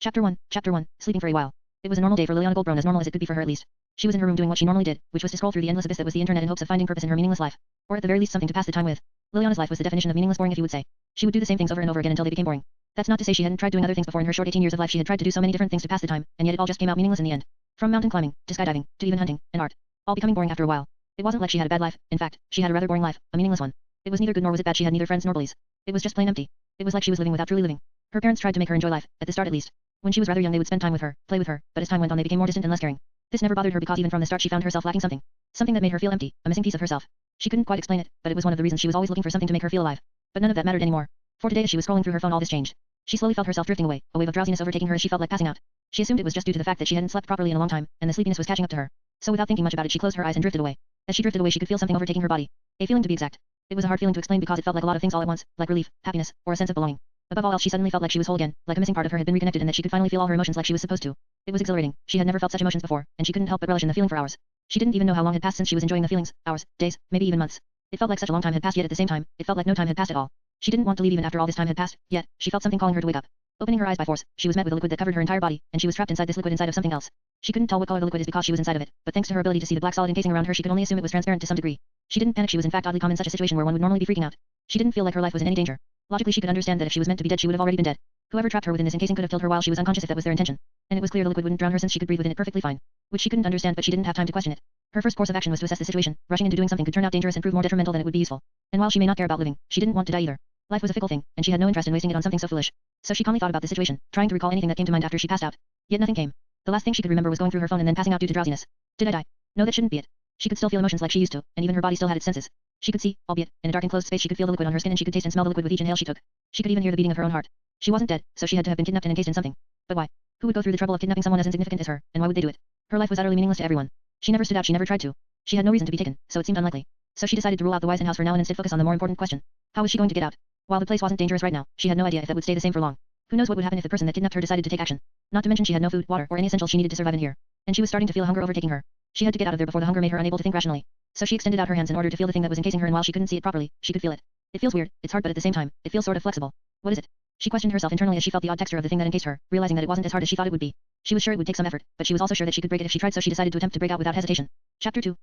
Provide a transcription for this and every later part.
Chapter 1. Sleeping for a while. It was a normal day for Liliana Goldbrone, as normal as it could be for her at least. She was in her room doing what she normally did, which was to scroll through the endless abyss that was the internet in hopes of finding purpose in her meaningless life. Or at the very least something to pass the time with. Liliana's life was the definition of meaningless boring, if you would say. She would do the same things over and over again until they became boring. That's not to say she hadn't tried doing other things before. In her short 18 years of life she had tried to do so many different things to pass the time, and yet it all just came out meaningless in the end. From mountain climbing, to skydiving, to even hunting, and art. All becoming boring after a while. It wasn't like she had a bad life, in fact, she had a rather boring life, a meaningless one. It was neither good nor was it bad. She had neither friends nor bullies. It was just plain empty. It was like she was living without truly living. Her parents tried to make her enjoy life, at the start at least. When she was rather young they would spend time with her, play with her, but as time went on they became more distant and less caring. This never bothered her because even from the start she found herself lacking something. Something that made her feel empty, a missing piece of herself. She couldn't quite explain it, but it was one of the reasons she was always looking for something to make her feel alive. But none of that mattered anymore. For today as she was scrolling through her phone all this changed. She slowly felt herself drifting away, a wave of drowsiness overtaking her as she felt like passing out. She assumed it was just due to the fact that she hadn't slept properly in a long time, and the sleepiness was catching up to her. So without thinking much about it she closed her eyes and drifted away. As she drifted away she could feel something overtaking her body. A feeling to be exact. It was a hard feeling to explain because it felt like a lot of things all at once, like relief, happiness, or a sense of belonging. Above all else she suddenly felt like she was whole again, like a missing part of her had been reconnected and that she could finally feel all her emotions like she was supposed to. It was exhilarating. She had never felt such emotions before, and she couldn't help but relish in the feeling for hours. She didn't even know how long had passed since she was enjoying the feelings, hours, days, maybe even months. It felt like such a long time had passed, yet at the same time, it felt like no time had passed at all. She didn't want to leave even after all this time had passed, yet she felt something calling her to wake up. Opening her eyes by force, she was met with a liquid that covered her entire body, and she was trapped inside this liquid inside of something else. She couldn't tell what color the liquid is because she was inside of it, but thanks to her ability to see the black solid encasing around her she could only assume it was transparent to some degree. She didn't panic. She was in fact oddly calm in such a situation where one would normally be freaking out. She didn't feel like her life was in any danger. Logically she could understand that if she was meant to be dead she would have already been dead. Whoever trapped her within this encasing could have killed her while she was unconscious if that was their intention. And it was clear the liquid wouldn't drown her since she could breathe within it perfectly fine. Which she couldn't understand, but she didn't have time to question it. Her first course of action was to assess the situation. Rushing into doing something could turn out dangerous and prove more detrimental than it would be useful. And while she may not care about living, she didn't want to die either. Life was a fickle thing, and she had no interest in wasting it on something so foolish. So she calmly thought about the situation, trying to recall anything that came to mind after she passed out. Yet nothing came. The last thing she could remember was going through her phone and then passing out due to drowsiness. Did I die? No, that shouldn't be it. She could still feel emotions like she used to, and even her body still had its senses. She could see, albeit, in a dark enclosed space she could feel the liquid on her skin and she could taste and smell the liquid with each inhale she took. She could even hear the beating of her own heart. She wasn't dead, so she had to have been kidnapped and encased in something. But why? Who would go through the trouble of kidnapping someone as insignificant as her, and why would they do it? Her life was utterly meaningless to everyone. She never stood out, she never tried to. She had no reason to be taken, so it seemed unlikely. So she decided to rule out the Wise house for now and instead focus on the more important question. How was she going to get out? While the place wasn't dangerous right now, she had no idea if that would stay the same for long. Who knows what would happen if the person that kidnapped her decided to take action? Not to mention she had no food, water, or any essentials she needed to survive in here. And she was starting to feel hunger overtaking her. She had to get out of there before the hunger made her unable to think rationally. So she extended out her hands in order to feel the thing that was encasing her, and while she couldn't see it properly, she could feel it. It feels weird, it's hard, but at the same time, it feels sort of flexible. What is it? She questioned herself internally as she felt the odd texture of the thing that encased her, realizing that it wasn't as hard as she thought it would be. She was sure it would take some effort, but she was also sure that she could break it if she tried, so she decided to attempt to break out without hesitation. Chapter 2.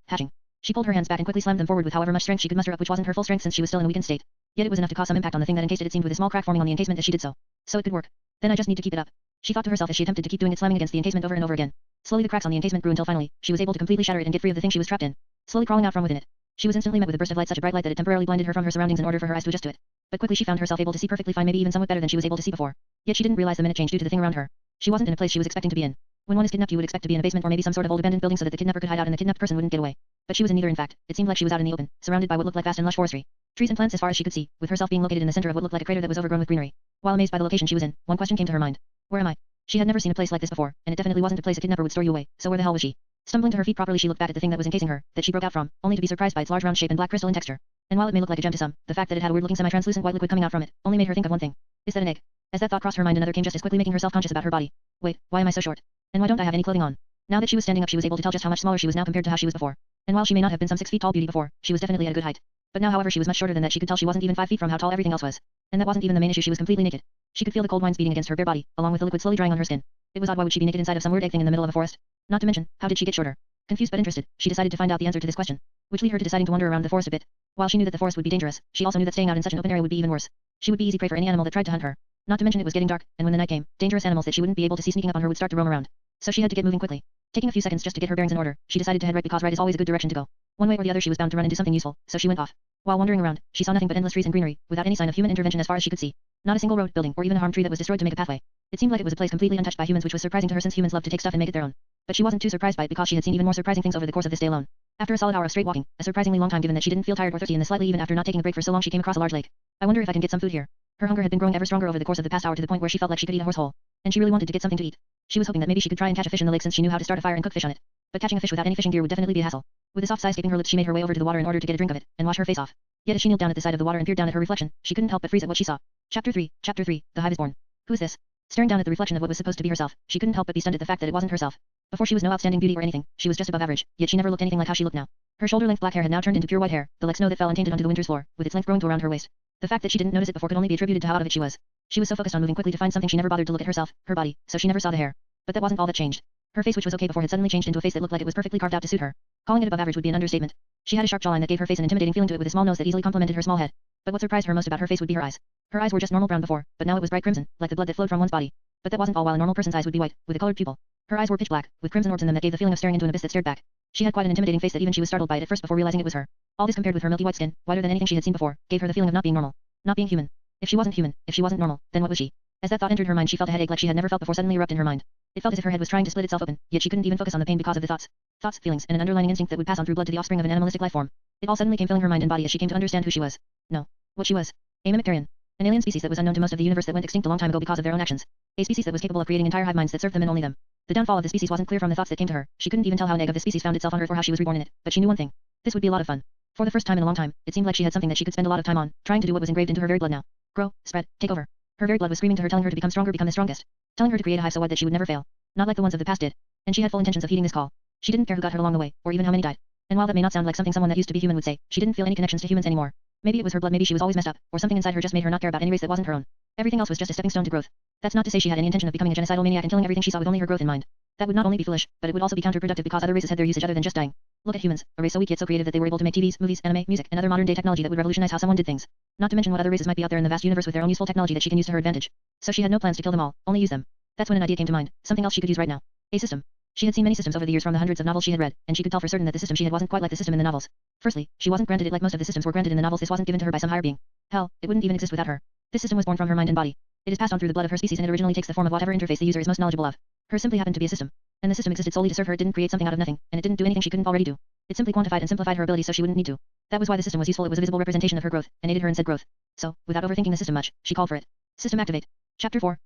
Hatching. She pulled her hands back and quickly slammed them forward with however much strength she could muster up, which wasn't her full strength since she was still in a weakened state. Yet it was enough to cause some impact on the thing that encased it, it seemed, with a small crack forming on the encasement as she did so. So it could work. Then I just need to keep it up. She thought to herself as she attempted to keep doing it, slamming against the encasement over and over again. Slowly the cracks on the encasement grew until finally, she was able to completely shatter it and get free of the thing she was trapped in. Slowly crawling out from within it. She was instantly met with a burst of light, such a bright light that it temporarily blinded her from her surroundings in order for her eyes to adjust to it. But quickly she found herself able to see perfectly fine, maybe even somewhat better than she was able to see before. Yet she didn't realize the minute change due to the thing around her. She wasn't in a place she was expecting to be in. When one is kidnapped you would expect to be in a basement or maybe some sort of old abandoned building so that the kidnapper could hide out and the kidnapped person wouldn't get away. But she was in neither. In fact, it seemed like she was out in the open, surrounded by what looked like vast and lush forestry. Trees and plants as far as she could see, with herself being located in the center of what looked like a crater that was overgrown with greenery. While amazed by the location she was in, one question came to her mind. Where am I? She had never seen a place like this before, and it definitely wasn't a place a kidnapper would store you away, so where the hell was she? Stumbling to her feet properly she looked back at the thing that was encasing her, that she broke out from, only to be surprised by its large round shape and black crystalline texture. And while it may look like a gem to some, the fact that it had a weird-looking semi-translucent white liquid coming out from it, only made her think of one thing. Is that an egg? As that thought crossed her mind another came just as quickly, making her self-conscious about her body. Wait, why am I so short? And why don't I have any clothing on? Now that she was standing up she was able to tell just how much smaller she was now compared to how she was before. And while she may not have been some 6 feet tall beauty before, she was definitely at a good height. But now however she was much shorter than that, she could tell she wasn't even 5 feet from how tall everything else was. And that wasn't even the main issue, she was completely naked. She could feel the cold winds beating against her bare body, along with the liquid slowly drying on her skin. It was odd, why would she be naked inside of some weird egg thing in the middle of a forest? Not to mention, how did she get shorter? Confused but interested, she decided to find out the answer to this question, which led her to deciding to wander around the forest a bit. While she knew that the forest would be dangerous, she also knew that staying out in such an open area would be even worse. She would be easy prey for any animal that tried to hunt her. Not to mention it was getting dark, and when the night came, dangerous animals that she wouldn't be able to see sneaking up on her would start to roam around. So she had to get moving quickly. Taking a few seconds just to get her bearings in order, she decided to head right because right is always a good direction to go. One way or the other she was bound to run into something useful, so she went off. While wandering around, she saw nothing but endless trees and greenery, without any sign of human intervention as far as she could see. Not a single road, building, or even a harmed tree that was destroyed to make a pathway. It seemed like it was a place completely untouched by humans, which was surprising to her since humans love to take stuff and make it their own. But she wasn't too surprised by it because she had seen even more surprising things over the course of this day alone. After a solid hour of straight walking, a surprisingly long time given that she didn't feel tired or thirsty in the slightly even after not taking a break for so long, she came across a large lake. I wonder if I can get some food here. Her hunger had been growing ever stronger over the course of the past hour to the point where she felt like she could eat a horse whole. And she really wanted to get something to eat. She was hoping that maybe she could try and catch a fish in the lake since she knew how to start a fire and cook fish on it. But catching a fish without any fishing gear would definitely be a hassle. With a soft sigh escaping her lips she made her way over to the water in order to get a drink of it, and wash her face off. Yet as she kneeled down at the side of the water and peered down at her reflection, she couldn't help but freeze at what she saw. Chapter 3. The Hive is born. Who is this? Staring down at the reflection of what was supposed to be herself, she couldn't help but be stunned at the fact that it wasn't herself. Before she was no outstanding beauty or anything, she was just above average, yet she never looked anything like how she looked now. Her shoulder-length black hair had now turned into pure white hair, the like snow that fell untainted onto the winter's floor, with its length growing to around her waist. The fact that she didn't notice it before could only be attributed to how out of it she was. She was so focused on moving quickly to find something she never bothered to look at herself, her body, so she never saw the hair. But that wasn't all that changed. Her face, which was okay before, had suddenly changed into a face that looked like it was perfectly carved out to suit her. Calling it above average would be an understatement. She had a sharp jawline that gave her face an intimidating feeling to it, with a small nose that easily complemented her small head. But what surprised her most about her face would be her eyes. Her eyes were just normal brown before, but now it was bright crimson, like the blood that flowed from one's body. But that wasn't all. While a normal person's eyes would be white, with a colored pupil, her eyes were pitch black, with crimson orbs in them that gave the feeling of staring into an abyss that stared back. She had quite an intimidating face that even she was startled by it at first before realizing it was her. All this compared with her milky white skin, whiter than anything she had seen before, gave her the feeling of not being normal. Not being human. If she wasn't human, if she wasn't normal, then what was she? As that thought entered her mind, she felt a headache like she had never felt before suddenly erupt in her mind. It felt as if her head was trying to split itself open, yet she couldn't even focus on the pain because of the thoughts, feelings, and an underlying instinct that would pass on through blood to the offspring of an animalistic life form. It all suddenly came filling her mind and body as she came to understand who she was. No. What she was. A mimic-tarian. An alien species that was unknown to most of the universe that went extinct a long time ago because of their own actions. A species that was capable of creating entire hive minds that served them and only them. The downfall of the species wasn't clear from the thoughts that came to her. She couldn't even tell how an egg of this species found itself on Earth or how she was reborn in it, but she knew one thing. This would be a lot of fun. For the first time in a long time, it seemed like she had something that she could spend a lot of time on, trying to do what was engraved into her very blood now. Grow, spread, take over. Her very blood was screaming to her, telling her to become stronger, become the strongest. Telling her to create a hive so wide that she would never fail. Not like the ones of the past did. And she had full intentions of heeding this call. She didn't care who got hurt along the way, or even how many died. And while that may not sound like something someone that used to be human would say, she didn't feel any connections to humans anymore. Maybe it was her blood, maybe she was always messed up, or something inside her just made her not care about any race that wasn't her own. Everything else was just a stepping stone to growth. That's not to say she had any intention of becoming a genocidal maniac and killing everything she saw with only her growth in mind. That would not only be foolish, but it would also be counterproductive because other races had their usage other than just dying. Look at humans, a race so weak yet so creative that they were able to make TVs, movies, anime, music, and other modern-day technology that would revolutionize how someone did things. Not to mention what other races might be out there in the vast universe with their own useful technology that she can use to her advantage. So she had no plans to kill them all, only use them. That's when an idea came to mind, something else she could use right now. A system. She had seen many systems over the years from the hundreds of novels she had read, and she could tell for certain that the system she had wasn't quite like the system in the novels. Firstly, she wasn't granted it like most of the systems were granted in the novels. This wasn't given to her by some higher being. Hell, it wouldn't even exist without her. This system was born from her mind and body. It is passed on through the blood of her species and it originally takes the form of whatever interface the user is most knowledgeable of. Hers simply happened to be a system. And the system existed solely to serve her. It didn't create something out of nothing, and it didn't do anything she couldn't already do. It simply quantified and simplified her ability so she wouldn't need to. That was why the system was useful. It was a visible representation of her growth, and aided her in said growth. So, without overthinking the system much, she called for it. System activate. Chapter 4,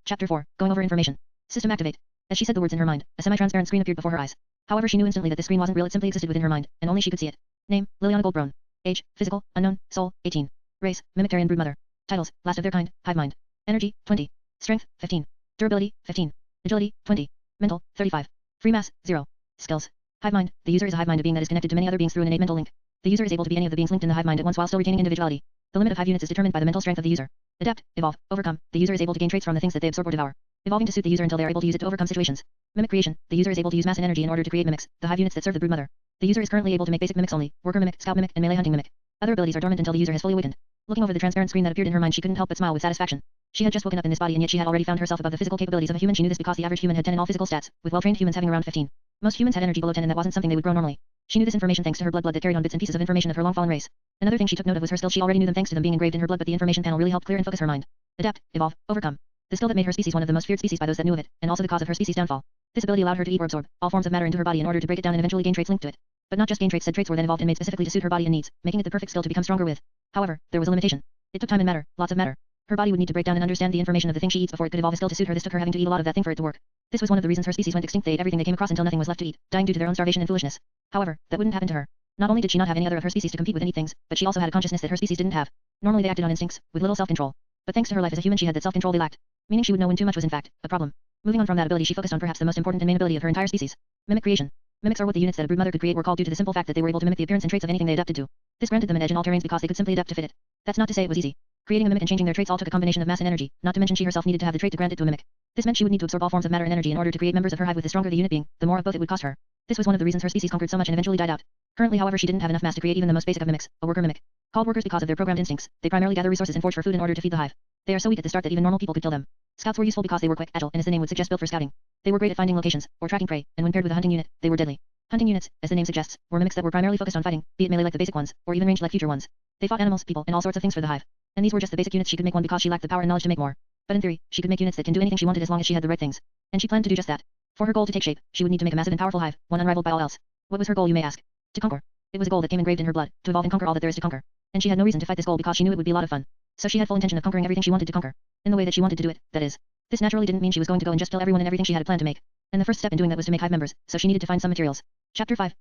going over information. System activate. As she said the words in her mind, a semi-transparent screen appeared before her eyes. However, she knew instantly that the screen wasn't real. It simply existed within her mind, and only she could see it. Name, Liliana Goldbrone. Age, physical, unknown, soul, 18. Race, mimic-tarian broodmother. Titles, last of their kind, hive mind. Energy, 20. Strength, 15. Durability, 15. Agility, 20. Mental, 35. Free mass, 0. Skills. Hive mind. The user is a hive mind, a being that is connected to many other beings through an innate mental link. The user is able to be any of the beings linked in the hive mind at once while still retaining individuality. The limit of hive units is determined by the mental strength of the user. Adapt, evolve, overcome. The user is able to gain traits from the things that they absorb or devour, evolving to suit the user until they are able to use it to overcome situations. Mimic creation. The user is able to use mass and energy in order to create mimics, the hive units that serve the broodmother. The user is currently able to make basic mimics only, worker mimic, scout mimic, and melee hunting mimic. Other abilities are dormant until the user has fully awakened. Looking over the transparent screen that appeared in her mind, she couldn't help but smile with satisfaction. She had just woken up in this body, and yet she had already found herself above the physical capabilities of a human. She knew this because the average human had 10 in all physical stats, with well-trained humans having around 15. Most humans had energy below 10, and that wasn't something they would grow normally. She knew this information thanks to her blood that carried on bits and pieces of information of her long-fallen race. Another thing she took note of was her skills. She already knew them thanks to them being engraved in her blood, but the information panel really helped clear and focus her mind. Adapt, evolve, overcome. The skill that made her species one of the most feared species by those that knew of it, and also the cause of her species' downfall. This ability allowed her to eat or absorb all forms of matter into her body in order to break it down and eventually gain traits linked to it. But not just gain traits, said traits were then evolved and made specifically to suit her body and needs, making it the perfect skill to become stronger with. However, there was a limitation. It took time and matter, lots of matter. Her body would need to break down and understand the information of the thing she eats before it could evolve a skill to suit her. This took her having to eat a lot of that thing for it to work. This was one of the reasons her species went extinct. They ate everything they came across until nothing was left to eat, dying due to their own starvation and foolishness. However, that wouldn't happen to her. Not only did she not have any other of her species to compete with and eat things, but she also had a consciousness that her species didn't have. Normally they acted on instincts, with little self-control. But thanks to her life as a human, she had that self-control they lacked. Meaning she would know when too much was in fact a problem. Moving on from that ability, she focused on perhaps the most important and main ability of her entire species. Mimic creation. Mimics are what the units that a broodmother could create were called due to the simple fact that they were able to mimic the appearance and traits of anything they adapted to. This granted them an edge in all terrains because they could simply adapt to fit it. That's not to say it was easy. Creating a mimic and changing their traits all took a combination of mass and energy, not to mention she herself needed to have the trait to grant it to a mimic. This meant she would need to absorb all forms of matter and energy in order to create members of her hive. With the stronger the unit being, the more of both it would cost her. This was one of the reasons her species conquered so much and eventually died out. Currently, however, she didn't have enough mass to create even the most basic of mimics, a worker mimic. Called workers because of their programmed instincts, they primarily gather resources and forage for food in order to feed the hive. They are so weak at the start that even normal people could kill them. Scouts were useful because they were quick, agile, and as the name would suggest, built for scouting. They were great at finding locations, or tracking prey, and when paired with a hunting unit, they were deadly. Hunting units, as the name suggests, were mimics that were primarily focused on fighting, be it melee like the basic ones, or even ranged like future ones. They fought animals, people, and all sorts of things for the hive. And these were just the basic units. She could make one because she lacked the power and knowledge to make more. But in theory, she could make units that can do anything she wanted as long as she had the right things. And she planned to do just that. For her goal to take shape, she would need to make a massive and powerful hive, one unrivaled by all else. What was her goal, you may ask? To conquer. It was a goal that came engraved in her blood, to evolve and conquer all that there is to conquer. And she had no reason to fight this goal because she knew it would be a lot of fun. So she had full intention of conquering everything she wanted to conquer. In the way that she wanted to do it, that is. This naturally didn't mean she was going to go and just kill everyone and everything. She had a plan to make. And the first step in doing that was to make hive members, so she needed to find some materials. Chapter 5,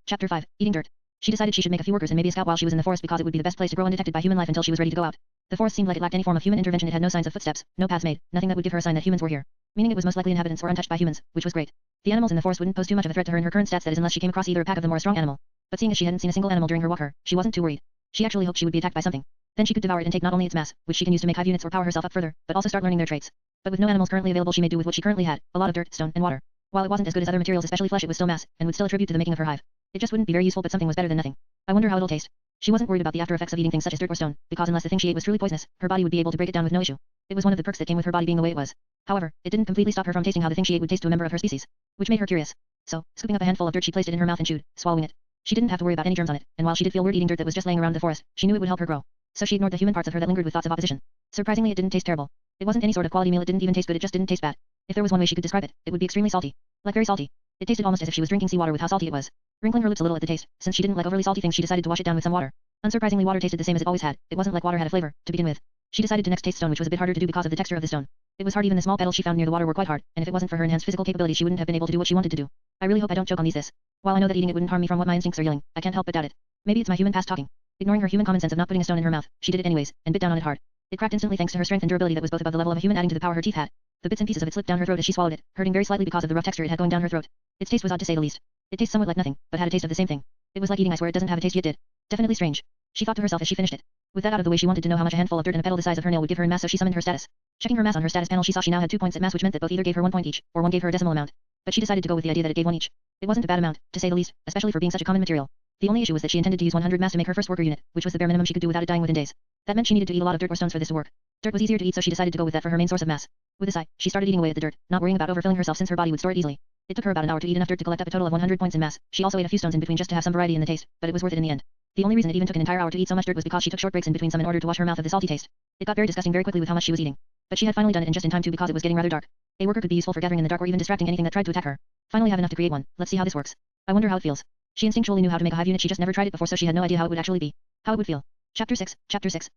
Eating Dirt. She decided she should make a few workers and maybe a scout while she was in the forest because it would be the best place to grow undetected by human life until she was ready to go out. The forest seemed like it lacked any form of human intervention. It had no signs of footsteps, no paths made, nothing that would give her a sign that humans were here. Meaning it was most likely inhabitants or untouched by humans, which was great. The animals in the forest wouldn't pose too much of a threat to her in her current stats, that is unless she came across either a pack of them or a strong animal. But seeing as she hadn't seen a single animal during her walk, she wasn't too worried. She actually hoped she would be attacked by something. Then she could devour it and take not only its mass, which she can use to make hive units or power herself up further, but also start learning their traits. But with no animals currently available, she made do with what she currently had, a lot of dirt, stone, and water. While it wasn't as good as other materials, especially flesh, it was still mass, and would still attribute to the making of her hive. It just wouldn't be very useful, but something was better than nothing. I wonder how it'll taste. She wasn't worried about the after effects of eating things such as dirt or stone, because unless the thing she ate was truly poisonous, her body would be able to break it down with no issue. It was one of the perks that came with her body being the way it was. However, it didn't completely stop her from tasting how the thing she ate would taste to a member of her species, which made her curious. So, scooping up a handful of dirt, she placed it in her mouth and chewed, swallowing it. She didn't have to worry about any germs on it, and while she did feel weird eating dirt that was just laying around the forest, she knew it would help her grow. So she ignored the human parts of her that lingered with thoughts of opposition. Surprisingly, it didn't taste terrible. It wasn't any sort of quality meal, it didn't even taste good, it just didn't taste bad. If there was one way she could describe it, it would be extremely salty. Like very salty. It tasted almost as if she was drinking seawater with how salty it was. Wrinkling her lips a little at the taste, since she didn't like overly salty things, she decided to wash it down with some water. Unsurprisingly, water tasted the same as it always had. It wasn't like water had a flavor, to begin with. She decided to next taste stone, which was a bit harder to do because of the texture of the stone. It was hard, even the small petals she found near the water were quite hard, and if it wasn't for her enhanced physical capability she wouldn't have been able to do what she wanted to do. I really hope I don't choke on these. While I know that eating it wouldn't harm me from what my instincts are yelling, I can't help but doubt it. Maybe it's my human past talking. Ignoring her human common sense of not putting a stone in her mouth, she did it anyways, and bit down on it hard. It cracked instantly thanks to her strength and durability that was both above the level of a human, adding to the power her teeth had. The bits and pieces of it slipped down her throat as she swallowed it, hurting very slightly because of the rough texture it had going down her throat. Its taste was odd to say the least. It tastes somewhat like nothing, but had a taste of the same thing. It was like eating ice where it doesn't have a taste yet did. Definitely strange. She thought to herself as she finished it. With that out of the way, she wanted to know how much a handful of dirt and a petal the size of her nail would give her in mass, so she summoned her status. Checking her mass on her status panel, she saw she now had 2 points at mass, which meant that both either gave her 1 point each, or one gave her a decimal amount. But she decided to go with the idea that it gave 1 each. It wasn't a bad amount, to say the least, especially for being such a common material. The only issue was that she intended to use 100 mass to make her first worker unit, which was the bare minimum she could do without it dying within days. That meant she needed to eat a lot of dirt or stones for this to work. Dirt was easier to eat, so she decided to go with that for her main source of mass. With a sigh, she started eating away at the dirt, not worrying about overfilling herself since her body would store it easily. It took her about an hour to eat enough dirt to collect up a total of 100 points in mass. She also ate a few stones in between just to have some variety in the taste, but it was worth it in the end. The only reason it even took an entire hour to eat so much dirt was because she took short breaks in between some in order to wash her mouth of the salty taste. It got very disgusting very quickly with how much she was eating. But she had finally done it, and just in time too, because it was getting rather dark. A worker could be useful for gathering in the dark or even distracting anything that tried to attack her. Finally have enough to create one. Let's see how this works. I wonder how it feels. She instinctually knew how to make a hive unit, she just never tried it before, so she had no idea how it would actually be. How it would feel. Chapter 6,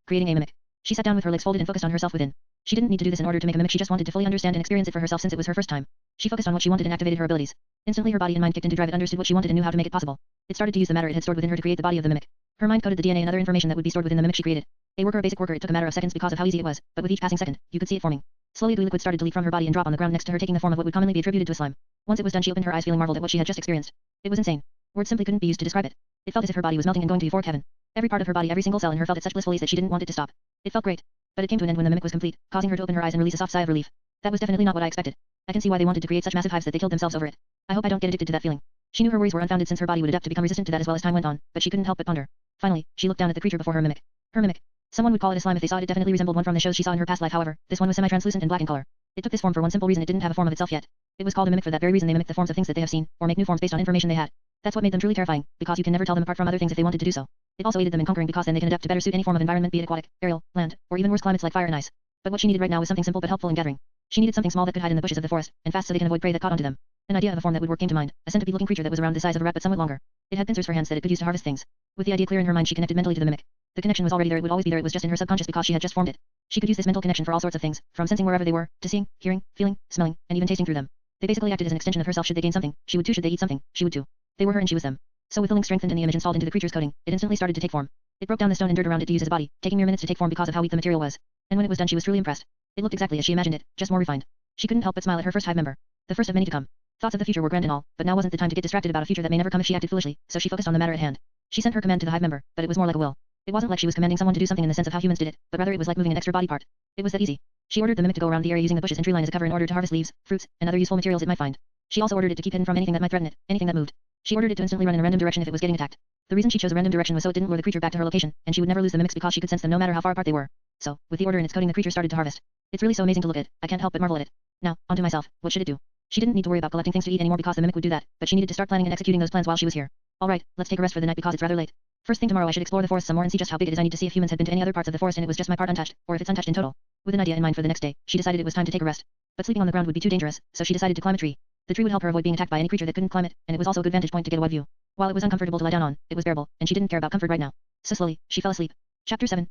Creating a mimic. She sat down with her legs folded and focused on herself within. She didn't need to do this in order to make a mimic, she just wanted to fully understand and experience it for herself since it was her first time. She focused on what she wanted and activated her abilities. Instantly her body and mind kicked into drive, it understood what she wanted and knew how to make it possible. It started to use the matter it had stored within her to create the body of the mimic. Her mind coded the DNA and other information that would be stored within the mimic she created. A worker, a basic worker, it took a matter of seconds because of how easy it was, but with each passing second, you could see it forming. Slowly gooey liquid started to leak from her body and drop on the ground next to her, taking the form of what would commonly be attributed to a slime. Once it was done, she opened her eyes feeling marveled at what she had just experienced. It was insane. Words simply couldn't be used to describe it. It felt as if her body was melting and going to euphoric heaven. Every part of her body, every single cell in her felt it such blissful ease that she didn't want it to stop. It felt great. But it came to an end when the mimic was complete, causing her to open her eyes and release a soft sigh of relief. That was definitely not what I expected. I can see why they wanted to create such massive hives that they killed themselves over it. I hope I don't get addicted to that feeling. She knew her worries were unfounded since her body would adapt to become resistant to that as well as time went on, but she couldn't help but ponder. Finally, she looked down at the creature before her mimic. Her mimic. Someone would call it a slime if they saw it. It definitely resembled one from the shows she saw in her past life, however, this one was semi-translucent and black in color. It took this form for one simple reason: it didn't have a form of itself yet. It was called a mimic for that very reason. They mimic the forms of things that they have seen, or make new forms based on information they had. That's what made them truly terrifying, because you can never tell them apart from other things if they wanted to do so. It also aided them in conquering because then they can adapt to better suit any form of environment, be it aquatic, aerial, land, or even worse climates like fire and ice. But what she needed right now was something simple but helpful in gathering. She needed something small that could hide in the bushes of the forest, and fast so they can avoid prey that caught onto them. An idea of a form that would work came to mind, a centipede-looking creature that was around the size of a rat but somewhat longer. It had pincers for hands that it could use to harvest things. With the idea clear in her mind, she connected mentally to the mimic. The connection was already there, it would always be there, it was just in her subconscious because she had just formed it. She could use this mental connection for all sorts of things, from sensing wherever they were, to seeing, hearing, feeling, smelling, and even tasting through them. They basically acted as an extension of herself. Should they gain something, she would too. Should they eat something, she would too. They were her and she was them. So with the link strengthened and the image installed into the creature's coding, it instantly started to take form. It broke down the stone and dirt around it to use as a body, taking mere minutes to take form because of how weak the material was. And when it was done, she was truly impressed. It looked exactly as she imagined it, just more refined. She couldn't help but smile at her first hive member. The first of many to come. Thoughts of the future were grand and all, but now wasn't the time to get distracted about a future that may never come if she acted foolishly, so she focused on the matter at hand. She sent her command to the hive member, but it was more like a will. It wasn't like she was commanding someone to do something in the sense of how humans did it, but rather it was like moving an extra body part. It was that easy. She ordered the mimic to go around the area using the bushes and tree line as a cover in order to harvest leaves, fruits, and other useful materials it might find. She also ordered it to keep hidden from anything that might threaten it, anything that moved. She ordered it to instantly run in a random direction if it was getting attacked. The reason she chose a random direction was so it didn't lure the creature back to her location, and she would never lose the mimics because she could sense them no matter how far apart they were. So, with the order in its coding, the creature started to harvest. It's really so amazing to look at. I can't help but marvel at it. Now, onto myself. What should it do? She didn't need to worry about collecting things to eat anymore because the mimic would do that, but she needed to start planning and executing those plans while she was here. Alright, let's take a rest for the night because it's rather late. First thing tomorrow I should explore the forest some more and see just how big it is. I need to see if humans had been to any other parts of the forest and it was just my part untouched, or if it's untouched in total. With an idea in mind for the next day, she decided it was time to take a rest. But sleeping on the ground would be too dangerous, so she decided to climb a tree. The tree would help her avoid being attacked by any creature that couldn't climb it, and it was also a good vantage point to get a wide view. While it was uncomfortable to lie down on, it was bearable, and she didn't care about comfort right now. So slowly, she fell asleep. Chapter 7,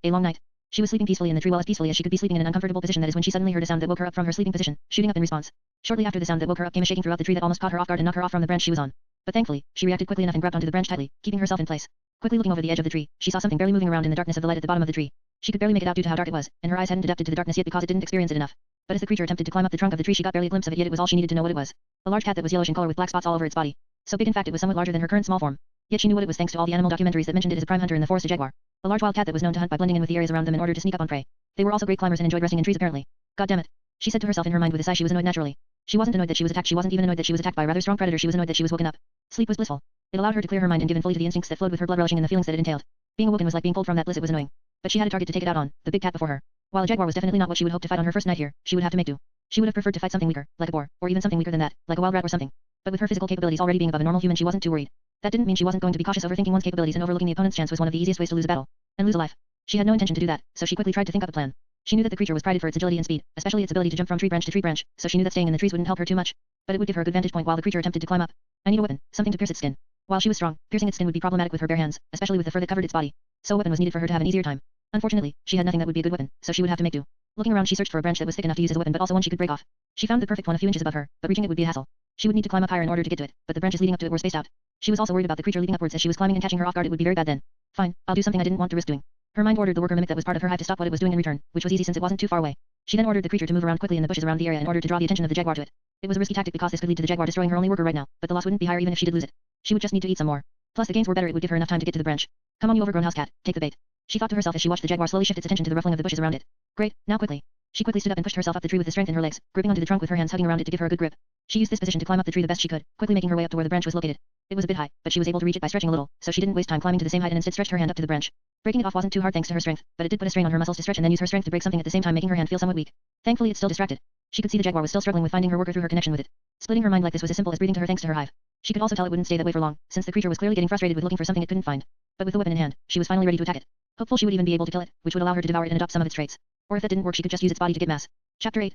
A long night. She was sleeping peacefully in the tree, well as peacefully as she could be sleeping in an uncomfortable position. That is when she suddenly heard a sound that woke her up from her sleeping position, shooting up in response. Shortly after the sound that woke her up came a shaking throughout the tree that almost caught her off guard and knocked her off from the branch she was on. But thankfully, she reacted quickly enough and grabbed onto the branch tightly, keeping herself in place. Quickly looking over the edge of the tree, she saw something barely moving around in the darkness of the light at the bottom of the tree. She could barely make it out due to how dark it was, and her eyes hadn't adapted to the darkness yet because it didn't experience it enough. But as the creature attempted to climb up the trunk of the tree, she got barely a glimpse of it, yet it was all she needed to know what it was. A large cat that was yellowish in color with black spots all over its body. So big in fact it was somewhat larger than her current small form. Yet she knew what it was thanks to all the animal documentaries that mentioned it as a prime hunter in the forest, a jaguar. A large wild cat that was known to hunt by blending in with the areas around them in order to sneak up on prey. They were also great climbers and enjoyed resting in trees apparently. God damn it. She said to herself in her mind with a sigh. She was annoyed naturally. She wasn't annoyed that she was attacked, she wasn't even annoyed that she was attacked by a rather strong predator, she was annoyed that she was woken up. Sleep was blissful. It allowed her to clear her mind and give in fully to the instincts that flowed with her blood, relishing in the feelings that it entailed. Being awoken was like being pulled from that bliss. It was annoying. But she had a target to take it out on, the big cat before her. While a jaguar was definitely not what she would hope to fight on her first night here, she would have to make do. She would have preferred to fight something weaker, like a boar, or even something weaker than that, like a wild rat or something. But with her physical capabilities already being above a normal human, she wasn't too worried. That didn't mean she wasn't going to be cautious. Overthinking one's capabilities and overlooking the opponent's chance was one of the easiest ways to lose a battle. And lose a life. She had no intention to do that, so she quickly tried to think up a plan. She knew that the creature was prided for its agility and speed, especially its ability to jump from tree branch to tree branch, so she knew that staying in the trees wouldn't help her too much. But it would give her a good vantage point while the creature attempted to climb up. I need a weapon, something to pierce its skin. While she was strong, piercing its skin would be problematic with her bare hands, especially with the fur that covered its body. So a weapon was needed for her to have an easier time. Unfortunately, she had nothing that would be a good weapon, so she would have to make do. Looking around, she searched for a branch that was thick enough to use as a weapon but also one she could break off. She found the perfect one a few inches above her, but reaching it would be a hassle. She would need to climb up higher in order to get to it, but the branches leading up to it were spaced out. She was also worried about the creature leaping upwards as she was climbing and catching her off guard. It would be very bad then. Fine, I'll do something I didn't want to risk doing. Her mind ordered the worker mimic that was part of her hive to stop what it was doing in return, which was easy since it wasn't too far away. She then ordered the creature to move around quickly in the bushes around the area in order to draw the attention of the jaguar to it. It was a risky tactic because this could lead to the jaguar destroying her only worker right now, but the loss wouldn't be higher even if she did lose it. She would just need to eat some more. Plus the gains were better, it would give her enough time to get to the branch. Come on, you overgrown house cat, take the bait. She thought to herself as she watched the jaguar slowly shift its attention to the ruffling of the bushes around it. Great, now quickly. She quickly stood up and pushed herself up the tree with the strength in her legs, gripping onto the trunk with her hands hugging around it to give her a good grip. She used this position to climb up the tree the best she could, quickly making her way up to where the branch was located. It was a bit high, but she was able to reach it by stretching a little, so she didn't waste time climbing to the same height and instead stretched her hand up to the branch. Breaking it off wasn't too hard thanks to her strength, but it did put a strain on her muscles to stretch and then use her strength to break something at the same time, making her hand feel somewhat weak. Thankfully it still distracted. She could see the jaguar was still struggling with finding her worker through her connection with it. Splitting her mind like this was as simple as breathing to her thanks to her hive. She could also tell it wouldn't stay that way for long, since the creature was clearly getting frustrated with looking for something it couldn't find. But with the weapon in hand, she was finally ready to attack it. Hopeful she would even be able to kill it, which would allow her to devour it and adopt some of its traits. Or if that didn't work, she could just use its body to get mass. Chapter 8,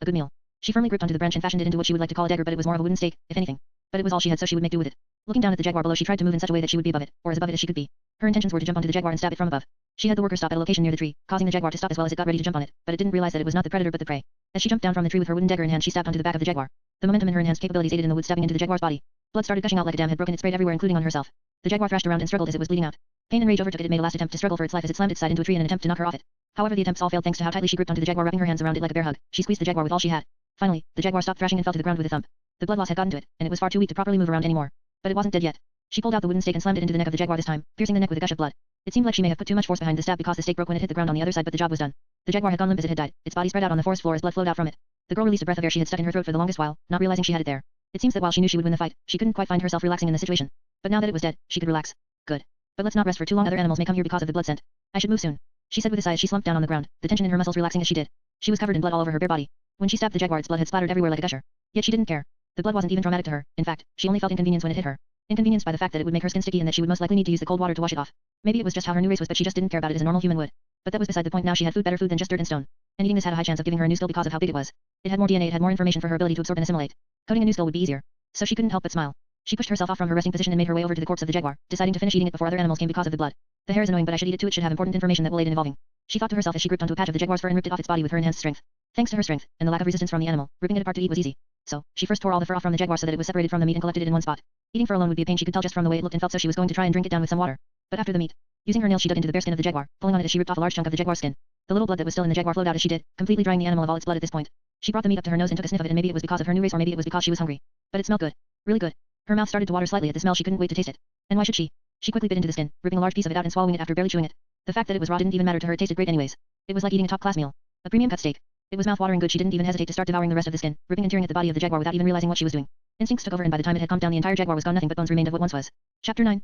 a good meal. She firmly gripped onto the branch and fashioned it into what she would like to call a dagger, but it was more of a wooden stake, if anything. But it was all she had, so she would make do with it. Looking down at the jaguar below, she tried to move in such a way that she would be above it, or as above it as she could be. Her intentions were to jump onto the jaguar and stab it from above. She had the worker stop at a location near the tree, causing the jaguar to stop as well as it got ready to jump on it, but it didn't realize that it was not the predator but the prey. As she jumped down from the tree with her wooden dagger in hand, she stabbed onto the back of the jaguar. The momentum in her enhanced capabilities aided in the wood stabbing into the jaguar's body. Blood started gushing out like a dam had broken. It sprayed everywhere, including on herself. The jaguar thrashed around and struggled as it was bleeding out. Pain and rage overtook it. It made a last attempt to struggle for its life as it slammed its side into a tree in an attempt to knock her off it. However, the attempts all failed thanks to how tightly she gripped onto the jaguar, wrapping her hands around it like a bear hug. She squeezed the jaguar with all she had. Finally, the jaguar stopped thrashing and fell to the ground with a thump. The blood loss had gotten to it, and it was far too weak to properly move around anymore. But it wasn't dead yet. She pulled out the wooden stake and slammed it into the neck of the jaguar this time, piercing the neck with a gush of blood. It seemed like she may have put too much force behind the stab because the stake broke when it hit the ground on the other side, but the job was done. The jaguar had gone limp as it had died, its body spread out on the forest floor as blood flowed out from it. The girl released a breath of air she had stuck in her throat for the longest while, not realizing she had it there. It seems that while she knew she would win the fight, she couldn't quite find herself relaxing in the situation. But now that it was dead, she could relax. Good. But let's not rest for too long. Other animals may come here because of the blood scent. I should move soon, she said with a sigh as she slumped down on the ground, the tension in her muscles relaxing as she did. She was covered in blood all over her bare body. When she stabbed the jaguar, its blood had splattered everywhere like a gusher. Yet she didn't care. The blood wasn't even traumatic to her. In fact, she only felt inconvenience when it hit her. Inconvenienced by the fact that it would make her skin sticky and that she would most likely need to use the cold water to wash it off. Maybe it was just how her new race was, but she just didn't care about it as a normal human would. But that was beside the point. Now she had food, better food than just dirt and stone. And eating this had a high chance of giving her a new skill because of how big it was. It had more DNA, it had more information for her ability to absorb and assimilate. Coding a new skill would be easier. So she couldn't help but smile. She pushed herself off from her resting position and made her way over to the corpse of the jaguar, deciding to finish eating it before other animals came because of the blood. The hair is annoying, but I should eat it too. It should have important information that will aid in evolving. She thought to herself as she gripped onto a patch of the jaguar's fur and ripped it off its body with her enhanced strength. Thanks to her strength, and the lack of resistance from the animal, ripping it apart to eat was easy. So, she first tore all the fur off from the jaguar so that it was separated from the meat and collected it in one spot. Eating fur alone would be a pain, she could tell just from the way it looked and felt, so she was going to try and drink it down with some water. But after the meat, using her nails she dug into the bare skin of the jaguar, pulling on it as she ripped off a large chunk of the jaguar's skin. The little blood that was still in the jaguar flowed out as she did, completely drying the animal of all its blood at this point. She brought the meat up to her nose and took a sniff of it, and maybe it was because of her new race or maybe it was because she was hungry. But it smelled good. Really good. Her mouth started to water slightly at the smell. She couldn't wait to taste it. And why should she? She quickly bit into the skin, ripping a large piece of it out and swallowing it after barely chewing it. The fact that it was raw didn't even matter to her. It tasted great anyways. It was like eating a top-class meal. A premium cut steak. It was mouth-watering good. She didn't even hesitate to start devouring the rest of the skin, ripping and tearing at the body of the jaguar without even realizing what she was doing. Instincts took over, and by the time it had calmed down, the entire jaguar was gone. Nothing but bones remained of what once was. Chapter 9,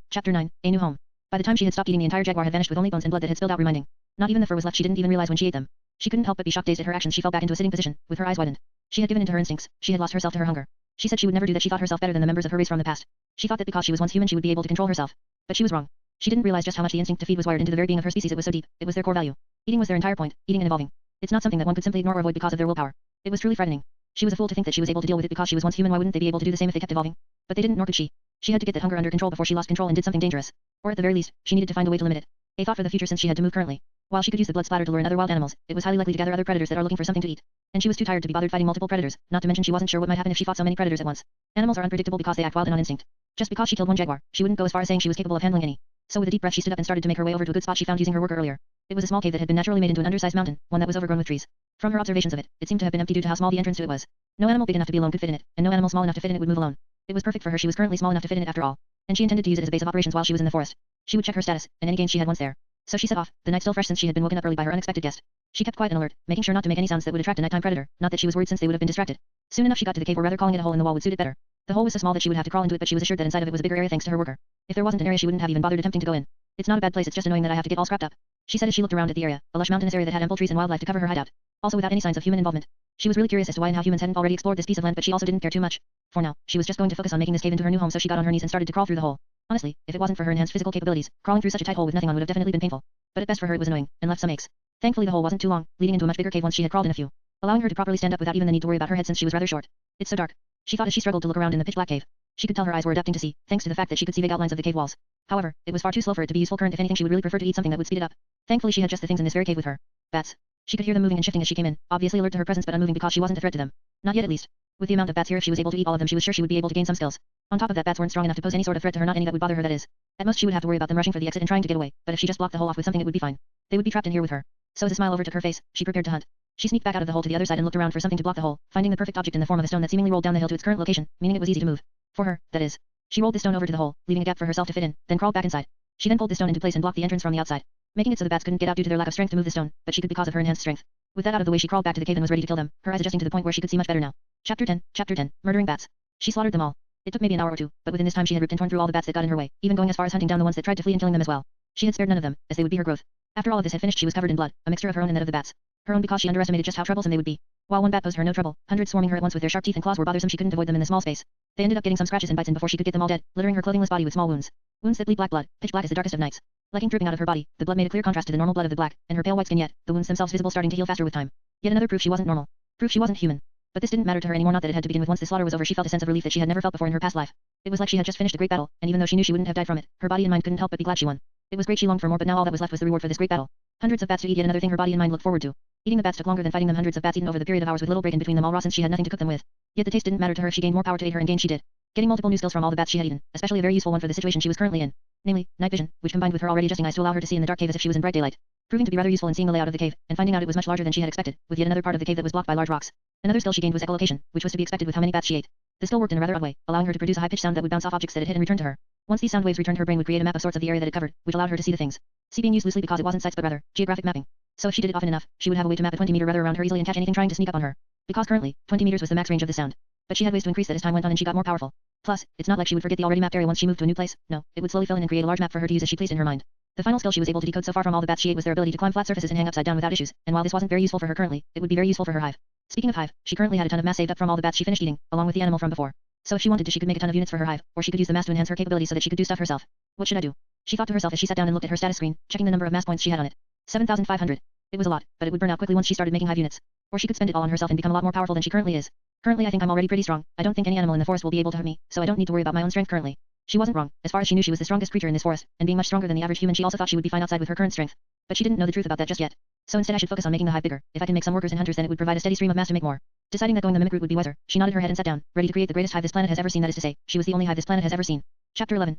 A New Home. By the time she had stopped eating, the entire jaguar had vanished with only bones and blood that had spilled out remaining. Not even the fur was left. She didn't even realize when she ate them. She couldn't help but be shocked. Dazed at her actions, she fell back into a sitting position, with her eyes widened. She had given in to her instincts. She had lost herself to her hunger. She said she would never do that. She thought herself better than the members of her race from the past. She thought that because she was once human she would be able to control herself. But she was wrong. She didn't realize just how much the instinct to feed was wired into the very being of her species. It was so deep. It was their core value. Eating was their entire point. Eating and evolving. It's not something that one could simply ignore or avoid because of their willpower. It was truly frightening. She was a fool to think that she was able to deal with it because she was once human. Why wouldn't they be able to do the same if they kept evolving? But they didn't, nor could she. She had to get that hunger under control before she lost control and did something dangerous. Or at the very least, she needed to find a way to limit it. A thought for the future since she had to move currently. While she could use the blood splatter to lure in other wild animals, it was highly likely to gather other predators that are looking for something to eat. And she was too tired to be bothered fighting multiple predators, not to mention she wasn't sure what might happen if she fought so many predators at once. Animals are unpredictable because they act wild and on instinct. Just because she killed one jaguar, she wouldn't go as far as saying she was capable of handling any. So with a deep breath she stood up and started to make her way over to a good spot she found using her worker earlier. It was a small cave that had been naturally made into an undersized mountain, one that was overgrown with trees. From her observations of it, it seemed to have been empty due to how small the entrance to it was. No animal big enough to be alone could fit in it, and no animal small enough to fit in it would move alone. It was perfect for her. She was currently small enough to fit in it after all, and she intended to use it as a base of operations while she was in the forest. She would check her status, and any gains she had once there. So she set off, the night still fresh since she had been woken up early by her unexpected guest. She kept quiet and alert, making sure not to make any sounds that would attract a nighttime predator, not that she was worried since they would have been distracted. Soon enough she got to the cave, or rather calling it a hole in the wall would suit it better. The hole was so small that she would have to crawl into it, but she was assured that inside of it was a bigger area thanks to her worker. If there wasn't an area she wouldn't have even bothered attempting to go in. It's not a bad place, it's just annoying that I have to get all scrapped up, she said as she looked around at the area, a lush mountainous area that had ample trees and wildlife to cover her hideout. Also without any signs of human involvement. She was really curious as to why and how humans hadn't already explored this piece of land, but she also didn't care too much. For now, she was just going to focus on making this cave into her new home, so she got on her knees and started to crawl through the hole. Honestly, if it wasn't for her enhanced physical capabilities, crawling through such a tight hole with nothing on would have definitely been painful. But at best for her it was annoying, and left some aches. Thankfully the hole wasn't too long, leading into a much bigger cave once she had crawled in a few, allowing her to properly stand up without even the need to worry about her head since she was rather short. It's so dark, she thought as she struggled to look around in the pitch black cave. She could tell her eyes were adapting to see, thanks to the fact that she could see vague outlines of the cave walls. However, it was far too slow for it to be useful current. If anything she would really prefer to eat something that would speed it up. Thankfully she had just the things in this very cave with her. Bats. She could hear them moving and shifting as she came in, obviously alert to her presence but unmoving because she wasn't a threat to them. Not yet at least. With the amount of bats here, if she was able to eat all of them she was sure she would be able to gain some skills. On top of that, bats weren't strong enough to pose any sort of threat to her, not any that would bother her, that is. At most she would have to worry about them rushing for the exit and trying to get away, but if she just blocked the hole off with something it would be fine. They would be trapped in here with her. So as a smile overtook her face, she prepared to hunt. She sneaked back out of the hole to the other side and looked around for something to block the hole, finding the perfect object in the form of a stone that seemingly rolled down the hill to its current location, meaning it was easy to move. For her, that is. She rolled the stone over to the hole, leaving a gap for herself to fit in, then crawled back inside. She then pulled the stone into place and blocked the entrance from the outside, making it so the bats couldn't get out due to their lack of strength to move the stone, but she could because of her enhanced strength. With that out of the way she crawled back to the cave and was ready to kill them, her eyes adjusting to the point where she could see much better now. Chapter 10, Murdering Bats. She slaughtered them all. It took maybe an hour or two, but within this time she had ripped and torn through all the bats that got in her way, even going as far as hunting down the ones that tried to flee and killing them as well. She had spared none of them, as they would be her growth. After all of this had finished she was covered in blood, a mixture of her own and that of the bats. Her own because she underestimated just how troublesome they would be. While one bat posed her no trouble, hundreds swarming her at once with their sharp teeth and claws were bothersome. She couldn't avoid them in the small space. They ended up getting some scratches and bites in before she could get them all dead, littering her clothingless body with small wounds. Wounds that bleed black blood, pitch black as the darkest of nights. Like ink dripping out of her body, the blood made a clear contrast to the normal blood of the black, and her pale white skin yet, the wounds themselves visible starting to heal faster with time. Yet another proof she wasn't normal. Proof she wasn't human. But this didn't matter to her anymore, not that it had to begin with. Once the slaughter was over she felt a sense of relief that she had never felt before in her past life. It was like she had just finished a great battle, and even though she knew she wouldn't have died from it, her body and mind couldn't help but be glad she won. It was great she longed for more, but now all that was left was the reward for this great battle. Hundreds of bats to eat, yet another thing her body and mind looked forward to. Eating the bats took longer than fighting them. Hundreds of bats eaten over the period of hours with little break in between them all raw since she had nothing to cook them with. Yet the taste didn't matter to her if she gained more power to aid her, and gain she did. Getting multiple new skills from all the bats she had eaten, especially a very useful one for the situation she was currently in. Namely, night vision, which combined with her already adjusting eyes to allow her to see in the dark cave as if she was in bright daylight. Proving to be rather useful in seeing the layout of the cave, and finding out it was much larger than she had expected, with yet another part of the cave that was blocked by large rocks. Another skill she gained was echolocation, which was to be expected with how many bats she ate. The skill worked in a rather odd way, allowing her to produce a high-pitched sound that would bounce off objects that it hit and return to her. Once these sound waves returned, her brain would create a map of sorts of the area that it covered, which allowed her to see the things. See being used loosely because it wasn't sights but rather geographic mapping. So if she did it often enough, she would have a way to map a 20-meter rudder around her easily and catch anything trying to sneak up on her. Because currently, 20 meters was the max range of the sound. But she had ways to increase that as time went on and she got more powerful. Plus, it's not like she would forget the already mapped area once she moved to a new place. No, it would slowly fill in and create a large map for her to use as she pleased in her mind. The final skill she was able to decode so far from all the bats she ate was their ability to climb flat surfaces and hang upside down without issues, and while this wasn't very useful for her currently, it would be very useful for her hive. Speaking of hive, she currently had a ton of mass saved up from all the bats she finished eating, along with the animal from before. So if she wanted to she could make a ton of units for her hive, or she could use the mass to enhance her capabilities so that she could do stuff herself. What should I do? She thought to herself as she sat down and looked at her status screen, checking the number of mass points she had on it. 7,500. It was a lot, but it would burn out quickly once she started making hive units. Or she could spend it all on herself and become a lot more powerful than she currently is. Currently I think I'm already pretty strong. I don't think any animal in the forest will be able to hurt me, so I don't need to worry about my own strength currently. She wasn't wrong. As far as she knew she was the strongest creature in this forest, and being much stronger than the average human she also thought she would be fine outside with her current strength. But she didn't know the truth about that just yet. So instead I should focus on making the hive bigger. If I can make some workers and hunters then it would provide a steady stream of mass to make more. Deciding that going the mimic route would be wiser, she nodded her head and sat down, ready to create the greatest hive this planet has ever seen, that is to say, she was the only hive this planet has ever seen. Chapter 11,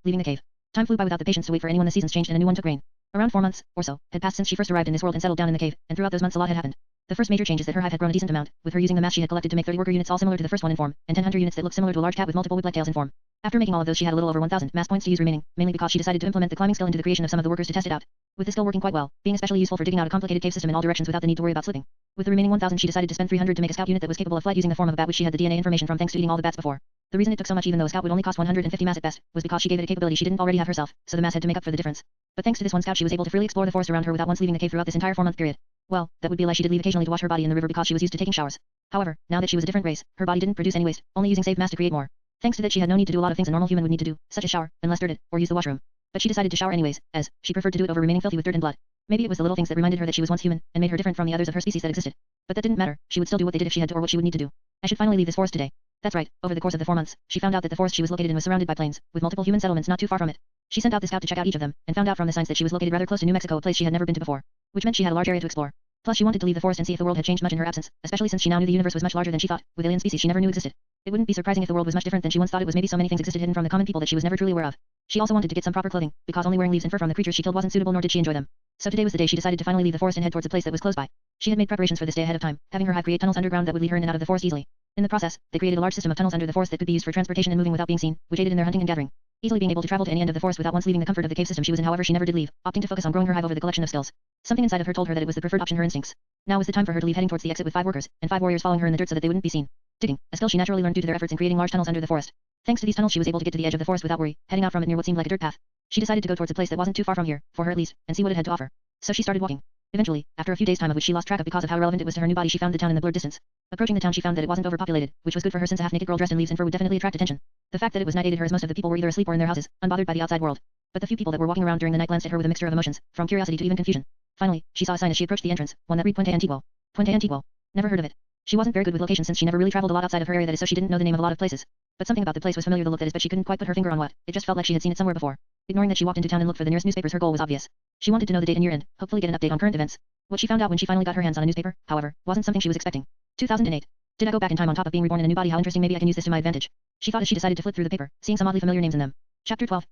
Leaving the cave. Time flew by without the patience to wait for anyone. The seasons changed and a new one took reign. Around 4 months, or so, had passed since she first arrived in this world and settled down in the cave, and throughout those months a lot had happened. The first major change is that her hive had grown a decent amount, with her using the mass she had collected to make 30 worker units all similar to the first one in form, and 10 hunter units that looked similar to a large cat with multiple whip-like tails in form. After making all of those she had a little over 1,000 mass points to use remaining, mainly because she decided to implement the climbing skill into the creation of some of the workers to test it out. With the skill working quite well, being especially useful for digging out a complicated cave system in all directions without the need to worry about slipping. With the remaining 1,000 she decided to spend 300 to make a scout unit that was capable of flight using the form of a bat which she had the DNA information from thanks to eating all the bats before. The reason it took so much even though a scout would only cost 150 mass at best, was because she gave it a capability she didn't already have herself, so the mass had to make up for the difference. But thanks to this one scout she was able to freely explore the forest around her without once leaving the cave throughout this entire 4-month period. Well, that would be a lie. She did leave occasionally to wash her body in the river because she was used to taking showers. However, now that she was a different race, her body didn't produce any waste, only using saved mass to create more. Thanks to that she had no need to do a lot of things a normal human would need to do, such as shower, unless dirted, or use the washroom. But she decided to shower anyways, as she preferred to do it over remaining filthy with dirt and blood. Maybe it was the little things that reminded her that she was once human, and made her different from the others of her species that existed. But that didn't matter, she would still do what they did if she had to or what she would need to do. I should finally leave this forest today. That's right, over the course of the 4 months, she found out that the forest she was located in was surrounded by plains, with multiple human settlements not too far from it. She sent out the scout to check out each of them, and found out from the signs that she was located rather close to New Mexico, a place she had never been to before, which meant she had a large area to explore. Plus she wanted to leave the forest and see if the world had changed much in her absence, especially since she now knew the universe was much larger than she thought, with alien species she never knew existed. It wouldn't be surprising if the world was much different than she once thought it was. Maybe so many things existed hidden from the common people that she was never truly aware of. She also wanted to get some proper clothing, because only wearing leaves and fur from the creatures she killed wasn't suitable, nor did she enjoy them. So today was the day she decided to finally leave the forest and head towards a place that was close by. She had made preparations for this day ahead of time, having her hive create tunnels underground that would lead her in and out of the forest easily. In the process, they created a large system of tunnels under the forest that could be used for transportation and moving without being seen, which aided in their hunting and gathering. Easily being able to travel to any end of the forest without once leaving the comfort of the cave system she was in. However, she never did leave, opting to focus on growing her hive over the collection of skills. Something inside of her told her that it was the preferred option. Her instincts. Now was the time for her to leave, heading towards the exit with 5 workers and 5 warriors following her in the dirt so that they wouldn't be seen. Digging, a skill she naturally learned due to their efforts in creating large tunnels under the forest. Thanks to these tunnels she was able to get to the edge of the forest without worry, heading out from it near what seemed like a dirt path. She decided to go towards a place that wasn't too far from here, for her at least, and see what it had to offer. So she started walking. Eventually, after a few days' time of which she lost track of because of how irrelevant it was to her new body, she found the town in the blurred distance. Approaching the town, she found that it wasn't overpopulated, which was good for her since a half-naked girl dressed in leaves and fur would definitely attract attention. The fact that it was night aided her as most of the people were either asleep or in their houses, unbothered by the outside world. But the few people that were walking around during the night glanced at her with a mixture of emotions, from curiosity to even confusion. Finally, she saw a sign as she approached the entrance, one that read Puente Antiguo. Puente Antiguo. Never heard of it. She wasn't very good with location since she never really traveled a lot outside of her area, that is, so she didn't know the name of a lot of places. But something about the place was familiar, the look that is, but she couldn't quite put her finger on what. It just felt like she had seen it somewhere before. Ignoring that, she walked into town and looked for the nearest newspapers. Her goal was obvious. She wanted to know the date and year and, hopefully, get an update on current events. What she found out when she finally got her hands on a newspaper, however, wasn't something she was expecting. 2008. Did I go back in time on top of being reborn in a new body? How interesting, maybe I can use this to my advantage. She thought as she decided to flip through the paper, seeing some oddly familiar names in them. Chapter 12,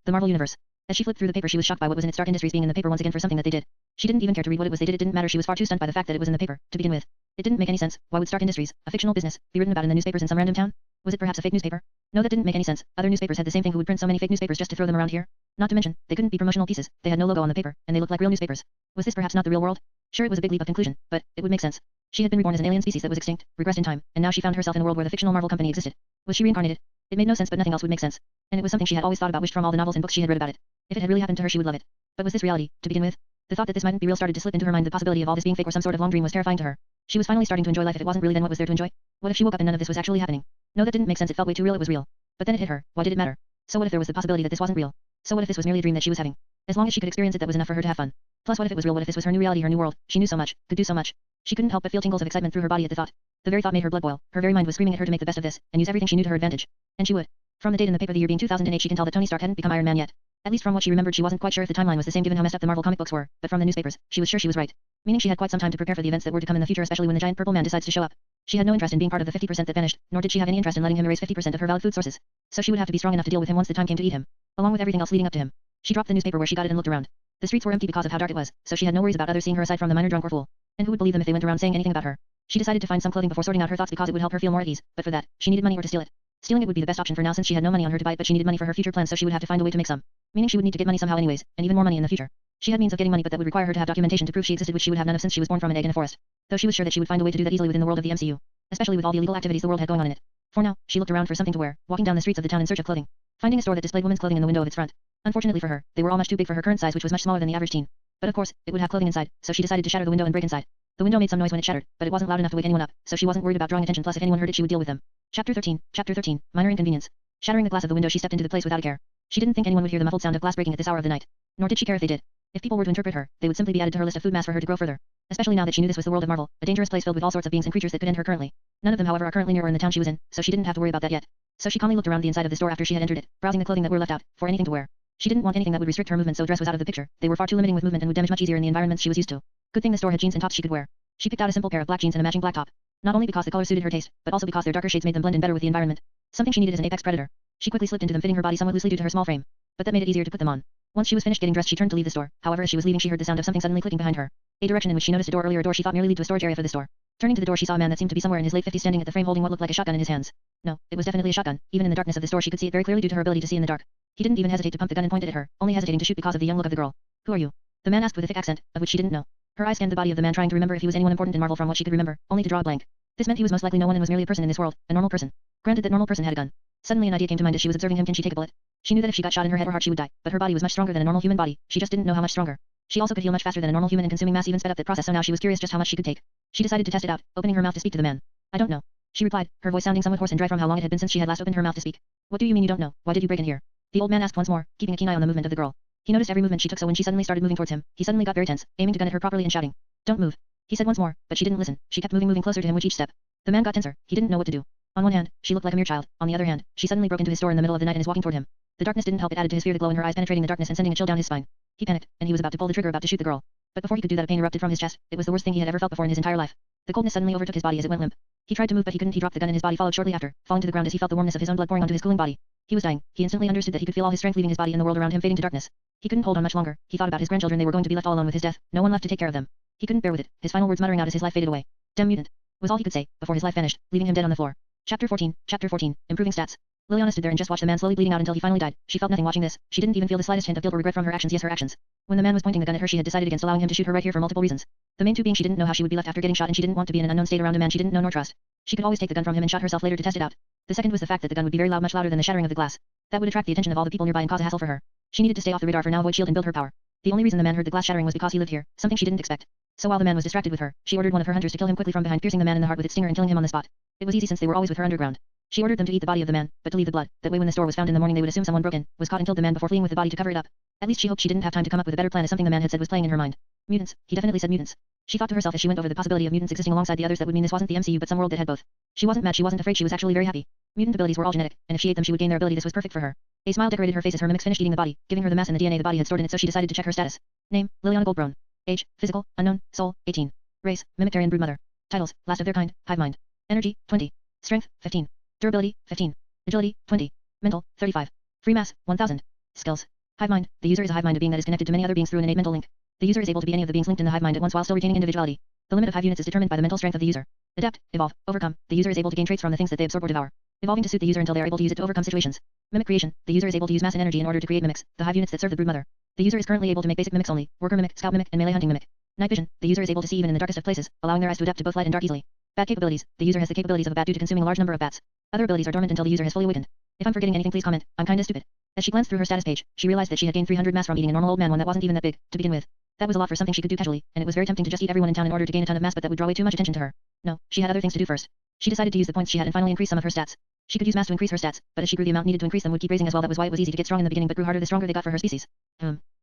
The Marvel Universe. As she flipped through the paper, she was shocked by what was in it. Stark Industries being in the paper once again for something that they did. She didn't even care to read what it was they did. It didn't matter. She was far too stunned by the fact that it was in the paper, to begin with. It didn't make any sense. Why would Stark Industries, a fictional business, be written about in the newspapers in some random town? Was it perhaps a fake newspaper? No, that didn't make any sense. Other newspapers had the same thing. Who would print so many fake newspapers just to throw them around here? Not to mention, they couldn't be promotional pieces. They had no logo on the paper, and they looked like real newspapers. Was this perhaps not the real world? Sure, it was a big leap of conclusion, but it would make sense. She had been reborn as an alien species that was extinct, regressed in time, and now she found herself in a world where the fictional Marvel company existed. Was she reincarnated? It made no sense, but nothing else would make sense. And it was something she had always thought about, wished from all the novels and books she had read about it. If it had really happened to her, she would love it. But was this reality, to begin with? The thought that this mightn't be real started to slip into her mind. The possibility of all this being fake or some sort of long dream was terrifying to her. She was finally starting to enjoy life. If it wasn't really, then what was there to enjoy? What if she woke up and none of this was actually happening? No, that didn't make sense. It felt way too real. It was real. But then it hit her. Why did it matter? So what if there was the possibility that this wasn't real? So what if this was merely a dream that she was having? As long as she could experience it, that was enough for her to have fun. Plus, what if it was real? What if this was her new reality, her new world? She knew so much, could do so much. She couldn't help but feel tingles of excitement through her body at the thought. The very thought made her blood boil. Her very mind was screaming at her to make the best of this, and use everything she knew to her advantage. And she would. From the date in the paper, the year being 2008, she can tell that Tony Stark hadn't become Iron Man yet. At least from what she remembered, she wasn't quite sure if the timeline was the same given how messed up the Marvel comic books were, but from the newspapers, she was sure she was right. Meaning she had quite some time to prepare for the events that were to come in the future, especially when the giant purple man decides to show up. She had no interest in being part of the 50% that vanished, nor did she have any interest in letting him erase 50% of her valid food sources. So she would have to be strong enough to deal with him once the time came to eat him. Along with everything else leading up to him. She dropped the newspaper where she got it and looked around. The streets were empty because of how dark it was, so she had no worries about others seeing her aside from the minor drunk or fool. And who would believe them if they went around saying anything about her? She decided to find some clothing before sorting out her thoughts because it would help her feel more at ease, but for that, she needed money or to steal it. Stealing it would be the best option for now since she had no money on her to buy it, but she needed money for her future plans, so she would have to find a way to make some. Meaning she would need to get money somehow anyways, and even more money in the future. She had means of getting money, but that would require her to have documentation to prove she existed, which she would have none of since she was born from an egg in a forest. Though she was sure that she would find a way to do that easily within the world of the MCU. Especially with all the illegal activities the world had going on in it. For now, she looked around for something to wear, walking down the streets of the town in search of clothing. Finding a store that displayed women's clothing in the window of its front. Unfortunately for her, they were all much too big for her current size, which was much smaller than the average teen. But of course, it would have clothing inside, so she decided to shatter the window and break inside. The window made some noise when it shattered, but it wasn't loud enough to wake anyone up, so she wasn't worried about drawing attention. Plus, if anyone heard it, she would deal with them. Chapter 13, Minor Inconvenience. Shattering the glass of the window, she stepped into the place without a care. She didn't think anyone would hear the muffled sound of glass breaking at this hour of the night. Nor did she care if they did. If people were to interpret her, they would simply be added to her list of food mass for her to grow further. Especially now that she knew this was the world of Marvel, a dangerous place filled with all sorts of beings and creatures that could end her currently. None of them, however, are currently near or in the town she was in, so she didn't have to worry about that yet. So she calmly looked around the inside of the store after she had entered it, browsing the clothing that were left out, for anything to wear. She didn't want anything that would restrict her movement, so dress was out of the picture. They were far too limiting with movement and would damage much easier in the environments she was used to. Good thing the store had jeans and tops she could wear. She picked out a simple pair of black jeans and a matching black top. Not only because the color suited her taste, but also because their darker shades made them blend in better with the environment. Something she needed as an apex predator. She quickly slipped into them, fitting her body somewhat loosely due to her small frame. But that made it easier to put them on. Once she was finished getting dressed, she turned to leave the store. However, as she was leaving, she heard the sound of something suddenly clicking behind her. A direction in which she noticed a door earlier, a door she thought merely led to a storage area for the store. Turning to the door, she saw a man that seemed to be somewhere in his late 50s standing at the frame holding what looked like a shotgun in his hands. No, it was definitely a shotgun. Even in the darkness of the store, she could see it very clearly due to her ability to see in the dark. He didn't even hesitate to pump the gun and point it at her, only hesitating to shoot because of the young look of the girl. Who are you? The man asked with a thick accent, of which she didn't know. Her eyes scanned the body of the man, trying to remember if he was anyone important in Marvel from what she could remember, only to draw a blank. This meant he was most likely no one and was merely a person in this world, a normal person. Granted that normal person had a gun. Suddenly an idea came to mind as she was observing him. Can she take a bullet? She knew that if she got shot in her head or heart she would die, but her body was much stronger than a normal human body. She just didn't know how much stronger. She also could heal much faster than a normal human and consuming mass even sped up that process, so now she was curious just how much she could take. She decided to test it out, opening her mouth to speak to the man. I don't know. She replied, her voice sounding somewhat hoarse and dry from how long it had been since she had last opened her mouth to speak. What do you mean you don't know? Why did you break in here? The old man asked once more, keeping a keen eye on the movement of the girl. He noticed every movement she took, so when she suddenly started moving towards him, he suddenly got very tense, aiming to gun at her properly and shouting. Don't move. He said once more, but she didn't listen. She kept moving closer to him with each step. The man got tenser. He didn't know what to do. On one hand, she looked like a mere child. On the other hand, she suddenly broke into his store in the middle of the night and is walking toward him. The darkness didn't help, it added to his fear, the glow in her eyes penetrating the darkness and sending a chill down his spine. He panicked, and he was about to pull the trigger, about to shoot the girl. But before he could do that, a pain erupted from his chest. It was the worst thing he had ever felt before in his entire life. The coldness suddenly overtook his body as it went limp. He tried to move, but he couldn't. He dropped the gun and his body followed shortly after, falling to the ground as he felt the warmness of his own blood pouring onto his cooling body. He was dying. He instantly understood that he could feel all his strength leaving his body and the world around him fading to darkness. He couldn't hold on much longer. He thought about his grandchildren. They were going to be left all alone with his death, no one left to take care of them. He couldn't bear with it, his final words muttering out as his life faded away. "Damn mutant," was all he could say, before his life vanished, leaving him dead on the floor. Chapter 14, Improving Stats. Liliana stood there and just watched the man slowly bleeding out until he finally died. She felt nothing watching this. She didn't even feel the slightest hint of guilt or regret from her actions. Yes, her actions. When the man was pointing the gun at her, she had decided against allowing him to shoot her right here for multiple reasons. The main two being she didn't know how she would be left after getting shot, and she didn't want to be in an unknown state around a man she didn't know nor trust. She could always take the gun from him and shot herself later to test it out. The second was the fact that the gun would be very loud, much louder than the shattering of the glass. That would attract the attention of all the people nearby and cause a hassle for her. She needed to stay off the radar for now, avoid shield and build her power. The only reason the man heard the glass shattering was because he lived here, something she didn't expect. So while the man was distracted with her, she ordered one of her hunters to kill him quickly from behind, piercing the man in the heart with its stinger and killing him on the spot. It was easy since they were always with her underground. She ordered them to eat the body of the man, but to leave the blood. That way when the store was found in the morning they would assume someone broke in, was caught and killed the man before fleeing with the body to cover it up. At least she hoped she didn't have time to come up with a better plan, as something the man had said was playing in her mind. Mutants. He definitely said mutants. She thought to herself as she went over the possibility of mutants existing alongside the others. That would mean this wasn't the MCU but some world that had both. She wasn't mad, she wasn't afraid, she was actually very happy. Mutant abilities were all genetic, and if she ate them she would gain their ability. This was perfect for her. A smile decorated her face as her mimics finished eating the body, giving her the mass and the DNA the body had stored in it, so she decided to check her status. Name, Liliana Goldbrone. Age, physical, unknown, soul, 18. Race, Mimictarian broodmother. Titles, last of their kind, hive mind. Energy, 20. Strength, 15. Durability, 15. Agility, 20. Mental, 35. Free mass, 1000. Skills. Hive mind. The user is a hive mind, a being that is connected to many other beings through an innate mental link. The user is able to be any of the beings linked in the hive mind at once while still retaining individuality. The limit of hive units is determined by the mental strength of the user. Adapt, evolve, overcome. The user is able to gain traits from the things that they absorb or devour, evolving to suit the user until they are able to use it to overcome situations. Mimic creation. The user is able to use mass and energy in order to create mimics, the hive units that serve the broodmother. The user is currently able to make basic mimics only, worker mimic, scout mimic, and melee hunting mimic. Night vision. The user is able to see even in the darkest of places, allowing their eyes to adapt to both light and dark easily. Bat capabilities. The user has the capabilities of a bat due to consuming a large number of bats. Other abilities are dormant until the user has fully awakened. If I'm forgetting anything, please comment. I'm kinda stupid. As she glanced through her status page, she realized that she had gained 300 mass from eating a normal old man, one that wasn't even that big to begin with. That was a lot for something she could do casually, and it was very tempting to just eat everyone in town in order to gain a ton of mass, but that would draw way too much attention to her. No, she had other things to do first. She decided to use the points she had and finally increase some of her stats. She could use mass to increase her stats, but as she grew the amount needed to increase them would keep raising as well. That was why it was easy to get strong in the beginning but grew harder the stronger they got for her species.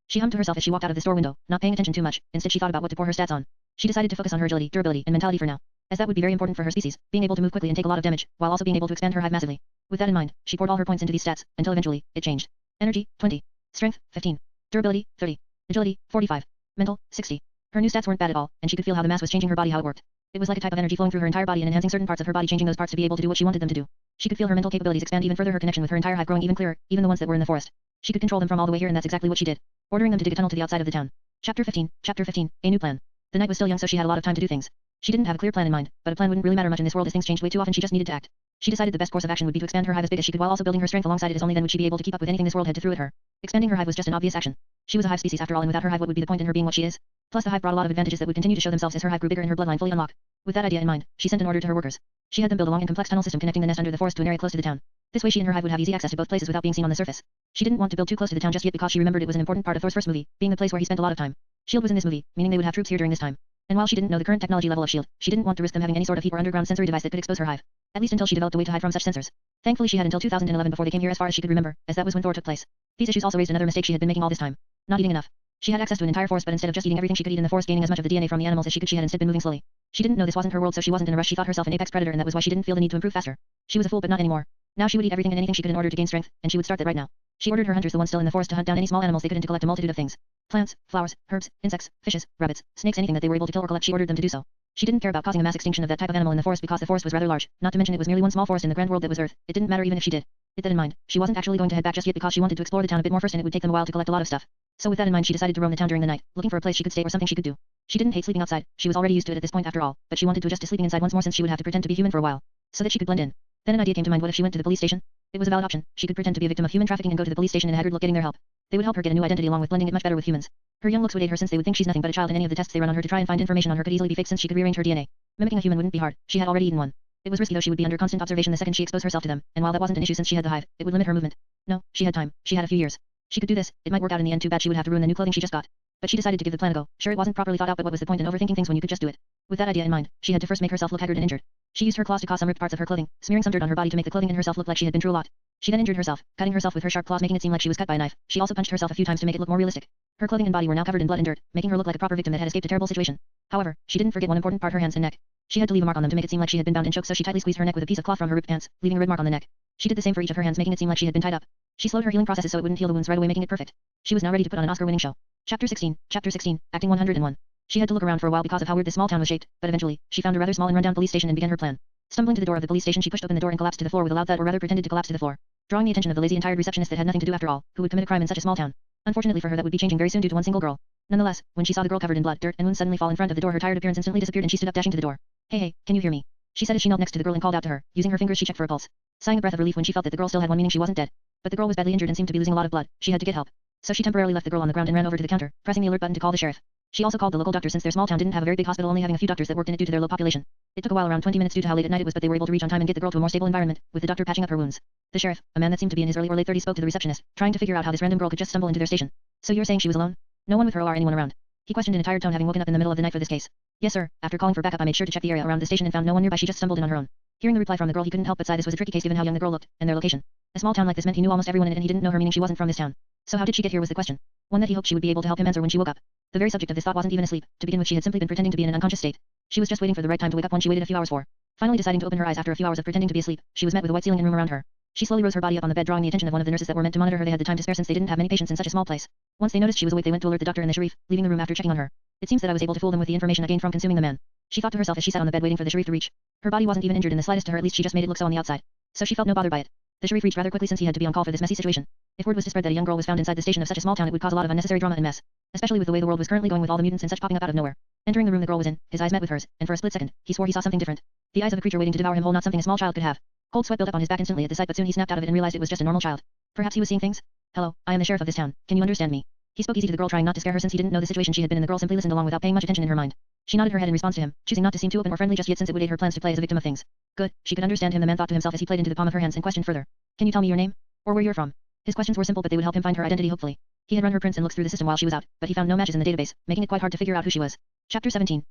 She hummed to herself as she walked out of the store window, not paying attention too much. Instead she thought about what to pour her stats on. She decided to focus on her agility, durability, and mentality for now, as that would be very important for her species, being able to move quickly and take a lot of damage, while also being able to expand her hive massively. With that in mind, she poured all her points into these stats, until eventually, it changed. Energy, 20. Strength, 15. Durability, 30. Agility, 45. Mental, 60. Her new stats weren't bad at all, and she could feel how the mass was changing her body, how it worked. It was like a type of energy flowing through her entire body and enhancing certain parts of her body, changing those parts to be able to do what she wanted them to do. She could feel her mental capabilities expand even further, her connection with her entire hive growing even clearer, even the ones that were in the forest. She could control them from all the way here, and that's exactly what she did, ordering them to dig a tunnel to the outside of the town. Chapter 15, A new plan. The night was still young, so she had a lot of time to do things. She didn't have a clear plan in mind, but a plan wouldn't really matter much in this world as things changed way too often. She just needed to act. She decided the best course of action would be to expand her hive as big as she could while also building her strength alongside it, as only then would she be able to keep up with anything this world had to throw at her. Expanding her hive was just an obvious action. She was a hive species after all, and without her hive what would be the point in her being what she is? Plus the hive brought a lot of advantages that would continue to show themselves as her hive grew bigger and her bloodline fully unlocked. With that idea in mind, she sent an order to her workers. She had them build a long and complex tunnel system connecting the nest under the forest to an area close to the town. This way she and her hive would have easy access to both places without being seen on the surface. She didn't want to build too close to the town just yet because she remembered it was an important part of Thor's first movie, being the place where he spent a lot of time. S.H.I.E.L.D. was in this movie, meaning they would have troops here during this time. And while she didn't know the current technology level of S.H.I.E.L.D., she didn't want to risk them having any sort of heat or underground sensory device that could expose her hive. At least until she developed a way to hide from such sensors. Thankfully she had until 2011 before they came here, as far as she could remember, as that was when Thor took place. These issues also raised another mistake she had been making all this time. Not eating enough. She had access to an entire forest, but instead of just eating everything she could eat in the forest, gaining as much of the DNA from the animals as she could, she had instead been moving slowly. She didn't know this wasn't her world, so she wasn't in a rush. She thought herself an apex predator, and that was why she didn't feel the need to improve faster. She was a fool, but not anymore. Now she would eat everything and anything she could in order to gain strength, and she would start that right now. She ordered her hunters, the ones still in the forest, to hunt down any small animals they could and to collect a multitude of things. Plants, flowers, herbs, insects, fishes, rabbits, snakes, anything that they were able to kill or collect, she ordered them to do so. She didn't care about causing a mass extinction of that type of animal in the forest because the forest was rather large, not to mention it was merely one small forest in the grand world that was Earth. It didn't matter even if she did. With that in mind, she wasn't actually going to head back just yet because she wanted to explore the town a bit more first, and it would take them a while to collect a lot of stuff. So with that in mind, she decided to roam the town during the night, looking for a place she could stay or something she could do. She didn't hate sleeping outside, she was already used to it at this point after all, but she wanted to adjust to sleeping inside once more since she would have to pretend to be human for a while, so that she could blend in. Then an idea came to mind. What if she went to the police station? It was a valid option. She could pretend to be a victim of human trafficking and go to the police station in a haggard look, getting their help. They would help her get a new identity along with blending it much better with humans. Her young looks would aid her since they would think she's nothing but a child, and any of the tests they run on her to try and find information on her could easily be faked since she could rearrange her DNA. Mimicking a human wouldn't be hard. She had already eaten one. It was risky though. She would be under constant observation the second she exposed herself to them, and while that wasn't an issue since she had the hive, it would limit her movement. No, she had time. She had a few years. She could do this. It might work out in the end. Too bad she would have to ruin the new clothing she just got. But she decided to give the plan a go. Sure, it wasn't properly thought out, but what was the point in overthinking things when you could just do it? With that idea in mind, she had to first make herself look haggard and injured. She used her claws to cause some ripped parts of her clothing, smearing some dirt on her body to make the clothing and herself look like she had been through a lot. She then injured herself, cutting herself with her sharp claws, making it seem like she was cut by a knife. She also punched herself a few times to make it look more realistic. Her clothing and body were now covered in blood and dirt, making her look like a proper victim that had escaped a terrible situation. However, she didn't forget one important part: her hands and neck. She had to leave a mark on them to make it seem like she had been bound and choked, so she tightly squeezed her neck with a piece of cloth from her ripped pants, leaving a red mark on the neck. She did the same for each of her hands, making it seem like she had been tied up. She slowed her healing processes so it wouldn't heal the wounds right away, making it perfect. She was now ready to put on an Oscar-winning show. Chapter 16, Acting 101. She had to look around for a while because of how weird this small town was shaped, but eventually, she found a rather small and rundown police station and began her plan. Stumbling to the door of the police station, she pushed open the door and collapsed to the floor with a loud thud, or rather pretended to collapse to the floor, drawing the attention of the lazy and tired receptionist that had nothing to do after all, who would commit a crime in such a small town. Unfortunately for her, that would be changing very soon due to one single girl. Nonetheless, when she saw the girl covered in blood, dirt, and wounds suddenly fall in front of the door, her tired appearance instantly disappeared and she stood up, dashing to the door. Hey, can you hear me? She said as she knelt next to the girl and called out to her. Using her fingers, she checked for a pulse. Sighing a breath of relief when she felt that the girl still had one, meaning she wasn't dead. But the girl was badly injured and seemed to be losing a lot of blood. She had to get help. So she temporarily left the girl on the ground and ran over to the counter, pressing the alert button to call the sheriff. She also called the local doctor since their small town didn't have a very big hospital, only having a few doctors that worked in it due to their low population. It took a while, around 20 minutes due to how late at night it was, but they were able to reach on time and get the girl to a more stable environment, with the doctor patching up her wounds. The sheriff, a man that seemed to be in his early or late 30s, spoke to the receptionist, trying to figure out how this random girl could just stumble into their station. So you're saying she was alone? No one with her or anyone around? He questioned in a tired tone, having woken up in the middle of the night for this case. Yes, sir. After calling for backup, I made sure to check the area around the station and found no one nearby. She just stumbled in on her own. Hearing the reply from the girl, he couldn't help but sigh. This was a tricky case given how young the girl looked, and their location. A small town like this meant he knew almost everyone in it and he didn't know her, meaning she wasn't from this town. So how did she get here was the question. One that he hoped she would be able to help him answer when she woke up. The very subject of this thought wasn't even asleep. To begin with, she had simply been pretending to be in an unconscious state. She was just waiting for the right time to wake up, when she waited a few hours for. Finally deciding to open her eyes after a few hours of pretending to be asleep, she was met with a white ceiling and room around her. She slowly rose her body up on the bed, drawing the attention of one of the nurses that were meant to monitor her. They had the time to spare since they didn't have many patients in such a small place. Once they noticed she was awake, they went to alert the doctor and the sheriff, leaving the room after checking on her. It seems that I was able to fool them with the information I gained from consuming the man. She thought to herself as she sat on the bed waiting for the sheriff to reach. Her body wasn't even injured in the slightest to her, at least she just made it look so on the outside. So she felt no bother by it. The sheriff reached rather quickly since he had to be on call for this messy situation. If word was to spread that a young girl was found inside the station of such a small town, it would cause a lot of unnecessary drama and mess. Especially with the way the world was currently going, with all the mutants and such popping up out of nowhere. Entering the room the girl was in, his eyes met with hers, and for a split second, he swore he saw something different. The eyes of a creature waiting to devour him whole, not something a small child could have. Cold sweat built up on his back instantly at the sight, but soon he snapped out of it and realized it was just a normal child. Perhaps he was seeing things? Hello, I am the sheriff of this town. Can you understand me? He spoke easy to the girl, trying not to scare her since he didn't know the situation she had been in. The girl simply listened along without paying much attention in her mind. She nodded her head in response to him, choosing not to seem too open or friendly just yet since it would aid her plans to play as a victim of things. Good, she could understand him, the man thought to himself as he played into the palm of her hands and questioned further. Can you tell me your name? Or where you're from? His questions were simple, but they would help him find her identity hopefully. He had run her prints and looks through the system while she was out, but he found no matches in the database, making it quite hard to figure out who she was. Chapter 17,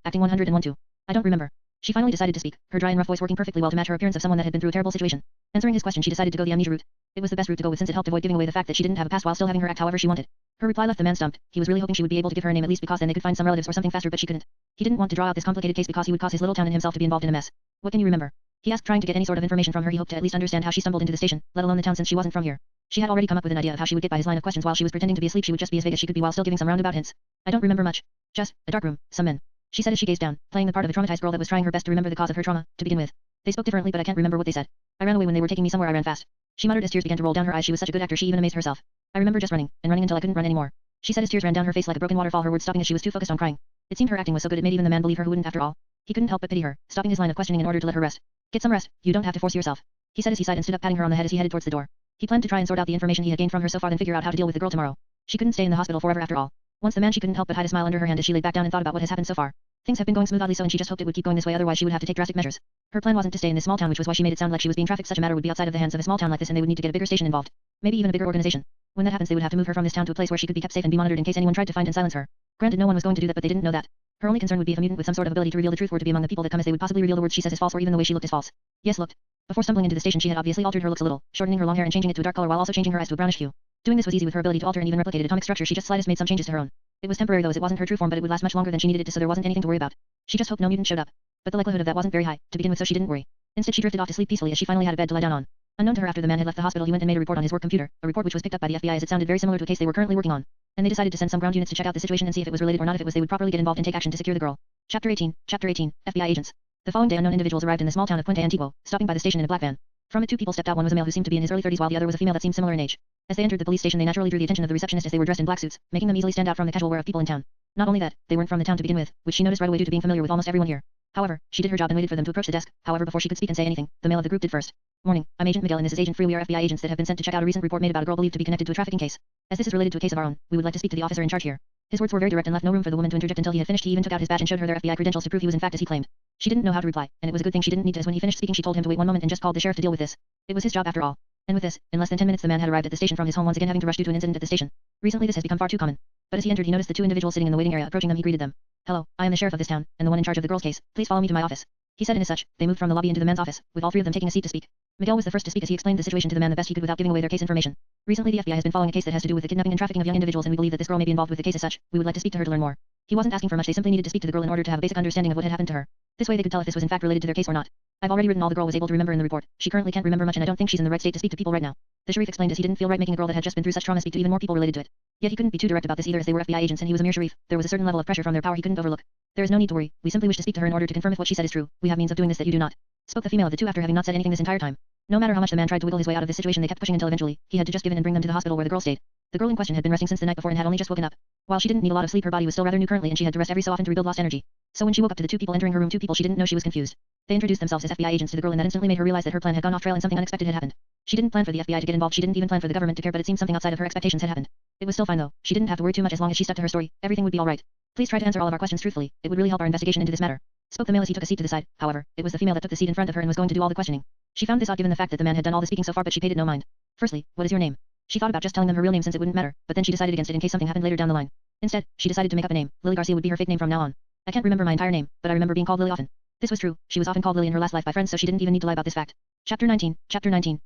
Acting 101-2. I don't remember. She finally decided to speak, her dry and rough voice working perfectly well to match her appearance of someone that had been through a terrible situation. Answering his question, she decided to go the amnesia route. It was the best route to go with since it helped avoid giving away the fact that she didn't have a past while still having her act however she wanted. Her reply left the man stumped. He was really hoping she would be able to give her a name at least because then they could find some relatives or something faster, but she couldn't. He didn't want to draw out this complicated case because he would cause his little town and himself to be involved in a mess. What can you remember? He asked, trying to get any sort of information from her. He hoped to at least understand how she stumbled into the station, let alone the town, since she wasn't from here. She had already come up with an idea of how she would get by his line of questions. While she was pretending to be asleep, she would just be as vague as she could be while still giving some roundabout hints. I don't remember much. Just a dark room, some men. She said as she gazed down, playing the part of a traumatized girl that was trying her best to remember the cause of her trauma, to begin with. They spoke differently, but I can't remember what they said. I ran away when they were taking me somewhere. I ran fast. She muttered as tears began to roll down her eyes. She was such a good actor, she even amazed herself. I remember just running, and running until I couldn't run anymore. She said as tears ran down her face like a broken waterfall, her words stopping as she was too focused on crying. It seemed her acting was so good it made even the man believe her who wouldn't after all. He couldn't help but pity her, stopping his line of questioning in order to let her rest. Get some rest, you don't have to force yourself. He said as he sighed and stood up, patting her on the head as he headed towards the door. He planned to try and sort out the information he had gained from her so far, then figure out how to deal with the girl tomorrow. She couldn't stay in the hospital forever after all. Once the man, she couldn't help but hide a smile under her hand as she laid back down and thought about what has happened so far. Things have been going smoothly so, and she just hoped it would keep going this way, otherwise she would have to take drastic measures. Her plan wasn't to stay in this small town, which was why she made it sound like she was being trafficked. Such a matter would be outside of the hands of a small town like this, and they would need to get a bigger station involved. Maybe even a bigger organization. When that happens, they would have to move her from this town to a place where she could be kept safe and be monitored in case anyone tried to find and silence her. Granted, no one was going to do that, but they didn't know that. Her only concern would be if a mutant with some sort of ability to reveal the truth were to be among the people that come, as they would possibly reveal the words she says is false, or even the way she looked is false. Yes, looked. Before stumbling into the station, she had obviously altered her looks a little, shortening her long hair and changing it to a dark color while also changing her eyes to a brownish hue. Doing this was easy with her ability to alter and even replicated atomic structure. She just slightest made some changes to her own. It was temporary though, as it wasn't her true form, but it would last much longer than she needed it to, so there wasn't anything to worry about. She just hoped no mutant showed up. But the likelihood of that wasn't very high, to begin with, so she didn't worry. Instead, she drifted off to sleep peacefully as she finally had a bed to lie down on. Unknown to her, after the man had left the hospital, he went and made a report on his work computer, a report which was picked up by the FBI as it sounded very similar to a case they were currently working on. And they decided to send some ground units to check out the situation and see if it was related or not. If it was, they would properly get involved and take action to secure the girl. Chapter 18, FBI agents. The following day, unknown individuals arrived in the small town of Puente Antiguo, stopping by the station in a black van. From it, two people stepped out. One was a male who seemed to be in his early 30s, while the other was a female that seemed similar in age. As they entered the police station, they naturally drew the attention of the receptionist as they were dressed in black suits, making them easily stand out from the casual wear of people in town. Not only that, they weren't from the town to begin with, which she noticed right away due to being familiar with almost everyone here. However, she did her job and waited for them to approach the desk. However, before she could speak and say anything, the male of the group did first. Morning, I'm Agent Miguel and this is Agent Free. We are FBI agents that have been sent to check out a recent report made about a girl believed to be connected to a trafficking case. As this is related to a case of our own, we would like to speak to the officer in charge here. His words were very direct and left no room for the woman to interject until he had finished. He even took out his badge and showed her their FBI credentials to prove he was in fact as he claimed. She didn't know how to reply, and it was a good thing she didn't need to, as when he finished speaking she told him to wait one moment and just called the sheriff to deal with this. It was his job after all. And with this, in less than 10 minutes the man had arrived at the station from his home, once again having to rush due to an incident at the station. Recently this has become far too common. But as he entered he noticed the two individuals sitting in the waiting area. Approaching them he greeted them. Hello, I am the sheriff of this town, and the one in charge of the girl's case. Please follow me to my office. He said, and as such, they moved from the lobby into the man's office, with all three of them taking a seat to speak. Miguel was the first to speak as he explained the situation to the man the best he could without giving away their case information. Recently the FBI has been following a case that has to do with the kidnapping and trafficking of young individuals, and we believe that this girl may be involved with the case. As such, we would like to speak to her to learn more. He wasn't asking for much, they simply needed to speak to the girl in order to have a basic understanding of what had happened to her. This way they could tell if this was in fact related to their case or not. I've already written all the girl was able to remember in the report. She currently can't remember much and I don't think she's in the right state to speak to people right now. The Sharif explained as he didn't feel right making a girl that had just been through such trauma speak to even more people related to it. Yet he couldn't be too direct about this either as they were FBI agents and he was a mere Sharif. There was a certain level of pressure from their power he couldn't overlook. There is no need to worry. We simply wish to speak to her in order to confirm if what she said is true. We have means of doing this that you do not. Spoke the female of the two after having not said anything this entire time. No matter how much the man tried to wiggle his way out of this situation, they kept pushing until eventually he had to just give in and bring them to the hospital where the girl stayed. The girl in question had been resting since the night before and had only just woken up. While she didn't need a lot of sleep, her body was still rather new currently and she had to rest every so often to rebuild lost energy. So when she woke up to the two people entering her room, two people she didn't know, she was confused. They introduced themselves as FBI agents to the girl and that instantly made her realize that her plan had gone off trail and something unexpected had happened. She didn't plan for the FBI to get involved, she didn't even plan for the government to care, but it seemed something outside of her expectations had happened. It was still fine though. She didn't have to worry too much as long as she stuck to her story. Everything would be alright. Please try to answer all of our questions truthfully. It would really help our investigation into this matter. Spoke the male as he took a seat to the side. However, it was the female that took the seat in front of her and was going to do all the questioning. She found this odd given the fact that the man had done all the speaking so far, but she paid it no mind. Firstly, what is your name? She thought about just telling them her real name since it wouldn't matter, but then she decided against it in case something happened later down the line. Instead, she decided to make up a name. Lily Garcia would be her fake name from now on. I can't remember my entire name, but I remember being called Lily often. This was true. She was often called Lily in her last life by friends, so she didn't even need to lie about this fact. Chapter 19.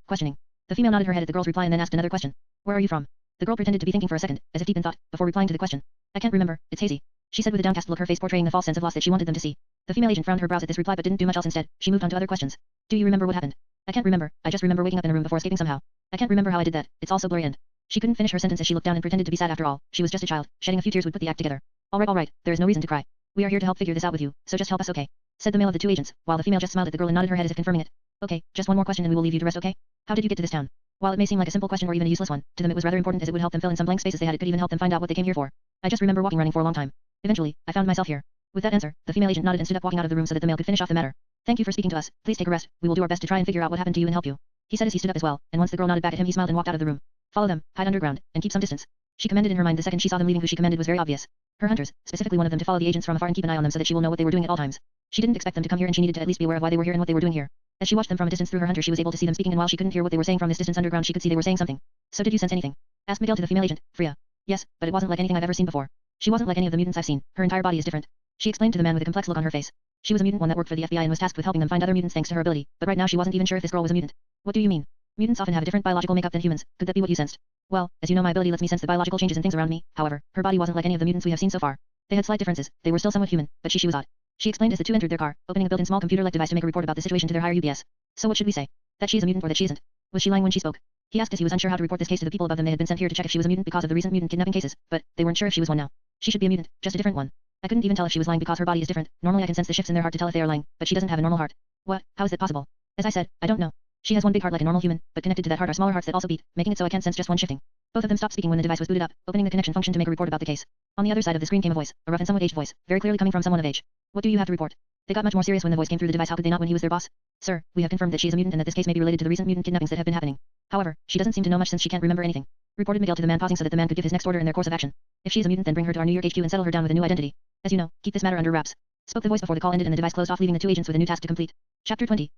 Questioning. The female nodded her head at the girl's reply and then asked another question. Where are you from? The girl pretended to be thinking for a second, as if deep in thought, before replying to the question. I can't remember, it's hazy. She said with a downcast look, her face portraying the false sense of loss that she wanted them to see. The female agent frowned her brows at this reply but didn't do much else. Instead, she moved on to other questions. Do you remember what happened? I can't remember, I just remember waking up in a room before escaping somehow. I can't remember how I did that, it's all so blurry and... She couldn't finish her sentence as she looked down and pretended to be sad after all. She was just a child, shedding a few tears would put the act together. Alright, there is no reason to cry. We are here to help figure this out with you, so just help us, okay? Said the male of the two agents, while the female just smiled at the girl and nodded her head as if confirming it. Okay, just one more question and we will leave you to rest, okay? How did you get to this town? While it may seem like a simple question or even a useless one, to them it was rather important as it would help them fill in some blank spaces they had. It could even help them find out what they came here for. I just remember running for a long time. Eventually, I found myself here. With that answer, the female agent nodded and stood up walking out of the room so that the male could finish off the matter. Thank you for speaking to us, please take a rest, we will do our best to try and figure out what happened to you and help you. He said as he stood up as well, and once the girl nodded back at him he smiled and walked out of the room. Follow them, hide underground, and keep some distance. She commanded in her mind the second she saw them leaving. Who she commanded was very obvious. Her hunters, specifically one of them, to follow the agents from afar and keep an eye on them so that she will know what they were doing at all times. She didn't expect them to come here and she needed to at least be aware of why they were here and what they were doing here. As she watched them from a distance through her hunter she was able to see them speaking and while she couldn't hear what they were saying from this distance underground she could see they were saying something. So did you sense anything? Asked Miguel to the female agent, Freya. Yes, but it wasn't like anything I've ever seen before. She wasn't like any of the mutants I've seen, her entire body is different. She explained to the man with a complex look on her face. She was a mutant, one that worked for the FBI and was tasked with helping them find other mutants thanks to her ability, but right now she wasn't even sure if this girl was a mutant. What do you mean? Mutants often have a different biological makeup than humans, could that be what you sensed? Well, as you know my ability lets me sense the biological changes in things around me, however, her body wasn't like any of the mutants we have seen so far. They had slight differences, they were still somewhat human, but she was odd. She explained as the two entered their car, opening a built-in small computer-like device to make a report about the situation to their higher UBS. So what should we say? That she is a mutant or that she isn't? Was she lying when she spoke? He asked as he was unsure how to report this case to the people above them. They had been sent here to check if she was a mutant because of the recent mutant kidnapping cases, but they weren't sure if she was one now. She should be a mutant, just a different one. I couldn't even tell if she was lying because her body is different. Normally I can sense the shifts in their heart to tell if they are lying, but she doesn't have a normal heart. What? How is that possible? As I said, I don't know. She has one big heart like a normal human, but connected to that heart are smaller hearts that also beat, making it so I can't sense just one shifting. Both of them stopped speaking when the device was booted up, opening the connection function to make a report about the case. On the other side of the screen came a voice, a rough and somewhat aged voice, very clearly coming from someone of age. What do you have to report? They got much more serious when the voice came through the device. How could they not when he was their boss? Sir, we have confirmed that she is a mutant and that this case may be related to the recent mutant kidnappings that have been happening. However, she doesn't seem to know much since she can't remember anything. Reported Miguel to the man, pausing so that the man could give his next order in their course of action. If she is a mutant, then bring her to our New York HQ and settle her down with a new identity. As you know, keep this matter under wraps. Spoke the voice before the call ended and the device closed off, leaving the two agents with a new task to complete. Chapter 20.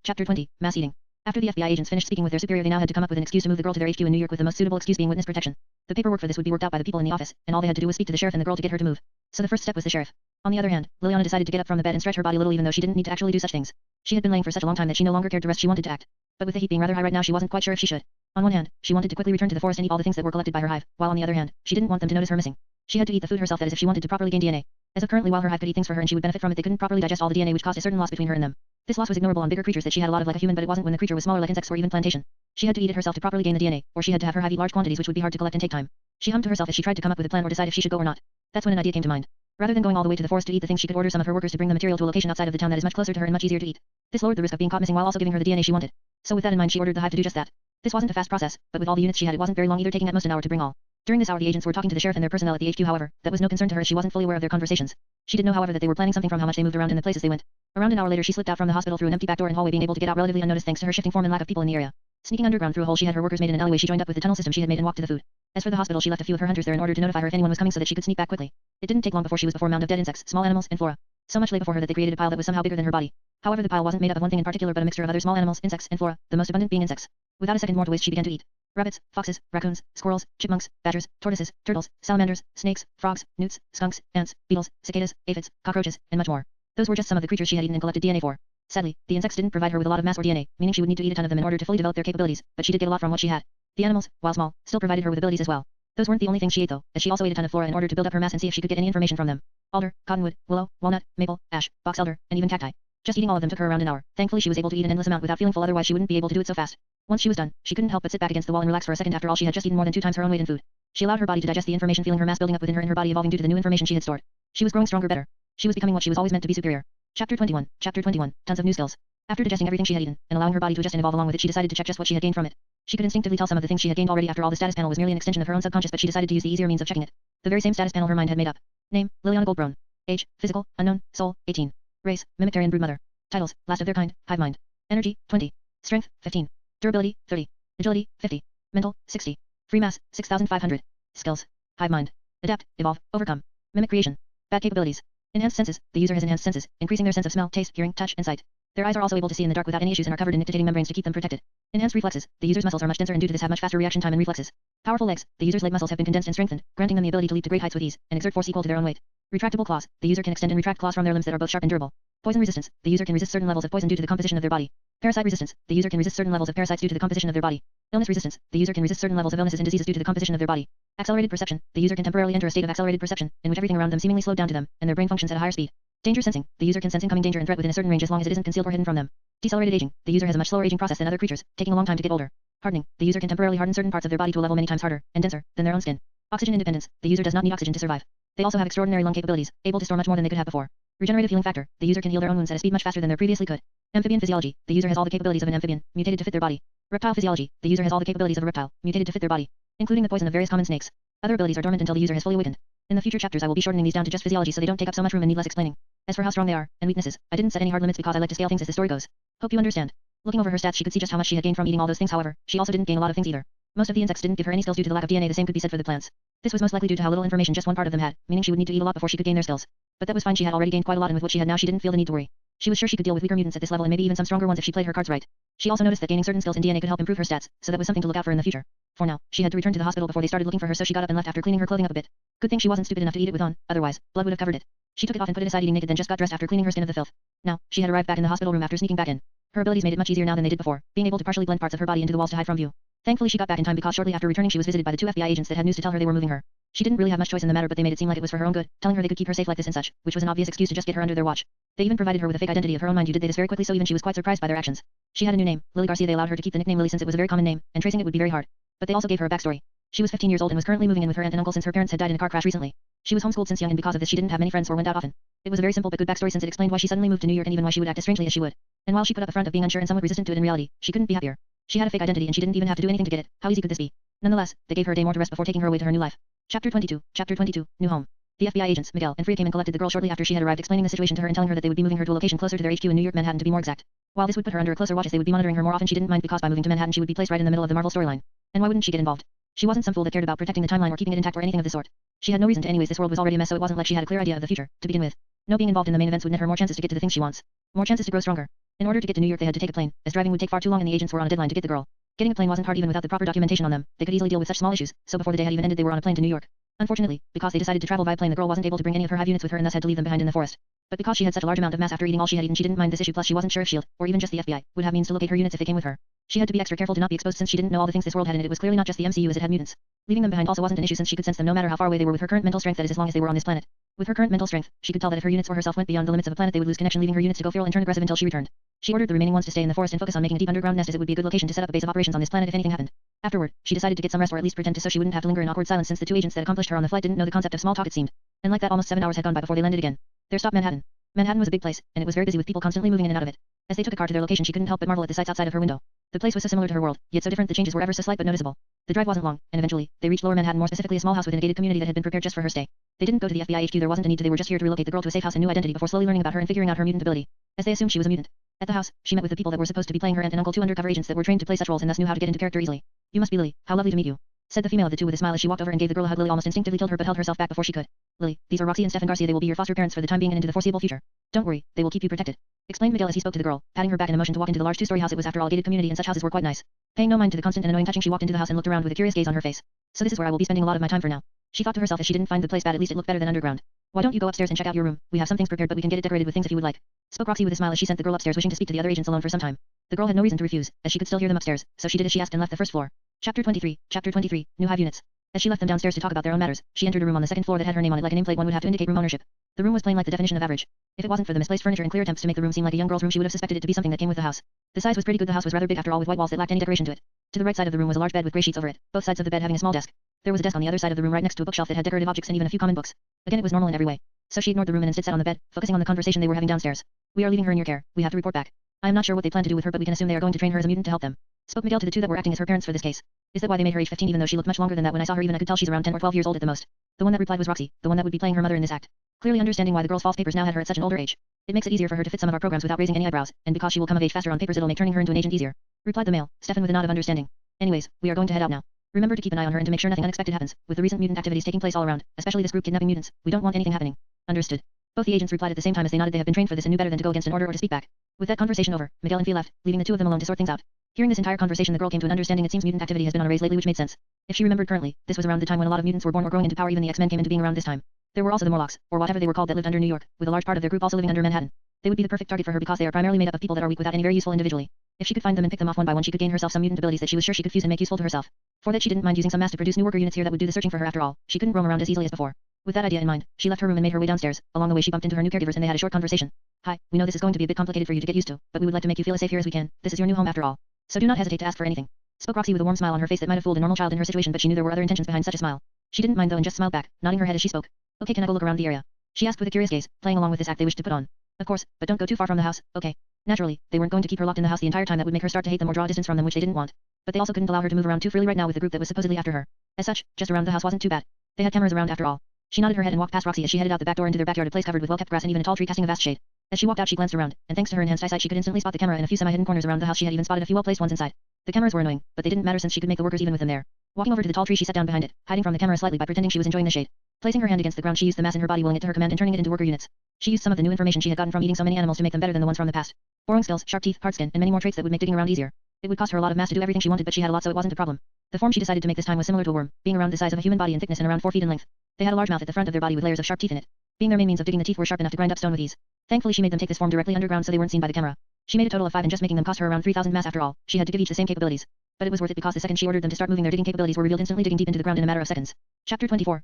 Mass eating. After the FBI agents finished speaking with their superior, they now had to come up with an excuse to move the girl to their HQ in New York, with the most suitable excuse being witness protection. The paperwork for this would be worked out by the people in the office, and all they had to do was speak to the sheriff and the girl to get her to move. So the first step was the sheriff. On the other hand, Liliana decided to get up from the bed and stretch her body a little even though she didn't need to actually do such things. She had been laying for such a long time that she no longer cared to rest, she wanted to act. But with the heat being rather high right now she wasn't quite sure if she should. On one hand, she wanted to quickly return to the forest and eat all the things that were collected by her hive, while on the other hand, she didn't want them to notice her missing. She had to eat the food herself, that is if she wanted to properly gain DNA. As of currently, while her hive could eat things for her and she would benefit from it, they couldn't properly digest all the DNA, which caused a certain loss between her and them. This loss was ignorable on bigger creatures that she had a lot of like a human, but it wasn't when the creature was smaller like insects or even plantation. She had to eat it herself to properly gain the DNA, or she had to have her hive eat large quantities which would be hard to collect and take time. She hummed to herself as she tried to come up with a plan or decide if she should go or not. That's when an idea came to mind. Rather than going all the way to the forest to eat the things, she could order some of her workers to bring the material to a location outside of the town that is much closer to her and much easier to eat. This lowered the risk of being caught missing while also giving her the DNA she wanted. So with that in mind she ordered the hive to do just that. This wasn't a fast process, but with all the units she had it wasn't very long either, taking at most an hour to bring all. During this hour the agents were talking to the sheriff and their personnel at the HQ, however, that was no concern to her as she wasn't fully aware of their conversations. She did know however that they were planning something from how much they moved around in the places they went. Around an hour later she slipped out from the hospital through an empty back door and hallway, being able to get out relatively unnoticed thanks to her shifting form and lack of people in the area. Sneaking underground through a hole she had her workers made in an alleyway, she joined up with the tunnel system she had made and walked to the food. As for the hospital, she left a few of her hunters there in order to notify her if anyone was coming so that she could sneak back quickly. It didn't take long before she was before a mound of dead insects, small animals, and flora. So much lay before her that they created a pile that was somehow bigger than her body. However, the pile wasn't made up of one thing in particular but a mixture of other small animals, insects, and flora, the most abundant being insects. Without a second more to waste she began to eat. Rabbits, foxes, raccoons, squirrels, chipmunks, badgers, tortoises, turtles, salamanders, snakes, frogs, newts, skunks, ants, beetles, cicadas, aphids, cockroaches, and much more. Those were just some of the creatures she had eaten and collected DNA for. Sadly, the insects didn't provide her with a lot of mass or DNA, meaning she would need to eat a ton of them in order to fully develop their capabilities, but she did get a lot from what she had. The animals, while small, still provided her with abilities as well. Those weren't the only things she ate though, as she also ate a ton of flora in order to build up her mass and see if she could get any information from them. Alder, cottonwood, willow, walnut, maple, ash, box elder, and even cacti. Just eating all of them took her around an hour. Thankfully she was able to eat an endless amount without feeling full, otherwise she wouldn't be able to do it so fast. Once she was done, she couldn't help but sit back against the wall and relax for a second. After all, she had just eaten more than 2 times her own weight in food. She allowed her body to digest the information, feeling her mass building up within her and her body evolving due to the new information she had stored. She was growing stronger, better. She was becoming what she was always meant to be, superior. Chapter 21. Chapter 21. Tons of new skills. After digesting everything she had eaten, and allowing her body to adjust and evolve along with it, she decided to check just what she had gained from it. She could instinctively tell some of the things she had gained already. After all, the status panel was merely an extension of her own subconscious, but she decided to use the easier means of checking it. The very same status panel her mind had made up. Name, Liliana Goldbrone. Age, physical, unknown, soul, 18. Race, Mimictarian broodmother. Titles, last of their kind, Hive mind. Energy, 20. Strength, 15. Durability, 30. Agility, 50. Mental, 60. Free mass, 6,500. Skills. Hive mind. Adapt, evolve, overcome. Mimic creation. Bad capabilities. Enhanced senses. The user has enhanced senses, increasing their sense of smell, taste, hearing, touch, and sight. Their eyes are also able to see in the dark without any issues and are covered in nictitating membranes to keep them protected. Enhanced reflexes. The user's muscles are much denser and due to this have much faster reaction time and reflexes. Powerful legs. The user's leg muscles have been condensed and strengthened, granting them the ability to leap to great heights with ease, and exert force equal to their own weight. Retractable claws. The user can extend and retract claws from their limbs that are both sharp and durable. Poison resistance. The user can resist certain levels of poison due to the composition of their body. Parasite resistance. The user can resist certain levels of parasites due to the composition of their body. Illness resistance. The user can resist certain levels of illnesses and diseases due to the composition of their body. Accelerated perception. The user can temporarily enter a state of accelerated perception, in which everything around them seemingly slowed down to them, and their brain functions at a higher speed. Danger sensing. The user can sense incoming danger and threat within a certain range as long as it isn't concealed or hidden from them. Decelerated aging. The user has a much slower aging process than other creatures, taking a long time to get older. Hardening. The user can temporarily harden certain parts of their body to a level many times harder and denser than their own skin. Oxygen independence. The user does not need oxygen to survive. They also have extraordinary lung capabilities, able to store much more than they could have before. Regenerative healing factor. The user can heal their own wounds at a speed much faster than they previously could. Amphibian physiology. The user has all the capabilities of an amphibian, mutated to fit their body. Reptile physiology. The user has all the capabilities of a reptile, mutated to fit their body, including the poison of various common snakes. Other abilities are dormant until the user has fully awakened. In the future chapters I will be shortening these down to just physiology so they don't take up so much room and need less explaining. As for how strong they are, and weaknesses, I didn't set any hard limits because I like to scale things as the story goes. Hope you understand. Looking over her stats she could see just how much she had gained from eating all those things. However, she also didn't gain a lot of things either. Most of the insects didn't give her any skills due to the lack of DNA. The same could be said for the plants. This was most likely due to how little information just one part of them had, meaning she would need to eat a lot before she could gain their skills. But that was fine, she had already gained quite a lot, and with what she had now she didn't feel the need to worry. She was sure she could deal with weaker mutants at this level and maybe even some stronger ones if she played her cards right. She also noticed that gaining certain skills in DNA could help improve her stats, so that was something to look out for in the future. For now, she had to return to the hospital before they started looking for her, so she got up and left after cleaning her clothing up a bit. Good thing she wasn't stupid enough to eat it with on, otherwise, blood would have covered it. She took it off and put it aside eating naked, then just got dressed after cleaning her skin of the filth. Now, she had arrived back in the hospital room after sneaking back in. Her abilities made it much easier now than they did before, being able to partially blend parts of her body into the walls to hide from view. Thankfully she got back in time because shortly after returning she was visited by the 2 FBI agents that had news to tell her they were moving her. She didn't really have much choice in the matter, but they made it seem like it was for her own good, telling her they could keep her safe like this and such, which was an obvious excuse to just get her under their watch. They even provided her with a fake identity of her own. Mind you, did they this very quickly, so even she was quite surprised by their actions. She had a new name, Lily Garcia. They allowed her to keep the nickname Lily since it was a very common name, and tracing it would be very hard. But they also gave her a backstory. She was 15 years old and was currently moving in with her aunt and uncle since her parents had died in a car crash recently. She was homeschooled since young, and because of this she didn't have many friends or went out often. It was a very simple but good backstory since it explained why she suddenly moved to New York and even why she would act as strangely as she would. And while she put up a front of being unsure and somewhat resistant to it, in reality, she couldn't be happier. She had a fake identity and she didn't even have to do anything to get it. How easy could this be? Nonetheless, they gave her a day more to rest before taking her away to her new life. Chapter 22. Chapter 22. New home. The FBI agents, Miguel and Freya, came and collected the girl shortly after she had arrived, explaining the situation to her and telling her that they would be moving her to a location closer to their HQ in New York, Manhattan to be more exact. While this would put her under a closer watch as they would be monitoring her more often, she didn't mind because by moving to Manhattan she would be placed right in the middle of the Marvel storyline. And why wouldn't she get involved? She wasn't some fool that cared about protecting the timeline or keeping it intact or anything of the sort. She had no reason to, anyways. This world was already a mess, so it wasn't like she had a clear idea of the future, to begin with. No, being involved in the main events would net her more chances to get to the things she wants. More chances to grow stronger. In order to get to New York they had to take a plane, as driving would take far too long and the agents were on a deadline to get the girl. Getting a plane wasn't hard even without the proper documentation on them. They could easily deal with such small issues, so before the day had even ended they were on a plane to New York. Unfortunately, because they decided to travel by plane, the girl wasn't able to bring any of her Hive units with her and thus had to leave them behind in the forest. But because she had such a large amount of mass after eating all she had eaten, she didn't mind this issue. Plus she wasn't sure if S.H.I.E.L.D., or even just the FBI, would have means to locate her units if they came with her. She had to be extra careful to not be exposed since she didn't know all the things this world had, and it was clearly not just the MCU as it had mutants. Leaving them behind also wasn't an issue since she could sense them no matter how far away they were with her current mental strength, that is as long as they were on this planet. With her current mental strength, she could tell that if her units or herself went beyond the limits of a planet they would lose connection, leaving her units to go feral and turn aggressive until she returned. She ordered the remaining ones to stay in the forest and focus on making a deep underground nest, as it would be a good location to set up a base of operations on this planet if anything happened. Afterward, she decided to get some rest, or at least pretend to, so she wouldn't have to linger in awkward silence since the 2 agents that accomplished her on the flight didn't know the concept of small talk, it seemed. And like that almost 7 hours had gone by before they landed again. Their stop, Manhattan. Manhattan was a big place, and it was very busy with people constantly moving in and out of it. As they took a car to their location she couldn't help but marvel at the sights outside of her window. The place was so similar to her world, yet so different. The changes were ever so slight but noticeable. The drive wasn't long, and eventually, they reached Lower Manhattan, more specifically a small house within a gated community that had been prepared just for her stay. They didn't go to the FBI HQ, there wasn't a need to, they were just here to relocate the girl to a safe house and new identity before slowly learning about her and figuring out her mutant ability. As they assumed she was a mutant. At the house, she met with the people that were supposed to be playing her aunt and uncle, 2 undercover agents that were trained to play such roles and thus knew how to get into character easily. You must be Lily, how lovely to meet you, said the female of the 2 with a smile as she walked over and gave the girl a hug. Lily almost instinctively killed her but held herself back before she could. Lily, these are Roxy and Stefan Garcia, they will be your foster parents for the time being and into the foreseeable future. Don't worry, they will keep you protected, explained Miguel as he spoke to the girl, patting her back in a motion to walk into the large 2-story house. It was after all a gated community and such houses were quite nice. Paying no mind to the constant and annoying touching, she walked into the house and looked around with a curious gaze on her face. So this is where I will be spending a lot of my time for now, she thought to herself as she didn't find the place bad, at least it looked better than underground. Why don't you go upstairs and check out your room? We have some things prepared but we can get it decorated with things if you would like, spoke Roxy with a smile as she sent the girl upstairs, wishing to speak to the other agents alone for some time. The girl had no reason to refuse, as she could still hear them upstairs, so she did as she asked and left the first floor. Chapter 23. Chapter 23. New Hive units. As she left them downstairs to talk about their own matters, she entered a room on the 2nd floor that had her name on it like a nameplate one would have to indicate room ownership. The room was plain like the definition of average. If it wasn't for the misplaced furniture and clear attempts to make the room seem like a young girl's room, she would have suspected it to be something that came with the house. The size was pretty good. The house was rather big after all, with white walls that lacked any decoration to it. To the right side of the room was a large bed with gray sheets over it, both sides of the bed having a small desk. There was a desk on the other side of the room right next to a bookshelf that had decorative objects and even a few common books. Again, it was normal in every way. So she ignored the room and instead sat on the bed, focusing on the conversation they were having downstairs. We are leaving her in your care. We have to report back. I am not sure what they plan to do with her, but we can assume they are going to train her as a mutant to help them. Spoke Miguel to the two that were acting as her parents for this case. Is that why they made her age 15 even though she looked much longer than that? When I saw her even I could tell she's around 10 or 12 years old at the most. The one that replied was Roxy, the one that would be playing her mother in this act. Clearly understanding why the girl's false papers now had her at such an older age. It makes it easier for her to fit some of our programs without raising any eyebrows, and because she will come of age faster on papers it'll make turning her into an agent easier. Replied the male, Stefan with a nod of understanding. Anyways, we are going to head out now. Remember to keep an eye on her and to make sure nothing unexpected happens. With the recent mutant activities taking place all around, especially this group kidnapping mutants, we don't want anything happening. Understood. Both the agents replied at the same time as they nodded. They have been trained for this and knew better than to go against an order or to speak back. With that conversation over, Miguel and Fee left, leaving the two of them alone to sort things out. Hearing this entire conversation, the girl came to an understanding. It seems mutant activity has been on a raise lately, which made sense. If she remembered currently, this was around the time when a lot of mutants were born or growing into power. Even the X-Men came into being around this time. There were also the Morlocks, or whatever they were called, that lived under New York, with a large part of their group also living under Manhattan. They would be the perfect target for her because they are primarily made up of people that are weak without any very useful individually. If she could find them and pick them off one by one, she could gain herself some mutant abilities that she was sure she could fuse and make useful to herself. For that she didn't mind using some mass to produce new worker units here that would do the searching for her after all. She couldn't roam around as easily as before. With that idea in mind, she left her room and made her way downstairs. Along the way she bumped into her new caregivers and they had a short conversation. Hi, we know this is going to be a bit complicated for you to get used to, but we would like to make you feel as safe here as we can. This is your new home after all. So do not hesitate to ask for anything. Spoke Roxy with a warm smile on her face that might have fooled a normal child in her situation, but she knew there were other intentions behind such a smile. She didn't mind though and just smiled back, nodding her head as she spoke. Okay, can I go look around the area? She asked with a curious gaze, playing along with this act they wished to put on. Of course, but don't go too far from the house, okay? Naturally, they weren't going to keep her locked in the house the entire time. That would make her start to hate them or draw a distance from them, which they didn't want. But they also couldn't allow her to move around too freely right now with the group that was supposedly after her. As such, just around the house wasn't too bad. They had cameras around after all. She nodded her head and walked past Roxy as she headed out the back door into their backyard, a place covered with well-kept grass and even a tall tree casting a vast shade. As she walked out she glanced around, and thanks to her enhanced eyesight she could instantly spot the camera in a few semi-hidden corners around the house. She had even spotted a few well-placed ones inside. The cameras were annoying, but they didn't matter since she could make the workers even with them there. Walking over to the tall tree she sat down behind it, hiding from the camera slightly by pretending she was enjoying the shade. Placing her hand against the ground she used the mass in her body, willing it to her command and turning it into worker units. She used some of the new information she had gotten from eating so many animals to make them better than the ones from the past. Boring skills, sharp teeth, hard skin, and many more traits that would make digging around easier. It would cost her a lot of mass to do everything she wanted, but she had a lot so it wasn't a problem. The form she decided to make this time was similar to a worm, being around the size of a human body in thickness and around 4 feet in length. They had a large mouth at the front of their body with layers of sharp teeth in it. Being their main means of digging, the teeth were sharp enough to grind up stone with ease. Thankfully she made them take this form directly underground so they weren't seen by the camera. She made a total of 5 and just making them cost her around 3,000 mass after all. She had to give each the same capabilities. But it was worth it because the second she ordered them to start moving, their digging capabilities were revealed instantly, digging deep into the ground in a matter of seconds. Chapter 24,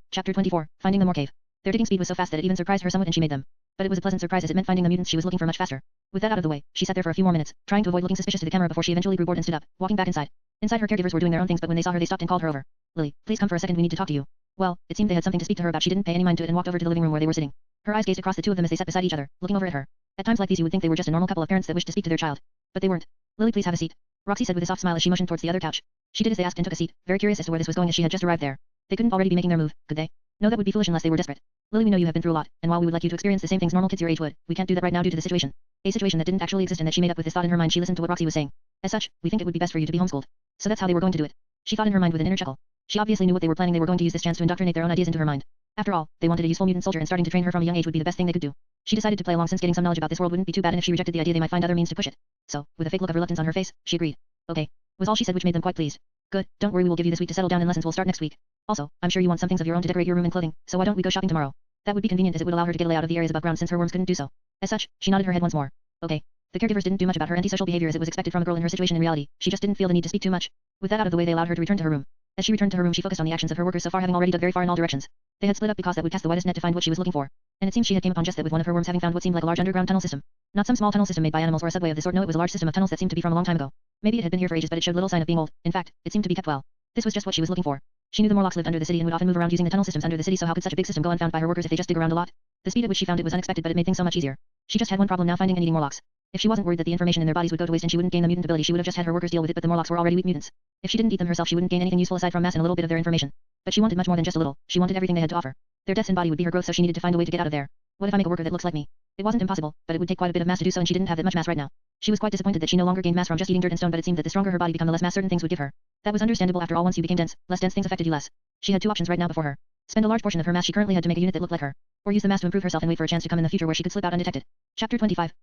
Finding the More Cave. Their digging speed was so fast that it even surprised her somewhat and she made them. But it was a pleasant surprise as it meant finding the mutants she was looking for much faster. With that out of the way, she sat there for a few more minutes, trying to avoid looking suspicious to the camera before she eventually grew bored and stood up, walking back inside. Inside her caregivers were doing their own things, but when they saw her they stopped and called her over. Lily, please come for a second, we need to talk to you. Well, it seemed they had something to speak to her about. She didn't pay any mind to it and walked over to the living room where they were sitting. Her eyes gazed across the two of them as they sat beside each other, looking over at her. At times like these you would think they were just a normal couple of parents that wished to speak to their child. But they weren't. Lily, please have a seat. Roxy said with a soft smile as she motioned towards the other couch. She did as they asked and took a seat, very curious as to where this was going as she had just arrived there. They couldn't already be making their move, could they? No, that would be foolish unless they were desperate. Lily, we know you have been through a lot, and while we would like you to experience the same things normal kids your age would, we can't do that right now due to the situation. A situation that didn't actually exist and that she made up with this thought in her mind. She listened to what Roxy was saying. As such, we think it would be best for you to be homeschooled. So that's how they were going to do it. She thought in her mind with an inner chuckle. She obviously knew what they were planning. They were going to use this chance to indoctrinate their own ideas into her mind. After all, they wanted a useful mutant soldier and starting to train her from a young age would be the best thing they could do. She decided to play along since getting some knowledge about this world wouldn't be too bad, and if she rejected the idea they might find other means to push it. So, with a fake look of reluctance on her face, she agreed. Okay. Was all she said, which made them quite pleased. Good, don't worry, we will give you this week to settle down and lessons will start next week. Also, I'm sure you want some things of your own to decorate your room and clothing, so why don't we go shopping tomorrow? That would be convenient as it would allow her to get a layout of the areas above ground since her worms couldn't do so. As such, she nodded her head once more. Okay. The caregivers didn't do much about her antisocial behavior as it was expected from a girl in her situation in reality. She just didn't feel the need to speak too much. With that out of the way, they allowed her to return to her room. As she returned to her room, she focused on the actions of her workers so far, having already dug very far in all directions. They had split up because that would cast the widest net to find what she was looking for. And it seemed she had came upon just that, with one of her worms having found what seemed like a large underground tunnel system. Not some small tunnel system made by animals or a subway of the sort. No, it was a large system of tunnels that seemed to be from a long time ago. Maybe it had been here for ages, but it showed little sign of being old. In fact, it seemed to be kept well. This was just what she was looking for. She knew the Morlocks lived under the city and would often move around using the tunnel systems under the city, so how could such a big system go unfound by her workers if they just dig around a lot? The speed at which she found it was unexpected, but it made things so much easier. She just had one problem now: finding and eating Morlocks. If she wasn't worried that the information in their bodies would go to waste and she wouldn't gain the mutant ability, she would have just had her workers deal with it, but the Morlocks were already weak mutants. If she didn't eat them herself, she wouldn't gain anything useful aside from mass and a little bit of their information. But she wanted much more than just a little. She wanted everything they had to offer. Their deaths in body would be her growth, so she needed to find a way to get out of there. What if I make a worker that looks like me? It wasn't impossible, but it would take quite a bit of mass to do so, and she didn't have that much mass right now. She was quite disappointed that she no longer gained mass from just eating dirt and stone, but it seemed that the stronger her body became, the less mass certain things would give her. That was understandable. After all, once you became dense, less dense things affected you less. She had two options right now before her. Spend a large portion of her mass she currently had to make a unit that looked like her, or use the mass to improve herself and wait for a chance to come in the future where she could slip out undetected. Chapter 25,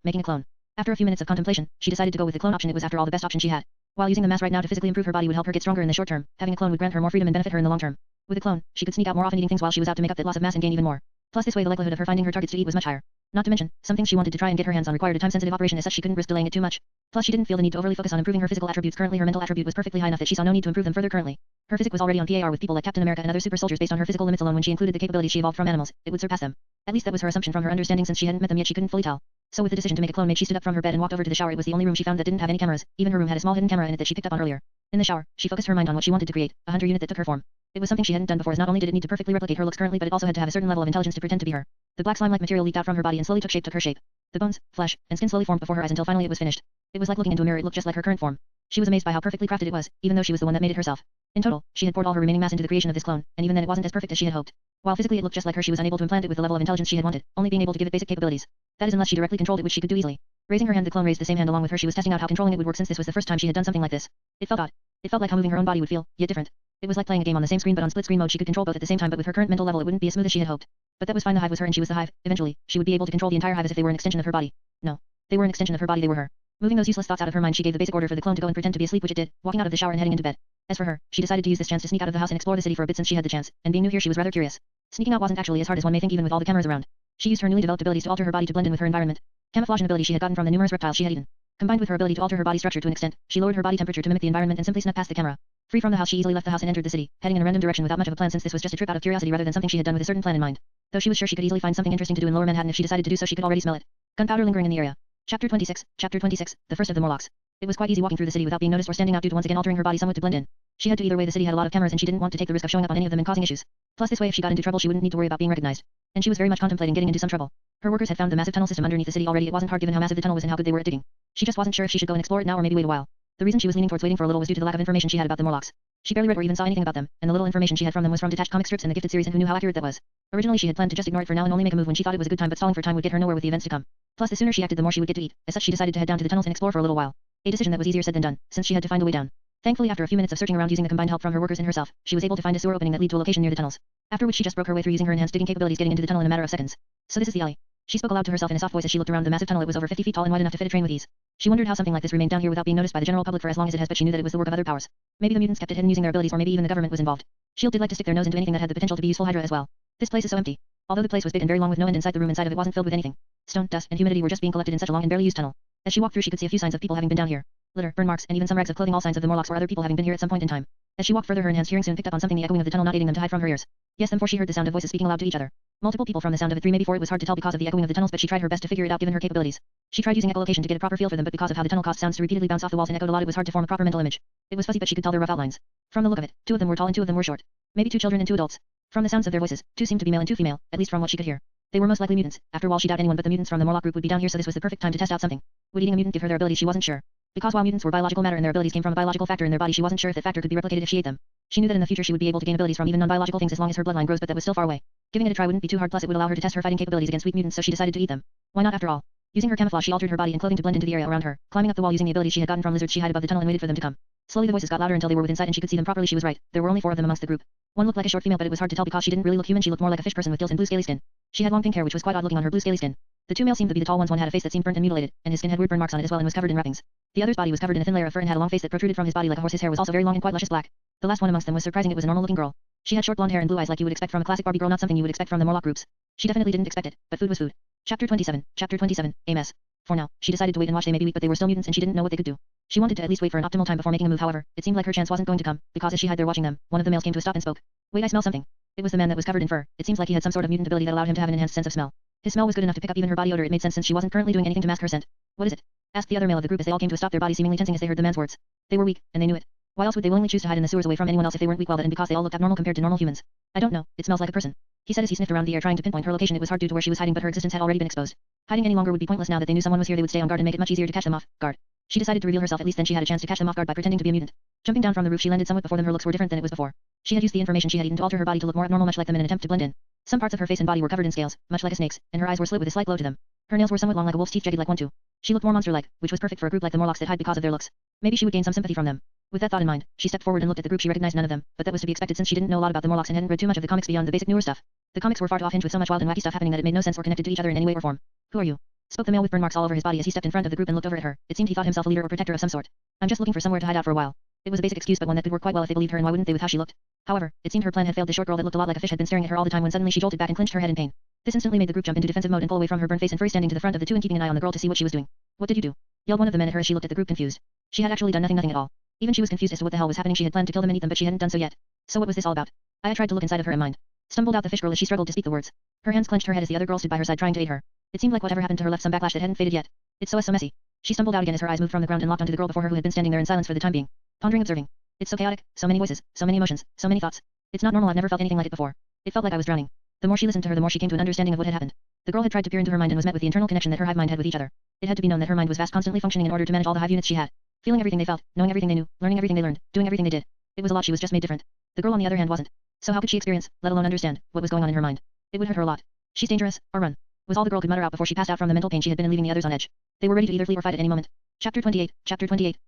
Making a clone. After a few minutes of contemplation, she decided to go with the clone option. It was after all the best option she had. While using the mass right now to physically improve her body would help her get stronger in the short term, having a clone would grant her more freedom and benefit her in the long term. With a clone, she could sneak out more often eating things while she was out to make up that loss of mass and gain even more. Plus this way the likelihood of her finding her targets to eat was much higher. Not to mention, some things she wanted to try and get her hands on required a time-sensitive operation as such she couldn't risk delaying it too much. Plus she didn't feel the need to overly focus on improving her physical attributes currently. Her mental attribute was perfectly high enough that she saw no need to improve them further currently. Her physique was already on par with people like Captain America and other super soldiers based on her physical limits alone. When she included the capabilities she evolved from animals, it would surpass them. At least that was her assumption from her understanding. Since she hadn't met them yet she couldn't fully tell. So with the decision to make a clone made, she stood up from her bed and walked over to the shower. It was the only room she found that didn't have any cameras. Even her room had a small hidden camera in it that she picked up on earlier. In the shower, she focused her mind on what she wanted to create, a hunter unit that took her form. It was something she hadn't done before, as not only did it need to perfectly replicate her looks currently, but it also had to have a certain level of intelligence to pretend to be her. The black slime-like material leaked out from her body and slowly took her shape. The bones, flesh, and skin slowly formed before her eyes until finally it was finished. It was like looking into a mirror. It looked just like her current form. She was amazed by how perfectly crafted it was, even though she was the one that made it herself. In total, she had poured all her remaining mass into the creation of this clone, and even then it wasn't as perfect as she had hoped. While physically it looked just like her, she was unable to implant it with the level of intelligence she had wanted, only being able to give it basic capabilities. That is unless she directly controlled it, which she could do easily. Raising her hand, the clone raised the same hand along with her. She was testing out how controlling it would work since this was the first time she had done something like this. It felt odd. It felt like how moving her own body would feel, yet different. It was like playing a game on the same screen but on split screen mode. She could control both at the same time, but with her current mental level it wouldn't be as smooth as she had hoped. But that was fine. The Hive was her and she was the Hive. Eventually, she would be able to control the entire Hive as if they were an extension of her body. No. They were an extension of her body, they were her. Moving those useless thoughts out of her mind, she gave the basic order for the clone to go and pretend to be asleep, which it did, walking out of the shower and heading into bed. As for her, she decided to use this chance to sneak out of the house and explore the city for a bit since she had the chance, and being new here she was rather curious. Sneaking out wasn't actually as hard as one may think even with all the cameras around. She used her newly developed abilities to alter her body to blend in with her environment. Camouflage, an ability she had gotten from the numerous reptiles she had eaten. Combined with her ability to alter her body structure to an extent, she lowered her body temperature to mimic the environment and simply snuck past the camera. Free from the house, she easily left the house and entered the city, heading in a random direction without much of a plan since this was just a trip out of curiosity rather than something she had done with a certain plan in mind. Though she was sure she could easily find something interesting to do in Lower Manhattan if she decided to do so, she could already smell it. Gunpowder lingering in the area. Chapter 26, the first of the Morlocks. It was quite easy walking through the city without being noticed or standing out due to once again altering her body somewhat to blend in. She had to either way. The city had a lot of cameras and she didn't want to take the risk of showing up on any of them and causing issues. Plus this way if she got into trouble she wouldn't need to worry about being recognized. And she was very much contemplating getting into some trouble. Her workers had found the massive tunnel system underneath the city already. It wasn't hard given how massive the tunnel was and how good they were at digging. She just wasn't sure if she should go and explore it now or maybe wait a while. The reason she was leaning towards waiting for a little was due to the lack of information she had about the Morlocks. She barely read or even saw anything about them, and the little information she had from them was from detached comic strips in the Gifted series, and who knew how accurate that was. Originally she had planned to just ignore it for now and only make a move when she thought it was a good time, but stalling for time would get her nowhere with the events to come. Plus the sooner she acted the more she would get to eat. As such she decided to head down to the tunnels and explore for a little while. A decision that was easier said than done, since she had to find a way down. Thankfully after a few minutes of searching around using the combined help from her workers and herself, she was able to find a sewer opening that led to a location near the tunnels. After which she just broke her way through using her enhanced digging capabilities, getting into the tunnel in a matter of seconds. So this is the alley. She spoke aloud to herself in a soft voice as she looked around the massive tunnel. It was over 50 feet tall and wide enough to fit a train with ease. She wondered how something like this remained down here without being noticed by the general public for as long as it has, but she knew that it was the work of other powers. Maybe the mutants kept it hidden using their abilities, or maybe even the government was involved. Shield did like to stick their nose into anything that had the potential to be useful. Hydra as well. This place is so empty. Although the place was big and very long with no end inside, the room inside of it wasn't filled with anything. Stone, dust, and humidity were just being collected in such a long and barely used tunnel. As she walked through she could see a few signs of people having been down here. Litter, burn marks, and even some rags of clothing, all signs of the Morlocks or other people having been here at some point in time. As she walked further her enhanced hearing soon picked up on something, the echoing of the tunnel not aiding them to hide from her ears. Yes, them, for she heard the sound of voices speaking aloud to each other. Multiple people from the sound of it, 3 maybe 4. It was hard to tell because of the echoing of the tunnels, but she tried her best to figure it out given her capabilities. She tried using echolocation to get a proper feel for them, but because of how the tunnel caused sounds to repeatedly bounce off the walls and echoed a lot, it was hard to form a proper mental image. It was fuzzy, but she could tell their rough outlines. From the look of it, 2 of them were tall and 2 of them were short. Maybe 2 children and 2 adults. From the sounds of their voices, 2 seemed to be male and 2 female, at least from what she could hear. They were most likely mutants. After all, she doubt anyone but the mutants from the Morlock group would be down here, so this was the perfect time to test out something. Would eating a mutant give her their abilities? She wasn't sure. Because while mutants were biological matter and their abilities came from a biological factor in their body, she wasn't sure if that factor could be replicated if she ate them. She knew that in the future she would be able to gain abilities from even non-biological things as long as her bloodline grows, but that was still far away. Giving it a try wouldn't be too hard, plus it would allow her to test her fighting capabilities against weak mutants, so she decided to eat them. Why not after all? Using her camouflage she altered her body and clothing to blend into the area around her. Climbing up the wall using the abilities she had gotten from lizards, she hid above the tunnel and waited for them to come. Slowly the voices got louder until they were within sight and she could see them properly. She was right. There were only 4 of them amongst the group. One looked like a short female, but it was hard to tell because she didn't really look human. She looked more like a fish person with gills and blue scaly skin. She had long pink hair which was quite odd looking on her blue scaly skin. The 2 males seemed to be the tall ones. One had a face that seemed burnt and mutilated, and his skin had weird burn marks on it as well and was covered in wrappings. The other's body was covered in a thin layer of fur and had a long face that protruded from his body like a horse. His hair was also very long and quite luscious black. The last one amongst them was surprising. It was a normal looking girl. She had short blonde hair and blue eyes like you would expect from a classic Barbie girl, not something you would expect from the Morlock groups. She definitely didn't expect it, but food was food. Chapter 27, a mess. For now, she decided to wait and watch. They may be weak, but they were still mutants and she didn't know what they could do. She wanted to at least wait for an optimal time before making a move. However, it seemed like her chance wasn't going to come, because as she hid there watching them, one of the males came to a stop and spoke. Wait, I smell something. It was the man that was covered in fur. It seems like he had some sort of mutant ability that allowed him to have an enhanced sense of smell. His smell was good enough to pick up even her body odor. It made sense since she wasn't currently doing anything to mask her scent. What is it? Asked the other male of the group as they all came to a stop, their bodies seemingly tensing as they heard the man's words. They were weak, and they knew it. Why else would they willingly choose to hide in the sewers away from anyone else if they weren't weak? Well, that and because they all looked abnormal compared to normal humans. I don't know, it smells like a person. He said as he sniffed around the air trying to pinpoint her location. It was hard due to where she was hiding, but her existence had already been exposed. Hiding any longer would be pointless. Now that they knew someone was here, they would stay on guard and make it much easier to catch them off guard. She decided to reveal herself. At least then she had a chance to catch them off guard by pretending to be a mutant. Jumping down from the roof, she landed somewhat before them. Her looks were different than it was before. She had used the information she had eaten to alter her body to look more abnormal, much like them, in an attempt to blend in. Some parts of her face and body were covered in scales, much like a snake's, and her eyes were slit with a slight glow to them. Her nails were somewhat long like a wolf's teeth, jagged like one too. She looked more monster-like, which was perfect for a group like the Morlocks that hide because of their looks. Maybe she would gain some sympathy from them. With that thought in mind, she stepped forward and looked at the group. She recognized none of them, but that was to be expected since she didn't know a lot about the Morlocks and hadn't read too much of the comics beyond the basic newer stuff. The comics were far too off-hinge with so much wild and wacky stuff happening that it made no sense or connected to each other in any way or form. Who are you? Spoke the male with burn marks all over his body as he stepped in front of the group and looked over at her. It seemed he thought himself a leader or protector of some sort. I'm just looking for somewhere to hide out for a while. It was a basic excuse, but one that could work quite well if they believed her, and why wouldn't they with how she looked? However, it seemed her plan had failed. The short girl that looked a lot like a fish had been staring at her all the time when suddenly she jolted back and clenched her head in pain. This instantly made the group jump into defensive mode and pull away from her burned face and furry standing to the front of the two and keeping an eye on the girl to see what she was doing. What did you do? Yelled one of the men at her as she looked at the group confused. She had actually done nothing at all. Even she was confused as to what the hell was happening. She had planned to kill them and eat them, but she hadn't done so yet. So what was this all about? Aya tried to look inside of her mind. Stumbled out the fish girl as she struggled to speak the words. Her hands clenched her head as the other girl stood by her side trying to aid her. It seemed like whatever happened to her left some backlash that hadn't faded yet. It's so messy. She stumbled out again as her eyes moved from the ground and locked onto the girl before her who had been standing there in silence for the time being. Pondering, observing. It's so chaotic, so many voices, so many emotions, so many thoughts. It's not normal. I've never felt anything like it before. It felt like I was drowning. The more she listened to her, the more she came to an understanding of what had happened. The girl had tried to peer into her mind and was met with the internal connection that her hive mind had with each other. It had to be known that her mind was vast, constantly functioning in order to manage all the hive units she had. Feeling everything they felt, knowing everything they knew, learning everything they learned, doing everything they did. It was a lot. She was just made different. The girl on the other hand wasn't. So how could she experience, let alone understand, what was going on in her mind? It would hurt her a lot. She's dangerous, or run. Was all the girl could mutter out before she passed out from the mental pain she had been in, leaving the others on edge. They were ready to either flee or fight at any moment. Chapter 28,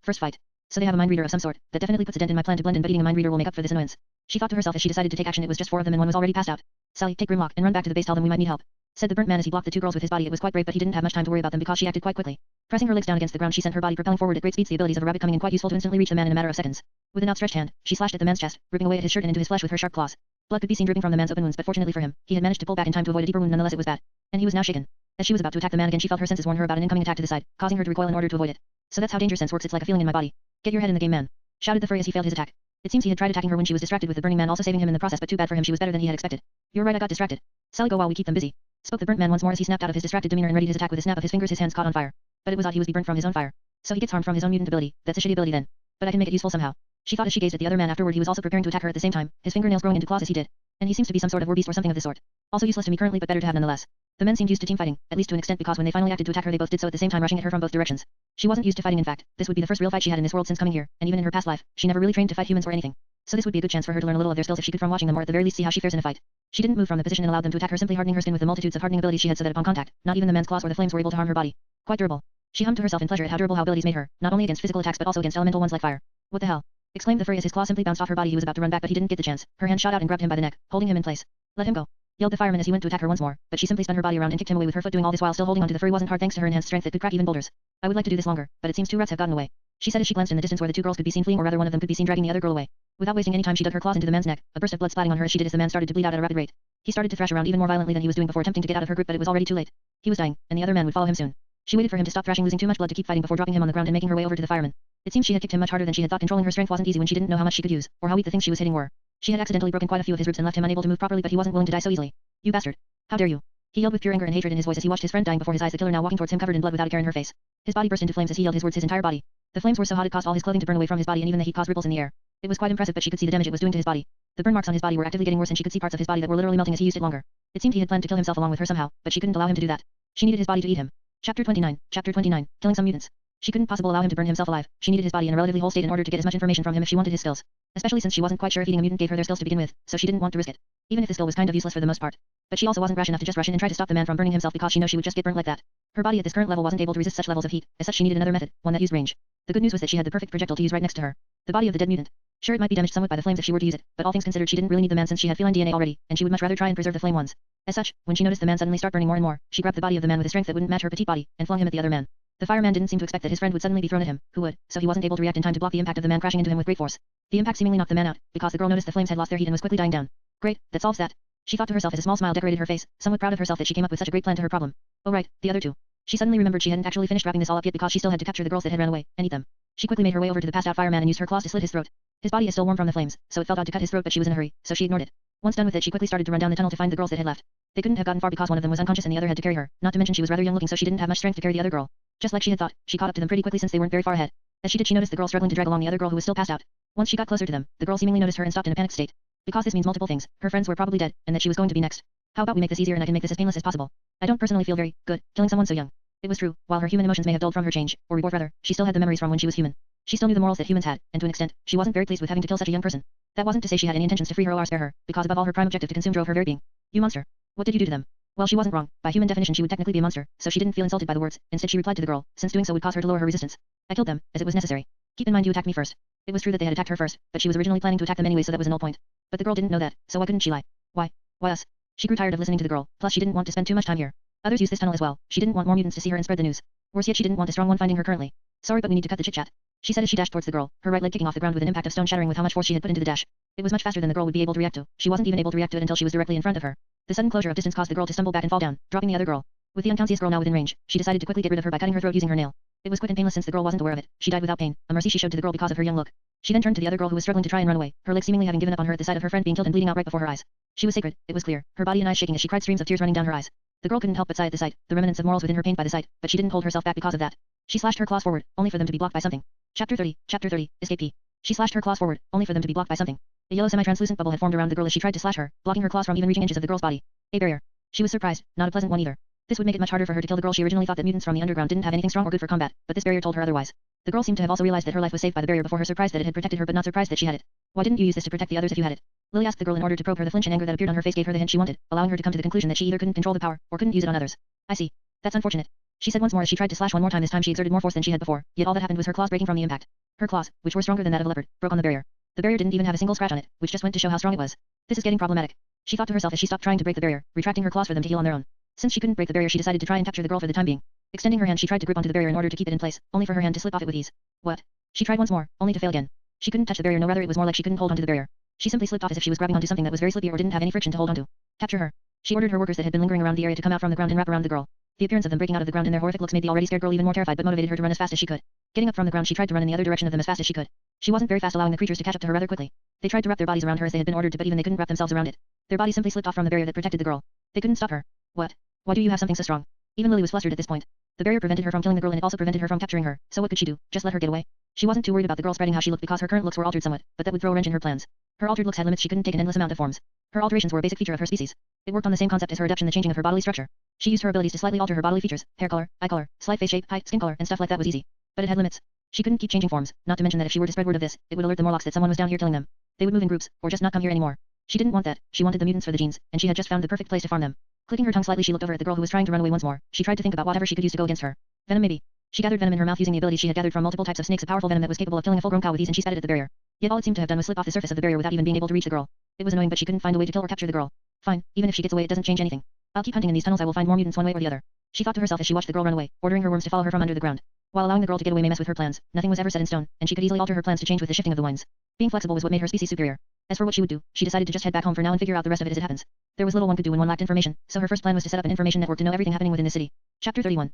First Fight. So they have a mind reader of some sort. That definitely puts a dent in my plan to blend in, but eating a mind reader will make up for this annoyance. She thought to herself as she decided to take action. It was just 4 of them and one was already passed out. Sally, take Grimlock and run back to the base. Tell them we might need help. Said the burnt man as he blocked the 2 girls with his body. It was quite brave, but he didn't have much time to worry about them because she acted quite quickly. Pressing her legs down against the ground, she sent her body propelling forward at great speeds, the abilities of a rabbit coming in quite useful to instantly reach the man in a matter of seconds. With an outstretched hand, she slashed at the man's chest, ripping away at his shirt and into his flesh with her sharp claws. Blood could be seen dripping from the man's open wounds, but fortunately for him, he had managed to pull back in time to avoid a deeper wound. Nonetheless, it was bad, and he was now shaken. As she was about to attack the man again, she felt her senses warn her about an incoming attack to the side, causing her to recoil in order to avoid it. So that's how danger sense works. It's like a feeling in my body. Get your head in the game, man, shouted the furry as he failed his attack. It seems he had tried attacking her when she was distracted, with the burning man also saving him in the process, but too bad for him, she was better than he had expected. You're right, I got distracted. Sally, go while we keep them busy, spoke the burnt man once more as he snapped out of his distracted demeanor and readied his attack with a snap of his fingers. His hands caught on fire. But it was odd, he was burnt from his own fire. So he gets harmed from his own mutant ability. That's a shitty ability then. But I can make it useful somehow. She thought as she gazed at the other man. Afterward he was also preparing to attack her at the same time, his fingernails growing into claws as he did. And he seems to be some sort of war beast or something of the sort. Also useless to me currently, but better to have nonetheless. The men seemed used to team fighting, at least to an extent, because when they finally acted to attack her they both did so at the same time, rushing at her from both directions. She wasn't used to fighting. In fact, this would be the first real fight she had in this world since coming here, and even in her past life, she never really trained to fight humans or anything. So this would be a good chance for her to learn a little of their skills if she could, from watching them, or at the very least see how she fares in a fight. She didn't move from the position and allowed them to attack her, simply hardening her skin with the multitudes of hardening abilities she had, so that upon contact, not even the man's claws or the flames were able to harm her body. Quite durable. She hummed to herself in pleasure at how durable her abilities made her, not only against physical attacks but also against elemental ones like fire. What the hell? Exclaimed the furry as his claw simply bounced off her body. He was about to run back, but he didn't get the chance. Her hand shot out and grabbed him by the neck, holding him in place. Let him go, yelled the fireman as he went to attack her once more, but she simply spun her body around and kicked him away with her foot. Doing all this while still holding onto the furry wasn't hard thanks to her enhanced strength that could crack even boulders. I would like to do this longer, but it seems 2 rats have gotten away, she said as she glanced in the distance where the 2 girls could be seen fleeing, or rather one of them could be seen dragging the other girl away. Without wasting any time she dug her claws into the man's neck, a burst of blood splatting on her as she did as the man started to bleed out at a rapid rate. He started to thrash around even more violently than he was doing before, attempting to get out of her grip, but it was already too late. He was dying, and the other man would follow him soon. She waited for him to stop thrashing, losing too much blood to keep fighting, before dropping him on the ground and making her way over to the fireman. It seems she had kicked him much harder than she had thought. Controlling her strength wasn't easy when she didn't know how much she could use, or how weak the things she was hitting were. She had accidentally broken quite a few of his ribs and left him unable to move properly, but he wasn't willing to die so easily. You bastard. How dare you? He yelled with pure anger and hatred in his voice as he watched his friend dying before his eyes, the killer now walking towards him covered in blood without a care in her face. His body burst into flames as he yelled his words, his entire body. The flames were so hot it caused all his clothing to burn away from his body, and even the heat caused ripples in the air. It was quite impressive, but she could see the damage it was doing to his body. The burn marks on his body were actively getting worse, and she could see parts of his body that were literally melting as he used it longer. It seemed he had planned to kill himself along with her somehow, but she couldn't allow him to do that. She needed his body to eat him. Chapter 29, Killing some mutants. She couldn't possibly allow him to burn himself alive. She needed his body in a relatively whole state in order to get as much information from him if she wanted his skills. Especially since she wasn't quite sure if eating a mutant gave her their skills to begin with, so she didn't want to risk it. Even if the skill was kind of useless for the most part. But she also wasn't rash enough to just rush in and try to stop the man from burning himself because she knew she would just get burnt like that. Her body at this current level wasn't able to resist such levels of heat, as such she needed another method, one that used range. The good news was that she had the perfect projectile to use right next to her. The body of the dead mutant. Sure, it might be damaged somewhat by the flames if she were to use it, but all things considered she didn't really need the man since she had feline DNA already, and she would much rather try and preserve the flame ones. As such, when she noticed the man suddenly start burning more and more, she grabbed the body of the man with a strength that wouldn't match her petite body, and flung him at the other man. The fireman didn't seem to expect that his friend would suddenly be thrown at him, who would, so he wasn't able to react in time to block the impact of the man crashing into him with great force. The impact seemingly knocked the man out, because the girl noticed the flames had lost their heat and was quickly dying down. Great, that solves that. She thought to herself as a small smile decorated her face, somewhat proud of herself that she came up with such a great plan to her problem. Oh right, the other 2. She suddenly remembered she hadn't actually finished wrapping this all up yet because she still had to capture the girls that had ran away, and eat them. She quickly made her way over to the passed out fireman and used her claws to slit his throat. His body is still warm from the flames, so it felt odd to cut his throat, but she was in a hurry, so she ignored it. Once done with it, she quickly started to run down the tunnel to find the girls that had left. They couldn't have gotten far because one of them was unconscious and the other had to carry her, not to mention she was rather young looking, so she didn't have much strength to carry the other girl. Just like she had thought, she caught up to them pretty quickly since they weren't very far ahead. As she did, she noticed the girl struggling to drag along the other girl who was still passed out. Once she got closer to them, the girl seemingly noticed her and stopped in a panicked state. Because this means multiple things. Her friends were probably dead, and that she was going to be next. How about we make this easier and I can make this as painless as possible? I don't personally feel very good killing someone so young. It was true, while her human emotions may have dulled from her change, or reborn rather, she still had the memories from when she was human. She still knew the morals that humans had, and to an extent, she wasn't very pleased with having to kill such a young person. That wasn't to say she had any intentions to free her or spare her, because above all her prime objective to consume drove her very being. You monster. What did you do to them? Well, she wasn't wrong. By human definition she would technically be a monster, so she didn't feel insulted by the words. Instead she replied to the girl, since doing so would cause her to lower her resistance. I killed them, as it was necessary. Keep in mind you attacked me first. It was true that they had attacked her first, but she was originally planning to attack them anyway, so that was a null point. But the girl didn't know that, so why couldn't she lie? Why? Why us? She grew tired of listening to the girl, plus she didn't want to spend too much time here. Others used this tunnel as well. She didn't want more mutants to see her and spread the news. Worse yet, she didn't want a strong one finding her currently. Sorry, but we need to cut the chit-chat. She said as she dashed towards the girl, her right leg kicking off the ground with an impact of stone shattering with how much force she had put into the dash. It was much faster than the girl would be able to react to. She wasn't even able to react to it until she was directly in front of her. The sudden closure of distance caused the girl to stumble back and fall down, dropping the other girl. With the unconscious girl now within range, she decided to quickly get rid of her by cutting her throat using her nail. It was quick and painless since the girl wasn't aware of it. She died without pain, a mercy she showed to the girl because of her young look. She then turned to the other girl who was struggling to try and run away, her legs seemingly having given up on her at the sight of her friend being killed and bleeding out right before her eyes. She was sacred, it was clear, her body and eyes shaking as she cried, streams of tears running down her eyes. The girl couldn't help but sigh at the sight, the remnants of morals within her pained by the sight, but she didn't hold herself back because of that. She slashed her claws forward, only for them to be blocked by something. Chapter 30, Escape P. She slashed her claws forward, only for them to be blocked by something. A yellow semi-translucent bubble had formed around the girl as she tried to slash her, blocking her claws from even reaching inches of the girl's body. A barrier. She was surprised, not a pleasant one either. This would make it much harder for her to kill the girl. She originally thought that mutants from the underground didn't have anything strong or good for combat, but this barrier told her otherwise. The girl seemed to have also realized that her life was saved by the barrier before her, surprised that it had protected her but not surprised that she had it. Why didn't you use this to protect the others if you had it? Lily asked the girl in order to probe her. The flinch and anger that appeared on her face gave her the hint she wanted, allowing her to come to the conclusion that she either couldn't control the power, or couldn't use it on others. I see. That's unfortunate. She said once more as she tried to slash one more time. This time she exerted more force than she had before, yet all that happened was her claws breaking from the impact. Her claws, which were stronger than that of a leopard, broke on the barrier. The barrier didn't even have a single scratch on it, which just went to show how strong it was. This is getting problematic. She thought to herself as she stopped trying to break the barrier, retracting her claws for them to heal on their own. Since she couldn't break the barrier, she decided to try and capture the girl for the time being. Extending her hand, she tried to grip onto the barrier in order to keep it in place, only for her hand to slip off it with ease. What? She tried once more, only to fail again. She couldn't touch the barrier, no, rather it was more like she couldn't hold onto the barrier. She simply slipped off as if she was grabbing onto something that was very slippy or didn't have any friction to hold onto. Capture her. She ordered her workers that had been lingering around the area to come out from the ground and wrap around the girl. The appearance of them breaking out of the ground in their horrific looks made the already scared girl even more terrified but motivated her to run as fast as she could. Getting up from the ground, she tried to run in the other direction of them as fast as she could. She wasn't very fast, allowing the creatures to catch up to her rather quickly. They tried to wrap their bodies around her as they had been ordered to, but even they couldn't wrap themselves around it. Their bodies simply slipped off from the barrier that protected the girl. They couldn't stop her. What? Why do you have something so strong? Even Lily was flustered at this point. The barrier prevented her from killing the girl and it also prevented her from capturing her, so what could she do? Just let her get away? She wasn't too worried about the girl spreading how she looked because her current looks were altered somewhat, but that would throw a wrench in her plans. Her altered looks had limits. She couldn't take an endless amount of forms. Her alterations were a basic feature of her species. It worked on the same concept as her adaptation, the changing of her bodily structure. She used her abilities to slightly alter her bodily features, hair color, eye color, slight face shape, height, skin color, and stuff like that was easy. But it had limits. She couldn't keep changing forms, not to mention that if she were to spread word of this, it would alert the Morlocks that someone was down here killing them. They would move in groups, or just not come here anymore. She didn't want that. She wanted the mutants for the genes, and she had just found the perfect place to farm them. Clicking her tongue slightly, she looked over at the girl who was trying to run away once more. She tried to think about whatever she could use to go against her. Venom maybe. She gathered venom in her mouth using the ability she had gathered from multiple types of snakes, a powerful venom that was capable of killing a full-grown cow with ease, and she spat it at the barrier. Yet all it seemed to have done was slip off the surface of the barrier without even being able to reach the girl. It was annoying, but she couldn't find a way to kill or capture the girl. Fine, even if she gets away it doesn't change anything. I'll keep hunting in these tunnels, I will find more mutants one way or the other. She thought to herself as she watched the girl run away, ordering her worms to follow her from under the ground. While allowing the girl to get away may mess with her plans, nothing was ever set in stone, and she could easily alter her plans to change with the shifting of the winds. Being flexible was what made her species superior. As for what she would do, she decided to just head back home for now and figure out the rest of it as it happens. There was little one could do when one lacked information, so her first plan was to set up an information network to know everything happening within the city. Chapter 31,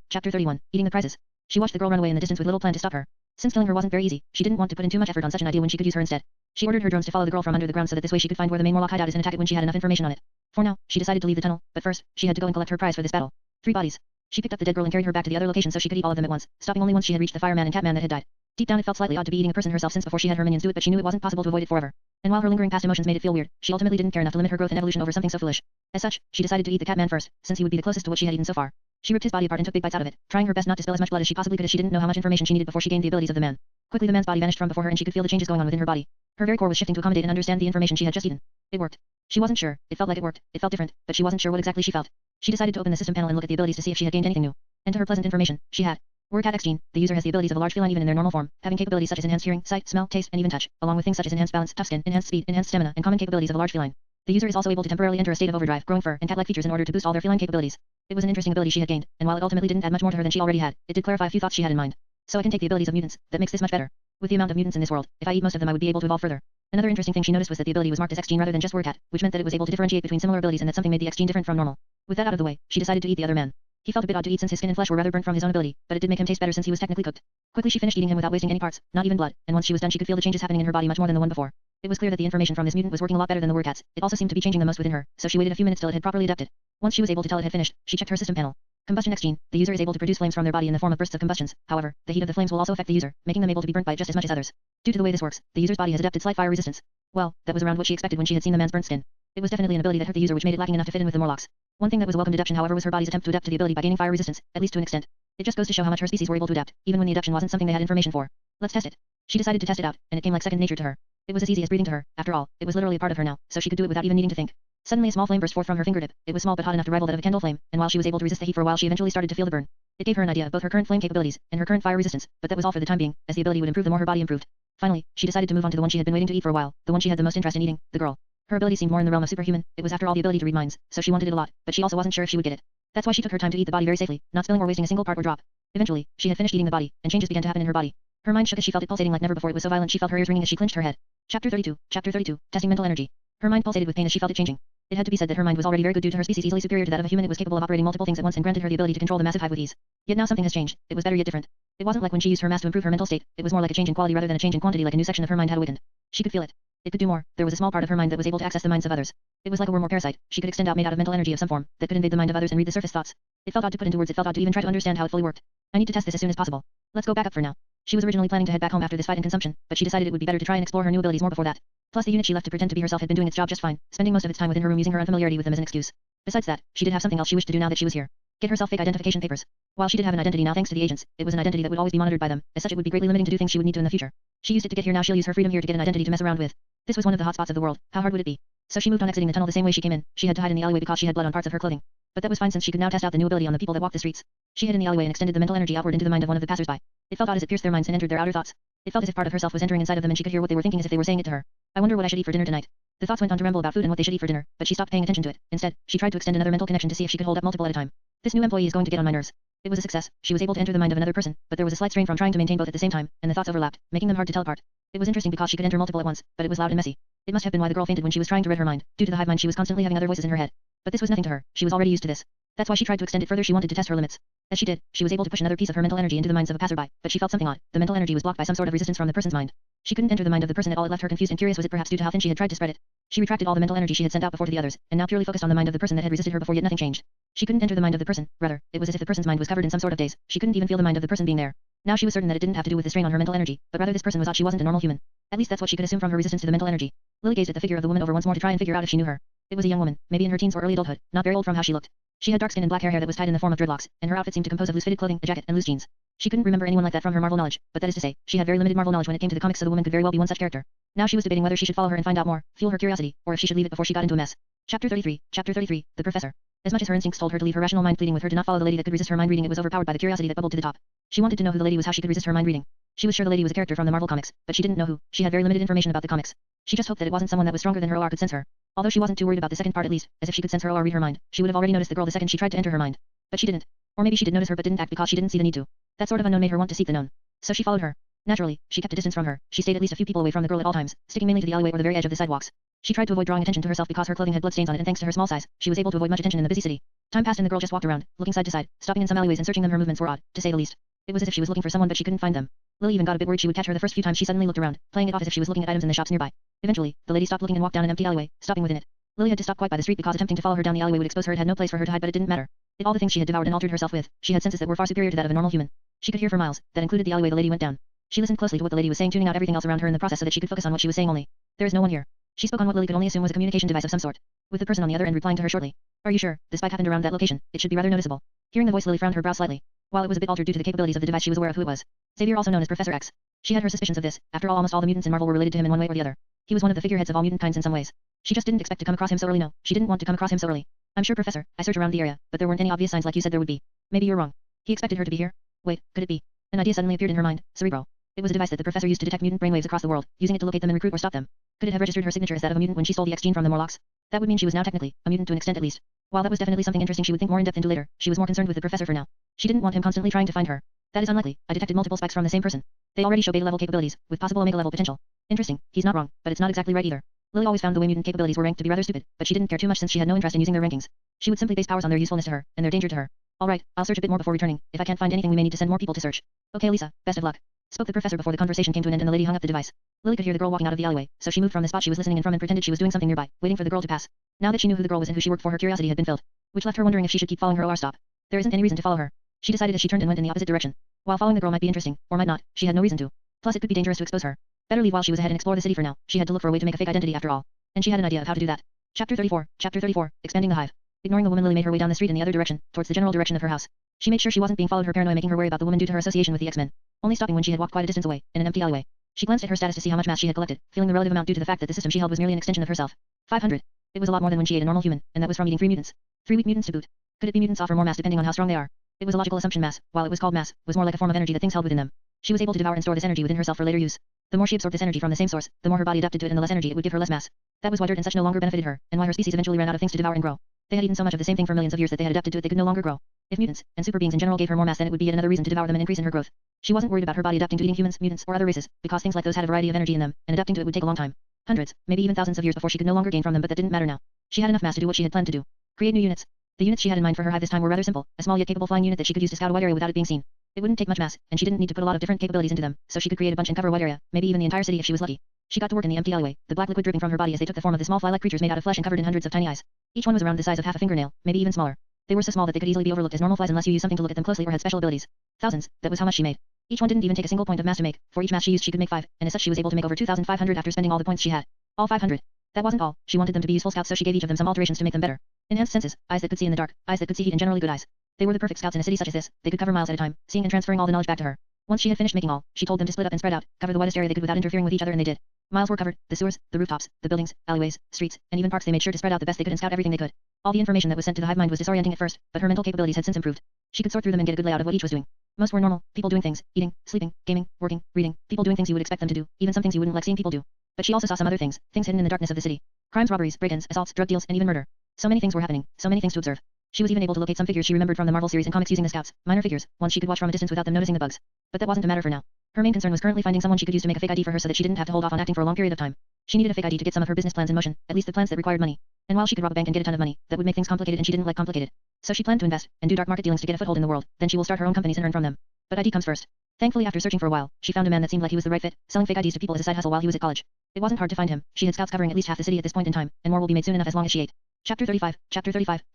Eating the prizes. She watched the girl run away in the distance with little plan to stop her. Since killing her wasn't very easy, she didn't want to put in too much effort on such an idea when she could use her instead. She ordered her drones to follow the girl from under the ground so that this way she could find where the main Morlock hideout is and attack it when she had enough information on it. For now, she decided to leave the tunnel, but first, she had to go and collect her prize for this battle. 3 bodies. She picked up the dead girl and carried her back to the other location so she could eat all of them at once, stopping only once she had reached the fireman and catman that had died. Deep down it felt slightly odd to be eating a person herself since before she had her minions do it, but she knew it wasn't possible to avoid it forever. And while her lingering past emotions made it feel weird, she ultimately didn't care enough to limit her growth and evolution over something so foolish. As such, she decided to eat the catman first, since he would be the closest to what she had eaten so far. She ripped his body apart and took big bites out of it, trying her best not to spill as much blood as she possibly could as she didn't know how much information she needed before she gained the abilities of the man. Quickly the man's body vanished from before her and she could feel the changes going on within her body. Her very core was shifting to accommodate and understand the information she had just eaten. It worked. She wasn't sure. It felt like it worked. It felt different, but she wasn't sure what exactly she felt. She decided to open the system panel and look at the abilities to see if she had gained anything new. And to her pleasant information, she had. Word Cat X gene, the user has the abilities of a large feline even in their normal form, having capabilities such as enhanced hearing, sight, smell, taste, and even touch, along with things such as enhanced balance, tough skin, enhanced speed, enhanced stamina, and common capabilities of a large feline. The user is also able to temporarily enter a state of overdrive, growing fur, and cat-like features in order to boost all their feline capabilities. It was an interesting ability she had gained, and while it ultimately didn't add much more to her than she already had, it did clarify a few thoughts she had in mind. So I can take the abilities of mutants, that makes this much better. With the amount of mutants in this world, if I eat most of them I would be able to evolve further. Another interesting thing she noticed was that the ability was marked as X gene rather than just Word Cat, which meant that it was able to differentiate between similar abilities and that something made the X gene different from normal. With that out of the way, she decided to eat the other man. He felt a bit odd to eat since his skin and flesh were rather burnt from his own ability, but it did make him taste better since he was technically cooked. Quickly she finished eating him without wasting any parts, not even blood, and once she was done she could feel the changes happening in her body much more than the one before. It was clear that the information from this mutant was working a lot better than the Word Cat's. It also seemed to be changing the most within her, so she waited a few minutes till it had properly adapted. Once she was able to tell it had finished, she checked her system panel. Combustion X gene, the user is able to produce flames from their body in the form of bursts of combustions. However, the heat of the flames will also affect the user, making them able to be burnt by it just as much as others. Due to the way this works, the user's body has adapted slight fire resistance. Well, that was around what she expected when she had seen the man's burnt skin. It was definitely an ability that hurt the user which made it lacking enough to fit in with the Morlocks. One thing that was a welcome deduction however was her body's attempt to adapt to the ability by gaining fire resistance, at least to an extent. It just goes to show how much her species were able to adapt, even when the adaptation wasn't something they had information for. Let's test it. She decided to test it out, and it came like second nature to her. It was as easy as breathing to her, after all, it was literally a part of her now, so she could do it without even needing to think. Suddenly a small flame burst forth from her fingertip. It was small but hot enough to rival that of a candle flame, and while she was able to resist the heat for a while she eventually started to feel the burn. It gave her an idea of both her current flame capabilities, and her current fire resistance, but that was all for the time being, as the ability would improve the more her body improved. Finally, she decided to move on to the one she had been waiting to eat for a while, the one she had the most interest in eating, the girl. Her ability seemed more in the realm of superhuman, it was after all the ability to read minds, so she wanted it a lot, but she also wasn't sure if she would get it. That's why she took her time to eat the body very safely, not spilling or wasting a single part or drop. Eventually, she had finished eating the body, and changes began to happen in her body. Her mind shook as she felt it pulsating like never before. It was so violent she felt her ears ringing as she clenched her head. Chapter 32. Chapter 32. Testing mental energy. Her mind pulsated with pain as she felt it changing. It had to be said that her mind was already very good due to her species easily superior to that of a human. It was capable of operating multiple things at once and granted her the ability to control the massive hive with ease. Yet now something has changed. It was better yet different. It wasn't like when she used her mass to improve her mental state. It was more like a change in quality rather than a change in quantity, like a new section of her mind had awakened. She could feel it. It could do more. There was a small part of her mind that was able to access the minds of others. It was like a worm or parasite. She could extend out made out of mental energy of some form that could invade the mind of others and read the surface thoughts. It felt odd to put into words. It felt odd to even try to understand how it fully worked. I need to test this as soon as possible. Let's go back up for now. She was originally planning to head back home after this fight and consumption, but she decided it would be better to try and explore her new abilities more before that. Plus the unit she left to pretend to be herself had been doing its job just fine, spending most of its time within her room using her unfamiliarity with them as an excuse. Besides that, she did have something else she wished to do now that she was here. Get herself fake identification papers. While she did have an identity now thanks to the agents, it was an identity that would always be monitored by them, as such it would be greatly limiting to do things she would need to in the future. She used it to get here, now she'll use her freedom here to get an identity to mess around with. This was one of the hot spots of the world. How hard would it be? So she moved on, exiting the tunnel the same way she came in. She had to hide in the alleyway because she had blood on parts of her clothing. But that was fine since she could now test out the new ability on the people that walked the streets. She hid in the alleyway and extended the mental energy outward into the mind of one of the passersby. It felt odd as it pierced their minds and entered their outer thoughts. It felt as if part of herself was entering inside of them and she could hear what they were thinking as if they were saying it to her. I wonder what I should eat for dinner tonight. The thoughts went on to ramble about food and what they should eat for dinner, but she stopped paying attention to it. Instead, she tried to extend another mental connection to see if she could hold up multiple at a time. This new employee is going to get on my nerves. It was a success. She was able to enter the mind of another person, but there was a slight strain from trying to maintain both at the same time, and the thoughts overlapped, making them hard to tell apart. It was interesting because she could enter multiple at once, but it was loud and messy. It must have been why the girl fainted when she was trying to read her mind. Due to the hive mind, she was constantly having other voices in her head. But this was nothing to her. She was already used to this. That's why she tried to extend it further. She wanted to test her limits. As she did, she was able to push another piece of her mental energy into the minds of a passerby, but she felt something odd. The mental energy was blocked by some sort of resistance from the person's mind. She couldn't enter the mind of the person at all. It left her confused and curious. Was it perhaps due to how thin she had tried to spread it? She retracted all the mental energy she had sent out before to the others, and now purely focused on the mind of the person that had resisted her before, yet nothing changed. She couldn't enter the mind of the person, rather, it was as if the person's mind was covered in some sort of daze. She couldn't even feel the mind of the person being there. Now she was certain that it didn't have to do with the strain on her mental energy, but rather this person was odd. She wasn't a normal human. At least that's what she could assume from her resistance to the mental energy. Lily gazed at the figure of the woman over once more to try and figure out if she knew her. It was a young woman, maybe in her teens or early adulthood, not very old from how she looked. She had dark skin and black hair that was tied in the form of dreadlocks, and her outfit seemed to compose of loose-fitted clothing, a jacket, and loose jeans. She couldn't remember anyone like that from her Marvel knowledge, but that is to say, she had very limited Marvel knowledge when it came to the comics, so the woman could very well be one such character. Now she was debating whether she should follow her and find out more, fuel her curiosity, or if she should leave it before she got into a mess. Chapter 33. Chapter 33. The Professor. As much as her instincts told her to leave, her rational mind pleading with her to not follow the lady that could resist her mind reading, it was overpowered by the curiosity that bubbled to the top. She wanted to know who the lady was, how she could resist her mind reading. She was sure the lady was a character from the Marvel comics, but she didn't know who. She had very limited information about the comics. She just hoped that it wasn't someone that was stronger than her or could sense her. Although she wasn't too worried about the second part, at least, as if she could sense her or read her mind, she would have already noticed the girl the second she tried to enter her mind. But she didn't. Or maybe she did notice her but didn't act because she didn't see the need to. That sort of unknown made her want to seek the known. So she followed her. Naturally, she kept a distance from her. She stayed at least a few people away from the girl at all times, sticking mainly to the alleyway or the very edge of the sidewalks. She tried to avoid drawing attention to herself because her clothing had bloodstains on it, and thanks to her small size, she was able to avoid much attention in the busy city. Time passed and the girl just walked around, looking side to side, stopping in some alleyways and searching them. Her movements were odd, to say the least. It was as if she was looking for someone but she couldn't find them. Lily even got a bit worried she would catch her the first few times she suddenly looked around, playing it off as if she was looking at items in the shops nearby. Eventually, the lady stopped looking and walked down an empty alleyway, stopping within it. Lily had to stop quite by the street because attempting to follow her down the alleyway would expose her. It had no place for her to hide, but it didn't matter. It all the things she had devoured and altered herself with, she had senses that were far superior to that of a normal human. She could hear for miles. That included the alleyway the lady went down. She listened closely to what the lady was saying, tuning out everything else around her in the process so that she could focus on what she was saying only. There is no one here. She spoke on what Lily could only assume was a communication device of some sort, with the person on the other end replying to her shortly. Are you sure? This fight happened around that location. It should be rather noticeable. Hearing the voice, Lily frowned her brow slightly. While it was a bit altered due to the capabilities of the device, she was aware of who it was. Xavier, also known as Professor X. She had her suspicions of this. After all, almost all the mutants in Marvel were related to him in one way or the other. He was one of the figureheads of all mutant kinds in some ways. She just didn't expect to come across him so early. No, she didn't want to come across him so early. I'm sure, Professor. I searched around the area, but there weren't any obvious signs like you said there would be. Maybe you're wrong. He expected her to be here? Wait, could it be? An idea suddenly appeared in her mind. Cerebro. It was a device that the professor used to detect mutant brainwaves across the world, using it to locate them and recruit or stop them. Could it have registered her signature as that of a mutant when she stole the X gene from the Morlocks? That would mean she was now technically a mutant to an extent at least. While that was definitely something interesting she would think more in depth into later, she was more concerned with the professor for now. She didn't want him constantly trying to find her. That is unlikely. I detected multiple spikes from the same person. They already show beta level capabilities, with possible omega level potential. Interesting. He's not wrong, but it's not exactly right either. Lily always found the way mutant capabilities were ranked to be rather stupid, but she didn't care too much since she had no interest in using their rankings. She would simply base powers on their usefulness to her, and their danger to her. Alright, I'll search a bit more before returning. If I can't find anything we may need to send more people to search. Okay Lisa, best of luck. Spoke the professor before the conversation came to an end and the lady hung up the device. Lily could hear the girl walking out of the alleyway, so she moved from the spot she was listening in from and pretended she was doing something nearby, waiting for the girl to pass. Now that she knew who the girl was and who she worked for, her curiosity had been filled, which left her wondering if she should keep following her or stop. There isn't any reason to follow her. She decided as she turned and went in the opposite direction. While following the girl might be interesting, or might not, she had no reason to. Plus it could be dangerous to expose her. Better leave while she was ahead and explore the city for now. She had to look for a way to make a fake identity after all. And she had an idea of how to do that. Chapter 34. Chapter 34. Expanding the hive. Ignoring the woman, Lily made her way down the street in the other direction, towards the general direction of her house. She made sure she wasn't being followed, her paranoia making her worry about the woman due to her association with the X-Men. Only stopping when she had walked quite a distance away, in an empty alleyway. She glanced at her status to see how much mass she had collected, feeling the relative amount due to the fact that the system she held was merely an extension of herself. 500. It was a lot more than when she ate a normal human, and that was from eating 3 mutants. 3 weak mutants to boot. Could it be mutants offer more mass depending on how strong they are? It was a logical assumption. Mass, while it was called mass, was more like a form of energy that things held within them. She was able to devour and store this energy within herself for later use. The more she absorbed this energy from the same source, the more her body adapted to it and the less energy it would give her less mass. That was why dirt and such no longer benefited her, and why her species eventually ran out of things to devour and grow. They had eaten so much of the same thing for millions of years that they had adapted to it they could no longer grow. If mutants and super beings in general gave her more mass, then it would be yet another reason to devour them and increase in her growth. She wasn't worried about her body adapting to eating humans, mutants, or other races, because things like those had a variety of energy in them, and adapting to it would take a long time. Hundreds, maybe even thousands of years before she could no longer gain from them, but that didn't matter now. She had enough mass to do what she had planned to do. Create new units. The units she had in mind for her hive this time were rather simple, a small yet capable flying unit that she could use to scout a wide area without it being seen. It wouldn't take much mass, and she didn't need to put a lot of different capabilities into them, so she could create a bunch and cover a wide area, maybe even the entire city if she was lucky. She got to work in the empty alleyway, the black liquid dripping from her body as they took the form of the small fly-like creatures made out of flesh and covered in hundreds of tiny eyes. Each one was around the size of half a fingernail, maybe even smaller. They were so small that they could easily be overlooked as normal flies unless you used something to look at them closely or had special abilities. Thousands, that was how much she made. Each one didn't even take a single point of mass to make. For each mass she used she could make 5, and as such she was able to make over 2,500 after spending all the points she had. All 500. That wasn't all. She wanted them to be useful scouts, so she gave each of them some alterations to make them better. Enhanced senses, eyes that could see in the dark, eyes that could see heat, and generally good eyes. They were the perfect scouts in a city such as this. They could cover miles at a time, seeing and transferring all the knowledge back to her. Once she had finished making all, she told them to split up and spread out, cover the widest area they could without interfering with each other, and they did. Miles were covered, the sewers, the rooftops, the buildings, alleyways, streets, and even parks. They made sure to spread out the best they could and scout everything they could. All the information that was sent to the hive mind was disorienting at first, but her mental capabilities had since improved. She could sort through them and get a good layout of what each was doing. Most were normal, people doing things, eating, sleeping, gaming, working, reading, people doing things you would expect them to do, even some things you wouldn't like seeing people do. But she also saw some other things, things hidden in the darkness of the city. Crimes, robberies, break-ins, assaults, drug deals, and even murder. So many things were happening, so many things to observe. She was even able to locate some figures she remembered from the Marvel series and comics using the scouts, minor figures, ones she could watch from a distance without them noticing the bugs. But that wasn't a matter for now. Her main concern was currently finding someone she could use to make a fake ID for her so that she didn't have to hold off on acting for a long period of time. She needed a fake ID to get some of her business plans in motion, at least the plans that required money. And while she could rob a bank and get a ton of money, that would make things complicated and she didn't like complicated. So she planned to invest, and do dark market dealings to get a foothold in the world, then she will start her own companies and earn from them. But ID comes first. Thankfully after searching for a while, she found a man that seemed like he was the right fit, selling fake IDs to people as a side hustle while he was at college. It wasn't hard to find him, she had scouts covering at least half the city at this point in time, and more will be made soon enough as long as she ate. Chapter 35,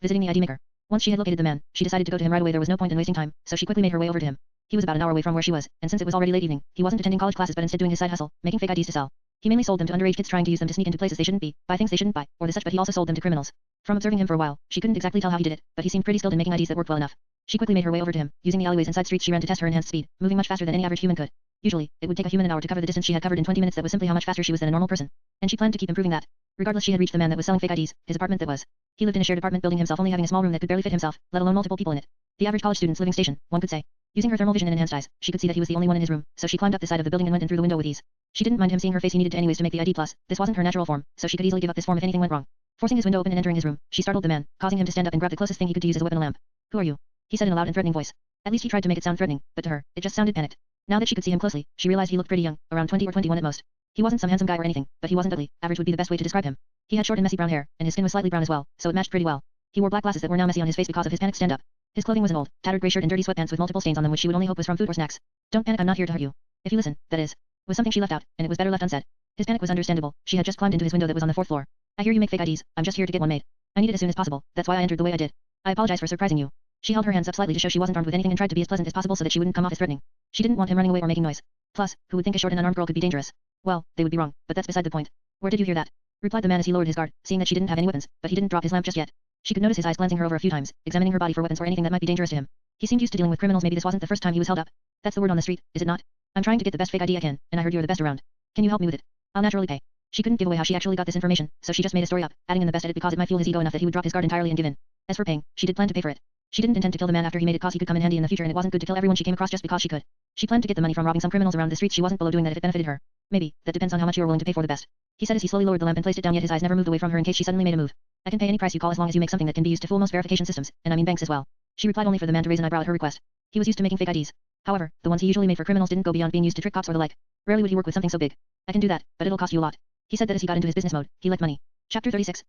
Visiting the ID Maker. Once she had located the man, she decided to go to him right away. There was no point in wasting time, so she quickly made her way over to him. He was about an hour away from where she was, and since it was already late evening, he wasn't attending college classes but instead doing his side hustle, making fake IDs to sell. He mainly sold them to underage kids trying to use them to sneak into places they shouldn't be, buy things they shouldn't buy, or the such, but he also sold them to criminals. From observing him for a while, she couldn't exactly tell how he did it, but he seemed pretty skilled in making IDs that worked well enough. She quickly made her way over to him, using the alleyways and side streets she ran to test her enhanced speed, moving much faster than any average human could. Usually, it would take a human an hour to cover the distance she had covered in 20 minutes. That was simply how much faster she was than a normal person. And she planned to keep improving that. Regardless, she had reached the man that was selling fake IDs, his apartment that was. He lived in a shared apartment building himself, only having a small room that could barely fit himself, let alone multiple people in it. The average college student's living station, one could say. Using her thermal vision and enhanced eyes, she could see that he was the only one in his room, so she climbed up the side of the building and went in through the window with ease. She didn't mind him seeing her face. He needed to anyways to make the ID, plus this wasn't her natural form, so she could easily give up this form if anything went wrong. Forcing his window open and entering his room, she startled the man, causing him to stand up and grab the closest thing he could to use as a weapon, a lamp. "Who are you?" he said in a loud and threatening voice. At least he tried to make it sound threatening, but to her, it just sounded panicked. Now that she could see him closely, she realized he looked pretty young, around 20 or 21 at most. He wasn't some handsome guy or anything, but he wasn't ugly. Average would be the best way to describe him. He had short and messy brown hair, and his skin was slightly brown as well, so it matched pretty well. He wore black glasses that were now messy on his face because of his panicked stand-up. His clothing was an old, tattered gray shirt and dirty sweatpants with multiple stains on them, which she would only hope was from food or snacks. "Don't panic, I'm not here to hurt you. If you listen, that is," was something she left out, and it was better left unsaid. His panic was understandable. She had just climbed into his window that was on the 4th floor. "I hear you make fake IDs. I'm just here to get one made. I need it as soon as possible. That's why I entered the way I did. I apologize for surprising you." She held her hands up slightly to show she wasn't armed with anything and tried to be as pleasant as possible so that she wouldn't come off as threatening. She didn't want him running away or making noise. Plus, who would think a short and unarmed girl could be dangerous? Well, they would be wrong, but that's beside the point. "Where did you hear that?" replied the man as he lowered his guard, seeing that she didn't have any weapons, but he didn't drop his lamp just yet. She could notice his eyes glancing her over a few times, examining her body for weapons or anything that might be dangerous to him. He seemed used to dealing with criminals. Maybe this wasn't the first time he was held up. "That's the word on the street, is it not? I'm trying to get the best fake ID I can, and I heard you're the best around. Can you help me with it? I'll naturally pay." She couldn't give away how she actually got this information, so she just made a story up, adding in the best edit because it might fuel his ego enough that he would drop his guard entirely and give in. As for paying, she did plan to pay for it. She didn't intend to kill the man after he made it cause he could come in handy in the future, and it wasn't good to kill everyone she came across just because she could. She planned to get the money from robbing some criminals around the streets. She wasn't below doing that if it benefited her. "Maybe, that depends on how much you're willing to pay for the best," he said as he slowly lowered the lamp and placed it down, yet his eyes never moved away from her in case she suddenly made a move. "I can pay any price you call as long as you make something that can be used to fool most verification systems, and I mean banks as well." She replied only for the man to raise an eyebrow at her request. He was used to making fake IDs. However, the ones he usually made for criminals didn't go beyond being used to trick cops or the like. Rarely would he work with something so big. "I can do that, but it'll cost you a lot," he said that as he got into his business mode. He liked money. Chapter 36,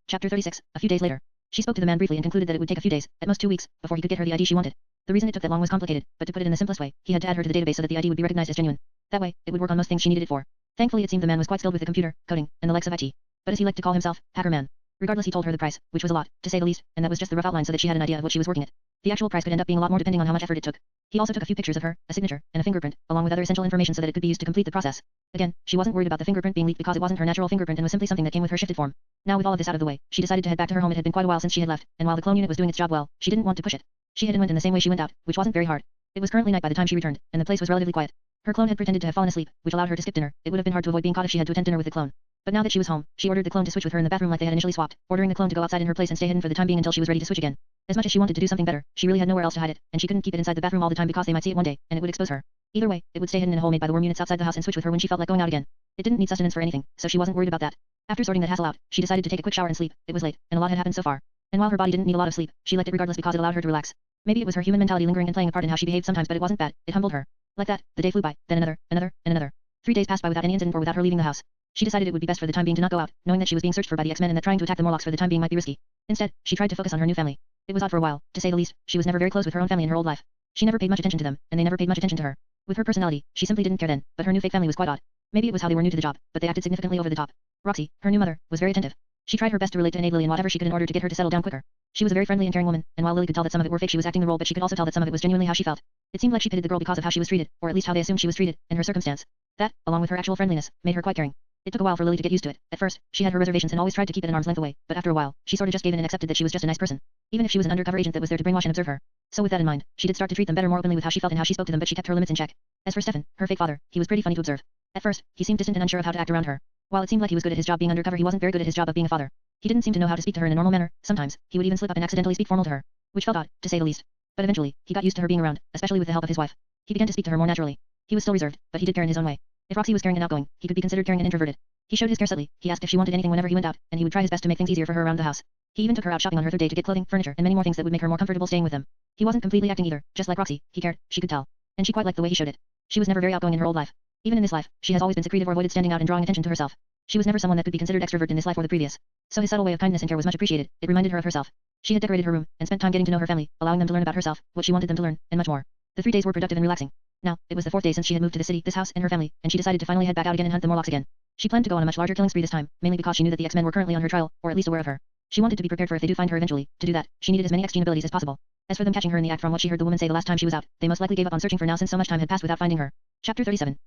a few days later. She spoke to the man briefly and concluded that it would take a few days, at most 2 weeks, before he could get her the ID she wanted. The reason it took that long was complicated, but to put it in the simplest way, he had to add her to the database so that the ID would be recognized as genuine. That way, it would work on most things she needed it for. Thankfully it seemed the man was quite skilled with the computer, coding, and the likes of IT. But as he liked to call himself, Hacker Man. Regardless, he told her the price, which was a lot, to say the least, and that was just the rough outline so that she had an idea of what she was working at. The actual price could end up being a lot more depending on how much effort it took. He also took a few pictures of her, a signature, and a fingerprint, along with other essential information so that it could be used to complete the process. Again, she wasn't worried about the fingerprint being leaked because it wasn't her natural fingerprint and was simply something that came with her shifted form. Now with all of this out of the way, she decided to head back to her home. It had been quite a while since she had left, and while the clone unit was doing its job well, she didn't want to push it. She hid and went in the same way she went out, which wasn't very hard. It was currently night by the time she returned, and the place was relatively quiet. Her clone had pretended to have fallen asleep, which allowed her to skip dinner. It would have been hard to avoid being caught if she had to attend dinner with the clone. But now that she was home, she ordered the clone to switch with her in the bathroom like they had initially swapped, ordering the clone to go outside in her place and stay hidden for the time being until she was ready to switch again. As much as she wanted to do something better, she really had nowhere else to hide it, and she couldn't keep it inside the bathroom all the time because they might see it one day, and it would expose her. Either way, it would stay hidden in a hole made by the worm units outside the house and switch with her when she felt like going out again. It didn't need sustenance for anything, so she wasn't worried about that. After sorting that hassle out, she decided to take a quick shower and sleep. It was late, and a lot had happened so far. And while her body didn't need a lot of sleep, she liked it regardless because it allowed her to relax. Maybe it was her human mentality lingering and playing a part in how she behaved sometimes, but it wasn't bad. It humbled her. Like that, the day flew by, then another, and another. 3 days passed by without any incident or without her leaving the house. She decided it would be best for the time being to not go out, knowing that she was being searched for by the X-Men and that trying to attack the Morlocks for the time being might be risky. Instead, she tried to focus on her new family. It was odd for a while, to say the least. She was never very close with her own family in her old life. She never paid much attention to them, and they never paid much attention to her. With her personality, she simply didn't care then, but her new fake family was quite odd. Maybe it was how they were new to the job, but they acted significantly over the top. Roxy, her new mother, was very attentive. She tried her best to relate to Lily in whatever she could in order to get her to settle down quicker. She was a very friendly and caring woman, and while Lily could tell that some of it were fake, she was acting the role, but she could also tell that some of it was genuinely how she felt. It seemed like she pitied the girl because of how she was treated, or at least how they assumed she was treated, and her circumstance. That, along with her actual friendliness, made her quite caring. It took a while for Lily to get used to it. At first, she had her reservations and always tried to keep it an arm's length away, but after a while, she sorta just gave in and accepted that she was just a nice person. Even if she was an undercover agent that was there to brainwash and observe her. So with that in mind, she did start to treat them better more openly with how she felt and how she spoke to them, but she kept her limits in check. As for Stefan, her fake father, he was pretty funny to observe. At first, he seemed distant and unsure of how to act around her. While it seemed like he was good at his job being undercover, he wasn't very good at his job of being a father. He didn't seem to know how to speak to her in a normal manner. Sometimes, he would even slip up and accidentally speak formal to her, which felt odd, to say the least. But eventually, he got used to her being around, especially with the help of his wife. He began to speak to her more naturally. He was still reserved, but he did care in his own way. If Roxy was caring and outgoing, he could be considered caring and introverted. He showed his care subtly. He asked if she wanted anything whenever he went out, and he would try his best to make things easier for her around the house. He even took her out shopping on her third day to get clothing, furniture, and many more things that would make her more comfortable staying with them. He wasn't completely acting either, just like Roxy. He cared, she could tell. And she quite liked the way he showed it. She was never very outgoing in her old life. Even in this life, she has always been secretive or avoided standing out and drawing attention to herself. She was never someone that could be considered extrovert in this life or the previous. So his subtle way of kindness and care was much appreciated. It reminded her of herself. She had decorated her room, and spent time getting to know her family, allowing them to learn about herself, what she wanted them to learn, and much more. The 3 days were productive and relaxing. Now, it was the 4th day since she had moved to the city, this house, and her family, and she decided to finally head back out again and hunt the Morlocks again. She planned to go on a much larger killing spree this time, mainly because she knew that the X-Men were currently on her trail, or at least aware of her. She wanted to be prepared for if they do find her eventually. To do that, she needed as many X-Gene abilities as possible. As for them catching her in the act, from what she heard the woman say the last time she was out, they most likely gave up on searching for now since so much time had passed without finding her. Chapter 37,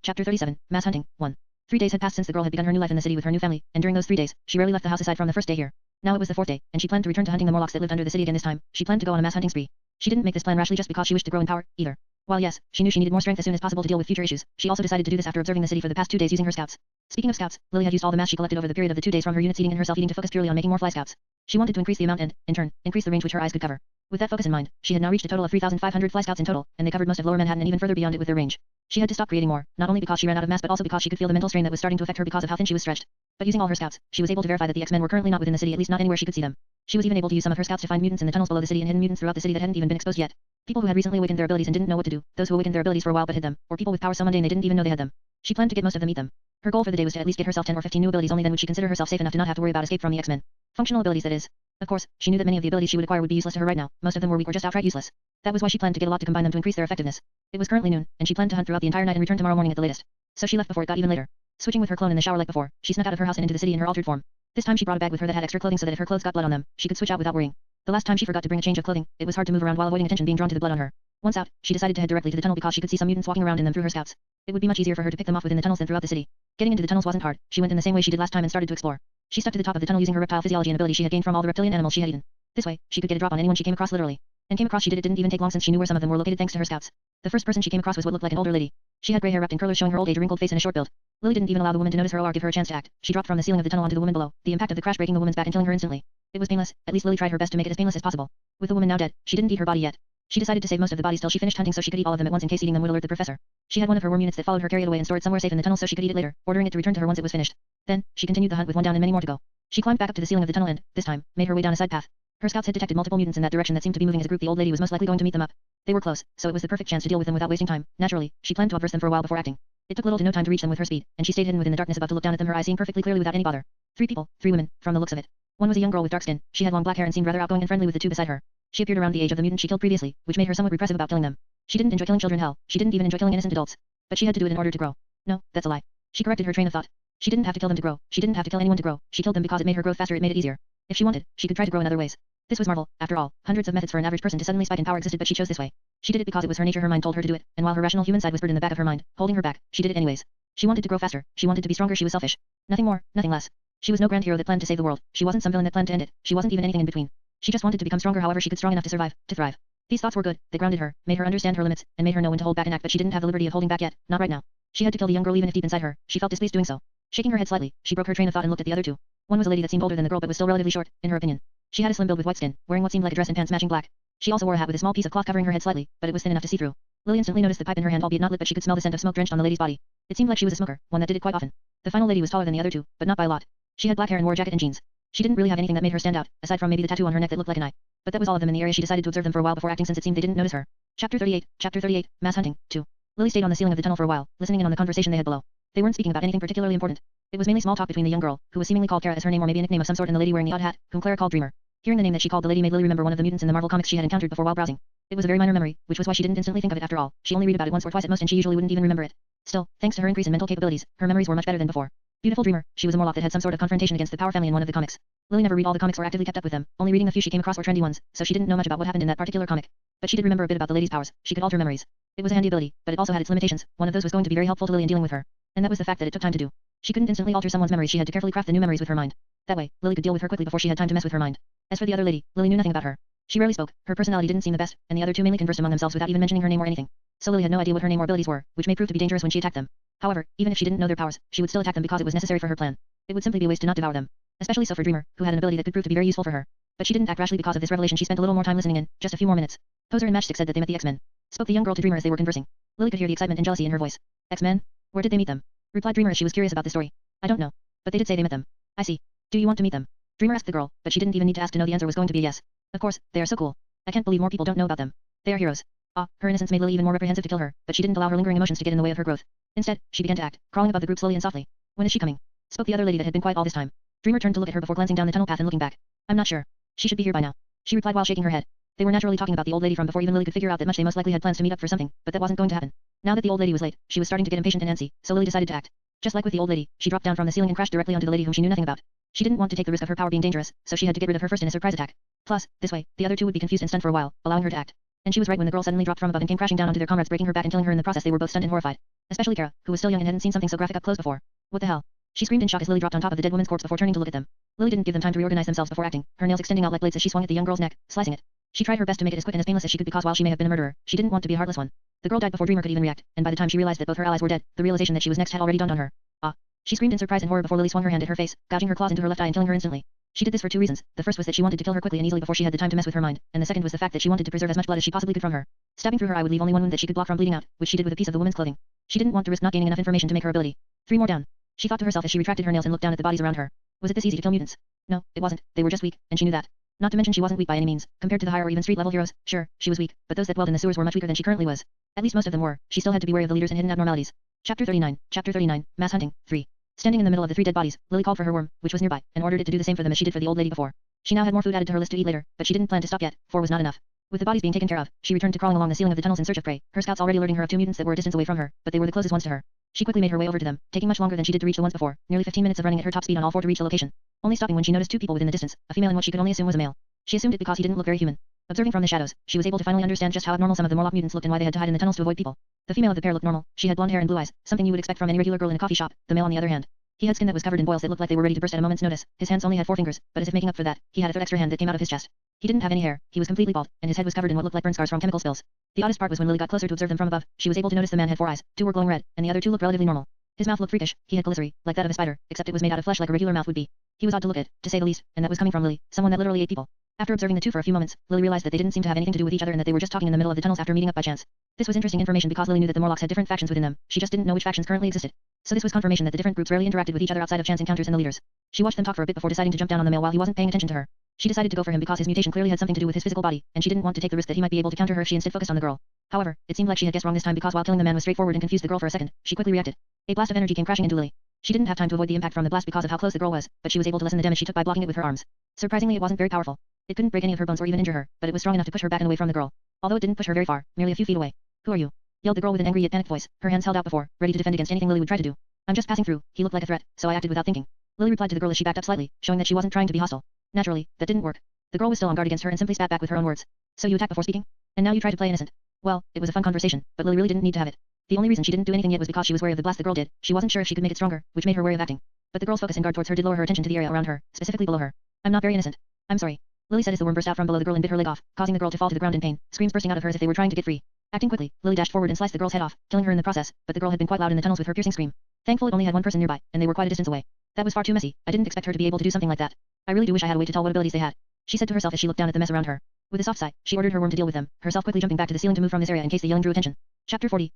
Mass Hunting, 1. 3 days had passed since the girl had begun her new life in the city with her new family, and during those 3 days, she rarely left the house aside from the first day here. Now it was the 4th day, and she planned to return to hunting the Morlocks that lived under the city again this time. She planned to go on a mass hunting spree. She didn't make this plan rashly just because she wished to grow in power, either. While yes, she knew she needed more strength as soon as possible to deal with future issues, she also decided to do this after observing the city for the past 2 days using her scouts. Speaking of scouts, Lily had used all the mass she collected over the period of the 2 days from her units eating and herself eating to focus purely on making more fly scouts. She wanted to increase the amount and, in turn, increase the range which her eyes could cover. With that focus in mind, she had now reached a total of 3,500 fly scouts in total, and they covered most of Lower Manhattan and even further beyond it with their range. She had to stop creating more, not only because she ran out of mass but also because she could feel the mental strain that was starting to affect her because of how thin she was stretched. But using all her scouts, she was able to verify that the X-Men were currently not within the city, at least not anywhere she could see them. She was even able to use some of her scouts to find mutants in the tunnels below the city and hidden mutants throughout the city that hadn't even been exposed yet. People who had recently awakened their abilities and didn't know what to do, those who awakened their abilities for a while but hid them, or people with powers so mundane they didn't even know they had them. She planned to get most of them, eat them. Her goal for the day was to at least get herself 10 or 15 new abilities, only then would she consider herself safe enough to not have to worry about escape from the X-Men. Functional abilities, that is. Of course, she knew that many of the abilities she would acquire would be useless to her right now. Most of them were weak or just outright useless. That was why she planned to get a lot to combine them to increase their effectiveness. It was currently noon, and she planned to hunt throughout the entire night and return tomorrow morning at the latest. So she left before it got even later. Switching with her clone in the shower like before, she snuck out of her house and into the city in her altered form. This time she brought a bag with her that had extra clothing so that if her clothes got blood on them, she could switch out without worrying. The last time she forgot to bring a change of clothing, it was hard to move around while avoiding attention being drawn to the blood on her. Once out, she decided to head directly to the tunnel because she could see some mutants walking around in them through her scouts. It would be much easier for her to pick them off within the tunnels than throughout the city. Getting into the tunnels wasn't hard. She went in the same way she did last time and started to explore. She stuck to the top of the tunnel using her reptile physiology and ability she had gained from all the reptilian animals she had eaten. This way, she could get a drop on anyone she came across literally. And came across she didn't even take long since she knew where some of them were located thanks to her scouts. The first person she came across was what looked like an older lady. She had gray hair wrapped in curlers showing her old age, a wrinkled face and a short build. Lily didn't even allow the woman to notice her or give her a chance to act. She dropped from the ceiling of the tunnel onto the woman below, the impact of the crash breaking the woman's back and killing her instantly. It was painless. At least Lily tried her best to make it as painless as possible. With the woman now dead, she didn't eat her body yet. She decided to save most of the bodies till she finished hunting so she could eat all of them at once in case eating them would alert the professor. She had one of her worm units that followed her, carry it away and store it somewhere safe in the tunnel so she could eat it later, ordering it to return to her once it was finished. Then, she continued the hunt with one down and many more to go. She climbed back up to the ceiling of the tunnel and, this time, made her way down a side path. Her scouts had detected multiple mutants in that direction that seemed to be moving as a group. The old lady was most likely going to meet them up. They were close, so it was the perfect chance to deal with them without wasting time. Naturally, she planned to obverse them for a while before acting. It took little to no time to reach them with her speed, and she stayed hidden within the darkness about to look down at them, her eyes seeing perfectly clearly without any bother. 3 people, 3 women, from the looks of it. One was a young girl with dark skin. She had long black hair and seemed rather outgoing and friendly with the 2 beside her. She appeared around the age of the mutant she killed previously, which made her somewhat repressive about killing them. She didn't enjoy killing children, hell, she didn't even enjoy killing innocent adults. But she had to do it in order to grow. No, that's a lie. She corrected her train of thought. She didn't have to kill them to grow. She didn't have to kill anyone to grow. She killed them because it made her growth faster. It made it easier. If she wanted, she could try to grow in other ways. This was Marvel. After all, hundreds of methods for an average person to suddenly spike in power existed, but she chose this way. She did it because it was her nature. Her mind told her to do it, and while her rational human side whispered in the back of her mind, holding her back, she did it anyways. She wanted to grow faster. She wanted to be stronger. She was selfish. Nothing more, nothing less. She was no grand hero that planned to save the world. She wasn't some villain that planned to end it. She wasn't even anything in between. She just wanted to become stronger however she could, strong enough to survive, to thrive. These thoughts were good. They grounded her, made her understand her limits, and made her know when to hold back and act, but she didn't have the liberty of holding back yet, not right now. She had to kill the young girl even if deep inside her, she felt displeased doing so. Shaking her head slightly, she broke her train of thought and looked at the other 2. One was a lady that seemed older than the girl but was still relatively short, in her opinion. She had a slim build with white skin, wearing what seemed like a dress and pants matching black. She also wore a hat with a small piece of cloth covering her head slightly, but it was thin enough to see through. Lily instantly noticed the pipe in her hand, albeit not lit, but she could smell the scent of smoke drenched on the lady's body. It seemed like she was a smoker, one that did it quite often. The final lady was taller than the other 2, but not by a lot. She had black hair and wore a jacket and jeans. She didn't really have anything that made her stand out, aside from maybe the tattoo on her neck that looked like an eye. But that was all of them in the area. She decided to observe them for a while before acting since it seemed they didn't notice her. Chapter 38, Chapter 38, Mass Hunting, 2. Lily stayed on the ceiling of the tunnel for a while, listening in on the conversation they had below. They weren't speaking about anything particularly important. It was mainly small talk between the young girl, who was seemingly called Kara as her name or maybe a nickname of some sort, and the lady wearing the odd hat, whom Clara called Dreamer. Hearing the name that she called the lady made Lily remember one of the mutants in the Marvel comics she had encountered before while browsing. It was a very minor memory, which was why she didn't instantly think of it after all. She only read about it once or twice at most and she usually wouldn't even remember it. Still, thanks to her increase in mental capabilities, her memories were much better than before. Beautiful Dreamer, she was a Morlock that had some sort of confrontation against the Power family in one of the comics. Lily never read all the comics or actively kept up with them, only reading the few she came across were trendy ones, so she didn't know much about what happened in that particular comic. But she did remember a bit about the lady's powers. She could alter memories. It was a handy ability, but it also had its limitations. One of those was going to be very helpful to Lily in dealing with her. And that was the fact that it took time to do. She couldn't instantly alter someone's memories. She had to carefully craft the new memories with her mind. That way, Lily could deal with her quickly before she had time to mess with her mind. As for the other lady, Lily knew nothing about her. She rarely spoke, her personality didn't seem the best, and the other two mainly conversed among themselves without even mentioning her name or anything. So Lily had no idea what her name or abilities were, which may prove to be dangerous when she attacked them. However, even if she didn't know their powers, she would still attack them because it was necessary for her plan. It would simply be a waste to not devour them. Especially so for Dreamer, who had an ability that could prove to be very useful for her. But she didn't act rashly because of this revelation. She spent a little more time listening in, just a few more minutes. Poser and Matchstick said that they met the X-Men. Spoke the young girl to Dreamer as they were conversing. Lily could hear the excitement and jealousy in her voice. X-Men? Where did they meet them? Replied Dreamer as she was curious about this story. I don't know. But they did say they met them. I see. Do you want to meet them? Dreamer asked the girl, but she didn't even need to ask to know the answer was going to be a yes. Of course, they are so cool. I can't believe more people don't know about them. They are heroes. Ah, her innocence made Lily even more reprehensive to kill her, but she didn't allow her lingering emotions to get in the way of her growth. Instead, she began to act, crawling above the group slowly and softly. When is she coming? Spoke the other lady that had been quiet all this time. Dreamer turned to look at her before glancing down the tunnel path and looking back. I'm not sure. She should be here by now. She replied while shaking her head. They were naturally talking about the old lady from before even Lily could figure out that much. They most likely had plans to meet up for something, but that wasn't going to happen. Now that the old lady was late, she was starting to get impatient and antsy, so Lily decided to act. Just like with the old lady, she dropped down from the ceiling and crashed directly onto the lady whom she knew nothing about. She didn't want to take the risk of her power being dangerous, so she had to get rid of her first in a surprise attack. Plus, this way, the other two would be confused and stunned for a while, allowing her to act. And she was right when the girl suddenly dropped from above and came crashing down onto their comrades, breaking her back and killing her in the process. They were both stunned and horrified. Especially Kara, who was still young and hadn't seen something so graphic up close before. What the hell? She screamed in shock as Lily dropped on top of the dead woman's corpse before turning to look at them. Lily didn't give them time to reorganize themselves before acting, her nails extending out like blades as she swung at the young girl's neck, slicing it. She tried her best to make it as quick and as painless as she could because while she may have been a murderer, she didn't want to be a heartless one. The girl died before Dreamer could even react, and by the time she realized that both her allies were dead, the realization that she was next had already dawned on her. Ah! She screamed in surprise and horror before Lily swung her hand at her face, gouging her claws into her left eye and killing her instantly. She did this for two reasons. The first was that she wanted to kill her quickly and easily before she had the time to mess with her mind, and the second was the fact that she wanted to preserve as much blood as she possibly could from her. Stabbing through her eye would leave only one wound that she could block from bleeding out, which she did with a piece of the woman's clothing. She didn't want to risk not gaining enough information to make her ability. 3 more down. She thought to herself as she retracted her nails and looked down at the bodies around her. Was it this easy to kill mutants? No, it wasn't. They were just weak, and she knew that. Not to mention she wasn't weak by any means. Compared to the higher or even street-level heroes, sure, she was weak, but those that dwelled in the sewers were much weaker than she currently was. At least most of them were. She still had to be wary of the leaders and hidden abnormalities. Chapter 39, Mass Hunting, 3. Standing in the middle of the 3 dead bodies, Lily called for her worm, which was nearby, and ordered it to do the same for them as she did for the old lady before. She now had more food added to her list to eat later, but she didn't plan to stop yet, 4 was not enough. With the bodies being taken care of, she returned to crawling along the ceiling of the tunnels in search of prey, her scouts already alerting her of 2 mutants that were a distance away from her, but they were the closest ones to her. She quickly made her way over to them, taking much longer than she did to reach the ones before, nearly 15 minutes of running at her top speed on all 4 to reach the location. Only stopping when she noticed 2 people within the distance, a female and what she could only assume was a male. She assumed it because he didn't look very human. Observing from the shadows, she was able to finally understand just how abnormal some of the Morlock mutants looked and why they had to hide in the tunnels to avoid people. The female of the pair looked normal. She had blonde hair and blue eyes, something you would expect from any regular girl in a coffee shop. The male on the other hand, he had skin that was covered in boils that looked like they were ready to burst at a moment's notice. His hands only had 4 fingers, but as if making up for that, he had a third extra hand that came out of his chest. He didn't have any hair, he was completely bald, and his head was covered in what looked like burn scars from chemical spills. The oddest part was when Lily got closer to observe them from above, she was able to notice the man had 4 eyes, 2 were glowing red, and the other 2 looked relatively normal. His mouth looked freakish, he had glycery, like that of a spider, except it was made out of flesh like a regular mouth would be. He was odd to look at, to say the least, and that was coming from Lily, someone that literally ate people. After observing the 2 for a few moments, Lily realized that they didn't seem to have anything to do with each other and that they were just talking in the middle of the tunnels after meeting up by chance. This was interesting information because Lily knew that the Morlocks had different factions within them, she just didn't know which factions currently existed. So this was confirmation that the different groups rarely interacted with each other outside of chance encounters and the leaders. She watched them talk for a bit before deciding to jump down on the male while he wasn't paying attention to her. She decided to go for him because his mutation clearly had something to do with his physical body, and she didn't want to take the risk that he might be able to counter her if she instead focused on the girl. However, it seemed like she had guessed wrong this time because while killing the man was straightforward and confused the girl for a second, she quickly reacted. A blast of energy came crashing into Lily. She didn't have time to avoid the impact from the blast because of how close the girl was, but she was able to lessen the damage she took by blocking it with her arms. Surprisingly, it wasn't very powerful. It couldn't break any of her bones or even injure her, but it was strong enough to push her back and away from the girl. Although it didn't push her very far, merely a few feet away. Who are you? Yelled the girl with an angry yet panicked voice, her hands held out before, ready to defend against anything Lily would try to do. I'm just passing through, he looked like a threat, so I acted without thinking. Lily replied to the girl as she backed up slightly, showing that she wasn't trying to be hostile. Naturally, that didn't work. The girl was still on guard against her and simply spat back with her own words. So you attacked before speaking? And now you try to play innocent. Well, it was a fun conversation, but Lily really didn't need to have it. The only reason she didn't do anything yet was because she was wary of the blast the girl did. She wasn't sure if she could make it stronger, which made her wary of acting. But the girl's focus and guard towards her did lower her attention to the area around her, specifically below her. I'm not very innocent. I'm sorry. Lily said as the worm burst out from below the girl and bit her leg off, causing the girl to fall to the ground in pain, screams bursting out of her as if they were trying to get free. Acting quickly, Lily dashed forward and sliced the girl's head off, killing her in the process, but the girl had been quite loud in the tunnels with her piercing scream. Thankful it only had one person nearby, and they were quite a distance away. That was far too messy. I didn't expect her to be able to do something like that. I really do wish I had a way to tell what abilities they had. She said to herself as she looked down at the mess around her. With a soft sigh, she ordered her worm to deal with them, herself quickly jumping back to the ceiling to move from this area in case the yelling drew attention. Chapter 40,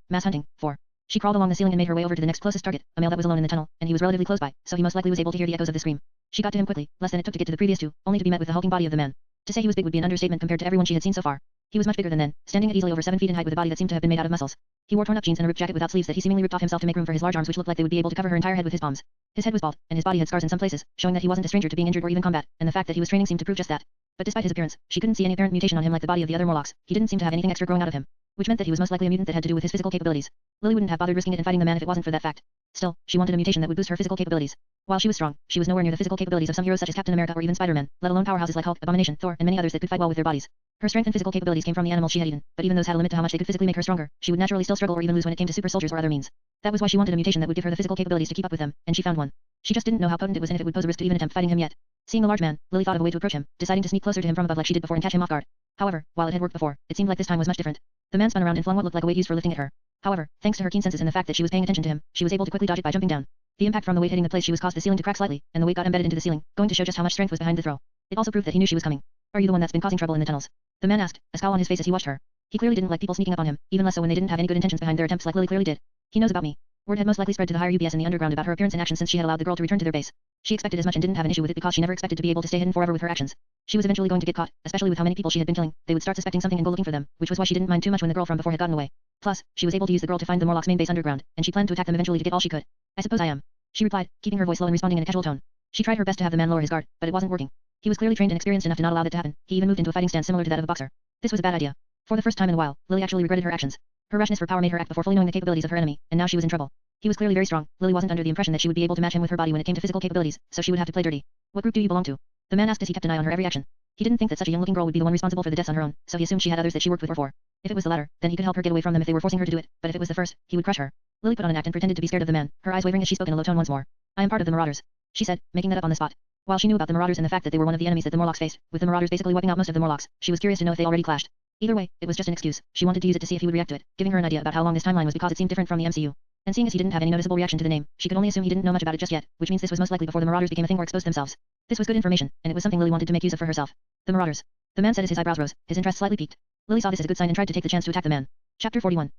Mass Hunting, 4. She crawled along the ceiling and made her way over to the next closest target, a male that was alone in the tunnel, and he was relatively close by, so he most likely was able to hear the echoes of the scream. She got to him quickly, less than it took to get to the previous two, only to be met with the hulking body of the man. To say he was big would be an understatement compared to everyone she had seen so far. He was much bigger than then, standing at easily over 7 feet in height with a body that seemed to have been made out of muscles. He wore torn-up jeans and a ripped jacket without sleeves that he seemingly ripped off himself to make room for his large arms, which looked like they would be able to cover her entire head with his palms. His head was bald, and his body had scars in some places, showing that he wasn't a stranger to being injured or even combat, and the fact that he was training seemed to prove just that. But despite his appearance, she couldn't see any apparent mutation on him like the body of the other Morlocks. He didn't seem to have anything extra growing out of him, which meant that he was most likely a mutant that had to do with his physical capabilities. Lily wouldn't have bothered risking it and fighting the man if it wasn't for that fact. Still, she wanted a mutation that would boost her physical capabilities. While she was strong, she was nowhere near the physical capabilities of some heroes such as Captain America or even Spider-Man, let alone powerhouses like Hulk, Abomination, Thor, and many others that could fight well with their bodies. Her strength and physical capabilities came from the animals she had eaten, but even those had a limit to how much they could physically make her stronger. She would naturally still struggle or even lose when it came to super soldiers or other means. That was why she wanted a mutation that would give her the physical capabilities to keep up with them, and she found one. She just didn't know how potent it was and if it would pose a risk to even attempt fighting him yet. Seeing the large man, Lily thought of a way to approach him, deciding to sneak closer to him from above like she did before and catch him off guard. However, while it had worked before, it seemed like this time was much different. The man spun around and flung what looked like a weight used for lifting at her. However, thanks to her keen senses and the fact that she was paying attention to him, she was able to quickly dodge it by jumping down. The impact from the weight hitting the place she was caused the ceiling to crack slightly, and the weight got embedded into the ceiling, going to show just how much strength was behind the throw. It also proved that he knew she was coming. Are you the one that's been causing trouble in the tunnels? The man asked, a scowl on his face as he watched her. He clearly didn't like people sneaking up on him, even less so when they didn't have any good intentions behind their attempts like Lily clearly did. He knows about me. Word had most likely spread to the higher UBS in the underground about her appearance and actions since she had allowed the girl to return to their base. She expected as much and didn't have an issue with it because she never expected to be able to stay hidden forever with her actions. She was eventually going to get caught, especially with how many people she had been killing. They would start suspecting something and go looking for them, which was why she didn't mind too much when the girl from before had gotten away. Plus, she was able to use the girl to find the Morlock's main base underground, and she planned to attack them eventually to get all she could. I suppose I am, she replied, keeping her voice low and responding in a casual tone. She tried her best to have the man lower his guard, but it wasn't working. He was clearly trained and experienced enough to not allow that to happen. He even moved into a fighting stance similar to that of a boxer. This was a bad idea. For the first time in a while, Lily actually regretted her actions. Her rashness for power made her act before fully knowing the capabilities of her enemy, and now she was in trouble. He was clearly very strong. Lily wasn't under the impression that she would be able to match him with her body when it came to physical capabilities, so she would have to play dirty. What group do you belong to? The man asked as he kept an eye on her every action. He didn't think that such a young-looking girl would be the one responsible for the deaths on her own, so he assumed she had others that she worked with or for. If it was the latter, then he could help her get away from them if they were forcing her to do it, but if it was the first, he would crush her. Lily put on an act and pretended to be scared of the man, her eyes wavering as she spoke in a low tone once more. I am part of the Marauders, she said, making that up on the spot. While she knew about the Marauders and the fact that they were one of the enemies that the Morlocks faced, with the Marauders basically wiping out most of the Morlocks, she was curious to know if they already clashed. Either way, it was just an excuse. She wanted to use it to see if he would react to it, giving her an idea about how long this timeline was because it seemed different from the MCU. And seeing as he didn't have any noticeable reaction to the name, she could only assume he didn't know much about it just yet, which means this was most likely before the Marauders became a thing or exposed themselves. This was good information, and it was something Lily wanted to make use of for herself. The Marauders. The man said as his eyebrows rose, his interest slightly piqued. Lily saw this as a good sign and tried to take the chance to attack the man. Chapter 41,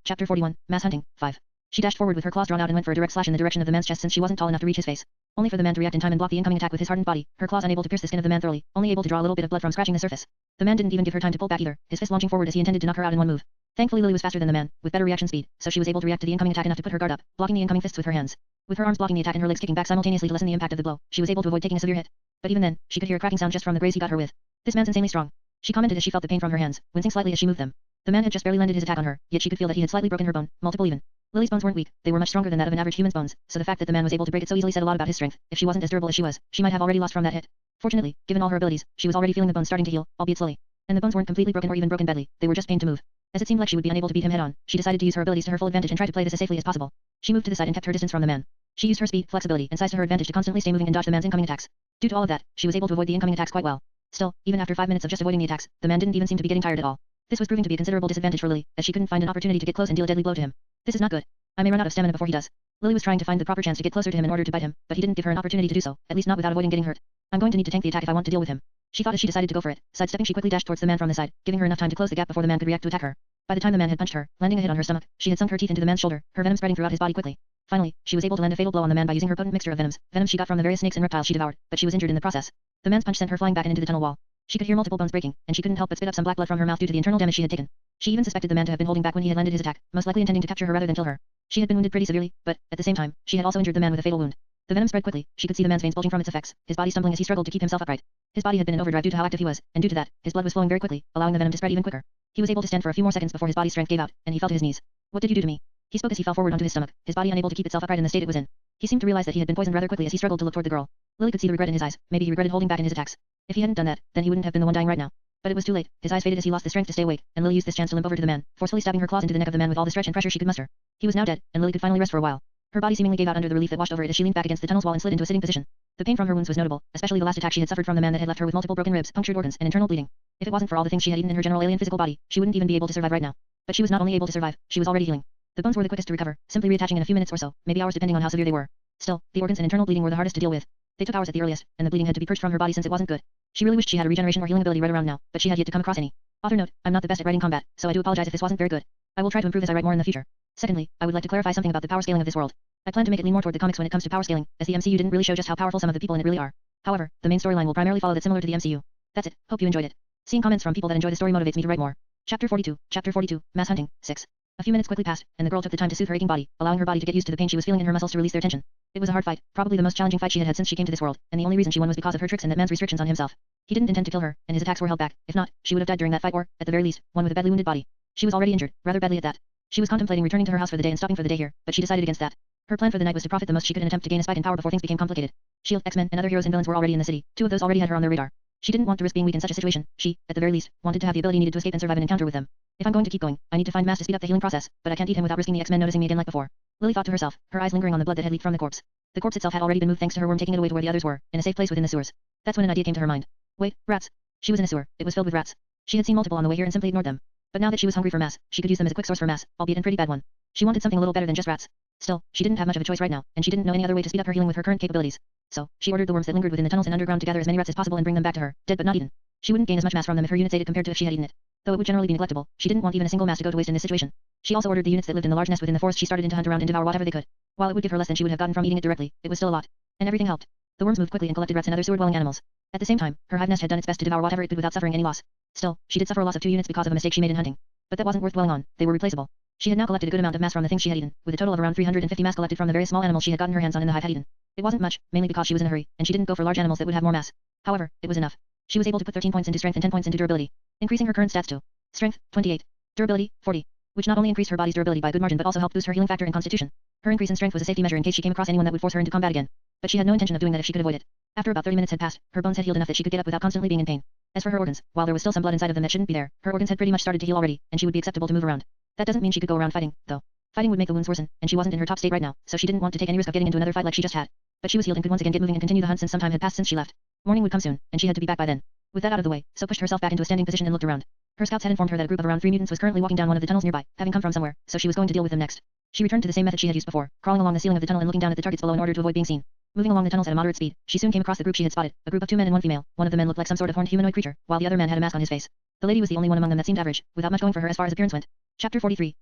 Mass Hunting, 5. She dashed forward with her claws drawn out and went for a direct slash in the direction of the man's chest since she wasn't tall enough to reach his face. Only for the man to react in time and block the incoming attack with his hardened body, her claws unable to pierce the skin of the man thoroughly, only able to draw a little bit of blood from scratching the surface. The man didn't even give her time to pull back either, his fist launching forward as he intended to knock her out in one move. Thankfully Lily was faster than the man, with better reaction speed, so she was able to react to the incoming attack enough to put her guard up, blocking the incoming fists with her hands. With her arms blocking the attack and her legs kicking back simultaneously to lessen the impact of the blow, she was able to avoid taking a severe hit. But even then, she could hear a cracking sound just from the graze he got her with. This man's insanely strong, she commented as she felt the pain from her hands, wincing slightly as she moved them. The man had just barely landed his attack on her, yet she could feel that he had slightly broken her bone, multiple even. Lily's bones weren't weak, they were much stronger than that of an average human's bones, so the fact that the man was able to break it so easily said a lot about his strength. If she wasn't as durable as she was, she might have already lost from that hit. Fortunately, given all her abilities, she was already feeling the bones starting to heal, albeit slowly. And the bones weren't completely broken or even broken badly, they were just pained to move. As it seemed like she would be unable to beat him head-on, she decided to use her abilities to her full advantage and try to play this as safely as possible. She moved to the side and kept her distance from the man. She used her speed, flexibility, and size to her advantage to constantly stay moving and dodge the man's incoming attacks. Due to all of that, she was able to avoid the incoming attacks quite well. Still, even after 5 minutes of just avoiding the attacks, the man didn't even seem to be getting tired at all. This was proving to be a considerable disadvantage for Lily, as she couldn't find an opportunity to get close and deal a deadly blow to him. This is not good. I may run out of stamina before he does. Lily was trying to find the proper chance to get closer to him in order to bite him, but he didn't give her an opportunity to do so, at least not without avoiding getting hurt. I'm going to need to tank the attack if I want to deal with him, she thought as she decided to go for it. Sidestepping, she quickly dashed towards the man from the side, giving her enough time to close the gap before the man could react to attack her. By the time the man had punched her, landing a hit on her stomach, she had sunk her teeth into the man's shoulder, her venom spreading throughout his body quickly. Finally, she was able to land a fatal blow on the man by using her potent mixture of venom she got from the various snakes and reptiles she devoured, but she was injured in the process. The man's punch sent her flying back and into the tunnel wall. She could hear multiple bones breaking, and she couldn't help but spit up some black blood from her mouth due to the internal damage she had taken. She even suspected the man to have been holding back when he had landed his attack, most likely intending to capture her rather than kill her. She had been wounded pretty severely, but, at the same time, she had also injured the man with a fatal wound. The venom spread quickly, she could see the man's veins bulging from its effects, his body stumbling as he struggled to keep himself upright. His body had been in overdrive due to how active he was, and due to that, his blood was flowing very quickly, allowing the venom to spread even quicker. He was able to stand for a few more seconds before his body's strength gave out, and he fell to his knees. What did you do to me? He spoke as he fell forward onto his stomach, his body unable to keep itself upright in the state it was in. He seemed to realize that he had been poisoned rather quickly as he struggled to look toward the girl. Lily could see the regret in his eyes, maybe he regretted holding back in his attacks. If he hadn't done that, then he wouldn't have been the one dying right now. But it was too late, his eyes faded as he lost the strength to stay awake, and Lily used this chance to limp over to the man, forcefully stabbing her claws into the neck of the man with all the stretch and pressure she could muster. He was now dead, and Lily could finally rest for a while. Her body seemingly gave out under the relief that washed over it as she leaned back against the tunnel's wall and slid into a sitting position. The pain from her wounds was notable, especially the last attack she had suffered from the man that had left her with multiple broken ribs, punctured organs, and internal bleeding. If it wasn't for all the things she had eaten in her general alien physical body, she wouldn't even be able to survive right now. But she was not only able to survive, she was already healing. The bones were the quickest to recover, simply reattaching in a few minutes or so, maybe hours depending on how severe they were. Still, the organs and internal bleeding were the hardest to deal with. They took hours at the earliest, and the bleeding had to be purged from her body since it wasn't good. She really wished she had a regeneration or healing ability right around now, but she had yet to come across any. Author note: I'm not the best at writing combat, so I do apologize if this wasn't very good. I will try to improve as I write more in the future. Secondly, I would like to clarify something about the power scaling of this world. I plan to make it lean more toward the comics when it comes to power scaling, as the MCU didn't really show just how powerful some of the people in it really are. However, the main storyline will primarily follow that similar to the MCU. That's it. Hope you enjoyed it. Seeing comments from people that enjoy the story motivates me to write more. Chapter 42, Chapter 42, Mass Hunting, 6. A few minutes quickly passed, and the girl took the time to soothe her aching body, allowing her body to get used to the pain she was feeling in her muscles to release their tension. It was a hard fight, probably the most challenging fight she had had since she came to this world, and the only reason she won was because of her tricks and that man's restrictions on himself. He didn't intend to kill her, and his attacks were held back. If not, she would have died during that fight or, at the very least, one with a badly wounded body. She was already injured, rather badly at that. She was contemplating returning to her house for the day and stopping for the day here, but she decided against that. Her plan for the night was to profit the most she could and attempt to gain a spike in power before things became complicated. Shield, X-Men, and other heroes and villains were already in the city. Two of those already had her on their radar. She didn't want to risk being weak in such a situation. She, at the very least, wanted to have the ability needed to escape and survive an encounter with them. If I'm going to keep going, I need to find Mass to speed up the healing process, but I can't eat him without risking the X-Men noticing me again like before. Lily thought to herself, her eyes lingering on the blood that had leaked from the corpse. The corpse itself had already been moved thanks to her worm taking it away to where the others were, in a safe place within the sewers. That's when an idea came to her mind. Wait, rats. She was in a sewer. It was filled with rats. She had seen multiple on the way here and simply ignored them. But now that she was hungry for Mass, she could use them as a quick source for Mass, albeit a pretty bad one. She wanted something a little better than just rats. Still, she didn't have much of a choice right now, and she didn't know any other way to speed up her healing with her current capabilities. So, she ordered the worms that lingered within the tunnels and underground to gather as many rats as possible and bring them back to her, dead but not eaten. She wouldn't gain as much mass from them if her units ate it compared to if she had eaten it. Though it would generally be neglectable, she didn't want even a single mass to go to waste in this situation. She also ordered the units that lived in the large nest within the forest she started in to hunt around and devour whatever they could. While it would give her less than she would have gotten from eating it directly, it was still a lot. And everything helped. The worms moved quickly and collected rats and other sewer-dwelling animals. At the same time, her hive nest had done its best to devour whatever it could without suffering any loss. Still, she did suffer a loss of 2 units because of a mistake she made in hunting. But that wasn't worth dwelling on, they were replaceable. She had now collected a good amount of mass from the things she had eaten, with a total of around 350 mass collected from the various small animals she had gotten her hands on in the hive had eaten. It wasn't much, mainly because she was in a hurry, and she didn't go for large animals that would have more mass. However, it was enough. She was able to put 13 points into strength and 10 points into durability, increasing her current stats to strength, 28, durability, 40, which not only increased her body's durability by a good margin but also helped boost her healing factor and constitution. Her increase in strength was a safety measure in case she came across anyone that would force her into combat again. But she had no intention of doing that if she could avoid it. After about 30 minutes had passed, her bones had healed enough that she could get up without constantly being in pain. As for her organs, while there was still some blood inside of them that shouldn't be there, her organs had pretty much started to heal already, and she would be acceptable to move around. That doesn't mean she could go around fighting, though. Fighting would make the wounds worsen, and she wasn't in her top state right now, so she didn't want to take any risk of getting into another fight like she just had. But she was healed and could once again get moving and continue the hunt since some time had passed since she left. Morning would come soon, and she had to be back by then. With that out of the way, so pushed herself back into a standing position and looked around. Her scouts had informed her that a group of around 3 mutants was currently walking down one of the tunnels nearby, having come from somewhere, so she was going to deal with them next. She returned to the same method she had used before, crawling along the ceiling of the tunnel and looking down at the targets below in order to avoid being seen. Moving along the tunnels at a moderate speed, she soon came across the group she had spotted, a group of 2 men and 1 female. One of the men looked like some sort of horned humanoid creature, while the other man had a mask on his face. The lady was the only one among them that seemed average, without much going for her as far as appearance went. Chapter 43,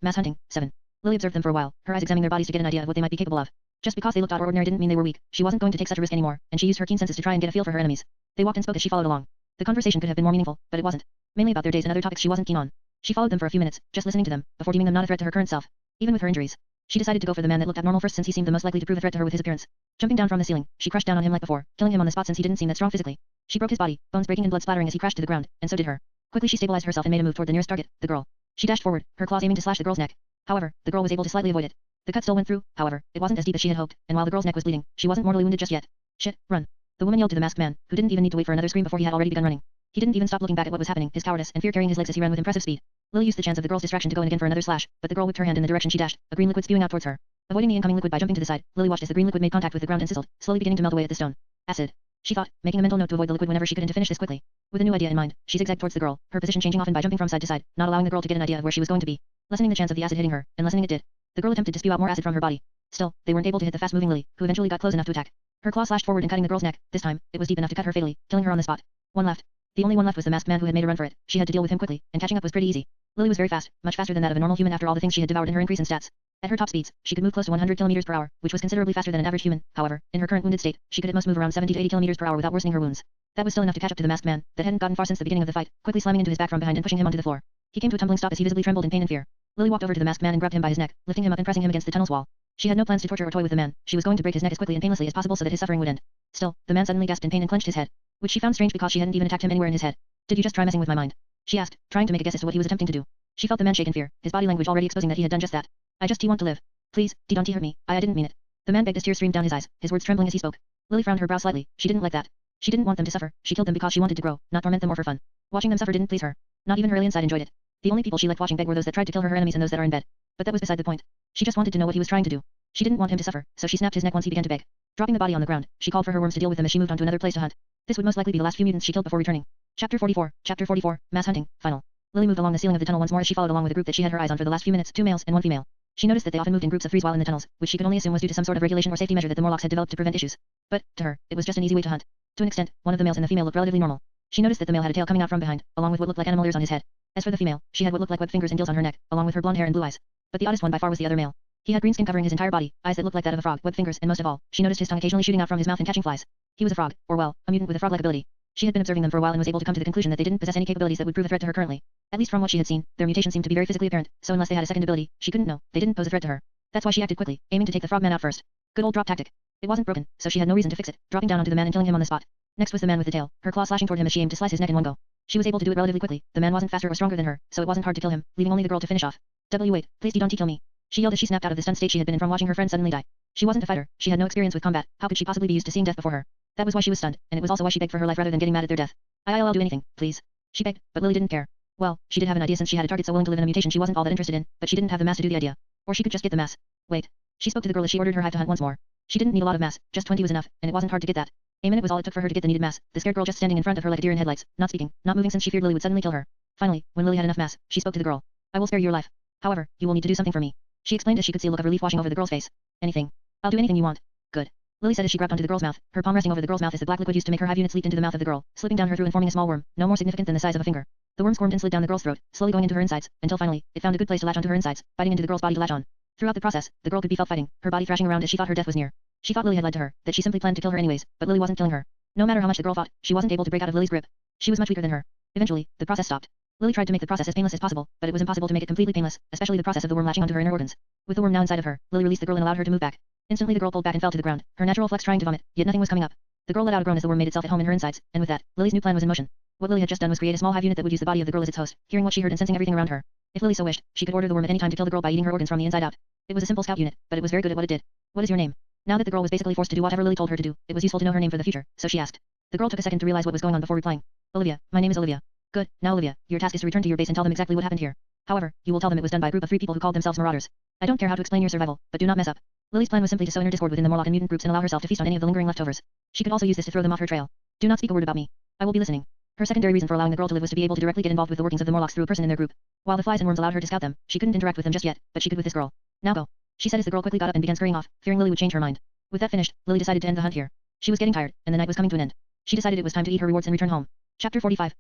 Mass Hunting, 7. Lily observed them for a while, her eyes examining their bodies to get an idea of what they might be capable of. Just because they looked odd or ordinary didn't mean they were weak. She wasn't going to take such a risk anymore, and she used her keen senses to try and get a feel for her enemies. They walked and spoke as she followed along. The conversation could have been more meaningful, but it wasn't. Mainly about their days and other topics she wasn't keen on. She followed them for a few minutes, just listening to them, before deeming them not a threat to her current self. Even with her injuries, she decided to go for the man that looked abnormal first since he seemed the most likely to prove a threat to her with his appearance. Jumping down from the ceiling, she crashed down on him like before, killing him on the spot since he didn't seem that strong physically. She broke his body, bones breaking and blood splattering as he crashed to the ground, and so did her. Quickly she stabilized herself and made a move toward the nearest target, the girl. She dashed forward, her claws aiming to slash the girl's neck. However, the girl was able to slightly avoid it. The cut still went through, however, it wasn't as deep as she had hoped, and while the girl's neck was bleeding, she wasn't mortally wounded just yet. Shit, run. The woman yelled to the masked man, who didn't even need to wait for another scream before he had already begun running. He didn't even stop looking back at what was happening, his cowardice and fear carrying his legs as he ran with impressive speed. Lily used the chance of the girl's distraction to go in again for another slash, but the girl whipped her hand in the direction she dashed, a green liquid spewing out towards her. Avoiding the incoming liquid by jumping to the side, Lily watched as the green liquid made contact with the ground and sizzled, slowly beginning to melt away at the stone. Acid. She thought, making a mental note to avoid the liquid whenever she could and to finish this quickly. With a new idea in mind, she zigzagged towards the girl, her position changing often by jumping from side to side, not allowing the girl to get an idea of where she was going to be, lessening the chance of the acid hitting her, and lessening it did. The girl attempted to spew out more acid from her body. Still, they weren't able to hit the fast-moving Lily, who eventually got close enough to attack. Her claw slashed forward and cutting the girl's neck. This time, it was deep enough to cut her fatally, killing her on the spot. One left. The only one left was the masked man who had made a run for it. She had to deal with him quickly, and catching up was pretty easy. Lily was very fast, much faster than that of a normal human after all the things she had devoured in her increase in stats. At her top speeds, she could move close to 100 km per hour, which was considerably faster than an average human. However, in her current wounded state, she could at most move around 70 to 80 km per hour without worsening her wounds. That was still enough to catch up to the masked man, that hadn't gotten far since the beginning of the fight, quickly slamming into his back from behind and pushing him onto the floor. He came to a tumbling stop as he visibly trembled in pain and fear. Lily walked over to the masked man and grabbed him by his neck, lifting him up and pressing him against the tunnel's wall. She had no plans to torture or toy with the man. She was going to break his neck as quickly and painlessly as possible so that his suffering would end. Still, the man suddenly gasped in pain and clenched his head, which she found strange because she hadn't even attacked him anywhere in his head. Did you just try messing with my mind? She asked, trying to make a guess as to what he was attempting to do. She felt the man shake in fear, his body language already exposing that he had done just that. I just want to live. Please, don't hurt me. I didn't mean it. The man begged as tears streamed down his eyes, his words trembling as he spoke. Lily frowned her brow slightly. She didn't like that. She didn't want them to suffer. She killed them because she wanted to grow, not torment them or for fun. Watching them suffer didn't please her. Not even her alien side enjoyed it. The only people she liked watching beg were those that tried to kill her enemies and those that are in bed. But that was beside the point. She just wanted to know what he was trying to do. She didn't want him to suffer, so she snapped his neck once he began to beg. Dropping the body on the ground, she called for her worms to deal with them as she moved on to another place to hunt. This would most likely be the last few mutants she killed before returning. Chapter 44, Mass Hunting, Final. Lily moved along the ceiling of the tunnel once more as she followed along with a group that she had her eyes on for the last few minutes, 2 males and 1 female. She noticed that they often moved in groups of 3s while in the tunnels, which she could only assume was due to some sort of regulation or safety measure that the Morlocks had developed to prevent issues. But, to her, it was just an easy way to hunt. To an extent, one of the males and the female looked relatively normal. She noticed that the male had a tail coming out from behind, along with what looked like animal ears on his head. As for the female, she had what looked like webbed fingers and gills on her neck, along with her blonde hair and blue eyes. But the oddest one by far was the other male. He had green skin covering his entire body, eyes that looked like that of a frog, webbed fingers, and most of all, she noticed his tongue occasionally shooting out from his mouth and catching flies. He was a frog, or well, a mutant with a frog-like ability. She had been observing them for a while and was able to come to the conclusion that they didn't possess any capabilities that would prove a threat to her currently. At least from what she had seen, their mutation seemed to be very physically apparent, so unless they had a second ability, she couldn't know, they didn't pose a threat to her. That's why she acted quickly, aiming to take the frogman out first. Good old drop tactic. It wasn't broken, so she had no reason to fix it, dropping down onto the man and killing him on the spot. Next was the man with the tail, her claw slashing toward him as she aimed to slice his neck in one go. She was able to do it relatively quickly, the man wasn't faster or stronger than her, so it wasn't hard to kill him, leaving only the girl to finish off. Wait, please don't kill me. She yelled as she snapped out of the stunned state she had been in from watching her friend suddenly die. She wasn't a fighter, she had no experience with combat, how could she possibly be used to seeing death before her? That was why she was stunned, and it was also why she begged for her life rather than getting mad at their death. I'll do anything, please. She begged, but Lily didn't care. Well, she did have an idea since she had a target so willing to live in a mutation she wasn't all that interested in, but she didn't have the mass to do the idea. Or she could just get the mass. Wait. She spoke to the girl as she ordered her hive to hunt once more. She didn't need a lot of mass, just 20 was enough, and it wasn't hard to get that. A minute was all it took for her to get the needed mass, the scared girl just standing in front of her like a deer in headlights, not speaking, not moving since she feared Lily would suddenly kill her. Finally, when Lily had enough mass, she spoke to the girl. I will spare you your life. However, you will need to do something for me. She explained as she could see a look of relief washing over the girl's face. Anything. I'll do anything you want. Good. Lily said as she grabbed onto the girl's mouth, her palm resting over the girl's mouth as the black liquid used to make her hive units leaped into the mouth of the girl, slipping down her through and forming a small worm, no more significant than the size of a finger. The worm squirmed and slid down the girl's throat, slowly going into her insides, until finally, it found a good place to latch onto her insides, biting into the girl's body to latch on. Throughout the process, the girl could be felt fighting, her body thrashing around as she thought her death was near. She thought Lily had lied to her, that she simply planned to kill her anyways, but Lily wasn't killing her. No matter how much the girl fought, she wasn't able to break out of Lily's grip. She was much weaker than her. Eventually, the process stopped. Lily tried to make the process as painless as possible, but it was impossible to make it completely painless, especially the process of the worm latching onto her inner organs. With the worm now inside of her, Lily released the girl and allowed her to move back. Instantly the girl pulled back and fell to the ground, her natural reflex trying to vomit, yet nothing was coming up. The girl let out a groan as the worm made itself at home in her insides, and with that, Lily's new plan was in motion. What Lily had just done was create a small hive unit that would use the body of the girl as its host, hearing what she heard and sensing everything around her. If Lily so wished, she could order the worm at any time to kill the girl by eating her organs from the inside out. It was a simple scout unit, but it was very good at what it did. What is your name? Now that the girl was basically forced to do whatever Lily told her to do, it was useful to know her name for the future, so she asked. The girl took a second to realize what was going on before replying. Olivia, my name is Olivia. Good, now Olivia, your task is to return to your base and tell them exactly what happened here. However, you will tell them it was done by a group of 3 people who called themselves Marauders. I don't care how to explain your survival, but do not mess up. Lily's plan was simply to sow inner discord within the Morlock and mutant groups and allow herself to feast on any of the lingering leftovers. She could also use this to throw them off her trail. Do not speak a word about me. I will be listening. Her secondary reason for allowing the girl to live was to be able to directly get involved with the workings of the Morlocks through a person in their group. While the flies and worms allowed her to scout them, she couldn't interact with them just yet, but she could with this girl. Now go. She said as the girl quickly got up and began scurrying off, fearing Lily would change her mind. With that finished, Lily decided to end the hunt here. She was getting tired, and the night was coming to an end. She decided it was time to eat her rewards and return home. Chapter 45,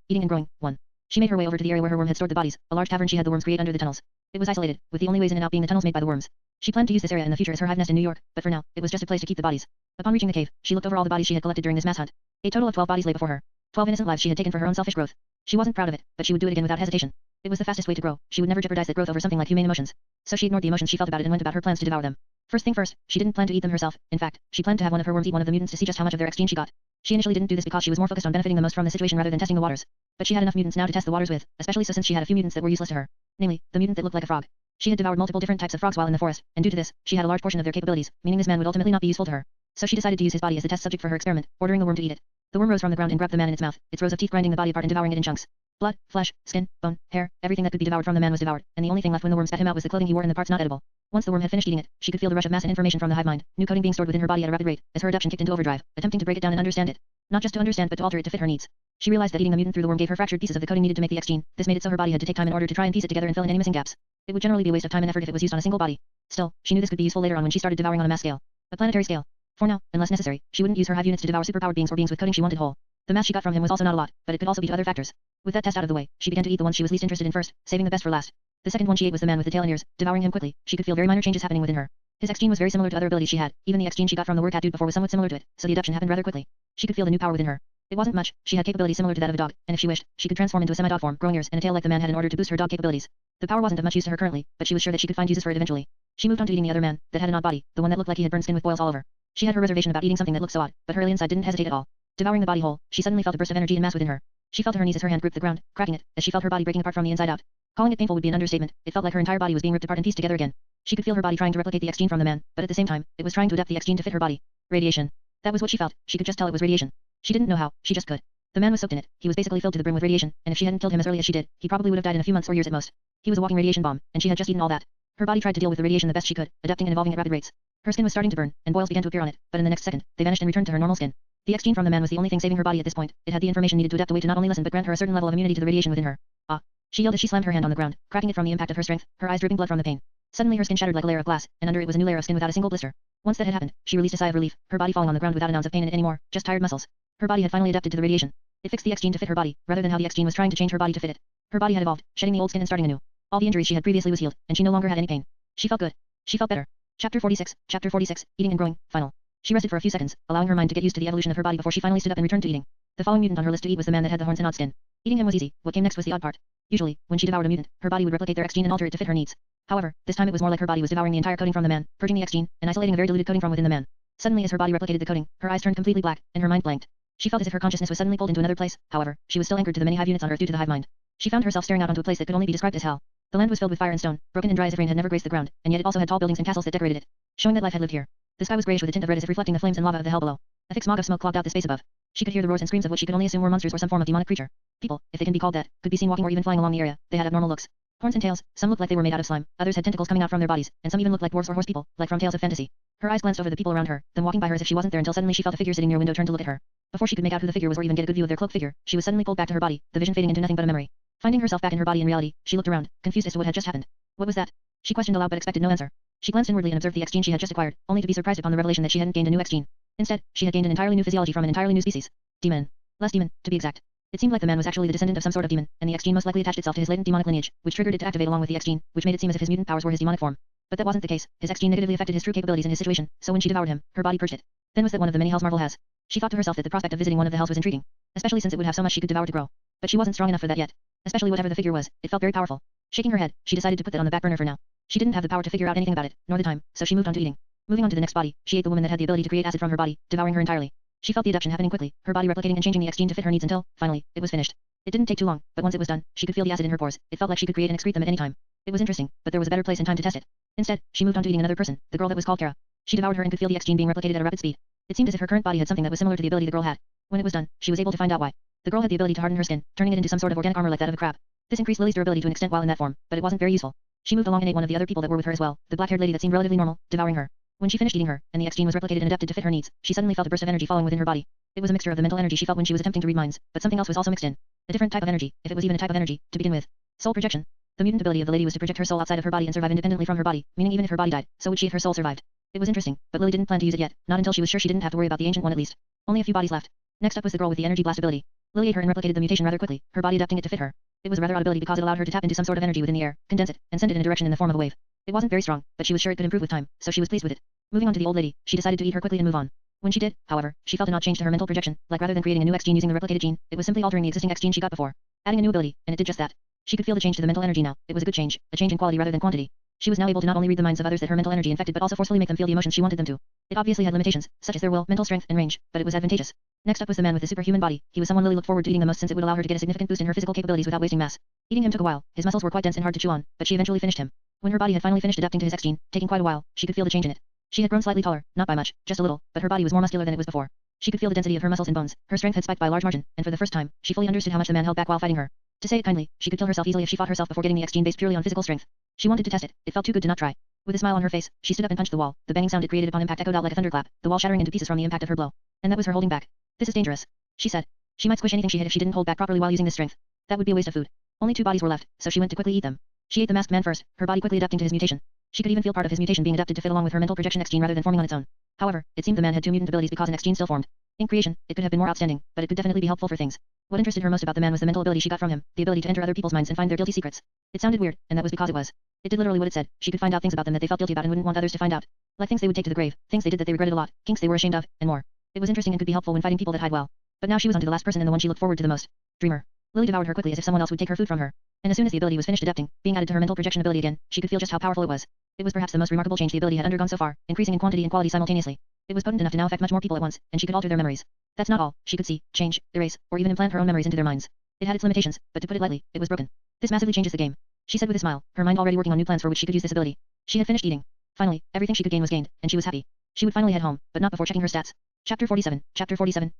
Eating and Growing, 1. She made her way over to the area where her worm had stored the bodies, a large cavern she had the worms create under the tunnels. It was isolated, with the only ways in and out being the tunnels made by the worms. She planned to use this area in the future as her hive nest in New York, but for now, it was just a place to keep the bodies. Upon reaching the cave, she looked over all the bodies she had collected during this mass hunt. A total of 12 bodies lay before her. 12 innocent lives she had taken for her own selfish growth. She wasn't proud of it, but she would do it again without hesitation. It was the fastest way to grow. She would never jeopardize that growth over something like humane emotions. So she ignored the emotions she felt about it and went about her plans to devour them. First thing first, she didn't plan to eat them herself. In fact, she planned to have one of her worms eat one of the mutants to see just how much of their X gene she got. She initially didn't do this because she was more focused on benefiting the most from the situation rather than testing the waters. But she had enough mutants now to test the waters with, especially so since she had a few mutants that were useless to her. Namely, the mutant that looked like a frog. She had devoured multiple different types of frogs while in the forest, and due to this, she had a large portion of their capabilities, meaning this man would ultimately not be useful to her. So she decided to use his body as the test subject for her experiment, ordering the worm to eat it. The worm rose from the ground and grabbed the man in its mouth, its rows of teeth grinding the body apart and devouring it in chunks. Blood, flesh, skin, bone, hair, everything that could be devoured from the man was devoured, and the only thing left when the worm spat him out was the clothing he wore and the parts not edible. Once the worm had finished eating it, she could feel the rush of mass and information from the hive mind, new coding being stored within her body at a rapid rate, as her adaptation kicked into overdrive, attempting to break it down and understand it. Not just to understand but to alter it to fit her needs. She realized that eating the mutant through the worm gave her fractured pieces of the coding needed to make the X gene. This made it so her body had to take time in order to try and piece it together and fill in any missing gaps. It would generally be a waste of time and effort if it was used on a single body. Still, she knew this could be useful later on when she started devouring on a mass scale. A planetary scale. For now, unless necessary, she wouldn't use her hive units to devour superpowered beings or beings with coding she wanted whole. The mass she got from him was also not a lot, but it could also be to other factors. With that test out of the way, she began to eat the ones she was least interested in first, saving the best for last. The second one she ate was the man with the tail and ears. Devouring him quickly, she could feel very minor changes happening within her. His X gene was very similar to other abilities she had. Even the X gene she got from the word cat dude before was somewhat similar to it, so the adaptation happened rather quickly. She could feel the new power within her. It wasn't much. She had capabilities similar to that of a dog, and if she wished, she could transform into a semi-dog form, growing ears and a tail like the man had in order to boost her dog capabilities. The power wasn't of much use to her currently, but she was sure that she could find uses for it eventually. She moved on to eating the other man, that had an odd body, the one that looked like he had burned skin with boils all over. She had her reservation about eating something that looked so odd, but her inside didn't hesitate at all. Devouring the body whole, she suddenly felt a burst of energy and mass within her. She fell to her knees as her hand gripped the ground, cracking it, as she felt her body breaking apart from the inside out. Calling it painful would be an understatement. It felt like her entire body was being ripped apart and pieced together again. She could feel her body trying to replicate the X gene from the man, but at the same time, it was trying to adapt the X gene to fit her body. Radiation. That was what she felt. She could just tell it was radiation. She didn't know how, she just could. The man was soaked in it. He was basically filled to the brim with radiation, and if she hadn't killed him as early as she did, he probably would have died in a few months or years at most. He was a walking radiation bomb, and she had just eaten all that. Her body tried to deal with the radiation the best she could, adapting and evolving at rapid rates. Her skin was starting to burn, and boils began to appear on it, but in the next second, they vanished and returned to her normal skin. The X gene from the man was the only thing saving her body at this point. It had the information needed to adapt a way to not only lessen but grant her a certain level of immunity to the radiation within her. Ah! She yelled as she slammed her hand on the ground, cracking it from the impact of her strength, her eyes dripping blood from the pain. Suddenly her skin shattered like a layer of glass, and under it was a new layer of skin without a single blister. Once that had happened, she released a sigh of relief, her body falling on the ground without an ounce of pain in it anymore, just tired muscles. Her body had finally adapted to the radiation. It fixed the X gene to fit her body, rather than how the X gene was trying to change her body to fit it. Her body had evolved, shedding the old skin and starting anew. All the injuries she had previously was healed, and she no longer had any pain. She felt good. She felt better. Chapter 46, Chapter 46, Eating and Growing, Final. She rested for a few seconds, allowing her mind to get used to the evolution of her body before she finally stood up and returned to eating. The following mutant on her list to eat was the man that had the horns and odd skin. Eating him was easy, what came next was the odd part. Usually, when she devoured a mutant, her body would replicate their X gene and alter it to fit her needs. However, this time it was more like her body was devouring the entire coding from the man, purging the X gene, and isolating a very diluted coding from within the man. Suddenly as her body replicated the coding, her eyes turned completely black, and her mind blanked. She felt as if her consciousness was suddenly pulled into another place, however, she was still anchored to the many hive units on Earth due to the hive mind. She found herself staring out onto a place that could only be described as hell. The land was filled with fire and stone, broken and dry as if rain had never graced the ground, and yet it also had tall buildings and castles that decorated it, showing that life had lived here. The sky was grayish with a tint of red as if reflecting the flames and lava of the hell below. A thick smog of smoke clogged out the space above. She could hear the roars and screams of what she could only assume were monsters or some form of demonic creature. People, if they can be called that, could be seen walking or even flying along the area. They had abnormal looks. Horns and tails, some looked like they were made out of slime, others had tentacles coming out from their bodies, and some even looked like dwarves or horse people, like from tales of fantasy. Her eyes glanced over the people around her, then walking by her as if she wasn't there until suddenly she felt a figure sitting near a window turn to look at her. Before she could make out who the figure was or even get a good view of their cloaked figure, she was suddenly pulled back to her body, the vision fading into nothing but a memory. Finding herself back in her body in reality, she looked around, confused as to what had just happened. What was that? She questioned aloud but expected no answer. She glanced inwardly and observed the X gene she had just acquired, only to be surprised upon the revelation that she hadn't gained a new X gene. Instead, she had gained an entirely new physiology from an entirely new species. Demon. Less demon, to be exact. It seemed like the man was actually the descendant of some sort of demon, and the X gene most likely attached itself to his latent demonic lineage, which triggered it to activate along with the X gene, which made it seem as if his mutant powers were his demonic form. But that wasn't the case. His X gene negatively affected his true capabilities in his situation, so when she devoured him, her body purged it. Then was that one of the many hells Marvel has. She thought to herself that the prospect of visiting one of the hells was intriguing, especially since it would have so much she could devour to grow. But she wasn't strong enough for that yet. Especially whatever the figure was, it felt very powerful. Shaking her head, she decided to put that on the back burner for now. She didn't have the power to figure out anything about it, nor the time, so she moved on to eating. Moving on to the next body, she ate the woman that had the ability to create acid from her body, devouring her entirely. She felt the adaptation happening quickly, her body replicating and changing the X gene to fit her needs until, finally, it was finished. It didn't take too long, but once it was done, she could feel the acid in her pores. It felt like she could create and excrete them at any time. It was interesting, but there was a better place and time to test it. Instead, she moved on to eating another person, the girl that was called Kara. She devoured her and could feel the X gene being replicated at a rapid speed. It seemed as if her current body had something that was similar to the ability the girl had. When it was done, she was able to find out why. The girl had the ability to harden her skin, turning it into some sort of organic armor like that of a crab. This increased Lily's durability to an extent while in that form, but it wasn't very useful. She moved along and ate one of the other people that were with her as well, the black-haired lady that seemed relatively normal, devouring her. When she finished eating her, and the X gene was replicated and adapted to fit her needs, she suddenly felt a burst of energy falling within her body. It was a mixture of the mental energy she felt when she was attempting to read minds, but something else was also mixed in. A different type of energy, if it was even a type of energy, to begin with. Soul projection. The mutant ability of the lady was to project her soul outside of her body and survive independently from her body, meaning even if her body died, so would she if her soul survived. It was interesting, but Lily didn't plan to use it yet, not until she was sure she didn't have to worry about the ancient one at least. Only a few bodies left. Next up was the girl with the energy blast ability. Lily ate her and replicated the mutation rather quickly, her body adapting it to fit her. It was a rather odd ability because it allowed her to tap into some sort of energy within the air, condense it, and send it in a direction in the form of a wave. It wasn't very strong, but she was sure it could improve with time, so she was pleased with it. Moving on to the old lady, she decided to eat her quickly and move on. When she did, however, she felt an odd change to her mental projection, like rather than creating a new X gene using the replicated gene, it was simply altering the existing X gene she got before. Adding a new ability, and it did just that. She could feel the change to the mental energy now. It was a good change, a change in quality rather than quantity. She was now able to not only read the minds of others that her mental energy infected but also forcefully make them feel the emotions she wanted them to. It obviously had limitations, such as their will, mental strength, and range, but it was advantageous. Next up was the man with the superhuman body. He was someone Lily looked forward to eating the most since it would allow her to get a significant boost in her physical capabilities without wasting mass. Eating him took a while. His muscles were quite dense and hard to chew on, but she eventually finished him. When her body had finally finished adapting to his X gene, taking quite a while, she could feel the change in it. She had grown slightly taller, not by much, just a little, but her body was more muscular than it was before. She could feel the density of her muscles and bones. Her strength had spiked by a large margin, and for the first time, she fully understood how much the man held back while fighting her. To say it kindly, she could kill herself easily if she fought herself before getting the X gene based purely on physical strength. She wanted to test it. It felt too good to not try. With a smile on her face, she stood up and punched the wall. The banging sound it created upon impact echoed out like a thunderclap, the wall shattering into pieces from the impact of her blow. And that was her holding back. This is dangerous, she said. She might squish anything she hit if she didn't hold back properly while using this strength. That would be a waste of food. Only 2 bodies were left, so she went to quickly eat them. She ate the masked man first, her body quickly adapting to his mutation. She could even feel part of his mutation being adapted to fit along with her mental projection X gene rather than forming on its own. However, it seemed the man had 2 mutant abilities because an X gene still formed. In creation, it could have been more outstanding, but it could definitely be helpful for things. What interested her most about the man was the mental ability she got from him, the ability to enter other people's minds and find their guilty secrets. It sounded weird, and that was because it was. It did literally what it said. She could find out things about them that they felt guilty about and wouldn't want others to find out. Like things they would take to the grave, things they did that they regretted a lot, kinks they were ashamed of, and more. It was interesting and could be helpful when fighting people that hide well. But now she was on to the last person and the one she looked forward to the most. Dreamer. Lily devoured her quickly as if someone else would take her food from her. And as soon as the ability was finished adapting, being added to her mental projection ability again, she could feel just how powerful it was. It was perhaps the most remarkable change the ability had undergone so far, increasing in quantity and quality simultaneously. It was potent enough to now affect much more people at once, and she could alter their memories. That's not all. She could see, change, erase, or even implant her own memories into their minds. It had its limitations, but to put it lightly, it was broken. This massively changes the game, she said with a smile, her mind already working on new plans for which she could use this ability. She had finished eating. Finally, everything she could gain was gained, and she was happy. She would finally head home, but not before checking her stats. Chapter 47,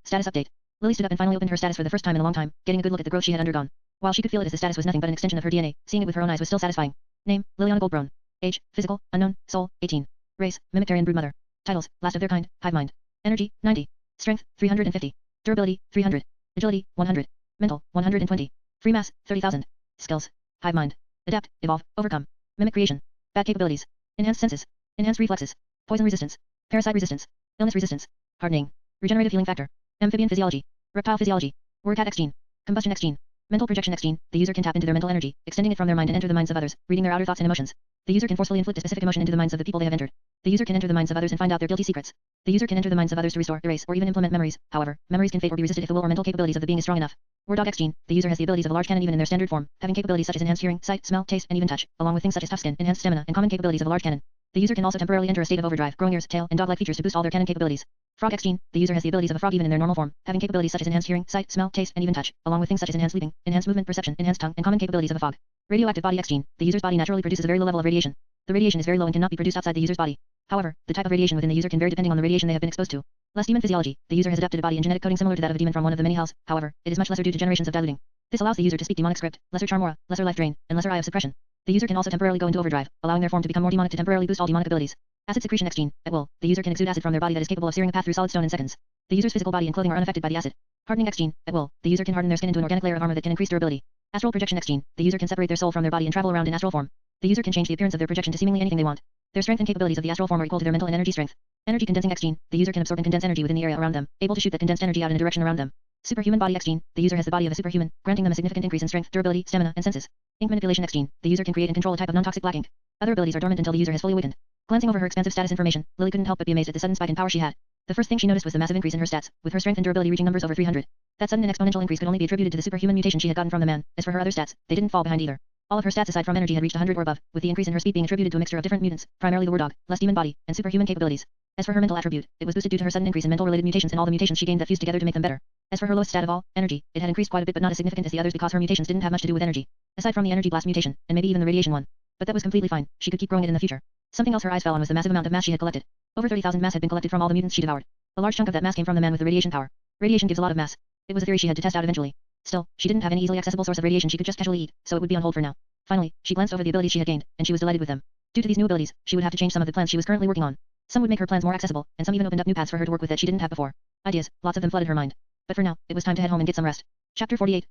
Status Update. Lily stood up and finally opened her status for the first time in a long time, getting a good look at the growth she had undergone. While she could feel it as the status was nothing but an extension of her DNA, seeing it with her own eyes was still satisfying. Name, Liliana Goldbrone. Age, physical, unknown, soul, 18. Race, Mimic-Tarian broodmother. Titles, last of their kind, hive mind. Energy, 90. Strength, 350. Durability, 300. Agility, 100. Mental, 120. Free mass, 30,000. Skills. Hive mind. Adapt, evolve, overcome. Mimic creation. Bad capabilities. Enhanced senses. Enhanced reflexes. Poison resistance. Parasite resistance. Illness resistance. Hardening. Regenerative healing factor. Amphibian physiology. Reptile physiology. Wordcat X gene. Combustion X gene. Mental projection X gene. The user can tap into their mental energy, extending it from their mind and enter the minds of others, reading their outer thoughts and emotions. The user can forcefully inflict a specific emotion into the minds of the people they have entered. The user can enter the minds of others and find out their guilty secrets. The user can enter the minds of others to restore, erase, or even implement memories. However, memories can fade or be resisted if the will or mental capabilities of the being is strong enough. Word Dog X Gene. The user has the abilities of a large cannon even in their standard form, having capabilities such as enhanced hearing, sight, smell, taste, and even touch, along with things such as tough skin, enhanced stamina, and common capabilities of a large cannon. The user can also temporarily enter a state of overdrive, growing ears, tail, and dog-like features to boost all their cannon capabilities. Frog X Gene. The user has the abilities of a frog even in their normal form, having capabilities such as enhanced hearing, sight, smell, taste, and even touch, along with things such as enhanced leaping, enhanced movement perception, enhanced tongue, and common capabilities of a fog. Radioactive Body X Gene. The user's body naturally produces a very low level of radiation. The radiation is very low and cannot be produced outside the user's body. However, the type of radiation within the user can vary depending on the radiation they have been exposed to. Less demon physiology. The user has adapted a body and genetic coding similar to that of a demon from one of the many hells. However, it is much lesser due to generations of diluting. This allows the user to speak demonic script, lesser charm aura, lesser life drain, and lesser eye of suppression. The user can also temporarily go into overdrive, allowing their form to become more demonic to temporarily boost all demonic abilities. Acid secretion X Gene. At will, the user can exude acid from their body that is capable of searing a path through solid stone in seconds. The user's physical body and clothing are unaffected by the acid. Hardening X Gene. At will, the user can harden their skin into an organic layer of armor that can increase durability. Astral projection X Gene. The user can separate their soul from their body and travel around in astral form. The user can change the appearance of their projection to seemingly anything they want. Their strength and capabilities of the astral form are equal to their mental and energy strength. Energy condensing X Gene. The user can absorb and condense energy within the area around them, able to shoot that condensed energy out in a direction around them. Superhuman body X Gene. The user has the body of a superhuman, granting them a significant increase in strength, durability, stamina, and senses. Ink manipulation X Gene. The user can create and control a type of non-toxic black ink. Other abilities are dormant until the user has fully awakened. Glancing over her expansive status information, Lily couldn't help but be amazed at the sudden spike in power she had. The first thing she noticed was the massive increase in her stats, with her strength and durability reaching numbers over 300. That sudden and exponential increase could only be attributed to the superhuman mutation she had gotten from the man. As for her other stats, they didn't fall behind either. All of her stats aside from energy had reached 100 or above, with the increase in her speed being attributed to a mixture of different mutants, primarily the War Dog, less demon body, and superhuman capabilities. As for her mental attribute, it was boosted due to her sudden increase in mental-related mutations and all the mutations she gained that fused together to make them better. As for her lowest stat of all, energy, it had increased quite a bit but not as significant as the others because her mutations didn't have much to do with energy. Aside from the energy blast mutation, and maybe even the radiation one. But that was completely fine, she could keep growing it in the future. Something else her eyes fell on was the massive amount of mass she had collected. Over 30,000 mass had been collected from all the mutants she devoured. A large chunk of that mass came from the man with the radiation power. Radiation gives a lot of mass. It was a theory she had to test out eventually. Still, she didn't have any easily accessible source of radiation she could just casually eat, so it would be on hold for now. Finally, she glanced over the abilities she had gained, and she was delighted with them. Due to these new abilities, she would have to change some of the plans she was currently working on. Some would make her plans more accessible, and some even opened up new paths for her to work with that she didn't have before. Ideas, lots of them flooded her mind. But for now, it was time to head home and get some rest. Chapter 48,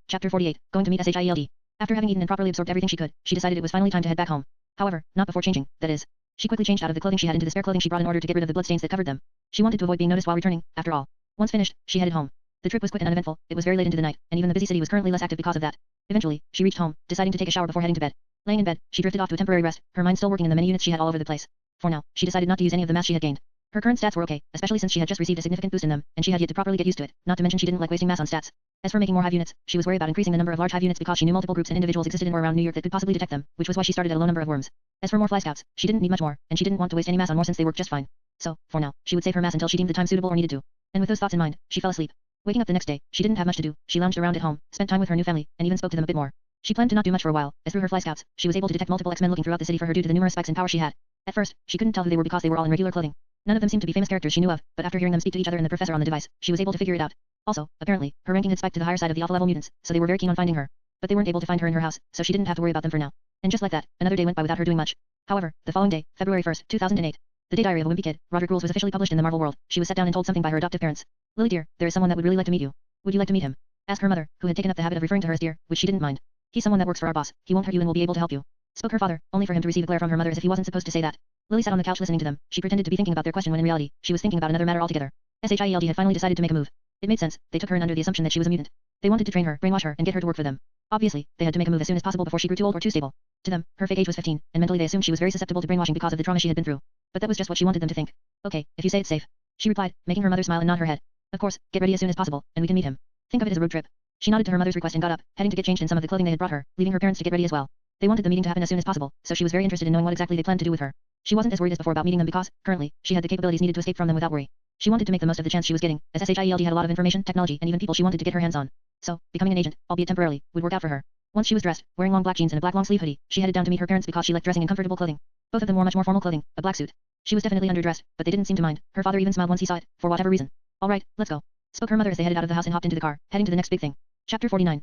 going to meet Shield. After having eaten and properly absorbed everything she could, she decided it was finally time to head back home. However, not before changing, that is. She quickly changed out of the clothing she had into the spare clothing she brought in order to get rid of the bloodstains that covered them. She wanted to avoid being noticed while returning, after all. Once finished, she headed home. The trip was quick and uneventful, it was very late into the night, and even the busy city was currently less active because of that. Eventually, she reached home, deciding to take a shower before heading to bed. Laying in bed, she drifted off to a temporary rest, her mind still working in the many units she had all over the place. For now, she decided not to use any of the mass she had gained. Her current stats were okay, especially since she had just received a significant boost in them, and she had yet to properly get used to it, not to mention she didn't like wasting mass on stats. As for making more Hive units, she was worried about increasing the number of large Hive units because she knew multiple groups and individuals existed in or around New York that could possibly detect them, which was why she started at a low number of worms. As for more fly scouts, she didn't need much more, and she didn't want to waste any mass on more since they worked just fine. So, for now, she would save her mass until she deemed the time suitable or needed to. And with those thoughts in mind, she fell asleep. Waking up the next day, she didn't have much to do. She lounged around at home, spent time with her new family, and even spoke to them a bit more. She planned to not do much for a while, as through her fly scouts, she was able to detect multiple X-Men looking throughout the city for her due to the numerous spikes in power she had. At first, she couldn't tell who they were because they were all in regular clothing. None of them seemed to be famous characters she knew of, but after hearing them speak to each other and the professor on the device, she was able to figure it out. Also, apparently, her ranking had spiked to the higher side of the alpha level mutants, so they were very keen on finding her. But they weren't able to find her in her house, so she didn't have to worry about them for now. And just like that, another day went by without her doing much. However, the following day, February 1st, 2008, the day diary of a wimpy kid, Roderick Rules was officially published in the Marvel world. She was set down and told something by her adoptive parents. Lily dear, there is someone that would really like to meet you. Would you like to meet him? Asked her mother, who had taken up the habit of referring to her as dear, which she didn't mind. He's someone that works for our boss. He won't hurt you and will be able to help you. Spoke her father, only for him to receive a glare from her mother as if he wasn't supposed to say that. Lily sat on the couch listening to them. She pretended to be thinking about their question when in reality, she was thinking about another matter altogether. Shield had finally decided to make a move. It made sense. They took her in under the assumption that she was a mutant. They wanted to train her, brainwash her, and get her to work for them. Obviously, they had to make a move as soon as possible before she grew too old or too stable. To them, her fake age was 15, and mentally they assumed she was very susceptible to brainwashing because of the trauma she had been through. But that was just what she wanted them to think. Okay, if you say it's safe. She replied, making her mother smile and nod her head. Of course, get ready as soon as possible, and we can meet him. Think of it as a road trip. She nodded to her mother's request and got up, heading to get changed in some of the clothing they had brought her, leaving her parents to get ready as well. They wanted the meeting to happen as soon as possible, so she was very interested in knowing what exactly they planned to do with her. She wasn't as worried as before about meeting them because, currently, she had the capabilities needed to escape from them without worry. She wanted to make the most of the chance she was getting, as Shield had a lot of information, technology, and even people she wanted to get her hands on. So, becoming an agent, albeit temporarily, would work out for her. Once she was dressed, wearing long black jeans and a black long sleeve hoodie, she headed down to meet her parents because she liked dressing in comfortable clothing. Both of them wore much more formal clothing, a black suit. She was definitely underdressed, but they didn't seem to mind. Her father even smiled once he saw it, for whatever reason. All right, let's go. Spoke her mother as they headed out of the house and hopped into the car, heading to the next big thing. Chapter 49,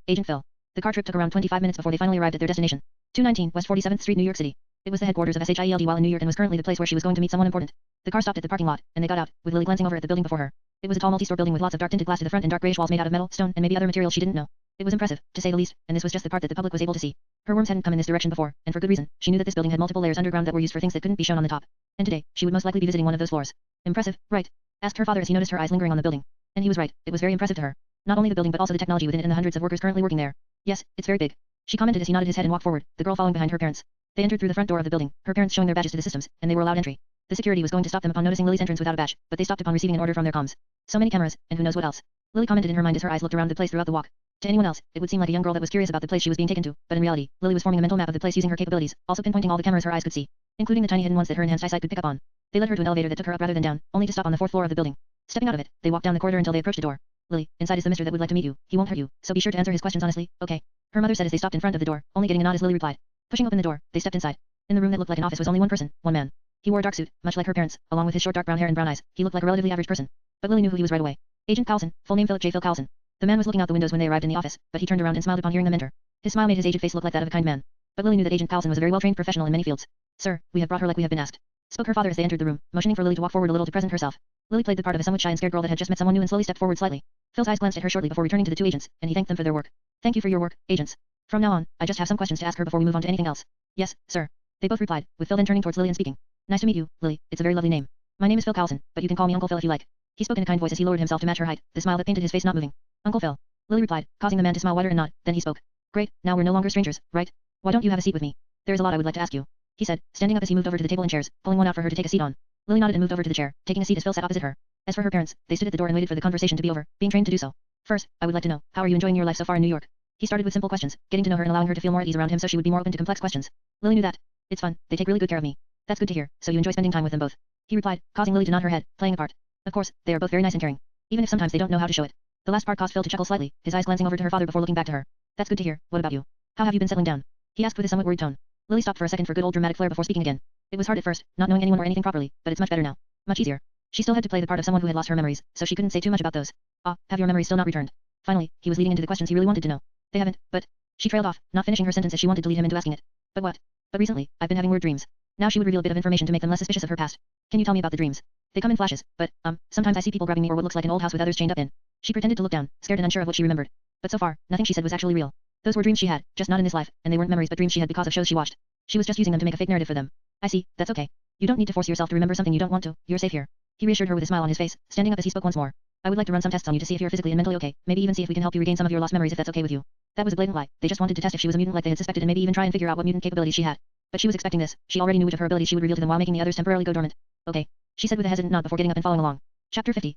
Agent Phil. The car trip took around 25 minutes before they finally arrived at their destination. 219 West 47th Street, New York City. It was the headquarters of Shield while in New York and was currently the place where she was going to meet someone important. The car stopped at the parking lot, and they got out, with Lily glancing over at the building before her. It was a tall multi-store building with lots of dark tinted glass to the front and dark grayish walls made out of metal, stone, and maybe other materials she didn't know. It was impressive, to say the least, and this was just the part that the public was able to see. Her worms hadn't come in this direction before, and for good reason. She knew that this building had multiple layers underground that were used for things that couldn't be shown on the top. And today, she would most likely be visiting one of those floors. Impressive, right? Asked her father as he noticed her eyes lingering on the building. And he was right, it was very impressive to her. Not only the building but also the technology within it and the hundreds of workers currently working there. Yes, it's very big. She commented as he nodded his head and walked forward, the girl following behind her parents. They entered through the front door of the building, her parents showing their badges to the systems, and they were allowed entry. The security was going to stop them upon noticing Lily's entrance without a badge, but they stopped upon receiving an order from their comms. So many cameras, and who knows what else. Lily commented in her mind as her eyes looked around the place throughout the walk. To anyone else, it would seem like a young girl that was curious about the place she was being taken to, but in reality, Lily was forming a mental map of the place using her capabilities, also pinpointing all the cameras her eyes could see, including the tiny hidden ones that her enhanced eyesight could pick up on. They led her to an elevator that took her up rather than down, only to stop on the fourth floor of the building. Stepping out of it, they walked down the corridor until they approached a door. Lily, inside is the mister that would like to meet you. He won't hurt you, so be sure to answer his questions honestly, okay? Her mother said as they stopped in front of the door, only getting a nod as Lily replied. Pushing open the door, they stepped inside. In the room that looked like an office was only one person, one man. He wore a dark suit, much like her parents, along with his short dark brown hair and brown eyes. He looked like a relatively average person. But Lily knew who he was right away. Agent Carlson, full name Philip J. Phil Carlson. The man was looking out the windows when they arrived in the office, but he turned around and smiled upon hearing them enter. His smile made his aged face look like that of a kind man. But Lily knew that Agent Carlson was a very well-trained professional in many fields. Sir, we have brought her like we have been asked, spoke her father as they entered the room, motioning for Lily to walk forward a little to present herself. Lily played the part of a somewhat shy and scared girl that had just met someone new and slowly stepped forward slightly. Phil's eyes glanced at her shortly before returning to the two agents, and he thanked them for their work. Thank you for your work, agents. From now on, I just have some questions to ask her before we move on to anything else. Yes, sir. They both replied, with Phil then turning towards Lily and speaking. Nice to meet you, Lily. It's a very lovely name. My name is Phil Carlson, but you can call me Uncle Phil if you like. He spoke in a kind voice as he lowered himself to match her height, the smile that painted his face not moving. Uncle Phil. Lily replied, causing the man to smile wider and nod. Then he spoke. Great, now we're no longer strangers, right? Why don't you have a seat with me? There is a lot I would like to ask you, he said, standing up as he moved over to the table and chairs, pulling one out for her to take a seat on. Lily nodded and moved over to the chair, taking a seat as Phil sat opposite her. As for her parents, they stood at the door and waited for the conversation to be over, being trained to do so. First, I would like to know, how are you enjoying your life so far in New York? He started with simple questions, getting to know her and allowing her to feel more at ease around him so she would be more open to complex questions. Lily knew that. It's fun, they take really good care of me. That's good to hear, so you enjoy spending time with them both. He replied, causing Lily to nod her head, playing a part. Of course, they are both very nice and caring, even if sometimes they don't know how to show it. The last part caused Phil to chuckle slightly, his eyes glancing over to her father before looking back to her. That's good to hear, what about you? How have you been settling down? He asked with a somewhat worried tone. Lily stopped for a second for good old dramatic flair before speaking again. It was hard at first, not knowing anyone or anything properly, but it's much better now. Much easier. She still had to play the part of someone who had lost her memories, so she couldn't say too much about those. Ah, have your memories still not returned? Finally, he was leading into the questions he really wanted to know. They haven't, but... She trailed off, not finishing her sentence as she wanted to lead him into asking it. But what? But recently, I've been having weird dreams. Now she would reveal a bit of information to make them less suspicious of her past. Can you tell me about the dreams? They come in flashes, but, sometimes I see people grabbing me or what looks like an old house with others chained up in. She pretended to look down, scared and unsure of what she remembered. But so far, nothing she said was actually real. Those were dreams she had, just not in this life, and they weren't memories but dreams she had because of shows she watched. She was just using them to make a fake narrative for them. I see, that's okay. You don't need to force yourself to remember something you don't want to, you're safe here. He reassured her with a smile on his face, standing up as he spoke once more. I would like to run some tests on you to see if you're physically and mentally okay, maybe even see if we can help you regain some of your lost memories if that's okay with you. That was a blatant lie, they just wanted to test if she was a mutant like they had suspected and maybe even try and figure out what mutant capabilities she had. But she was expecting this, she already knew which of her abilities she would reveal to them while making the others temporarily go dormant. Okay. She said with a hesitant nod before getting up and following along. Chapter 50,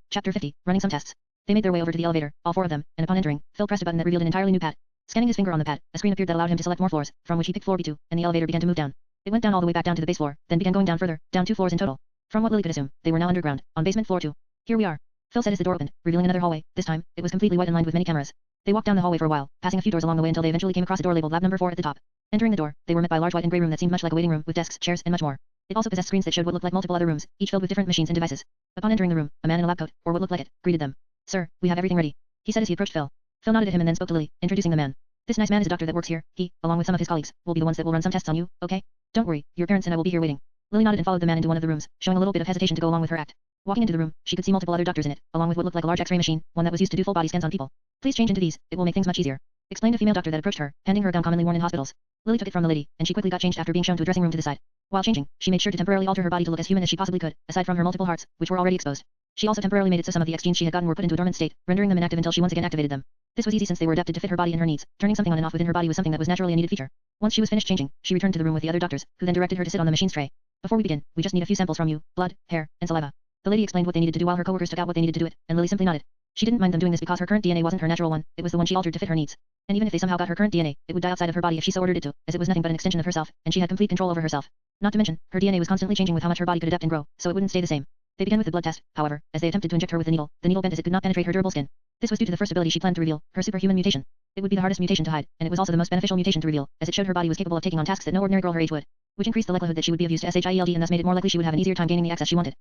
running some tests. They made their way over to the elevator, all four of them, and upon entering, Phil pressed a button that revealed an entirely new pad. Scanning his finger on the pad, a screen appeared that allowed him to select more floors, from which he picked floor B2, and the elevator began to move down. It went down all the way back down to the base floor, then began going down further, down 2 floors in total. From what Lily could assume, they were now underground, on basement floor 2. Here we are, Phil said as the door opened, revealing another hallway. This time, it was completely white and lined with many cameras. They walked down the hallway for a while, passing a few doors along the way until they eventually came across a door labeled Lab Number 4 at the top. Entering the door, they were met by a large white and grey room that seemed much like a waiting room with desks, chairs, and much more. It also possessed screens that showed what looked like multiple other rooms, each filled with different machines and devices. Upon entering the room, a man in a lab coat, or what looked like it, greeted them. Sir, we have everything ready, he said as he approached Phil. Phil nodded at him and then spoke to Lily, introducing the man. This nice man is a doctor that works here. He, along with some of his colleagues, will be the ones that will run some tests on you, okay? Don't worry, your parents and I will be here waiting. Lily nodded and followed the man into one of the rooms, showing a little bit of hesitation to go along with her act. Walking into the room, she could see multiple other doctors in it, along with what looked like a large X-ray machine, one that was used to do full body scans on people. Please change into these, it will make things much easier, explained a female doctor that approached her, handing her a gown commonly worn in hospitals. Lily took it from the lady, and she quickly got changed after being shown to a dressing room to the side. While changing, she made sure to temporarily alter her body to look as human as she possibly could, aside from her multiple hearts, which were already exposed. She also temporarily made it so some of the X genes she had gotten were put into a dormant state, rendering them inactive until she once again activated them. This was easy since they were adapted to fit her body and her needs. Turning something on and off within her body was something that was naturally a needed feature. Once she was finished changing, she returned to the room with the other doctors, who then directed her to sit on the machine's tray. Before we begin, we just need a few samples from you, blood, hair, and saliva. The lady explained what they needed to do while her coworkers took out what they needed to do it, and Lily simply nodded. She didn't mind them doing this because her current DNA wasn't her natural one, it was the one she altered to fit her needs. And even if they somehow got her current DNA, it would die outside of her body if she so ordered it to, as it was nothing but an extension of herself, and she had complete control over herself. Not to mention, her DNA was constantly changing with how much her body could adapt and grow, so it wouldn't stay the same. They began with the blood test, however, as they attempted to inject her with the needle bent as it could not penetrate her durable skin. This was due to the first ability she planned to reveal, her superhuman mutation. It would be the hardest mutation to hide, and it was also the most beneficial mutation to reveal, as it showed her body was capable of taking on tasks that no ordinary girl her age would, which increased the likelihood that she would be of use to SHIELD and thus made it more likely she would have an easier time gaining the access she wanted.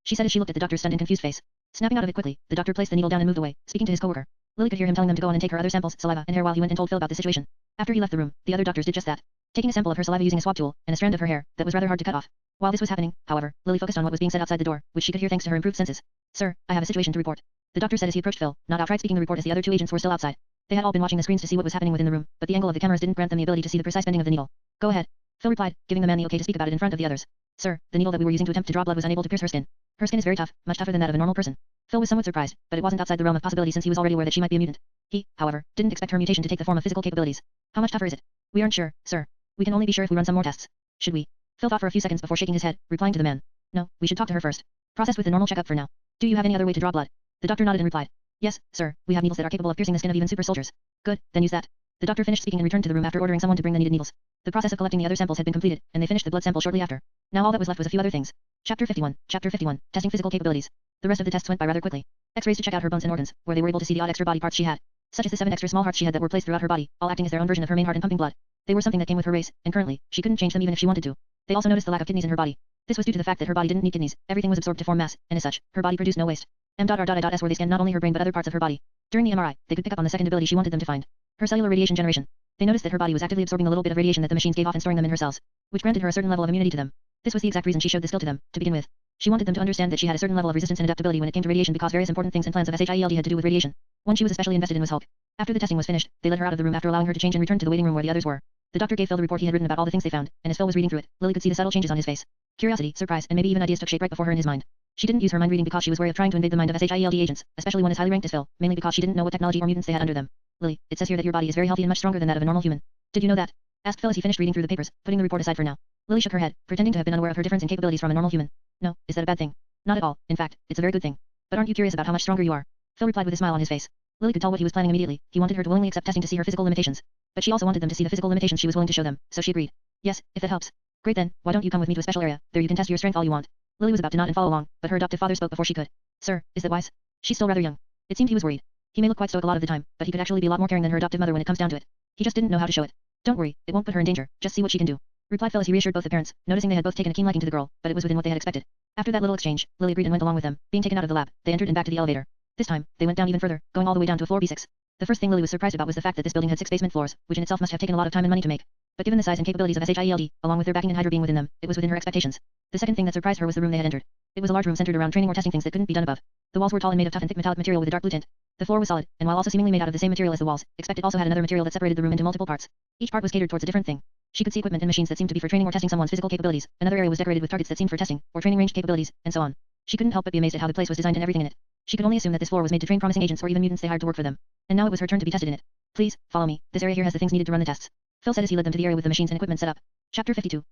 She said as she looked at the doctor's stunned and confused face. Snapping out of it quickly, the doctor placed the needle down and moved away, speaking to his coworker. Lily could hear him telling them to go on and take her other samples, saliva and hair while he went and told Phil about the situation. After he left the room, the other doctors did just that, taking a sample of her saliva using a swab tool, and a strand of her hair, that was rather hard to cut off. While this was happening, however, Lily focused on what was being said outside the door, which she could hear thanks to her improved senses. Sir, I have a situation to report. The doctor said as he approached Phil, not outright speaking the report as the other two agents were still outside. They had all been watching the screens to see what was happening within the room, but the angle of the cameras didn't grant them the ability to see the precise bending of the needle. Go ahead, Phil replied, giving the man the okay to speak about it in front of the others. Sir, the needle that we were using to attempt to draw blood was unable to pierce her skin. Her skin is very tough, much tougher than that of a normal person. Phil was somewhat surprised, but it wasn't outside the realm of possibility since he was already aware that she might be a mutant. He, however, didn't expect her mutation to take the form of physical capabilities. How much tougher is it? We aren't sure, sir. We can only be sure if we run some more tests. Should we? Phil thought for a few seconds before shaking his head, replying to the man. No, we should talk to her first. Process with the normal checkup for now. Do you have any other way to draw blood? The doctor nodded and replied. Yes, sir, we have needles that are capable of piercing the skin of even super soldiers. Good, then use that. The doctor finished speaking and returned to the room after ordering someone to bring the needed needles. The process of collecting the other samples had been completed, and they finished the blood sample shortly after. Now all that was left was a few other things. Chapter 51, Testing physical capabilities. The rest of the tests went by rather quickly. X-rays to check out her bones and organs, where they were able to see the odd extra body parts she had, such as the 7 extra small hearts she had that were placed throughout her body, all acting as their own version of her main heart and pumping blood. They were something that came with her race, and currently, she couldn't change them even if she wanted to. They also noticed the lack of kidneys in her body. This was due to the fact that her body didn't need kidneys, everything was absorbed to form mass, and as such, her body produced no waste. M.R.S where they scanned not only her brain but other parts of her body. During the MRI, they could pick up on the second ability she wanted them to find. Her cellular radiation generation. They noticed that her body was actively absorbing a little bit of radiation that the machines gave off and storing them in her cells, which granted her a certain level of immunity to them. This was the exact reason she showed the skill to them, to begin with. She wanted them to understand that she had a certain level of resistance and adaptability when it came to radiation because various important things and plans of SHIELD had to do with radiation. One she was especially invested in was Hulk. After the testing was finished, they led her out of the room after allowing her to change and return to the waiting room where the others were. The doctor gave Phil the report he had written about all the things they found, and as Phil was reading through it, Lily could see the subtle changes on his face. Curiosity, surprise, and maybe even ideas took shape right before her in his mind. She didn't use her mind reading because she was wary of trying to invade the mind of SHIELD agents, especially one as highly ranked as Phil, mainly because she didn't know what technology or mutants they had under them. Lily, it says here that your body is very healthy and much stronger than that of a normal human. Did you know that? Asked Phil as he finished reading through the papers, putting the report aside for now. Lily shook her head, pretending to have been unaware of her difference in capabilities from a normal human. No, is that a bad thing? Not at all, in fact, it's a very good thing. But aren't you curious about how much stronger you are? Phil replied with a smile on his face. Lily could tell what he was planning immediately. He wanted her to willingly accept testing to see her physical limitations. But she also wanted them to see the physical limitations she was willing to show them, so she agreed. Yes, if that helps. Great then, why don't you come with me to a special area, there you can test your strength all you want. Lily was about to nod and follow along, but her adoptive father spoke before she could. Sir, is that wise? She's still rather young. It seemed he was worried. He may look quite stoic a lot of the time, but he could actually be a lot more caring than her adoptive mother when it comes down to it. He just didn't know how to show it. Don't worry, it won't put her in danger, just see what she can do. Replied Phil as he reassured both the parents, noticing they had both taken a keen liking to the girl, but it was within what they had expected. After that little exchange, Lily agreed and went along with them. Being taken out of the lab, they entered and back to the elevator. This time, they went down even further, going all the way down to floor B6. The first thing Lily was surprised about was the fact that this building had 6 basement floors, which in itself must have taken a lot of time and money to make. But given the size and capabilities of SHIELD, along with their backing and hydra being within them, it was within her expectations. The second thing that surprised her was the room they had entered. It was a large room centered around training or testing things that couldn't be done above. The walls were tall and made of tough and thick metallic material with a dark blue tint. The floor was solid, and while also seemingly made out of the same material as the walls, except it also had another material that separated the room into multiple parts. Each part was catered towards a different thing. She could see equipment and machines that seemed to be for training or testing someone's physical capabilities. Another area was decorated with targets that seemed for testing or training ranged capabilities, and so on. She couldn't help but be amazed at how the place was designed and everything in it. She could only assume that this floor was made to train promising agents or even mutants they hired to work for them. And now it was her turn to be tested in it. Please, follow me. This area here has the things needed to run the tests. Phil said as he led them to the area with the machines and equipment set up. Chapter 52,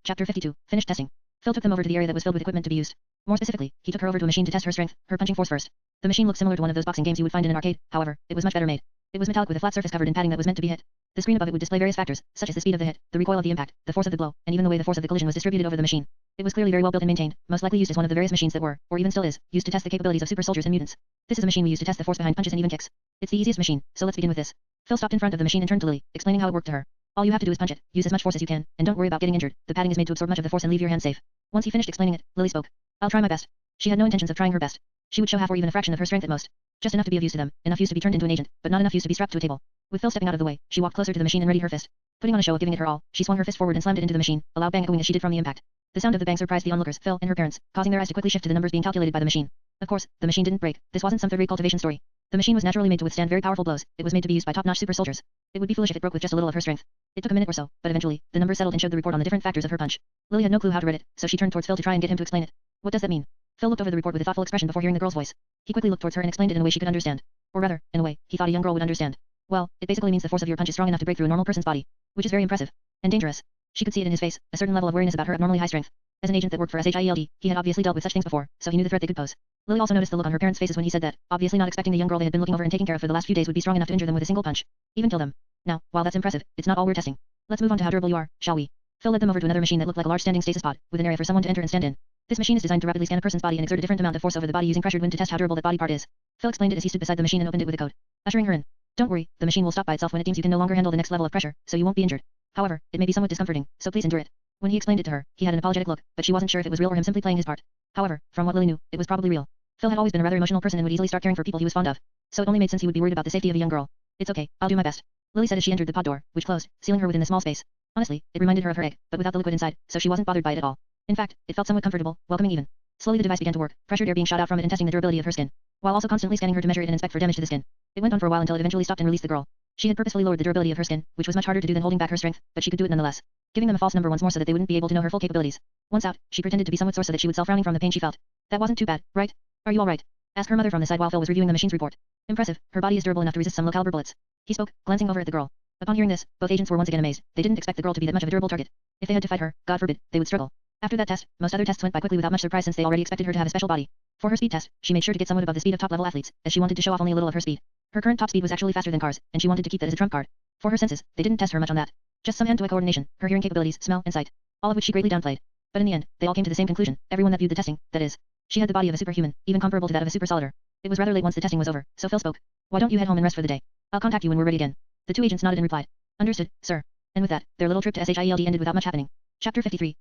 Finished testing. Phil took them over to the area that was filled with equipment to be used. More specifically, he took her over to a machine to test her strength, her punching force first. The machine looked similar to one of those boxing games you would find in an arcade, however, it was much better made. It was metallic with a flat surface covered in padding that was meant to be hit. The screen above it would display various factors, such as the speed of the hit, the recoil of the impact, the force of the blow, and even the way the force of the collision was distributed over the machine. It was clearly very well built and maintained, most likely used as one of the various machines that were, or even still is, used to test the capabilities of super soldiers and mutants. This is a machine we use to test the force behind punches and even kicks. It's the easiest machine, so let's begin with this. Phil stopped in front of the machine and turned to Lily, explaining how it worked to her. All you have to do is punch it, use as much force as you can, and don't worry about getting injured. The padding is made to absorb much of the force and leave your hand safe. Once he finished explaining it, Lily spoke. I'll try my best. She had no intentions of trying her best. She would show half or even a fraction of her strength at most. Just enough to be of use to them, enough use to be turned into an agent, but not enough use to be strapped to a table. With Phil stepping out of the way, she walked closer to the machine and readied her fist. Putting on a show of giving it her all, she swung her fist forward and slammed it into the machine, a loud bang echoing as she did from the impact. The sound of the bang surprised the onlookers, Phil and her parents, causing their eyes to quickly shift to the numbers being calculated by the machine. Of course, the machine didn't break. This wasn't some third-rate cultivation story. The machine was naturally made to withstand very powerful blows. It was made to be used by top-notch super soldiers. It would be foolish if it broke with just a little of her strength. It took a minute or so, but eventually, the numbers settled and showed the report on the different factors of her punch. Lily had no clue how to read it, so she turned towards Phil to try and get him to explain it. What does that mean? Phil looked over the report with a thoughtful expression before hearing the girl's voice. He quickly looked towards her and explained it in a way she could understand. Or rather, in a way, he thought a young girl would understand. Well, it basically means the force of your punch is strong enough to break through a normal person's body, which is very impressive. And dangerous. She could see it in his face, a certain level of wariness about her abnormally high strength. As an agent that worked for SHIELD, he had obviously dealt with such things before, so he knew the threat they could pose. Lily also noticed the look on her parents' faces when he said that, obviously not expecting the young girl they had been looking over and taking care of for the last few days would be strong enough to injure them with a single punch. Even kill them. Now, while that's impressive, it's not all we're testing. Let's move on to how durable you are, shall we? Phil led them over to another machine that looked like a large standing stasis pod, with an area for someone to enter and stand in. This machine is designed to rapidly scan a person's body and exert a different amount of force over the body using pressured wind to test how durable that body part is. Phil explained it as he stood beside the machine and opened it with a code, ushering her in. Don't worry, the machine will stop by itself when it deems you can no longer handle the next level of pressure, so you won't be injured. However, it may be somewhat discomforting, so please endure it. When he explained it to her, he had an apologetic look, but she wasn't sure if it was real or him simply playing his part. However, from what Lily knew, it was probably real. Phil had always been a rather emotional person and would easily start caring for people he was fond of, so it only made sense he would be worried about the safety of a young girl. It's okay, I'll do my best. Lily said as she entered the pod door, which closed, sealing her within the small space. Honestly, it reminded her of her egg, but without the liquid inside, so she wasn't bothered by it at all. In fact, it felt somewhat comfortable, welcoming even. Slowly the device began to work, pressured air being shot out from it and testing the durability of her skin, while also constantly scanning her to measure it and inspect for damage to the skin. It went on for a while until it eventually stopped and released the girl. She had purposefully lowered the durability of her skin, which was much harder to do than holding back her strength, but she could do it nonetheless, giving them a false number once more so that they wouldn't be able to know her full capabilities. Once out, she pretended to be somewhat sore so that she would sell frowning from the pain she felt. That wasn't too bad, right? Are you all right? Asked her mother from the side while Phil was reviewing the machine's report. Impressive, her body is durable enough to resist some low-caliber bullets. He spoke, glancing over at the girl. Upon hearing this, both agents were once again amazed. They didn't expect the girl to be that much of a durable target. If they had to fight her, God forbid, they would struggle. After that test, most other tests went by quickly without much surprise since they already expected her to have a special body. For her speed test, she made sure to get somewhat above the speed of top-level athletes, as she wanted to show off only a little of her speed. Her current top speed was actually faster than cars, and she wanted to keep that as a trump card. For her senses, they didn't test her much on that. Just some hand-to-eye coordination, her hearing capabilities, smell, and sight. All of which she greatly downplayed. But in the end, they all came to the same conclusion, everyone that viewed the testing, that is. She had the body of a superhuman, even comparable to that of a super solider. It was rather late once the testing was over, so Phil spoke. Why don't you head home and rest for the day? I'll contact you when we're ready again. The two agents nodded and replied. Understood, sir. And with that, their little trip to SHIELD ended without much happening. Chapter 53,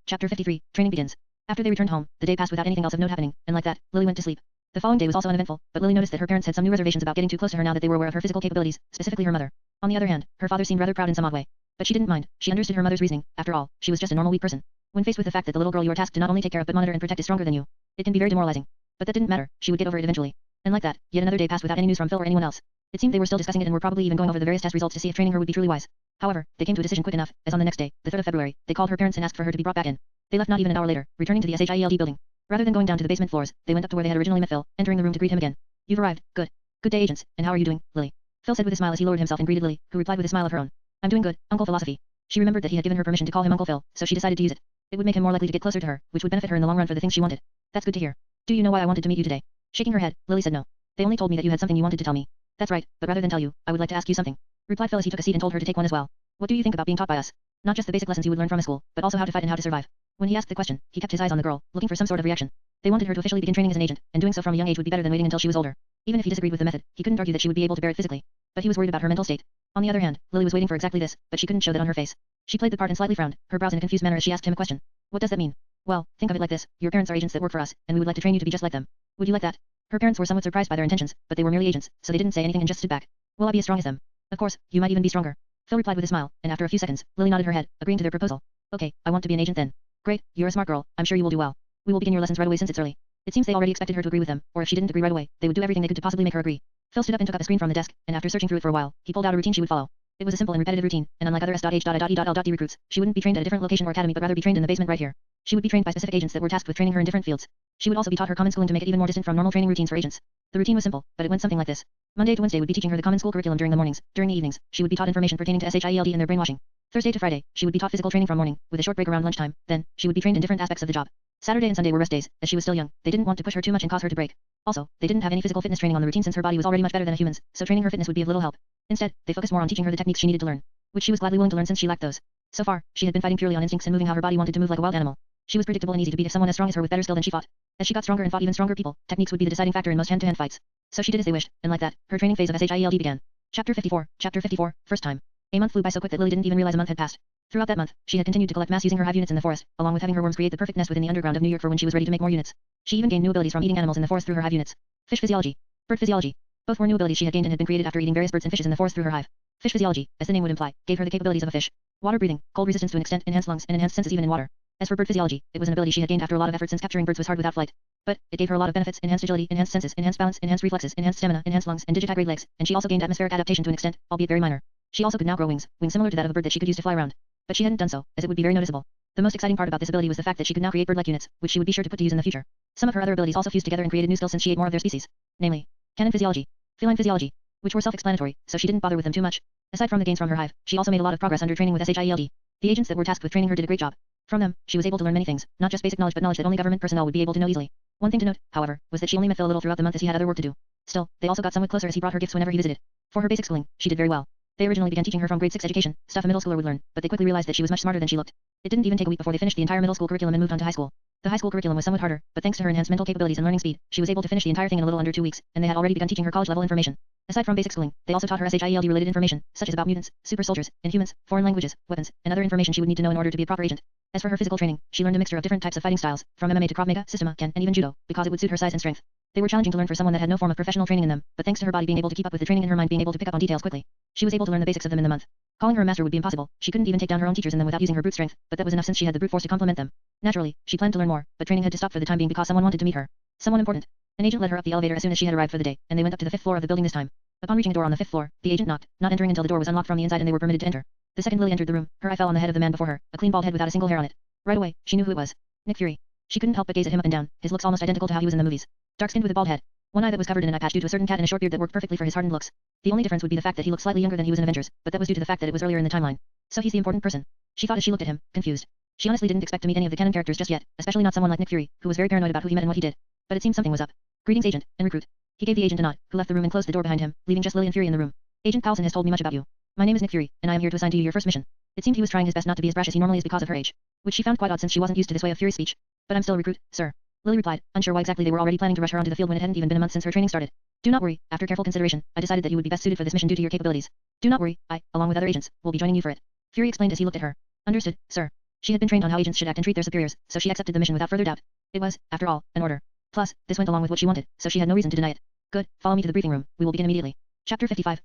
Training begins. After they returned home, the day passed without anything else of note happening, and like that, Lily went to sleep. The following day was also uneventful, but Lily noticed that her parents had some new reservations about getting too close to her now that they were aware of her physical capabilities, specifically her mother. On the other hand, her father seemed rather proud in some odd way. But she didn't mind, she understood her mother's reasoning, after all, she was just a normal weak person. When faced with the fact that the little girl you are tasked to not only take care of but monitor and protect is stronger than you, it can be very demoralizing. But that didn't matter, she would get over it eventually. And like that, yet another day passed without any news from Phil or anyone else. It seemed they were still discussing it and were probably even going over the various test results to see if training her would be truly wise. However, they came to a decision quick enough, as on the next day, the 3rd of February, they called her parents and asked for her to be brought back in. They left not even an hour later, returning to the SHIELD building. Rather than going down to the basement floors, they went up to where they had originally met Phil, entering the room to greet him again. You've arrived, good. Good day, agents, and how are you doing, Lily? Phil said with a smile as he lowered himself and greeted Lily, who replied with a smile of her own. I'm doing good, Uncle Philosophy. She remembered that he had given her permission to call him Uncle Phil, so she decided to use it. It would make him more likely to get closer to her, which would benefit her in the long run for the things she wanted. That's good to hear. Do you know why I wanted to meet you today? Shaking her head, Lily said no. They only told me that you had something you wanted to tell me. That's right, but rather than tell you, I would like to ask you something. Replied Phil as he took a seat and told her to take one as well. What do you think about being taught by us? Not just the basic lessons you would learn from a school, but also how to fight and how to survive. When he asked the question, he kept his eyes on the girl, looking for some sort of reaction. They wanted her to officially begin training as an agent, and doing so from a young age would be better than waiting until she was older. Even if he disagreed with the method, he couldn't argue that she would be able to bear it physically. But he was worried about her mental state. On the other hand, Lily was waiting for exactly this, but she couldn't show that on her face. She played the part and slightly frowned, her brows in a confused manner as she asked him a question. What does that mean? Well, think of it like this, your parents are agents that work for us, and we would like to train you to be just like them. Would you like that? Her parents were somewhat surprised by their intentions, but they were merely agents, so they didn't say anything and just stood back. Will I be as strong as them? Of course, you might even be stronger. Phil replied with a smile, and after a few seconds, Lily nodded her head, agreeing to their proposal. Okay, I want to be an agent then. Great, you're a smart girl, I'm sure you will do well. We will begin your lessons right away since it's early. It seems they already expected her to agree with them, or if she didn't agree right away, they would do everything they could to possibly make her agree. Phil stood up and took up a screen from the desk, and after searching through it for a while, he pulled out a routine she would follow. It was a simple and repetitive routine, and unlike other S.H.E.L.D. recruits, she wouldn't be trained at a different location or academy but rather be trained in the basement right here. She would be trained by specific agents that were tasked with training her in different fields. She would also be taught her common schooling to make it even more distant from normal training routines for agents. The routine was simple, but it went something like this. Monday to Wednesday would be teaching her the common school curriculum during the mornings. During the evenings, she would be taught information pertaining to SHIELD and their brainwashing. Thursday to Friday, she would be taught physical training from morning, with a short break around lunchtime. Then, she would be trained in different aspects of the job. Saturday and Sunday were rest days, as she was still young. They didn't want to push her too much and cause her to break. Also, they didn't have any physical fitness training on the routine since her body was already much better than a human's, so training her fitness would be of little help. Instead, they focused more on teaching her the techniques she needed to learn, which she was gladly willing to learn since she lacked those. So far, she had been fighting purely on instincts and moving how her body wanted to move like a wild animal. She was predictable and easy to beat if someone as strong as her with better skill than she fought. As she got stronger and fought even stronger people, techniques would be the deciding factor in most hand-to-hand fights. So she did as they wished, and like that, her training phase of SHIELD began. Chapter 54, First time. A month flew by so quick that Lily didn't even realize a month had passed. Throughout that month, she had continued to collect mass using her Hive units in the forest, along with having her worms create the perfect nest within the underground of New York for when she was ready to make more units. She even gained new abilities from eating animals in the forest through her Hive units. Fish physiology. Bird physiology. Both were new abilities she had gained and had been created after eating various birds and fishes in the forest through her Hive. Fish physiology, as the name would imply, gave her the capabilities of a fish. Water breathing, cold resistance to an extent, enhanced lungs, and enhanced senses even in water. As for bird physiology, it was an ability she had gained after a lot of effort since capturing birds was hard without flight. But it gave her a lot of benefits: enhanced agility, enhanced senses, enhanced balance, enhanced reflexes, enhanced stamina, enhanced lungs, and digitigrade legs, and she also gained atmospheric adaptation to an extent, albeit very minor. She also could now grow wings similar to that of a bird that she could use to fly around. But she hadn't done so, as it would be very noticeable. The most exciting part about this ability was the fact that she could now create bird-like units, which she would be sure to put to use in the future. Some of her other abilities also fused together and created new skills since she ate more of their species. Namely, canine physiology, feline physiology, which were self-explanatory, so she didn't bother with them too much. Aside from the gains from her Hive, she also made a lot of progress under training with SHIELD. The agents that were tasked with training her did a great job. From them, she was able to learn many things, not just basic knowledge but knowledge that only government personnel would be able to know easily. One thing to note, however, was that she only met Phil a little throughout the month as he had other work to do. Still, they also got somewhat closer as he brought her gifts whenever he visited. For her basic schooling, she did very well. They originally began teaching her from grade 6 education, stuff a middle schooler would learn, but they quickly realized that she was much smarter than she looked. It didn't even take a week before they finished the entire middle school curriculum and moved on to high school. The high school curriculum was somewhat harder, but thanks to her enhanced mental capabilities and learning speed, she was able to finish the entire thing in a little under 2 weeks, and they had already begun teaching her college-level information. Aside from basic schooling, they also taught her SHIELD-related information, such as about mutants, super soldiers, inhumans, foreign languages, weapons, and other information she would need to know in order to be a proper agent. As for her physical training, she learned a mixture of different types of fighting styles, from MMA to Krav Maga, Systema, Ken, and even Judo, because it would suit her size and strength. They were challenging to learn for someone that had no form of professional training in them, but thanks to her body being able to keep up with the training and her mind being able to pick up on details quickly, she was able to learn the basics of them in the month. Calling her a master would be impossible. She couldn't even take down her own teachers in them without using her brute strength, but that was enough since she had the brute force to complement them. Naturally, she planned to learn more, but training had to stop for the time being because someone wanted to meet her. Someone important. An agent led her up the elevator as soon as she had arrived for the day, and they went up to the 5th floor of the building this time. Upon reaching a door on the 5th floor, the agent knocked, not entering until the door was unlocked from the inside and they were permitted to enter. The second Lily entered the room, her eye fell on the head of the man before her, a clean bald head without a single hair on it. Right away, she knew who it was. Nick Fury. She couldn't help but gaze at him up and down, his looks almost identical to how he was in the movies. Dark-skinned with a bald head. One eye that was covered in an eye patch due to a certain cat and a short beard that worked perfectly for his hardened looks. The only difference would be the fact that he looked slightly younger than he was in Avengers, but that was due to the fact that it was earlier in the timeline. So he's the important person. She thought as she looked at him, confused. She honestly didn't expect to meet any of the canon characters just yet, especially not someone like Nick Fury, who was very paranoid about who he met and what he did. But it seemed something was up. Greetings, agent and recruit. He gave the agent a nod, who left the room and closed the door behind him, leaving just Lily and Fury in the room. Agent Coulson has told me much about you. My name is Nick Fury, and I am here to assign to you your first mission. It seemed he was trying his best not to be as brash as he normally is because of her age, which she found quite odd since she wasn't used to this way of Fury's speech. But I'm still a recruit, sir. Lily replied, unsure why exactly they were already planning to rush her onto the field when it hadn't even been a month since her training started. Do not worry, after careful consideration, I decided that you would be best suited for this mission due to your capabilities. Do not worry, I, along with other agents, will be joining you for it. Fury explained as he looked at her. Understood, sir. She had been trained on how agents should act and treat their superiors, so she accepted the mission without further doubt. It was, after all, an order. Plus, this went along with what she wanted, so she had no reason to deny it. Good, follow me to the briefing room, we will begin immediately. Chapter 55,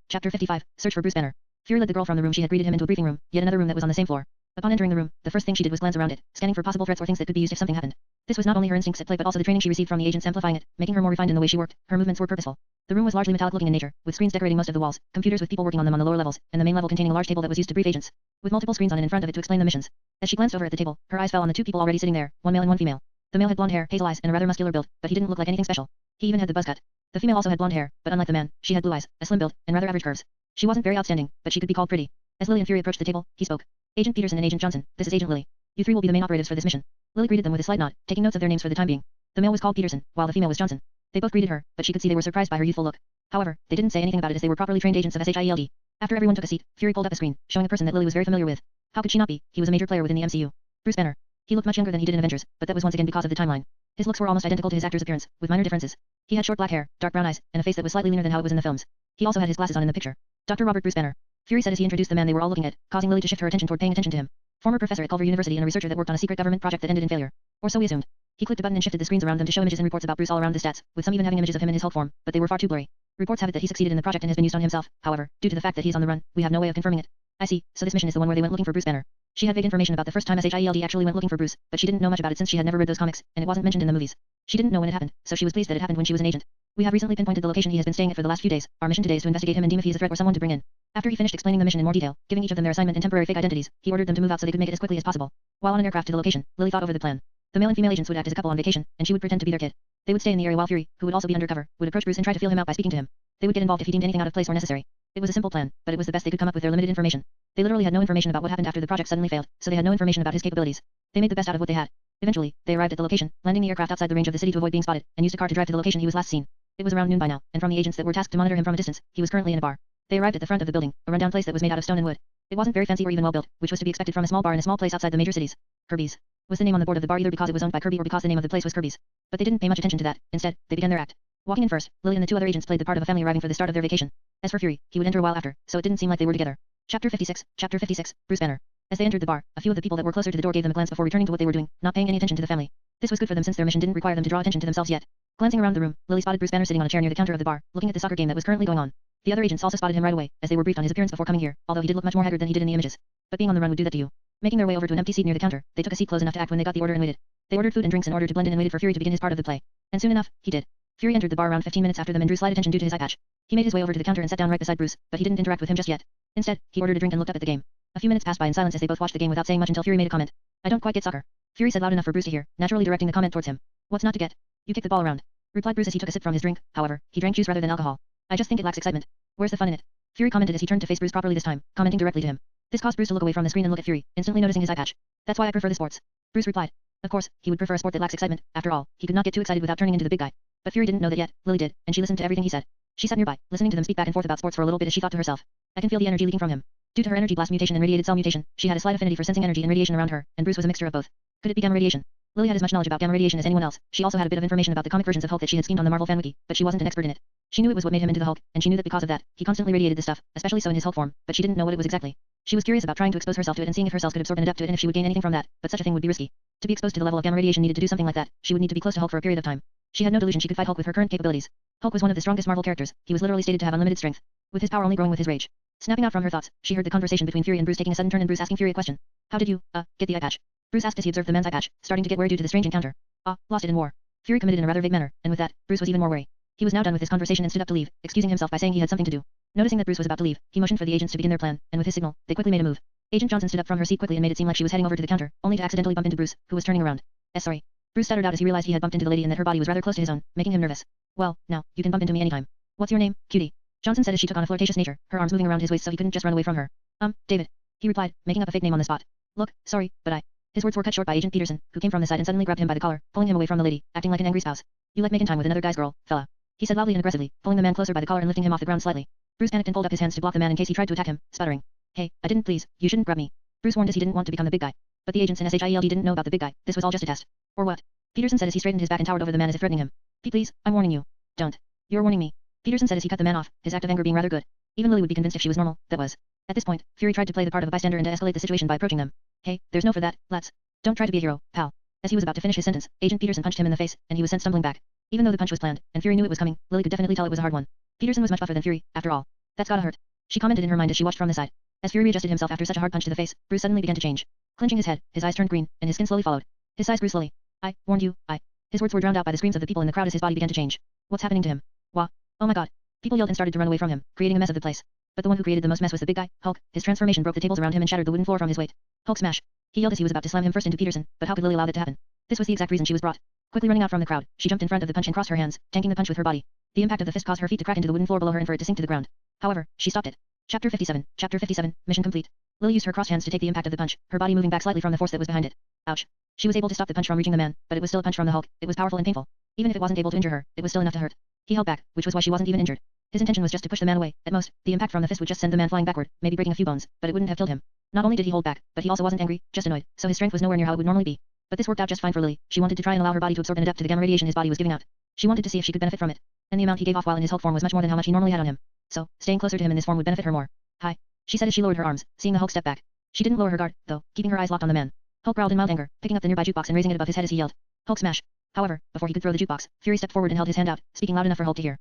Search for Bruce Banner. Fury led the girl from the room she had greeted him into a briefing room, yet another room that was on the same floor. Upon entering the room, the first thing she did was glance around it, scanning for possible threats or things that could be used if something happened. This was not only her instincts at play but also the training she received from the agents amplifying it, making her more refined in the way she worked. Her movements were purposeful. The room was largely metallic looking in nature, with screens decorating most of the walls, computers with people working on them on the lower levels, and the main level containing a large table that was used to brief agents, with multiple screens on it in front of it to explain the missions. As she glanced over at the table, her eyes fell on the two people already sitting there, one male and one female. The male had blonde hair, hazel eyes, and a rather muscular build, but he didn't look like anything special. He even had the buzz cut. The female also had blonde hair, but unlike the man, she had blue eyes, a slim build, and rather average curves. She wasn't very outstanding, but she could be called pretty. As Lily and Fury approached the table, he spoke. Agent Peterson and Agent Johnson, this is Agent Lily. You three will be the main operatives for this mission. Lily greeted them with a slight nod, taking notes of their names for the time being. The male was called Peterson, while the female was Johnson. They both greeted her, but she could see they were surprised by her youthful look. However, they didn't say anything about it as they were properly trained agents of SHIELD. After everyone took a seat, Fury pulled up a screen, showing a person that Lily was very familiar with. How could she not be? He was a major player within the MCU. Bruce Banner. He looked much younger than he did in Avengers, but that was once again because of the timeline. His looks were almost identical to his actor's appearance, with minor differences. He had short black hair, dark brown eyes, and a face that was slightly leaner than how it was in the films. He also had his glasses on in the picture. Dr. Robert Bruce Banner. Fury said as he introduced the man they were all looking at, causing Lily to shift her attention toward paying attention to him. Former professor at Culver University and a researcher that worked on a secret government project that ended in failure. Or so we assumed. He clicked a button and shifted the screens around them to show images and reports about Bruce all around the stats, with some even having images of him in his Hulk form, but they were far too blurry. Reports have it that he succeeded in the project and has been used on himself. However, due to the fact that he's on the run, we have no way of confirming it. I see, so this mission is the one where they went looking for Bruce Banner. She had vague information about the first time SHIELD actually went looking for Bruce, but she didn't know much about it since she had never read those comics, and it wasn't mentioned in the movies. She didn't know when it happened, so she was pleased that it happened when she was an agent. We have recently pinpointed the location he has been staying at for the last few days. Our mission today is to investigate him and deem if he is a threat or someone to bring in. After he finished explaining the mission in more detail, giving each of them their assignment and temporary fake identities, he ordered them to move out so they could make it as quickly as possible. While on an aircraft to the location, Lily thought over the plan. The male and female agents would act as a couple on vacation, and she would pretend to be their kid. They would stay in the area while Fury, who would also be undercover, would approach Bruce and try to feel him out by speaking to him. They would get involved if he deemed anything out of place or necessary. It was a simple plan, but it was the best they could come up with their limited information. They literally had no information about what happened after the project suddenly failed, so they had no information about his capabilities. They made the best out of what they had. Eventually, they arrived at the location, landing the aircraft outside the range of the city to avoid being spotted, and used a car to drive to the location he was last seen. It was around noon by now, and from the agents that were tasked to monitor him from a distance, he was currently in a bar. They arrived at the front of the building, a rundown place that was made out of stone and wood. It wasn't very fancy or even well built, which was to be expected from a small bar in a small place outside the major cities. Kirby's was the name on the board of the bar either because it was owned by Kirby or because the name of the place was Kirby's. But they didn't pay much attention to that. Instead, they began their act. Walking in first, Lily and the two other agents played the part of a family arriving for the start of their vacation. As for Fury, he would enter a while after, so it didn't seem like they were together. Chapter 56, Bruce Banner. As they entered the bar, a few of the people that were closer to the door gave them a glance before returning to what they were doing, not paying any attention to the family. This was good for them since their mission didn't require them to draw attention to themselves yet. Glancing around the room, Lily spotted Bruce Banner sitting on a chair near the counter of the bar, looking at the soccer game that was currently going on. The other agents also spotted him right away, as they were briefed on his appearance before coming here, although he did look much more haggard than he did in the images. But being on the run would do that to you. Making their way over to an empty seat near the counter, they took a seat close enough to act when they got the order and waited. They ordered food and drinks in order to blend in and waited for Fury to begin his part of the play. And soon enough, he did. Fury entered the bar around 15 minutes after them and drew slight attention due to his eye patch. He made his way over to the counter and sat down right beside Bruce, but he didn't interact with him just yet. Instead, he ordered a drink and looked up at the game. A few minutes passed by in silence as they both watched the game without saying much until Fury made a comment. I don't quite get soccer. Fury said loud enough for Bruce to hear, naturally directing the comment towards him. What's not to get? You kick the ball around, replied Bruce as he took a sip from his drink. However, he drank juice rather than alcohol. I just think it lacks excitement. Where's the fun in it? Fury commented as he turned to face Bruce properly this time, commenting directly to him. This caused Bruce to look away from the screen and look at Fury, instantly noticing his eye patch. That's why I prefer the sports. Bruce replied. Of course, he would prefer a sport that lacks excitement. After all, he could not get too excited without turning into the big guy. But Fury didn't know that yet. Lily did, and she listened to everything he said. She sat nearby, listening to them speak back and forth about sports for a little bit as she thought to herself. I can feel the energy leaking from him. Due to her energy blast mutation and radiated cell mutation, she had a slight affinity for sensing energy and radiation around her, and Bruce was a mixture of both. Could it be gamma radiation? Lily had as much knowledge about gamma radiation as anyone else. She also had a bit of information about the comic versions of Hulk that she had schemed on the Marvel fan wiki, but she wasn't an expert in it. She knew it was what made him into the Hulk, and she knew that because of that, he constantly radiated this stuff, especially so in his Hulk form, but she didn't know what it was exactly. She was curious about trying to expose herself to it and seeing if her cells could absorb and adapt to it and if she would gain anything from that, but such a thing would be risky. To be exposed to the level of gamma radiation needed to do something like that, she would need to be close to Hulk for a period of time. She had no delusion she could fight Hulk with her current capabilities. Hulk was one of the strongest Marvel characters. He was literally stated to have unlimited strength, with his power only growing with his rage. Snapping out from her thoughts, she heard the conversation between Fury and Bruce taking a sudden turn and Bruce asking Fury a question. How did you, get the eye patch? Bruce asked as he observed the man's eye patch, starting to get wary due to the strange encounter. Lost it in war. Fury committed in a rather vague manner, and with that, Bruce was even more wary. He was now done with his conversation and stood up to leave, excusing himself by saying he had something to do. Noticing that Bruce was about to leave, he motioned for the agents to begin their plan, and with his signal, they quickly made a move. Agent Johnson stood up from her seat quickly and made it seem like she was heading over to the counter, only to accidentally bump into Bruce, who was turning around. Sorry. Bruce stuttered out as he realized he had bumped into the lady and that her body was rather close to his own, making him nervous. Well, now, you can bump into me anytime. What's your name, cutie? Johnson said as she took on a flirtatious nature, her arms moving around his waist so he couldn't just run away from her. David. He replied, making up a fake name on the spot. Look, sorry, but I... His words were cut short by Agent Peterson, who came from the side and suddenly grabbed him by the collar, pulling him away from the lady, acting like an angry spouse. You like making time with another guy's girl, fella. He said loudly and aggressively, pulling the man closer by the collar and lifting him off the ground slightly. Bruce panicked and pulled up his hands to block the man in case he tried to attack him, sputtering. Hey, I didn't please, you shouldn't grab me. Bruce warned as he didn't want to become the big guy. But the agents in SHIELD didn't know about the big guy, this was all just a test. Or what? Peterson said as he straightened his back and towered over the man as if threatening him. Pete please, I'm warning you. Don't. You're warning me. Peterson said as he cut the man off, his act of anger being rather good. Even Lily would be convinced if she was normal, that was. At this point, Fury tried to play the part of a bystander and to escalate the situation by approaching them. Hey, there's no for that, let's. Don't try to be a hero, pal. As he was about to finish his sentence, Agent Peterson punched him in the face, and he was sent stumbling back. Even though the punch was planned, and Fury knew it was coming, Lily could definitely tell it was a hard one. Peterson was much buffer than Fury, after all. That's gotta hurt. She commented in her mind as she watched from the side. As Fury readjusted himself after such a hard punch to the face, Bruce suddenly began to change. Clenching his head, his eyes turned green, and his skin slowly followed. His size grew slowly. I warned you, I. His words were drowned out by the screams of the people in the crowd as his body began to change. What's happening to him? Wah. Oh my god. People yelled and started to run away from him, creating a mess of the place. But the one who created the most mess was the big guy, Hulk. His transformation broke the tables around him and shattered the wooden floor from his weight. Hulk smash. He yelled as he was about to slam him first into Peterson, but how could Lily allow that to happen? This was the exact reason she was brought. Quickly running out from the crowd, she jumped in front of the punch and crossed her hands, tanking the punch with her body. The impact of the fist caused her feet to crack into the wooden floor below her and for it to sink to the ground. However, she stopped it. Chapter 57, mission complete. Lily used her crossed hands to take the impact of the punch, her body moving back slightly from the force that was behind it. Ouch. She was able to stop the punch from reaching the man, but it was still a punch from the Hulk. It was powerful and painful. Even if it wasn't able to injure her, it was still enough to hurt. He held back, which was why she wasn't even injured. His intention was just to push the man away. At most, the impact from the fist would just send the man flying backward, maybe breaking a few bones, but it wouldn't have killed him. Not only did he hold back, but he also wasn't angry, just annoyed, so his strength was nowhere near how it would normally be. But this worked out just fine for Lily. She wanted to try and allow her body to absorb and adapt to the gamma radiation his body was giving out. She wanted to see if she could benefit from it. And the amount he gave off while in his Hulk form was much more than how much he normally had on him. So, staying closer to him in this form would benefit her more. Hi. She said as she lowered her arms, seeing the Hulk step back. She didn't lower her guard, though, keeping her eyes locked on the man. Hulk growled in mild anger, picking up the nearby jukebox and raising it above his head as he yelled. Hulk smash. However, before he could throw the jukebox, Fury stepped forward and held his hand out, speaking loud enough for Hulk to hear.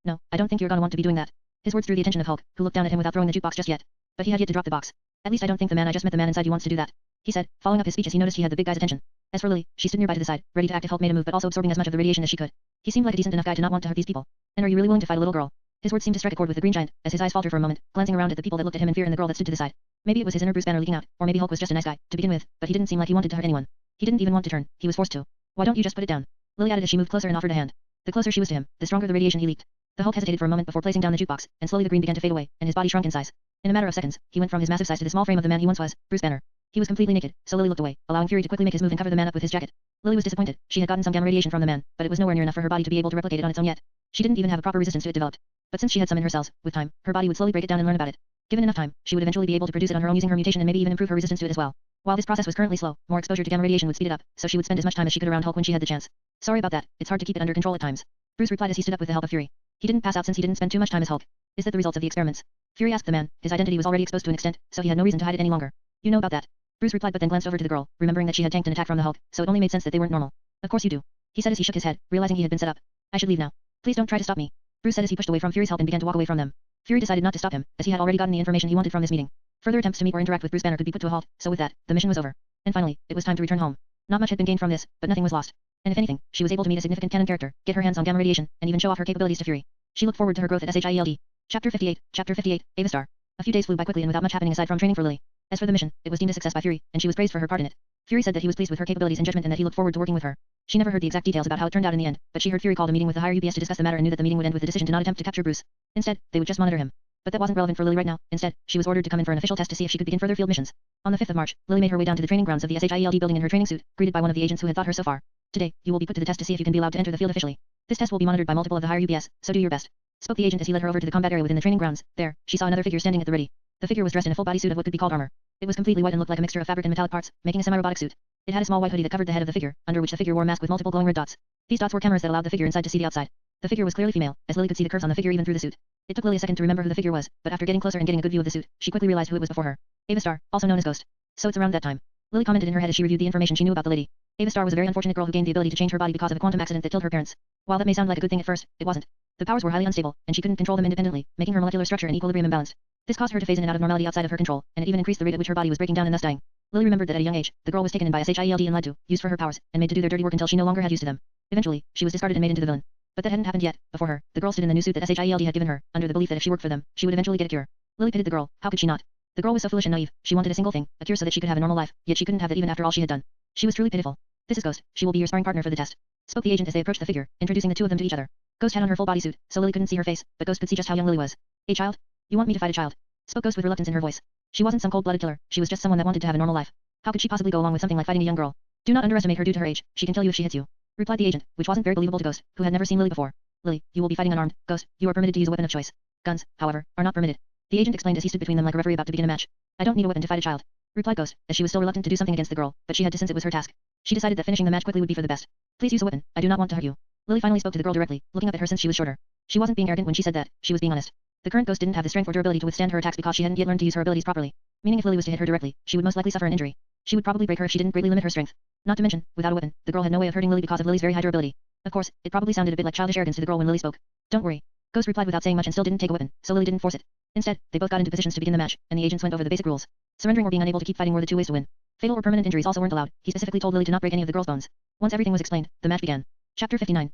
No, I don't think you're gonna want to be doing that. His words drew the attention of Hulk, who looked down at him without throwing the jukebox just yet. But he had yet to drop the box. At least I don't think the man I just met the man inside you wants to do that. He said, following up his speech as he noticed he had the big guy's attention. As for Lily, she stood nearby to the side, ready to act if Hulk made a move but also absorbing as much of the radiation as she could. He seemed like a decent enough guy to not want to hurt these people. And are you really willing to fight a little girl? His words seemed to strike a chord with the green giant, as his eyes faltered for a moment, glancing around at the people that looked at him in fear and the girl that stood to the side. Maybe it was his inner Bruce Banner leaking out, or maybe Hulk was just a nice guy, to begin with, but he didn't seem like he wanted to hurt anyone. He didn't even want to turn, he was forced to. Why don't you just put it down? Lily added as she moved closer and offered a hand. The closer she was to him, the stronger the radiation he leaked. The Hulk hesitated for a moment before placing down the jukebox, and slowly the green began to fade away, and his body shrunk in size. In a matter of seconds, he went from his massive size to the small frame of the man he once was, Bruce Banner. He was completely naked, so Lily looked away, allowing Fury to quickly make his move and cover the man up with his jacket. Lily was disappointed. She had gotten some gamma radiation from the man, but it was nowhere near enough for her body to be able to replicate it on its own yet. She didn't even have a proper resistance to it developed. But since she had some in her cells, with time, her body would slowly break it down and learn about it. Given enough time, she would eventually be able to produce it on her own using her mutation and maybe even improve her resistance to it as well. While this process was currently slow, more exposure to gamma radiation would speed it up, so she would spend as much time as she could around Hulk when she had the chance. Sorry about that, it's hard to keep it under control at times. Bruce replied as he stood up with the help of Fury. He didn't pass out since he didn't spend too much time as Hulk. Is that the results of the experiments? Fury asked the man. His identity was already exposed to an extent, so he had no reason to hide it any longer. You know about that. Bruce replied but then glanced over to the girl, remembering that she had tanked an attack from the Hulk, so it only made sense that they weren't normal. Of course you do. He said as he shook his head, realizing he had been set up. I should leave now. Please don't try to stop me. Bruce said as he pushed away from Fury's help and began to walk away from them. Fury decided not to stop him, as he had already gotten the information he wanted from this meeting. Further attempts to meet or interact with Bruce Banner could be put to a halt, so with that, the mission was over. And finally, it was time to return home. Not much had been gained from this, but nothing was lost. And if anything, she was able to meet a significant canon character, get her hands on gamma radiation, and even show off her capabilities to Fury. She looked forward to her growth at SHIELD. Chapter 58, Ava Star. A few days flew by quickly and without much happening aside from training for Lily. As for the mission, it was deemed a success by Fury, and she was praised for her part in it. Fury said that he was pleased with her capabilities and judgment and that he looked forward to working with her. She never heard the exact details about how it turned out in the end, but she heard Fury called a meeting with the higher UBS to discuss the matter and knew that the meeting would end with the decision to not attempt to capture Bruce. Instead, they would just monitor him. But that wasn't relevant for Lily right now. Instead, she was ordered to come in for an official test to see if she could begin further field missions. On the 5th of March, Lily made her way down to the training grounds of the SHIELD building in her training suit, greeted by one of the agents who had thought her so far. Today, you will be put to the test to see if you can be allowed to enter the field officially. This test will be monitored by multiple of the higher UBS, so do your best. Spoke the agent as he led her over to the combat area within the training grounds. There, she saw another figure standing at the ready. The figure was dressed in a full body suit of what could be called armor. It was completely white and looked like a mixture of fabric and metallic parts, making a semi-robotic suit. It had a small white hoodie that covered the head of the figure, under which the figure wore a mask with multiple glowing red dots. These dots were cameras that allowed the figure inside to see the outside. The figure was clearly female, as Lily could see the curves on the figure even through the suit. It took Lily a second to remember who the figure was, but after getting closer and getting a good view of the suit, she quickly realized who it was before her. Ava Star, also known as Ghost. So it's around that time. Lily commented in her head as she reviewed the information she knew about the lady. Ava Star was a very unfortunate girl who gained the ability to change her body because of a quantum accident that killed her parents. While that may sound like a good thing at first, it wasn't. The powers were highly unstable, and she couldn't control them independently, making her molecular structure and equilibrium imbalanced. This caused her to phase in and out of normality outside of her control, and it even increased the rate at which her body was breaking down and thus dying. Lily remembered that at a young age, the girl was taken in by SHIELD and lied to, used for her powers, and made to do their dirty work until she no longer had use to them. Eventually, she was discarded and made into the villain. But that hadn't happened yet. Before her, the girl stood in the new suit that SHIELD had given her, under the belief that if she worked for them, she would eventually get a cure. Lily pitied the girl. How could she not? The girl was so foolish and naive. She wanted a single thing, a cure so that she could have a normal life, yet she couldn't have that even after all she had done. She was truly pitiful. This is Ghost. She will be your sparring partner for the test. Spoke the agent as they approached the figure, introducing the two of them to each other. Ghost had on her full bodysuit, so Lily couldn't see her face, but Ghost could see just how young Lily was. A child? You want me to fight a child? Spoke Ghost with reluctance in her voice. She wasn't some cold-blooded killer, she was just someone that wanted to have a normal life. How could she possibly go along with something like fighting a young girl? Do not underestimate her due to her age, she can kill you if she hits you. Replied the agent, which wasn't very believable to Ghost, who had never seen Lily before. Lily, you will be fighting unarmed. Ghost, you are permitted to use a weapon of choice. Guns, however, are not permitted. The agent explained as he stood between them like a referee about to begin a match. I don't need a weapon to fight a child. Replied Ghost, as she was still reluctant to do something against the girl, but she had to since it was her task. She decided that finishing the match quickly would be for the best. Please use a weapon, I do not want to hurt you. Lily finally spoke to the girl directly, looking up at her since she was shorter. She wasn't being arrogant when she said that, she was being honest. The current Ghost didn't have the strength or durability to withstand her attacks because she hadn't yet learned to use her abilities properly. Meaning if Lily was to hit her directly, she would most likely suffer an injury. She would probably break her if she didn't greatly limit her strength. Not to mention, without a weapon, the girl had no way of hurting Lily because of Lily's very high durability. Of course, it probably sounded a bit like childish arrogance to the girl when Lily spoke. Don't worry. Ghost replied without saying much and still didn't take a weapon, so Lily didn't force it. Instead, they both got into positions to begin the match, and the agents went over the basic rules. Surrendering or being unable to keep fighting were the two ways to win. Fatal or permanent injuries also weren't allowed. He specifically told Lily to not break any of the girl's bones. Once everything was explained, the match began. Chapter 59,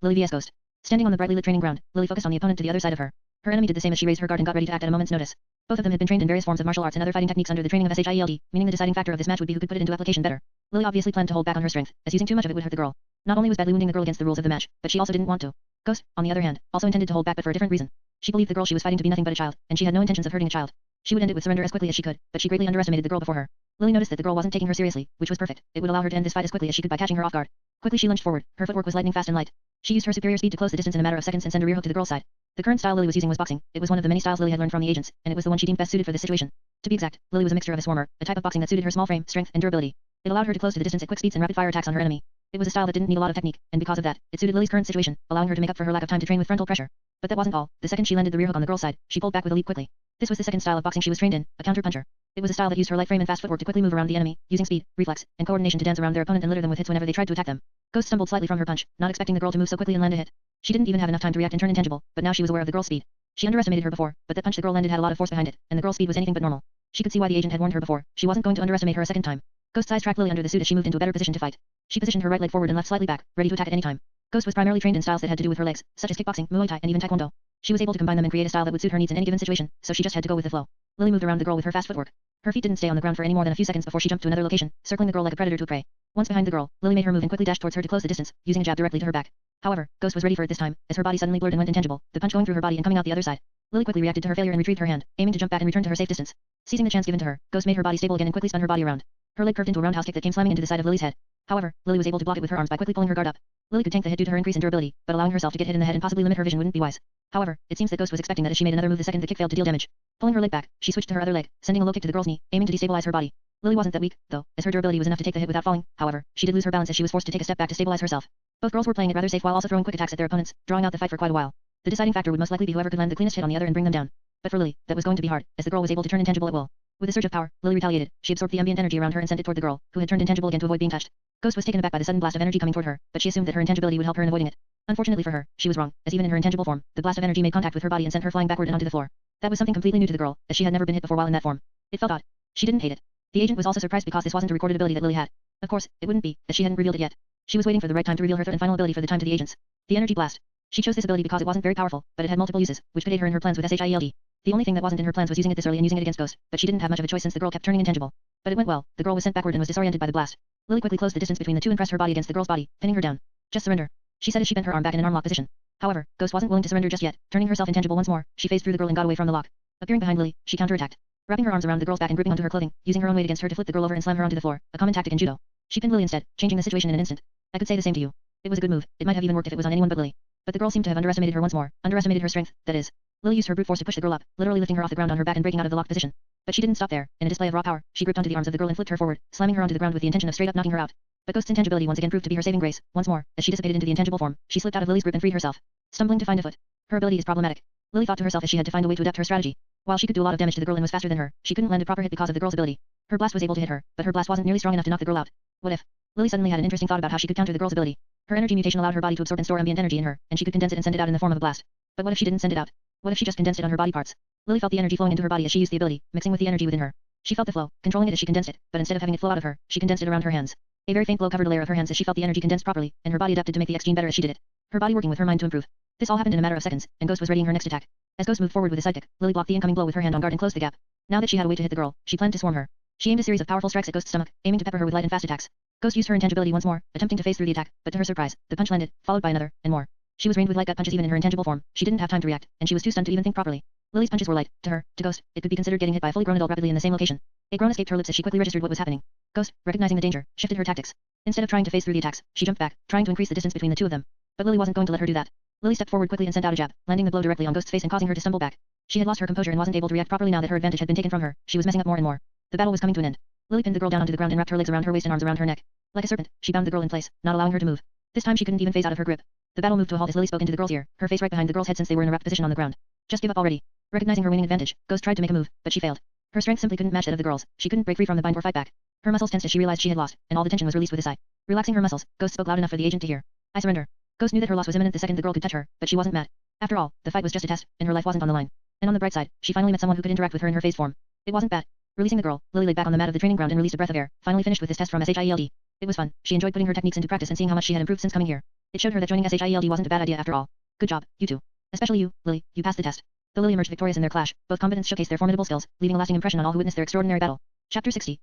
Lily vs Ghost. Standing on the brightly lit training ground, Lily focused on the opponent to the other side of her. Her enemy did the same as she raised her guard and got ready to act at a moment's notice. Both of them had been trained in various forms of martial arts and other fighting techniques under the training of Hild, meaning the deciding factor of this match would be who could put it into application better. Lily obviously planned to hold back on her strength, as using too much of it would hurt the girl. Not only was badly wounding the girl against the rules of the match, but she also didn't want to. Ghost, on the other hand, also intended to hold back but for a different reason. She believed the girl she was fighting to be nothing but a child, and she had no intentions of hurting a child. She would end it with surrender as quickly as she could, but she greatly underestimated the girl before her. Lily noticed that the girl wasn't taking her seriously, which was perfect. It would allow her to end this fight as quickly as she could by catching her off guard. Quickly she lunged forward, her footwork was lightning fast and light. She used her superior speed to close the distance in a matter of seconds and send a rear hook to the girl's side. The current style Lily was using was boxing. It was one of the many styles Lily had learned from the agents, and it was the one she deemed best suited for this situation. To be exact, Lily was a mixture of a swarmer, a type of boxing that suited her small frame, strength, and durability. It allowed her to close to the distance at quick speeds and rapid-fire attacks on her enemy. It was a style that didn't need a lot of technique, and because of that, it suited Lily's current situation, allowing her to make up for her lack of time to train with frontal pressure. But that wasn't all. The second she landed the rear hook on the girl's side, she pulled back with a leap quickly. This was the second style of boxing she was trained in, a counter-puncher. It was a style that used her light frame and fast footwork to quickly move around the enemy, using speed, reflex, and coordination to dance around their opponent and litter them with hits whenever they tried to attack them. Ghost stumbled slightly from her punch, not expecting the girl to move so quickly and land a hit. She didn't even have enough time to react and turn intangible, but now she was aware of the girl's speed. She underestimated her before, but that punch the girl landed had a lot of force behind it, and the girl's speed was anything but normal. She could see why the agent had warned her before. She wasn't going to underestimate her a second time. Ghost's eyes tracked Lily under the suit as she moved into a better position to fight. She positioned her right leg forward and left slightly back, ready to attack at any time. Ghost was primarily trained in styles that had to do with her legs, such as kickboxing, Muay Thai, and even Taekwondo. She was able to combine them and create a style that would suit her needs in any given situation, so she just had to go with the flow. Lily moved around the girl with her fast footwork. Her feet didn't stay on the ground for any more than a few seconds before she jumped to another location, circling the girl like a predator to a prey. Once behind the girl, Lily made her move and quickly dashed towards her to close the distance, using a jab directly to her back. However, Ghost was ready for it this time, as her body suddenly blurred and went intangible, the punch going through her body and coming out the other side. Lily quickly reacted to her failure and retrieved her hand, aiming to jump back and return to her safe distance. Seizing the chance given to her, Ghost made her body stable again and quickly spun her body around. Her leg curved into a roundhouse kick that came slamming into the side of Lily's head. However, Lily was able to block it with her arms by quickly pulling her guard up. Lily could tank the hit due to her increase in durability, but allowing herself to get hit in the head and possibly limit her vision wouldn't be wise. However, it seems that Ghost was expecting that as she made another move the second the kick failed to deal damage. Pulling her leg back, she switched to her other leg, sending a low kick to the girl's knee, aiming to destabilize her body. Lily wasn't that weak, though, as her durability was enough to take the hit without falling. However, she did lose her balance as she was forced to take a step back to stabilize herself. Both girls were playing it rather safe while also throwing quick attacks at their opponents, drawing out the fight for quite a while. The deciding factor would most likely be whoever could land the cleanest hit on the other and bring them down. But for Lily, that was going to be hard, as the girl was able to turn intangible at will. With a surge of power, Lily retaliated. She absorbed the ambient energy around her and sent it toward the girl, who had turned intangible again to avoid being touched. Ghost was taken aback by the sudden blast of energy coming toward her, but she assumed that her intangibility would help her in avoiding it. Unfortunately for her, she was wrong, as even in her intangible form, the blast of energy made contact with her body and sent her flying backward and onto the floor. That was something completely new to the girl, as she had never been hit before while in that form. It felt odd. She didn't hate it. The agent was also surprised because this wasn't a recorded ability that Lily had. Of course, it wouldn't be, as she hadn't revealed it yet. She was waiting for the right time to reveal her third and final ability for the time to the agents. The energy blast. She chose this ability because it wasn't very powerful, but it had multiple uses, which could aid her in her plans with Hild. The only thing that wasn't in her plans was using it this early and using it against Ghost, but she didn't have much of a choice since the girl kept turning intangible. But it went well. The girl was sent backward and was disoriented by the blast. Lily quickly closed the distance between the two and pressed her body against the girl's body, pinning her down. Just surrender, she said as she bent her arm back in an arm lock position. However, Ghost wasn't willing to surrender just yet. Turning herself intangible once more, she phased through the girl and got away from the lock. Appearing behind Lily, she counterattacked. Wrapping her arms around the girl's back and gripping onto her clothing, using her own weight against her to flip the girl over and slam her onto the floor, a common tactic in judo. She pinned Lily instead, changing the situation in an instant. I could say the same to you. It was a good move. It might have even worked if it was on anyone but Lily. But the girl seemed to have underestimated her once more, underestimated her strength, that is. Lily used her brute force to push the girl up, literally lifting her off the ground on her back and breaking out of the locked position. But she didn't stop there. In a display of raw power, she gripped onto the arms of the girl and flipped her forward, slamming her onto the ground with the intention of straight up knocking her out. But Ghost's intangibility once again proved to be her saving grace. Once more, as she dissipated into the intangible form, she slipped out of Lily's grip and freed herself. Stumbling to find a foot. Her ability is problematic. Lily thought to herself as she had to find a way to adapt her strategy. While she could do a lot of damage to the girl and was faster than her, she couldn't land a proper hit because of the girl's ability. Her blast was able to hit her, but her blast wasn't nearly strong enough to knock the girl out. What if? Lily suddenly had an interesting thought about how she could counter the girl's ability. Her energy mutation allowed her body to absorb and store ambient energy in her, and she could condense it and send it out in the form of a blast. But what if she didn't send it out? What if she just condensed it on her body parts? Lily felt the energy flowing into her body as she used the ability, mixing with the energy within her. She felt the flow, controlling it as she condensed it, but instead of having it flow out of her, she condensed it around her hands. A very faint glow covered a layer of her hands as she felt the energy condensed properly, and her body adapted to make the X gene better as she did it. Her body working with her mind to improve. This all happened in a matter of seconds, and Ghost was readying her next attack. As Ghost moved forward with his sidekick, Lily blocked the incoming blow with her hand on guard and closed the gap. Now that she had a way to hit the girl, she planned to swarm her. She aimed a series of powerful strikes at Ghost's stomach, aiming to pepper her with light and fast attacks. Ghost used her intangibility once more, attempting to phase through the attack, but to her surprise, the punch landed, followed by another, and more. She was rained with light gut punches even in her intangible form. She didn't have time to react, and she was too stunned to even think properly. Lily's punches were light. To her, to Ghost, it could be considered getting hit by a fully grown adult rapidly in the same location. A groan escaped her lips as she quickly registered what was happening. Ghost, recognizing the danger, shifted her tactics. Instead of trying to phase through the attacks, she jumped back, trying to increase the distance between the two of them. But Lily wasn't going to let her do that. Lily stepped forward quickly and sent out a jab, landing the blow directly on Ghost's face and causing her to stumble back. She had lost her composure and wasn't able to react properly now that her advantage had been taken from her. She was messing up more and more. The battle was coming to an end. Lily pinned the girl down onto the ground and wrapped her legs around her waist and arms around her neck. Like a serpent, she bound the girl in place, not allowing her to move. This time she couldn't even phase out of her grip. The battle moved to a halt as Lily spoke into the girl's ear, her face right behind the girl's head since they were in a wrapped position on the ground. Just give up already. Recognizing her winning advantage, Ghost tried to make a move, but she failed. Her strength simply couldn't match that of the girl's. She couldn't break free from the bind or fight back. Her muscles tensed as she realized she had lost, and all the tension was released with a sigh. Relaxing her muscles, Ghost spoke loud enough for the agent to hear. I surrender. Ghost knew that her loss was imminent the second the girl could touch her, but she wasn't mad. After all, the fight was just a test, and her life wasn't on the line. And on the bright side, she finally met someone who could interact with her in her phase form. It wasn't bad. Releasing the girl, Lily laid back on the mat of the training ground and released a breath of air, finally finished with this test from SHIELD. It was fun. She enjoyed putting her techniques into practice and seeing how much she had improved since coming here. It showed her that joining SHIELD wasn't a bad idea after all. Good job, you two. Especially you, Lily, you passed the test. Though Lily emerged victorious in their clash, both combatants showcased their formidable skills, leaving a lasting impression on all who witnessed their extraordinary battle. Chapter 60,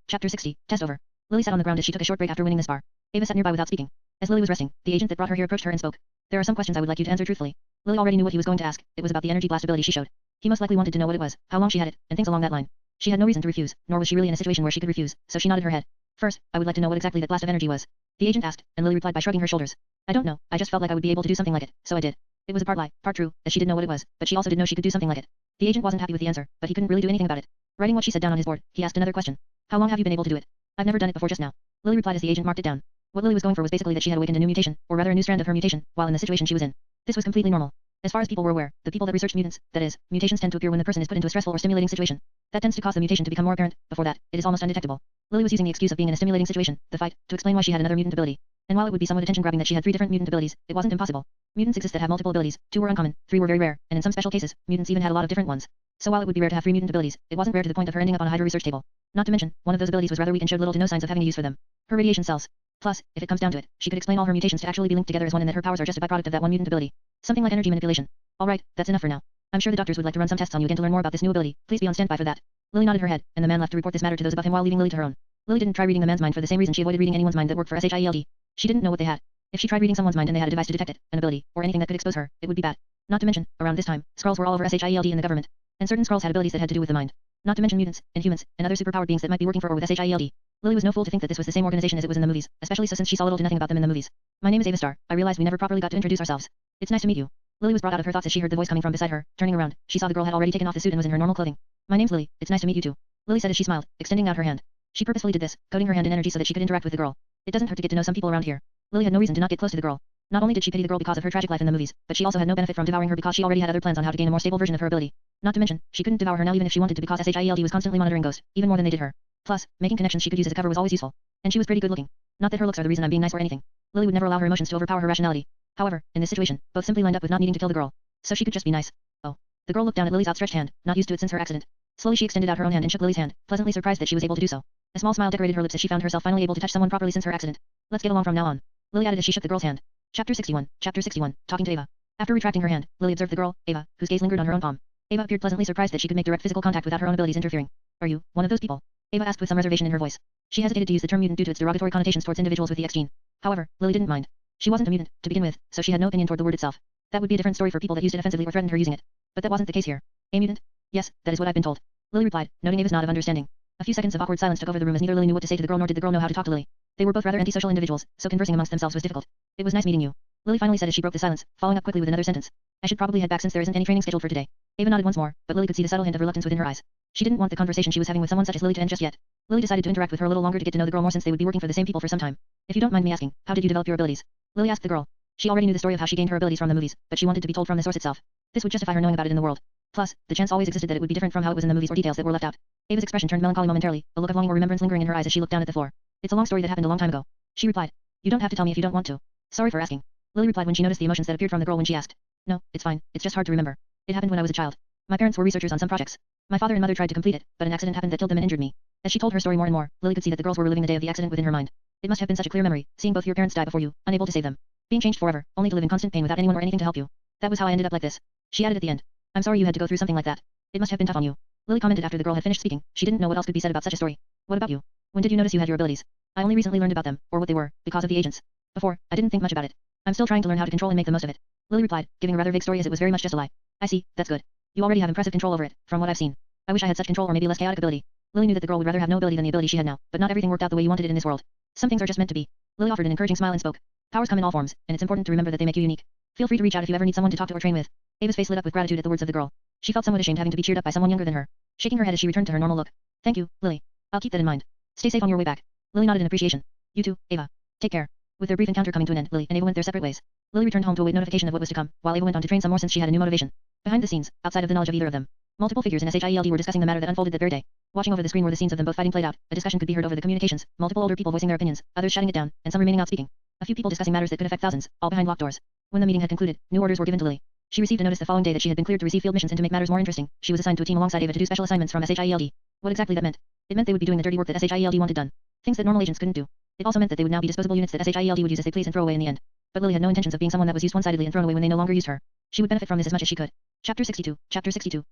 test over. Lily sat on the ground as she took a short break after winning the spar. Ava sat nearby without speaking. As Lily was resting, the agent that brought her here approached her and spoke. There are some questions I would like you to answer truthfully. Lily already knew what he was going to ask. It was about the energy blast ability she showed. He most likely wanted to know what it was, how long she had it, and things along that line. She had no reason to refuse, nor was she really in a situation where she could refuse, so she nodded her head. First, I would like to know what exactly that blast of energy was. The agent asked, and Lily replied by shrugging her shoulders. I don't know, I just felt like I would be able to do something like it, so I did. It was a part lie, part true, as she didn't know what it was, but she also did know she could do something like it. The agent wasn't happy with the answer, but he couldn't really do anything about it. Writing what she said down on his board, he asked another question. How long have you been able to do it? I've never done it before just now. Lily replied as the agent marked it down. What Lily was going for was basically that she had awakened a new mutation, or rather a new strand of her mutation, while in the situation she was in. This was completely normal. As far as people were aware, the people that researched mutants, that is, mutations tend to appear when the person is put into a stressful or stimulating situation. That tends to cause the mutation to become more apparent. Before that, it is almost undetectable. Lily was using the excuse of being in a stimulating situation, the fight, to explain why she had another mutant ability. And while it would be somewhat attention-grabbing that she had 3 different mutant abilities, it wasn't impossible. Mutants exist that have multiple abilities, 2 were uncommon, 3 were very rare, and in some special cases, mutants even had a lot of different ones. So while it would be rare to have 3 mutant abilities, it wasn't rare to the point of her ending up on a Hydra research table. Not to mention, one of those abilities was rather weak and showed little to no signs of having a use for them. Her radiation cells. Plus, if it comes down to it, she could explain all her mutations to actually be linked together as one and that her powers are just a byproduct of that one mutant ability. Something like energy manipulation. Alright, that's enough for now. I'm sure the doctors would like to run some tests on you again to learn more about this new ability. Please be on standby for that. Lily nodded her head, and the man left to report this matter to those above him while leaving Lily to her own. Lily didn't try reading the man's mind for the same reason she avoided reading anyone's mind that worked for SHIELD. She didn't know what they had. If she tried reading someone's mind and they had a device to detect it, an ability, or anything that could expose her, it would be bad. Not to mention, around this time, Skrulls were all over SHIELD and the government. And certain Skrulls had abilities that had to do with the mind. Not to mention mutants, Inhumans, and other superpowered beings that might be working for or with SHIELD. Lily was no fool to think that this was the same organization as it was in the movies, especially so since she saw little to nothing about them in the movies. My name is Ava Star. I realized we never properly got to introduce ourselves. It's nice to meet you. Lily was brought out of her thoughts as she heard the voice coming from beside her. Turning around, she saw the girl had already taken off the suit and was in her normal clothing. My name's Lily. It's nice to meet you too. Lily said as she smiled, extending out her hand. She purposefully did this, coating her hand in energy so that she could interact with the girl. It doesn't hurt to get to know some people around here. Lily had no reason to not get close to the girl. Not only did she pity the girl because of her tragic life in the movies, but she also had no benefit from devouring her because she already had other plans on how to gain a more stable version of her ability. Not to mention, she couldn't devour her now even if she wanted to because SHIELD was constantly monitoring Ghost, even more than they did her. Plus, making connections she could use as a cover was always useful. And she was pretty good looking. Not that her looks are the reason I'm being nice or anything. Lily would never allow her emotions to overpower her rationality. However, in this situation, both simply lined up with not needing to kill the girl. So she could just be nice. Oh. The girl looked down at Lily's outstretched hand, not used to it since her accident. Slowly she extended out her own hand and shook Lily's hand, pleasantly surprised that she was able to do so. A small smile decorated her lips as she found herself finally able to touch someone properly since her accident. Let's get along from now on. Lily added as she shook the girl's hand. Chapter 61, talking to Ava. After retracting her hand, Lily observed the girl, Ava, whose gaze lingered on her own palm. Ava appeared pleasantly surprised that she could make direct physical contact without her own abilities interfering. Are you one of those people? Ava asked with some reservation in her voice. She hesitated to use the term mutant due to its derogatory connotations towards individuals with the X gene. However, Lily didn't mind. She wasn't a mutant, to begin with, so she had no opinion toward the word itself. That would be a different story for people that used it offensively or threatened her using it. But that wasn't the case here. A mutant? Yes, that is what I've been told. Lily replied, noting Ava's nod of understanding. A few seconds of awkward silence took over the room as neither Lily knew what to say to the girl nor did the girl know how to talk to Lily. They were both rather antisocial individuals, so conversing amongst themselves was difficult. It was nice meeting you. Lily finally said as she broke the silence, following up quickly with another sentence. I should probably head back since there isn't any training scheduled for today. Ava nodded once more, but Lily could see the subtle hint of reluctance within her eyes. She didn't want the conversation she was having with someone such as Lily to end just yet. Lily decided to interact with her a little longer to get to know the girl more since they would be working for the same people for some time. If you don't mind me asking, how did you develop your abilities? Lily asked the girl. She already knew the story of how she gained her abilities from the movies, but she wanted to be told from the source itself. This would justify her knowing about it in the world. Plus, the chance always existed that it would be different from how it was in the movies or details that were left out. Ava's expression turned melancholy momentarily, a look of longing or remembrance lingering in her eyes as she looked down at the floor. It's a long story that happened a long time ago. She replied. You don't have to tell me if you don't want to. Sorry for asking. Lily replied when she noticed the emotions that appeared from the girl when she asked. No, it's fine, it's just hard to remember. It happened when I was a child. My parents were researchers on some projects. My father and mother tried to complete it, but an accident happened that killed them and injured me. As she told her story more and more, Lily could see that the girls were reliving the day of the accident within her mind. It must have been such a clear memory, seeing both your parents die before you, unable to save them. Being changed forever, only to live in constant pain without anyone or anything to help you. That was how I ended up like this. She added at the end. I'm sorry you had to go through something like that. It must have been tough on you. Lily commented after the girl had finished speaking. She didn't know what else could be said about such a story. What about you? When did you notice you had your abilities? I only recently learned about them, or what they were, because of the agents. Before, I didn't think much about it. I'm still trying to learn how to control and make the most of it. Lily replied, giving a rather vague story as it was very much just a lie. I see, that's good. You already have impressive control over it, from what I've seen. I wish I had such control or maybe less chaotic ability. Lily knew that the girl would rather have no ability than the ability she had now, but not everything worked out the way you wanted it in this world. Some things are just meant to be. Lily offered an encouraging smile and spoke. Powers come in all forms, and it's important to remember that they make you unique. Feel free to reach out if you ever need someone to talk to or train with. Ava's face lit up with gratitude at the words of the girl. She felt somewhat ashamed having to be cheered up by someone younger than her. Shaking her head as she returned to her normal look. Thank you, Lily. I'll keep that in mind. Stay safe on your way back. Lily nodded in appreciation. You too, Ava. Take care. With their brief encounter coming to an end, Lily and Ava went their separate ways. Lily returned home to await notification of what was to come, while Ava went on to train some more since she had a new motivation. Behind the scenes, outside of the knowledge of either of them, multiple figures in SHIELD were discussing the matter that unfolded that very day. Watching over the screen where the scenes of them both fighting played out, a discussion could be heard over the communications, multiple older people voicing their opinions, others shutting it down, and some remaining out speaking. A few people discussing matters that could affect thousands, all behind locked doors. When the meeting had concluded, new orders were given to Lily. She received a notice the following day that she had been cleared to receive field missions, and to make matters more interesting, she was assigned to a team alongside Ava to do special assignments from SHIELD. What exactly that meant? It meant they would be doing the dirty work that SHIELD wanted done. Things that normal agents couldn't do. It also meant that they would now be disposable units that SHIELD would use as they please and throw away in the end. But Lily had no intentions of being someone that was used one-sidedly and thrown away when they no longer used her. She would benefit from this as much as she could. Chapter 62,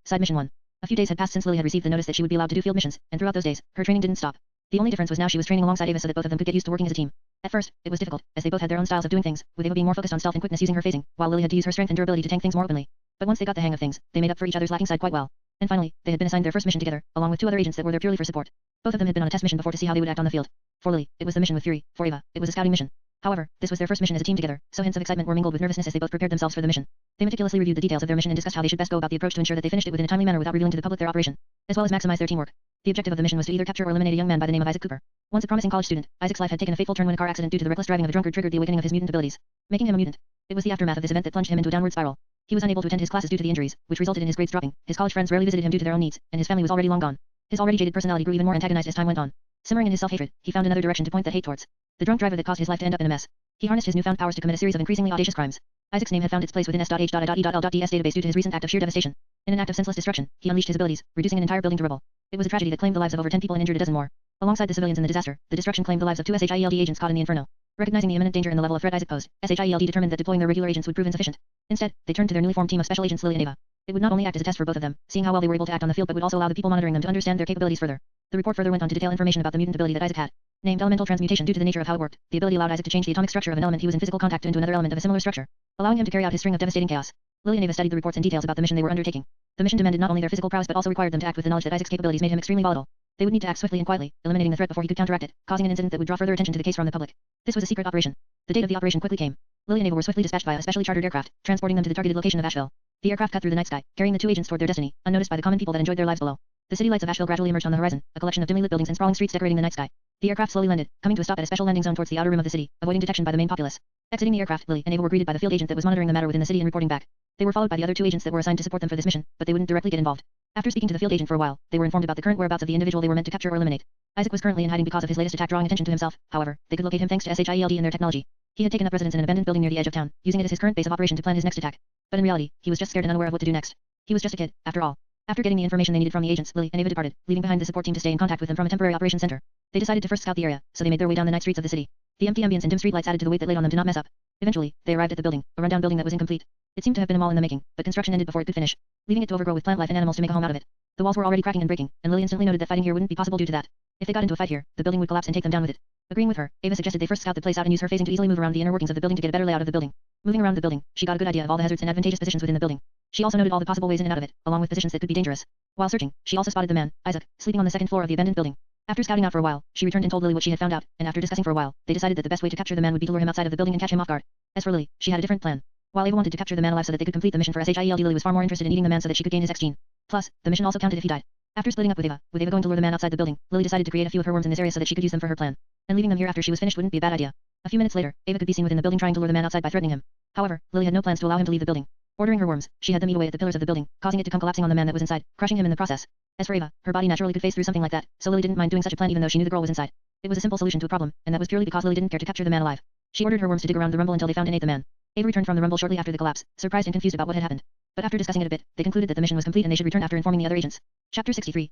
Side Mission 1. A few days had passed since Lily had received the notice that she would be allowed to do field missions, and throughout those days, her training didn't stop. The only difference was now she was training alongside Ava so that both of them could get used to working as a team. At first, it was difficult, as they both had their own styles of doing things, with Ava being more focused on stealth and quickness using her phasing, while Lily had to use her strength and durability to tank things more openly. But once they got the hang of things, they made up for each other's lacking side quite well. And finally, they had been assigned their first mission together, along with two other agents that were there purely for support. Both of them had been on a test mission before to see how they would act on the field. For Lily, it was the mission with Fury. For Ava, it was a scouting mission. However, this was their first mission as a team together, so hints of excitement were mingled with nervousness as they both prepared themselves for the mission. They meticulously reviewed the details of their mission and discussed how they should best go about the approach to ensure that they finished it within a timely manner without revealing to the public their operation, as well as maximize their teamwork. The objective of the mission was to either capture or eliminate a young man by the name of Isaac Cooper. Once a promising college student, Isaac's life had taken a fateful turn when a car accident due to the reckless driving of a drunkard triggered the awakening of his mutant abilities, making him a mutant. It was the aftermath of this event that plunged him into a downward spiral. He was unable to attend his classes due to the injuries, which resulted in his grades dropping. His college friends rarely visited him due to their own needs, and his family was already long gone. His already jaded personality grew even more antagonized as time went on. Simmering in his self-hatred, he found another direction to point that hate towards. The drunk driver that caused his life to end up in a mess. He harnessed his newfound powers to commit a series of increasingly audacious crimes. Isaac's name had found its place within S.H.E.L.D.'s database due to his recent act of sheer devastation. In an act of senseless destruction, he unleashed his abilities, reducing an entire building to rubble. It was a tragedy that claimed the lives of over 10 people and injured a dozen more. Alongside the civilians in the disaster, the destruction claimed the lives of two SHIELD agents caught in the inferno. Recognizing the imminent danger and the level of threat Isaac posed, SHIELD determined that deploying their regular agents would prove insufficient. Instead, they turned to their newly formed team of special agents Lily and Ava. It would not only act as a test for both of them, seeing how well they were able to act on the field, but would also allow the people monitoring them to understand their capabilities further. The report further went on to detail information about the mutant ability that Isaac had. Named elemental transmutation due to the nature of how it worked, the ability allowed Isaac to change the atomic structure of an element he was in physical contact to into another element of a similar structure, allowing him to carry out his string of devastating chaos. Lily and Ava studied the reports and details about the mission they were undertaking. The mission demanded not only their physical prowess but also required them to act with the knowledge that Isaac's capabilities made him extremely volatile. They would need to act swiftly and quietly, eliminating the threat before he could counteract it, causing an incident that would draw further attention to the case from the public. This was a secret operation. The date of the operation quickly came. Lily and Ava were swiftly dispatched via a specially chartered aircraft, transporting them to the targeted location of Asheville. The aircraft cut through the night sky, carrying the two agents toward their destiny, unnoticed by the common people that enjoyed their lives below. The city lights of Asheville gradually emerged on the horizon, a collection of dimly lit buildings and sprawling streets decorating the night sky. The aircraft slowly landed, coming to a stop at a special landing zone towards the outer rim of the city, avoiding detection by the main populace. Exiting the aircraft, Lily and Ava were greeted by the field agent that was monitoring the matter within the city and reporting back. They were followed by the other two agents that were assigned to support them for this mission, but they wouldn't directly get involved. After speaking to the field agent for a while, they were informed about the current whereabouts of the individual they were meant to capture or eliminate. Isaac was currently in hiding because of his latest attack, drawing attention to himself. However, they could locate him thanks to SHIELD and their technology. He had taken up residence in an abandoned building near the edge of town, using it as his current base of operation to plan his next attack. But in reality, he was just scared and unaware of what to do next. He was just a kid, after all. After getting the information they needed from the agents, Lily and Ava departed, leaving behind the support team to stay in contact with them from a temporary operations center. They decided to first scout the area, so they made their way down the night streets of the city. The empty ambience and dim street lights added to the weight that laid on them to not mess up. Eventually, they arrived at the building, a rundown building that was incomplete. It seemed to have been a mall in the making, but construction ended before it could finish, leaving it to overgrow with plant life and animals to make a home out of it. The walls were already cracking and breaking, and Lily instantly noted that fighting here wouldn't be possible due to that. If they got into a fight here, the building would collapse and take them down with it. Agreeing with her, Ava suggested they first scout the place out and use her phasing to easily move around the inner workings of the building to get a better layout of the building. Moving around the building, she got a good idea of all the hazards and advantageous positions within the building. She also noted all the possible ways in and out of it, along with positions that could be dangerous. While searching, she also spotted the man, Isaac, sleeping on the second floor of the abandoned building. After scouting out for a while, she returned and told Lily what she had found out, and after discussing for a while, they decided that the best way to capture the man would be to lure him outside of the building and catch him off guard. As for Lily, she had a different plan. While Ava wanted to capture the man alive so that they could complete the mission for SHIELD, Lily was far more interested in eating the man so that she could gain his X gene. Plus, the mission also counted if he died. After splitting up with Ava going to lure the man outside the building, Lily decided to create a few of her worms in this area so that she could use them for her plan. And leaving them here after she was finished wouldn't be a bad idea. A few minutes later, Ava could be seen within the building trying to lure the man outside by threatening him. However, Lily had no plans to allow him to leave the building. Ordering her worms, she had them eat away at the pillars of the building, causing it to come collapsing on the man that was inside, crushing him in the process. As for Ava, her body naturally could phase through something like that, so Lily didn't mind doing such a plan even though she knew the girl was inside. It was a simple solution to a problem, and that was purely because Lily didn't care to capture the man alive. She ordered her worms to dig around the rumble until they found and ate the man. Ava returned from the rumble shortly after the collapse, surprised and confused about what had happened. But after discussing it a bit, they concluded that the mission was complete and they should return after informing the other agents. Chapter 63,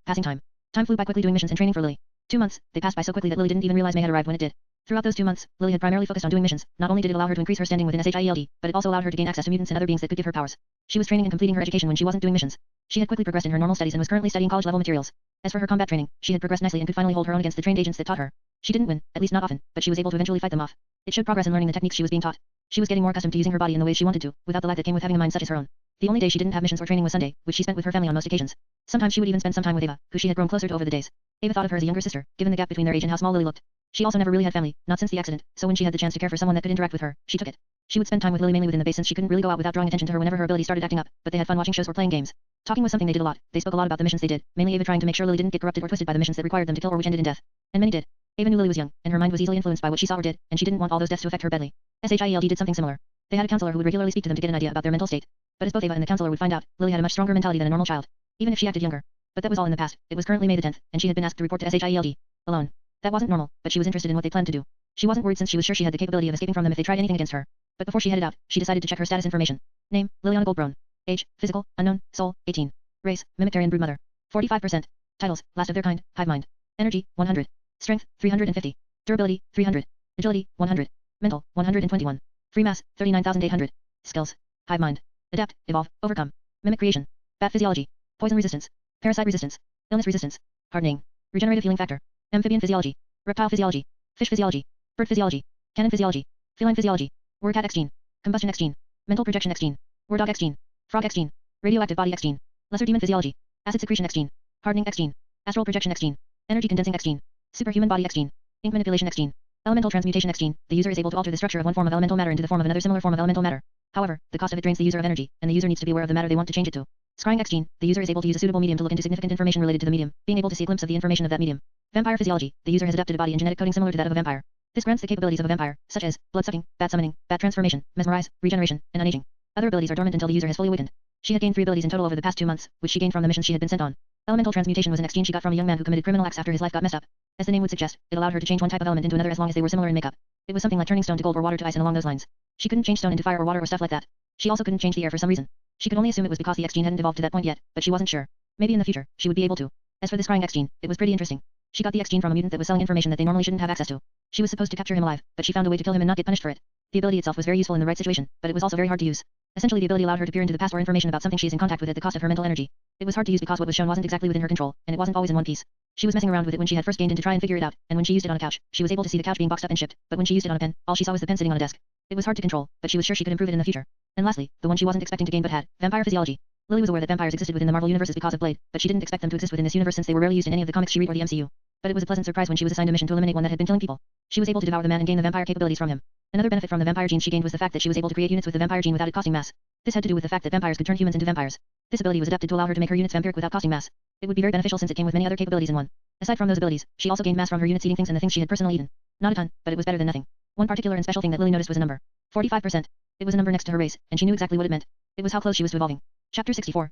Passing Time. Time flew by quickly doing missions and training for Lily. 2 months, they passed by so quickly that Lily didn't even realize May had arrived when it did. Throughout those 2 months, Lily had primarily focused on doing missions. Not only did it allow her to increase her standing within SHIELD, but it also allowed her to gain access to mutants and other beings that could give her powers. She was training and completing her education when she wasn't doing missions. She had quickly progressed in her normal studies and was currently studying college-level materials. As for her combat training, she had progressed nicely and could finally hold her own against the trained agents that taught her. She didn't win, at least not often, but she was able to eventually fight them off. It showed progress in learning the techniques she was being taught. She was getting more accustomed to using her body in the ways she wanted to, without the lag that came with having a mind such as her own. The only day she didn't have missions or training was Sunday, which she spent with her family on most occasions. Sometimes she would even spend some time with Ava, who she had grown closer to over the days. Ava thought of her as a younger sister, given the gap between their age and how small Lily looked. She also never really had family, not since the accident, so when she had the chance to care for someone that could interact with her, she took it. She would spend time with Lily mainly within the base since she couldn't really go out without drawing attention to her whenever her ability started acting up, but they had fun watching shows or playing games. Talking was something they did a lot. They spoke a lot about the missions they did, mainly Ava trying to make sure Lily didn't get corrupted or twisted by the missions that required them to kill or which ended in death. And many did. Ava knew Lily was young, and her mind was easily influenced by what she saw or did, and she didn't want all those deaths to affect her badly. Hild did something similar. They had a counselor who would regularly speak to them to get an idea about their mental state. But as both Ava and the counselor would find out, Lily had a much stronger mentality than a normal child, even if she acted younger. But that was all in the past. It was currently May the 10th, and she had been asked to report to Hild alone. That wasn't normal, but she was interested in what they planned to do. She wasn't worried since she was sure she had the capability of escaping from them if they tried anything against her. But before she headed out, she decided to check her status information. Name, Liliana Goldbrone. Age, physical, unknown, soul, 18. Race, Mimictarian broodmother. 45%. Titles, last of their kind, Hive mind. Energy, 100. Strength, 350. Durability, 300. Agility, 100. Mental, 121. Free mass, 39,800. Skills. Hive mind. Adapt, evolve, overcome. Mimic creation. Bat physiology. Poison resistance. Parasite resistance. Illness resistance. Hardening. Regenerative healing factor. Amphibian physiology. Reptile physiology. Fish physiology. Bird physiology. Cannon physiology. Feline physiology. Word cat X gene. Combustion X gene. Mental projection X gene. Word dog X gene. Frog X gene. Radioactive body X gene. Lesser demon physiology. Acid secretion X gene. Hardening X gene. Astral projection X gene. Energy condensing X gene. Superhuman body X gene. Ink manipulation X gene. Elemental transmutation X gene. The user is able to alter the structure of one form of elemental matter into the form of another similar form of elemental matter. However, the cost of it drains the user of energy, and the user needs to be aware of the matter they want to change it to. Scrying X gene. The user is able to use a suitable medium to look into significant information related to the medium, being able to see a glimpse of the information of that medium. Vampire physiology. The user has adapted a body and genetic coding similar to that of a vampire. This grants the capabilities of a vampire, such as blood-sucking, bat summoning, bat transformation, mesmerize, regeneration, and unaging. Other abilities are dormant until the user has fully awakened. She had gained 3 abilities in total over the past 2 months, which she gained from the missions she had been sent on. Elemental transmutation was an X gene she got from a young man who committed criminal acts after his life got messed up. As the name would suggest, it allowed her to change one type of element into another as long as they were similar in makeup. It was something like turning stone to gold or water to ice and along those lines. She couldn't change stone into fire or water or stuff like that. She also couldn't change the air for some reason. She could only assume it was because the X gene hadn't evolved to that point yet, but she wasn't sure. Maybe in the future, she would be able to. As for the scrying X gene, it was pretty interesting. She got the X gene from a mutant that was selling information that they normally shouldn't have access to. She was supposed to capture him alive, but she found a way to kill him and not get punished for it. The ability itself was very useful in the right situation, but it was also very hard to use. Essentially the ability allowed her to peer into the past or information about something she is in contact with at the cost of her mental energy. It was hard to use because what was shown wasn't exactly within her control, and it wasn't always in one piece. She was messing around with it when she had first gained in to try and figure it out, and when she used it on a couch, she was able to see the couch being boxed up and shipped, but when she used it on a pen, all she saw was the pen sitting on a desk. It was hard to control, but she was sure she could improve it in the future. And lastly, the one she wasn't expecting to gain but had, vampire physiology. Lily was aware that vampires existed within the Marvel universes because of Blade, but she didn't expect them to exist within this universe since they were rarely used in any of the comics she read or the MCU. But it was a pleasant surprise when she was assigned a mission to eliminate one that had been killing people. She was able to devour the man and gain the vampire capabilities from him. Another benefit from the vampire gene she gained was the fact that she was able to create units with the vampire gene without it costing mass. This had to do with the fact that vampires could turn humans into vampires. This ability was adapted to allow her to make her units vampiric without costing mass. It would be very beneficial since it came with many other capabilities in one. Aside from those abilities, she also gained mass from her units eating things and the things she had personally eaten. Not a ton, but it was better than nothing. One particular and special thing that Lily noticed was a number. 45%. It was a number next to her race, and she knew exactly what it meant. It was how close she was to evolving. Chapter 64,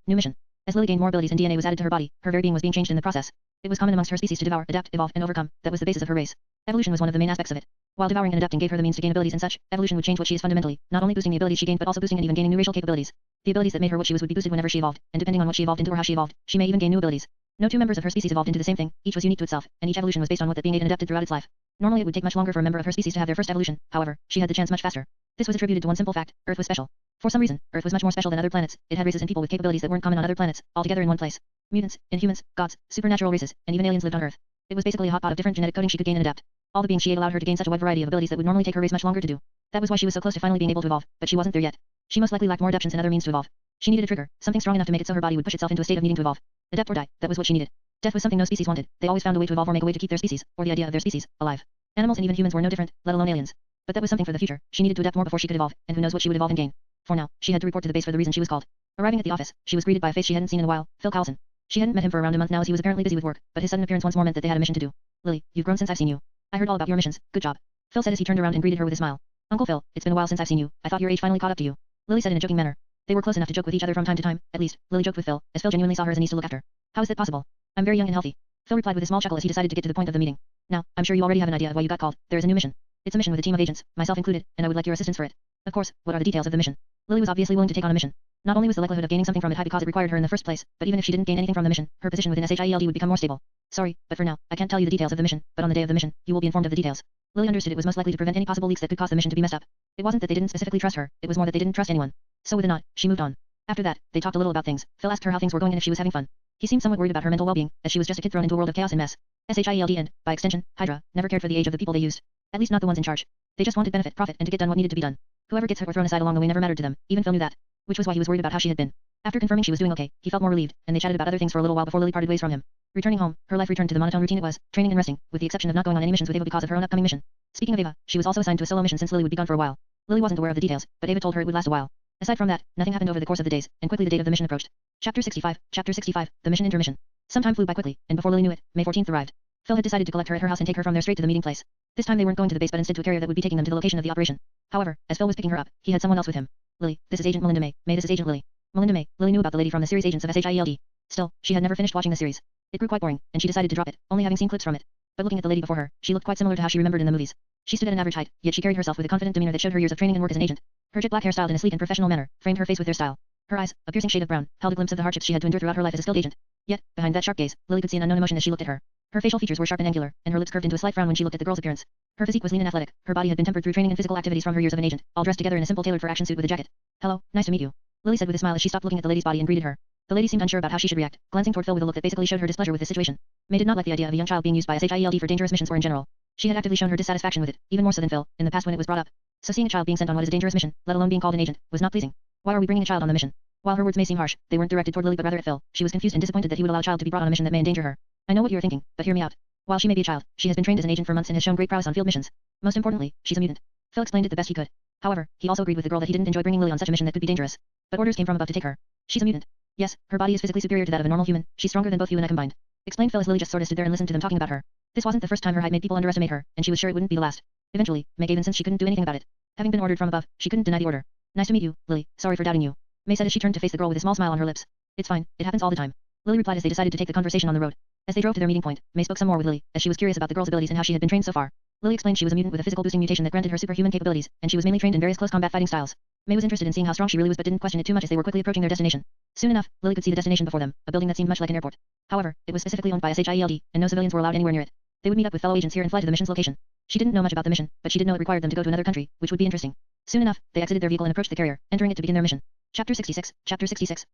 New Mission. As Lily gained more abilities and DNA was added to her body, her very being was being changed in the process. It was common amongst her species to devour, adapt, evolve, and overcome. That was the basis of her race. Evolution was one of the main aspects of it. While devouring and adapting gave her the means to gain abilities and such, evolution would change what she is fundamentally, not only boosting the abilities she gained but also boosting and even gaining new racial capabilities. The abilities that made her what she was would be boosted whenever she evolved, and depending on what she evolved into or how she evolved, she may even gain new abilities. No two members of her species evolved into the same thing, each was unique to itself, and each evolution was based on what that being ate and adapted throughout its life. Normally it would take much longer for a member of her species to have their first evolution, however, she had the chance much faster. This was attributed to one simple fact: Earth was special. For some reason, Earth was much more special than other planets. It had races and people with capabilities that weren't common on other planets, all together in one place. Mutants, inhumans, gods, supernatural races, and even aliens lived on Earth. It was basically a hot pot of different genetic coding she could gain and adapt. All the beings she ate allowed her to gain such a wide variety of abilities that would normally take her race much longer to do. That was why she was so close to finally being able to evolve, but she wasn't there yet. She most likely lacked more adaptations and other means to evolve. She needed a trigger, something strong enough to make it so her body would push itself into a state of needing to evolve. Adapt or die, that was what she needed. Death was something no species wanted. They always found a way to evolve or make a way to keep their species, or the idea of their species, alive. Animals and even humans were no different, let alone aliens. But that was something for the future. She needed to adapt more before she could evolve, and who knows what she would evolve and gain. For now, she had to report to the base for the reason she was called. Arriving at the office, she was greeted by a face she hadn't seen in a while, Phil Carlson. She hadn't met him for around a month now as he was apparently busy with work, but his sudden appearance once more meant that they had a mission to do. Lily, you've grown since I've seen you. I heard all about your missions, good job. Phil said as he turned around and greeted her with a smile. Uncle Phil, it's been a while since I've seen you. I thought your age finally caught up to you. Lily said in a joking manner. They were close enough to joke with each other from time to time, at least, Lily joked with Phil, as Phil genuinely saw her as a niece to look after. How is that possible? I'm very young and healthy. Phil replied with a small chuckle as he decided to get to the point of the meeting. Now, I'm sure you already have an idea of why you got called. There is a new mission. It's a mission with a team of agents, myself included, and I would like your assistance for it. Of course, what are the details of the mission? Lily was obviously willing to take on a mission. Not only was the likelihood of gaining something from it high because it required her in the first place, but even if she didn't gain anything from the mission, her position within Hild would become more stable. Sorry, but for now, I can't tell you the details of the mission, but on the day of the mission, you will be informed of the details. Lily understood it was most likely to prevent any possible leaks that could cause the mission to be messed up. It wasn't that they didn't specifically trust her, it was more that they didn't trust anyone. So with a nod, she moved on. After that, they talked a little about things. Phil asked her how things were going and if she was having fun. He seemed somewhat worried about her mental well-being, as she was just a kid thrown into a world of chaos and mess. Hild and, by extension, Hydra, never cared for the age of the people they used. At least not the ones in charge. They just wanted benefit, profit, and to get done what needed to be done. Whoever gets hurt or thrown aside along the way never mattered to them. Even Phil knew that. Which was why he was worried about how she had been. After confirming she was doing okay, he felt more relieved, and they chatted about other things for a little while before Lily parted ways from him. Returning home, her life returned to the monotone routine it was, training and resting, with the exception of not going on any missions with Ava because of her own upcoming mission. Speaking of Ava, she was also assigned to a solo mission since Lily would be gone for a while. Lily wasn't aware of the details, but Ava told her it would last a while. Aside from that, nothing happened over the course of the days, and quickly the date of the mission approached. Chapter 65, the mission intermission. Some time flew by quickly, and before Lily knew it, May 14th arrived. Phil had decided to collect her at her house and take her from there straight to the meeting place. This time they weren't going to the base but instead to a carrier that would be taking them to the location of the operation. However, as Phil was picking her up, he had someone else with him. Lily, this is Agent Melinda May. May, this is Agent Lily. Melinda May, Lily knew about the lady from the series Agents of Hive. Still, she had never finished watching the series. It grew quite boring, and she decided to drop it, only having seen clips from it. But looking at the lady before her, she looked quite similar to how she remembered in the movies. She stood at an average height, yet she carried herself with a confident demeanor that showed her years of training and work as an agent. Her jet black hair styled in a sleek and professional manner, framed her face with their style. Her eyes, a piercing shade of brown, held a glimpse of the hardships she had to endure throughout her life as a skilled agent. Yet, behind that sharp gaze, Lily could see an unknown emotion as she looked at her. Her facial features were sharp and angular, and her lips curved into a slight frown when she looked at the girl's appearance. Her physique was lean and athletic. Her body had been tempered through training and physical activities from her years of an agent, all dressed together in a simple tailored for action suit with a jacket. "Hello, nice to meet you," Lily said with a smile as she stopped looking at the lady's body and greeted her. The lady seemed unsure about how she should react, glancing toward Phil with a look that basically showed her displeasure with the situation. May did not like the idea of a young child being used by Hive for dangerous missions or in general. She had actively shown her dissatisfaction with it, even more so than Phil, in the past when it was brought up. So seeing a child being sent on what is a dangerous mission, let alone being called an agent, was not pleasing. Why are we bringing a child on the mission? While her words may seem harsh, they weren't directed toward Lily but rather at Phil. She was confused and disappointed that he would allow a child to be brought on a mission that may endanger her. I know what you are thinking, but hear me out. While she may be a child, she has been trained as an agent for months and has shown great prowess on field missions. Most importantly, she's a mutant. Phil explained it the best he could. However, he also agreed with the girl that he didn't enjoy bringing Lily on such a mission that could be dangerous. But orders came from above to take her. She's a mutant. Yes, her body is physically superior to that of a normal human. She's stronger than both you and I combined. Explained Phil as Lily just sort of stood there and listened to them talking about her. This wasn't the first time her height made people underestimate her, and she was sure it wouldn't be the last. Eventually, May gave in since she couldn't do anything about it. Having been ordered from above, she couldn't deny the order. Nice to meet you, Lily. Sorry for doubting you, May said as she turned to face the girl with a small smile on her lips. It's fine, it happens all the time, Lily replied as they decided to take the conversation on the road. As they drove to their meeting point, May spoke some more with Lily, as she was curious about the girl's abilities and how she had been trained so far. Lily explained she was a mutant with a physical boosting mutation that granted her superhuman capabilities, and she was mainly trained in various close combat fighting styles. May was interested in seeing how strong she really was but didn't question it too much as they were quickly approaching their destination. Soon enough, Lily could see the destination before them, a building that seemed much like an airport. However, it was specifically owned by Hive, and no civilians were allowed anywhere near it. They would meet up with fellow agents here and fly to the mission's location. She didn't know much about the mission, but she did know it required them to go to another country, which would be interesting. Soon enough, they exited their vehicle and approached the carrier, entering it to begin their mission. Chapter 66,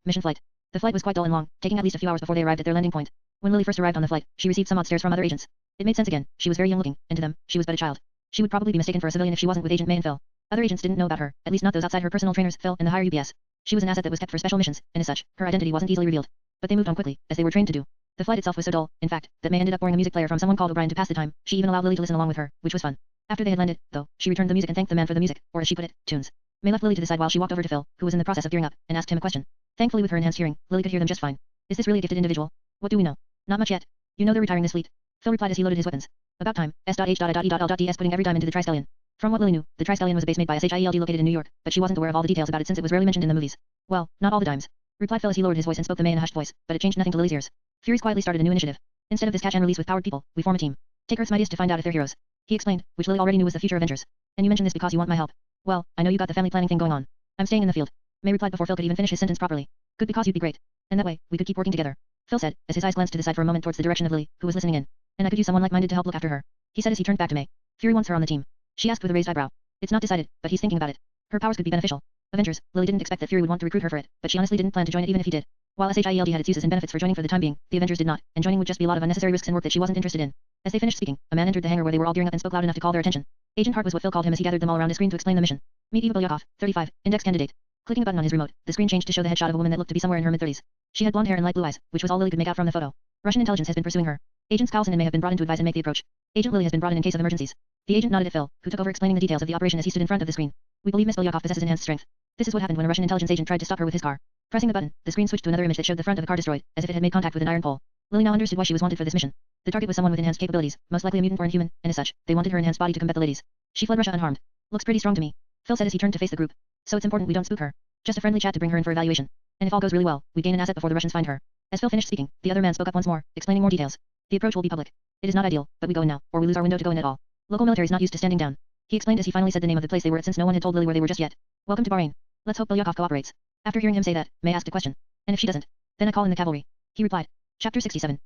Mission Flight. The flight was quite dull and long, taking at least a few hours before they arrived at their landing point. When Lily first arrived on the flight, she received some odd stares from other agents. It made sense again. She was very young looking, and to them, she was but a child. She would probably be mistaken for a civilian if she wasn't with Agent May and Phil. Other agents didn't know about her, at least not those outside her personal trainers, Phil and the higher UBS. She was an asset that was kept for special missions, and as such, her identity wasn't easily revealed. But they moved on quickly, as they were trained to do. The flight itself was so dull, in fact, that May ended up borrowing a music player from someone called O'Brien to pass the time. She even allowed Lily to listen along with her, which was fun. After they had landed, though, she returned the music and thanked the man for the music, or as she put it, tunes. May left Lily to decide while she walked over to Phil, who was in the process of gearing up, and asked him a question. Thankfully with her enhanced hearing, Lily could hear them just fine. Is this really a gifted individual? What do we know? Not much yet. You know they're retiring this fleet. Phil replied as he loaded his weapons. About time. S.H.I.E.L.D.S putting every dime into the Tri-Stallion. From what Lily knew, the Tri-Stallion was a base made by Hive located in New York, but she wasn't aware of all the details about it since it was rarely mentioned in the movies. Well, not all the dimes, replied Phil as he lowered his voice and spoke to May in a hushed voice, but it changed nothing to Lily's ears. Furies quietly started a new initiative. Instead of this catch and release with powered people, we form a team. Take Earth's mightiest to find out if they're heroes. He explained, which Lily already knew was the future Avengers. And you mentioned this because you want my help. Well, I know you got the family planning thing going on. I'm staying in the field. May replied before Phil could even finish his sentence properly. Good, because you'd be great. And that way, we could keep working together. Phil said, as his eyes glanced to the side for a moment towards the direction of Lily, who was listening in. And I could use someone like-minded to help look after her. He said as he turned back to May. Fury wants her on the team. She asked with a raised eyebrow. It's not decided, but he's thinking about it. Her powers could be beneficial. Avengers, Lily didn't expect that Fury would want to recruit her for it, but she honestly didn't plan to join it even if he did. While Hive had its uses and benefits for joining for the time being, the Avengers did not, and joining would just be a lot of unnecessary risks and work that she wasn't interested in. As they finished speaking, a man entered the hangar where they were all gearing up and spoke loud enough to call their attention. Agent Hart was what Phil called him as he gathered them all around a screen to explain the mission. Meet Eva Bolyakov, 35, index candidate. Clicking a button on his remote, the screen changed to show the headshot of a woman that looked to be somewhere in her mid-30s. She had blonde hair and light blue eyes, which was all Lily could make out from the photo. Russian intelligence has been pursuing her. Agents Carlson and May have been brought in to advise and make the approach. Agent Lily has been brought in case of emergencies. The agent nodded at Phil, who took over explaining the details of the operation as he stood in front of the screen. We believe Miss Bolyakov possesses enhanced strength. This is what happened when a Russian intelligence agent tried to stop her with his car. Pressing the button, the screen switched to another image that showed the front of a car destroyed, as if it had made contact with an iron pole. Lily now understood why she was wanted for this mission. The target was someone with enhanced capabilities, most likely a mutant or inhuman, and as such, they wanted her enhanced body to combat the ladies. She fled Russia unharmed. Looks pretty strong to me, Phil said as he turned to face the group. So it's important we don't spook her. Just a friendly chat to bring her in for evaluation. And if all goes really well, we gain an asset before the Russians find her. As Phil finished speaking, the other man spoke up once more, explaining more details. The approach will be public. It is not ideal, but we go in now, or we lose our window to go in at all. Local military is not used to standing down. He explained as he finally said the name of the place they were at since no one had told Lily where they were just yet. Welcome to Bahrain. Let's hope Bolyakov cooperates. After hearing him say that, May asked a question. And if she doesn't? Then I call in the cavalry. He replied. Chapter 67,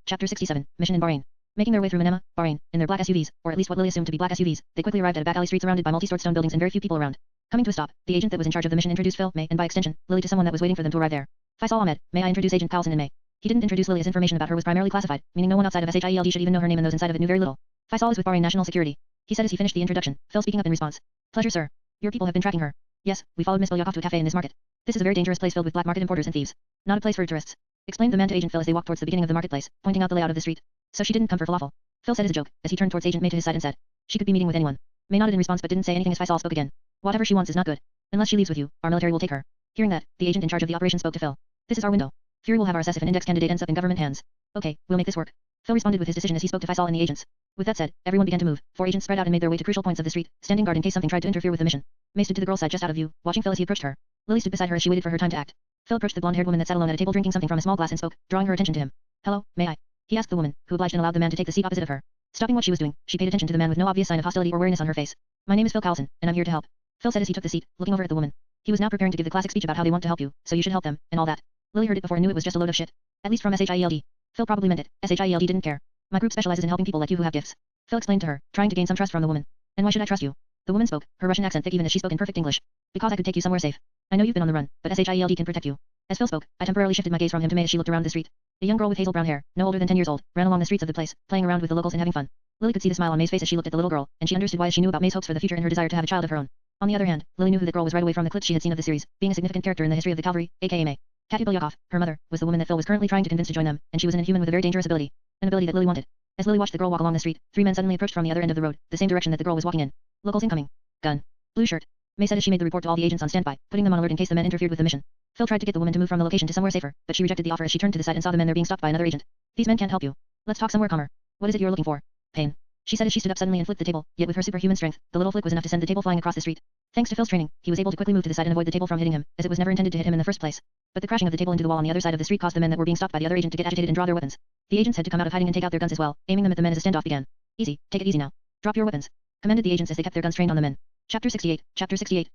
Mission in Bahrain. Making their way through Manama, Bahrain, in their black SUVs, or at least what Lily assumed to be black SUVs, they quickly arrived at a back alley street surrounded by multi-stored stone buildings and very few people around. Coming to a stop, the agent that was in charge of the mission introduced Phil, May, and by extension, Lily to someone that was waiting for them to arrive there. Faisal Ahmed, may I introduce Agent Carlson and May? He didn't introduce Lily as information about her was primarily classified, meaning no one outside of Hive should even know her name and those inside of it knew very little. Faisal is with Bahrain National Security. he said as he finished the introduction, Phil speaking up in response. Pleasure, sir. Your people have been tracking her. Yes, we followed Miss Bilyakov to a cafe in this market. This is a very dangerous place filled with black market importers and thieves. Not a place for tourists. Explained the man to Agent Phil as they walked towards the beginning of the marketplace, pointing out the layout of the street. So she didn't come for falafel. Phil said as a joke, as he turned towards Agent May to his side and said. She could be meeting with anyone. May nodded in response but didn't say anything as Faisal spoke again. Whatever she wants is not good. Unless she leaves with you, our military will take her. Hearing that, the agent in charge of the operation spoke to Phil. This is our window. Fury will have our assess if an index candidate ends up in government hands. Okay, we'll make this work. Phil responded with his decision as he spoke to Faisal and the agents. With that said, everyone began to move. 4 agents spread out and made their way to crucial points of the street, standing guard in case something tried to interfere with the mission. May stood to the girl's side just out of view, watching Phil as he approached her. Lily stood beside her as she waited for her time to act. Phil approached the blonde-haired woman that sat alone at a table drinking something from a small glass and spoke, drawing her attention to him. Hello, may I? He asked the woman, who obliged and allowed the man to take the seat opposite of her. Stopping what she was doing, she paid attention to the man with no obvious sign of hostility or wariness on her face. My name is Phil Carlson, and I'm here to help. Phil said as he took the seat, looking over at the woman. He was now preparing to give the classic speech about how they want to help you, so you should help them, and all that. Lily heard it before and knew it was just a load of shit. At least from SHIELD. Phil probably meant it. SHIELD didn't care. My group specializes in helping people like you who have gifts. Phil explained to her, trying to gain some trust from the woman. And why should I trust you? The woman spoke, her Russian accent thick even as she spoke in perfect English. Because I could take you somewhere safe. I know you've been on the run, but SHIELD can protect you. As Phil spoke, I temporarily shifted my gaze from him to May as she looked around the street. A young girl with hazel brown hair, no older than 10 years old, ran along the streets of the place, playing around with the locals and having fun. Lily could see the smile on May's face as she looked at the little girl, and she understood why she knew about May's hopes for the future and her desire to have a child of her own. On the other hand, Lily knew who the girl was right away from the clips she had seen of the series, being a significant character in the history of the cavalry, aka May. Katya Bilyakov, her mother, was the woman that Phil was currently trying to convince to join them, and she was an inhuman with a very dangerous ability. An ability that Lily wanted. As Lily watched the girl walk along the street, 3 men suddenly approached from the other end of the road, the same direction that the girl was walking in. Locals incoming. Gun. Blue shirt. May said as she made the report to all the agents on standby, putting them on alert in case the men interfered with the mission. Phil tried to get the woman to move from the location to somewhere safer, but she rejected the offer as she turned to the side and saw the men there being stopped by another agent. These men can't help you. Let's talk somewhere calmer. What is it you're looking for? Pain. She said as she stood up suddenly and flipped the table, yet with her superhuman strength, the little flick was enough to send the table flying across the street. Thanks to Phil's training, he was able to quickly move to the side and avoid the table from hitting him, as it was never intended to hit him in the first place. But the crashing of the table into the wall on the other side of the street caused the men that were being stopped by the other agent to get agitated and draw their weapons. The agents had to come out of hiding and take out their guns as well, aiming them at the men as a standoff began. Easy, take it easy now. Drop your weapons, commanded the agents as they kept their guns trained on the men. Chapter 68,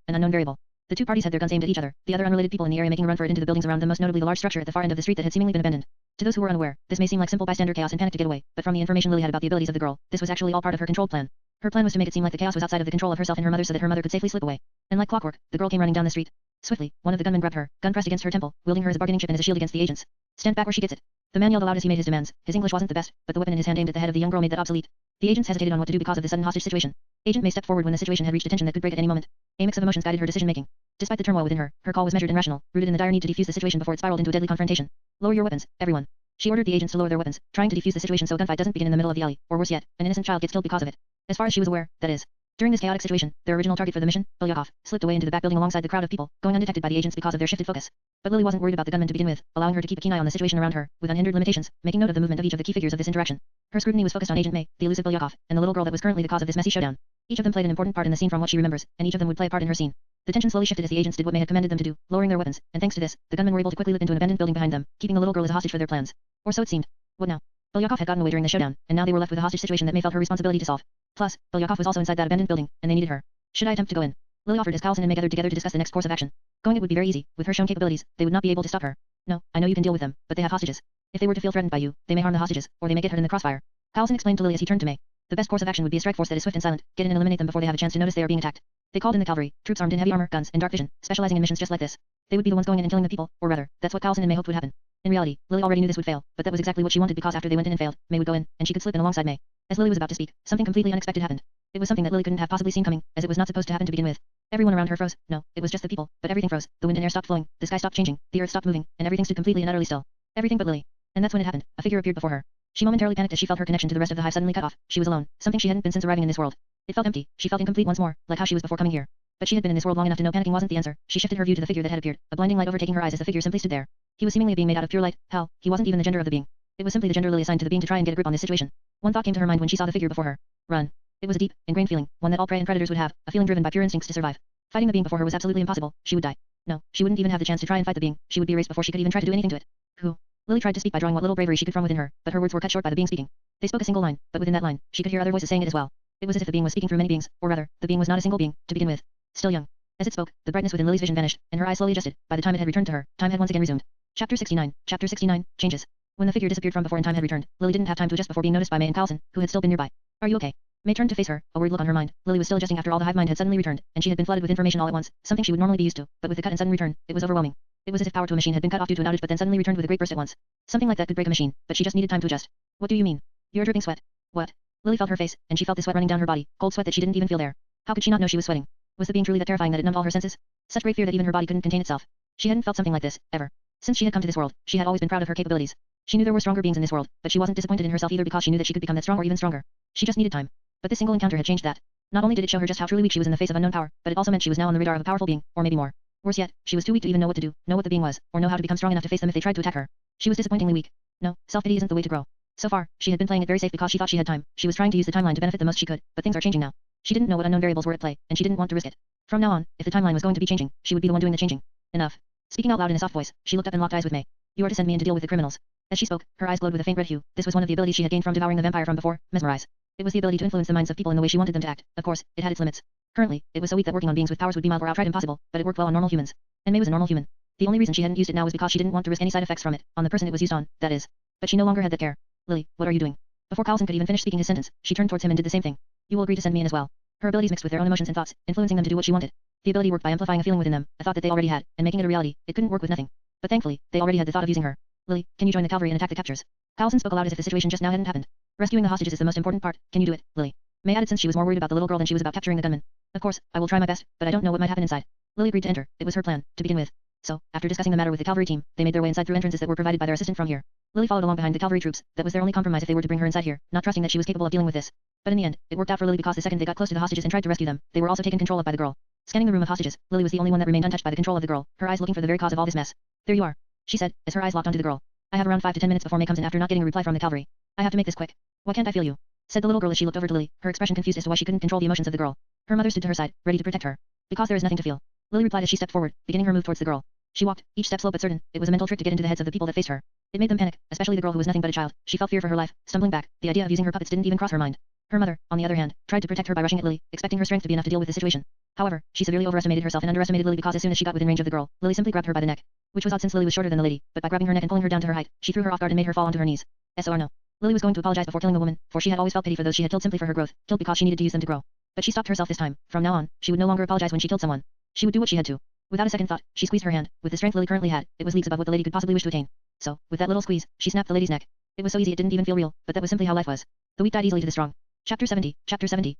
an unknown variable. The 2 parties had their guns aimed at each other, the other unrelated people in the area making a run for it into the buildings around them, most notably the large structure at the far end of the street that had seemingly been abandoned. To those who were unaware, this may seem like simple bystander chaos and panic to get away, but from the information Lily had about the abilities of the girl, this was actually all part of her controlled plan. Her plan was to make it seem like the chaos was outside of the control of herself and her mother so that her mother could safely slip away. And like clockwork, the girl came running down the street. Swiftly, one of the gunmen grabbed her, gun pressed against her temple, wielding her as a bargaining chip and as a shield against the agents. Stand back where she gets it. The man yelled aloud as he made his demands. His English wasn't the best, but the weapon in his hand aimed at the head of the young girl made that obsolete. The agents hesitated on what to do because of the sudden hostage situation. Agent May stepped forward when the situation had reached a tension that could break at any moment. A mix of emotions guided her decision-making. Despite the turmoil within her, her call was measured and rational, rooted in the dire need to defuse the situation before it spiraled into a deadly confrontation. Lower your weapons, everyone. She ordered the agents to lower their weapons, trying to defuse the situation so a gunfight doesn't begin in the middle of the alley, or worse yet, an innocent child gets killed because of it. As far as she was aware, that is. During this chaotic situation, their original target for the mission, Bilyakov, slipped away into the back building alongside the crowd of people, going undetected by the agents because of their shifted focus. But Lily wasn't worried about the gunmen to begin with, allowing her to keep a keen eye on the situation around her, with unhindered limitations, making note of the movement of each of the key figures of this interaction. Her scrutiny was focused on Agent May, the elusive Bilyakov, and the little girl that was currently the cause of this messy showdown. Each of them played an important part in the scene from what she remembers, and each of them would play a part in her scene. The tension slowly shifted as the agents did what May had commanded them to do, lowering their weapons, and thanks to this, the gunmen were able to quickly leap into an abandoned building behind them, keeping the little girl as a hostage for their plans. Or so it seemed. What now? Bilyakov had gotten away during the showdown, and now they were left with a hostage situation that May felt her responsibility to solve. Plus, Bilyakov was also inside that abandoned building, and they needed her. Should I attempt to go in? Lily offered as Carlson and May gathered together to discuss the next course of action. Going it would be very easy, with her shown capabilities, they would not be able to stop her. No, I know you can deal with them, but they have hostages. If they were to feel threatened by you, they may harm the hostages, or they may get hurt in the crossfire. Carlson explained to Lily as he turned to May. The best course of action would be a strike force that is swift and silent, get in and eliminate them before they have a chance to notice they are being attacked. They called in the cavalry, troops armed in heavy armor, guns, and dark vision, specializing in missions just like this. They would be the ones going in and killing the people, or rather, that's what Carlson and May hoped would happen. In reality, Lily already knew this would fail, but that was exactly what she wanted because after they went in and failed, May would go in, and she could slip in alongside May. As Lily was about to speak, something completely unexpected happened. It was something that Lily couldn't have possibly seen coming, as it was not supposed to happen to begin with. Everyone around her froze. No, it was just the people, but everything froze. The wind and air stopped flowing, the sky stopped changing, the earth stopped moving, and everything stood completely and utterly still. Everything but Lily. And that's when it happened. A figure appeared before her. She momentarily panicked as she felt her connection to the rest of the hive suddenly cut off. She was alone, something she hadn't been since arriving in this world. It felt empty. She felt incomplete once more, like how she was before coming here. But she had been in this world long enough to know panicking wasn't the answer. She shifted her view to the figure that had appeared, a blinding light overtaking her eyes as the figure simply stood there. He was seemingly a being made out of pure light. Hell, he wasn't even the gender of the being. It was simply the gender Lily assigned to the being to try and get a grip on this situation. One thought came to her mind when she saw the figure before her. Run. It was a deep, ingrained feeling, one that all prey and predators would have, a feeling driven by pure instincts to survive. Fighting the being before her was absolutely impossible. She would die. No, she wouldn't even have the chance to try and fight the being. She would be erased before she could even try to do anything to it. Who? Lily tried to speak by drawing what little bravery she could from within her, but her words were cut short by the being speaking. They spoke a single line, but within that line, she could hear other voices saying it as well. It was as if the being was speaking through many beings, or rather, the being was not a single being, to begin with. Still young. As it spoke, the brightness within Lily's vision vanished, and her eyes slowly adjusted. By the time it had returned to her, time had once again resumed. Chapter 69. Changes. When the figure disappeared from before and time had returned, Lily didn't have time to adjust before being noticed by May and Carlson, who had still been nearby. Are you okay? May turned to face her, a worried look on her mind. Lily was still adjusting after all the hive mind had suddenly returned, and she had been flooded with information all at once, something she would normally be used to, but with the cut and sudden return, it was overwhelming. It was as if power to a machine had been cut off due to an outage but then suddenly returned with a great burst at once. Something like that could break a machine, but she just needed time to adjust. What do you mean? You're dripping sweat. What? Lily felt her face, and she felt the sweat running down her body, cold sweat that she didn't even feel there. How could she not know she was sweating? Was the being truly that terrifying that it numbed all her senses? Such great fear that even her body couldn't contain itself. She hadn't felt something like this, ever. Since she had come to this world, she had always been proud of her capabilities. She knew there were stronger beings in this world, but she wasn't disappointed in herself either because she knew that she could become that strong or even stronger. She just needed time. But this single encounter had changed that. Not only did it show her just how truly weak she was in the face of unknown power, but it also meant she was now on the radar of a powerful being, or maybe more. Worse yet, she was too weak to even know what to do, know what the being was, or know how to become strong enough to face them if they tried to attack her. She was disappointingly weak. No, self-pity isn't the way to grow. So far, she had been playing it very safe because she thought she had time. She was trying to use the timeline to benefit the most she could, but things are changing now. She didn't know what unknown variables were at play, and she didn't want to risk it. From now on, if the timeline was going to be changing, she would be the one doing the changing. Enough. Speaking out loud in a soft voice, she looked up and locked eyes with May. You are to send me in to deal with the criminals. As she spoke, her eyes glowed with a faint red hue. This was one of the abilities she had gained from devouring the vampire from before, mesmerize. It was the ability to influence the minds of people in the way she wanted them to act. Of course, it had its limits. Currently, it was so weak that working on beings with powers would be mild or outright impossible, but it worked well on normal humans. And May was a normal human. The only reason she hadn't used it now was because she didn't want to risk any side effects from it, on the person it was used on, that is. But she no longer had that care. Lily, what are you doing? Before Carlson could even finish speaking his sentence, she turned towards him and did the same thing. You will agree to send me in as well. Her abilities mixed with their own emotions and thoughts, influencing them to do what she wanted. The ability worked by amplifying a feeling within them, a thought that they already had, and making it a reality. It couldn't work with nothing. But thankfully, they already had the thought of using her. Lily, can you join the cavalry and attack the captures? Carlson spoke aloud as if the situation just now hadn't happened. Rescuing the hostages is the most important part. Can you do it, Lily? May added since she was more worried about the little girl than she was about capturing the gunman. Of course, I will try my best, but I don't know what might happen inside. Lily agreed to enter. It was her plan, to begin with. So, after discussing the matter with the cavalry team, they made their way inside through entrances that were provided by their assistant from here. Lily followed along behind the cavalry troops. That was their only compromise if they were to bring her inside here, not trusting that she was capable of dealing with this. But in the end, it worked out for Lily because the second they got close to the hostages and tried to rescue them, they were also taken control of by the girl. Scanning the room of hostages, Lily was the only one that remained untouched by the control of the girl, her eyes looking for the very cause of all this mess. There you are, she said, as her eyes locked onto the girl. I have around 5 to 10 minutes before May comes in after not getting a reply from the cavalry. I have to make this quick. Why can't I feel you? Said the little girl as she looked over to Lily, her expression confused as to why she couldn't control the emotions of the girl. Her mother stood to her side, ready to protect her. Because there is nothing to feel. Lily replied as she stepped forward, beginning her move towards the girl. She walked, each step slow but certain. It was a mental trick to get into the heads of the people that faced her. It made them panic, especially the girl who was nothing but a child. She felt fear for her life, stumbling back. The idea of using her puppets didn't even cross her mind. Her mother, on the other hand, tried to protect her by rushing at Lily, expecting her strength to be enough to deal with the situation. However, she severely overestimated herself and underestimated Lily because as soon as she got within range of the girl, Lily simply grabbed her by the neck. Which was odd since Lily was shorter than the lady, but by grabbing her neck and pulling her down to her height, she threw her off guard and made her fall onto her knees. SOR no. Lily was going to apologize before killing the woman, for she had always felt pity for those she had killed simply for her growth, killed because she needed to use them to grow. But she stopped herself this time. From now on, she would no longer apologize when she killed someone. She would do what she had to. Without a second thought, she squeezed her hand. With the strength Lily currently had, it was leagues above what the lady could possibly wish to attain. So, with that little squeeze, she snapped the lady's neck. It was so easy it didn't even feel real, but that was simply how life was. The weak died easily to the strong. Chapter 70,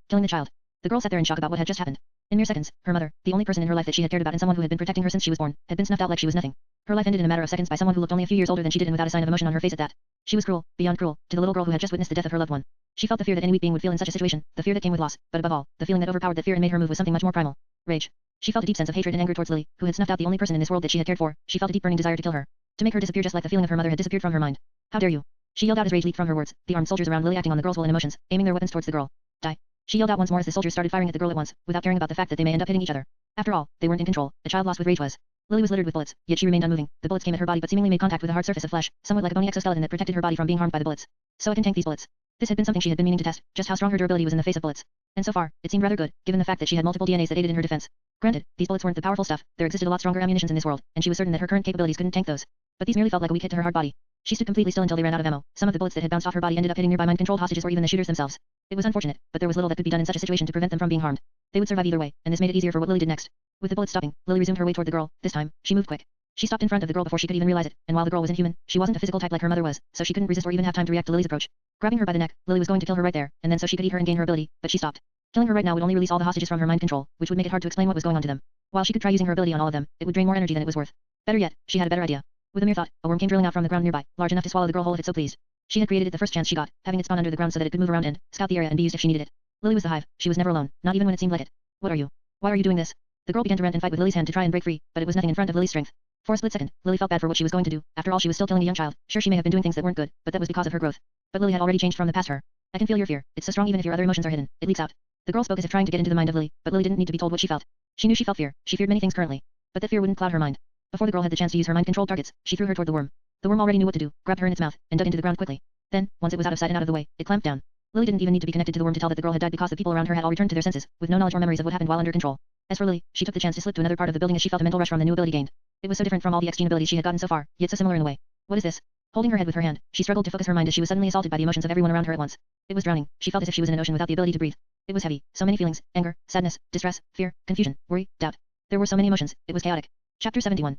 killing the child. The girl sat there in shock about what had just happened. In mere seconds, her mother, the only person in her life that she had cared about and someone who had been protecting her since she was born, had been snuffed out like she was nothing. Her life ended in a matter of seconds by someone who looked only a few years older than she did and without a sign of emotion on her face at that. She was cruel, beyond cruel, to the little girl who had just witnessed the death of her loved one. She felt the fear that any weak being would feel in such a situation, the fear that came with loss, but above all, the feeling that overpowered that fear and made her move was something much more primal. Rage. She felt a deep sense of hatred and anger towards Lily, who had snuffed out the only person in this world that she had cared for. She felt a deep burning desire to kill her, to make her disappear just like the feeling of her mother had disappeared from her mind. How dare you? She yelled out as rage leaped from her words, the armed soldiers around Lily acting on the girl's will and emotions, aiming their weapons towards the girl. Die. She yelled out once more as the soldiers started firing at the girl at once, without caring about the fact that they may end up hitting each other. After all, they weren't in control. A child lost with rage was. Lily was littered with bullets, yet she remained unmoving. The bullets came at her body but seemingly made contact with a hard surface of flesh, somewhat like a bony exoskeleton that protected her body from being harmed by the bullets. So I can tank these bullets. This had been something she had been meaning to test, just how strong her durability was in the face of bullets. And so far, it seemed rather good, given the fact that she had multiple DNAs that aided in her defense. Granted, these bullets weren't the powerful stuff, there existed a lot stronger ammunitions in this world, and she was certain that her current capabilities couldn't tank those. But these merely felt like a weak hit to her hard body. She stood completely still until they ran out of ammo. Some of the bullets that had bounced off her body ended up hitting nearby mind-controlled hostages or even the shooters themselves. It was unfortunate, but there was little that could be done in such a situation to prevent them from being harmed. They would survive either way, and this made it easier for what Lily did next. With the bullets stopping, Lily resumed her way toward the girl. This time, she moved quick. She stopped in front of the girl before she could even realize it, and while the girl wasn't human, she wasn't a physical type like her mother was, so she couldn't resist or even have time to react to Lily's approach. Grabbing her by the neck, Lily was going to kill her right there, and then so she could eat her and gain her ability, but she stopped. Killing her right now would only release all the hostages from her mind control, which would make it hard to explain what was going on to them. While she could try using her ability on all of them, it would drain more energy than it was worth. Better yet, she had a better idea. With a mere thought, a worm came drilling out from the ground nearby, large enough to swallow the girl whole if it so pleased. She had created it the first chance she got, having it spawn under the ground so that it could move around and scout the area and be used if she needed it. Lily was the Hive. She was never alone, not even when it seemed like it. What are you? Why are you doing this? The girl began to rant and fight with Lily's hand to try and break free, but it was nothing in front of Lily's strength. For a split second, Lily felt bad for what she was going to do. After all, she was still killing a young child. Sure, she may have been doing things that weren't good, but that was because of her growth. But Lily had already changed from the past her. I can feel your fear. It's so strong even if your other emotions are hidden. It leaks out. The girl spoke as if trying to get into the mind of Lily, but Lily didn't need to be told what she felt. She knew she felt fear. She feared many things currently, but that fear wouldn't cloud her mind. Before the girl had the chance to use her mind-controlled targets, she threw her toward the worm. The worm already knew what to do, grabbed her in its mouth, and dug into the ground quickly. Then, once it was out of sight and out of the way, it clamped down. Lily didn't even need to be connected to the worm to tell that the girl had died because the people around her had all returned to their senses, with no knowledge or memories of what happened while under control. As for Lily, she took the chance to slip to another part of the building as she felt a mental rush from the new ability gained. It was so different from all the X-gene abilities she had gotten so far, yet so similar in a way. What is this? Holding her head with her hand, she struggled to focus her mind as she was suddenly assaulted by the emotions of everyone around her at once. It was drowning. She felt as if she was in an ocean without the ability to breathe. It was heavy. So many feelings: anger, sadness, distress, fear, confusion, worry, doubt. There were so many emotions. It was chaotic. Chapter 71.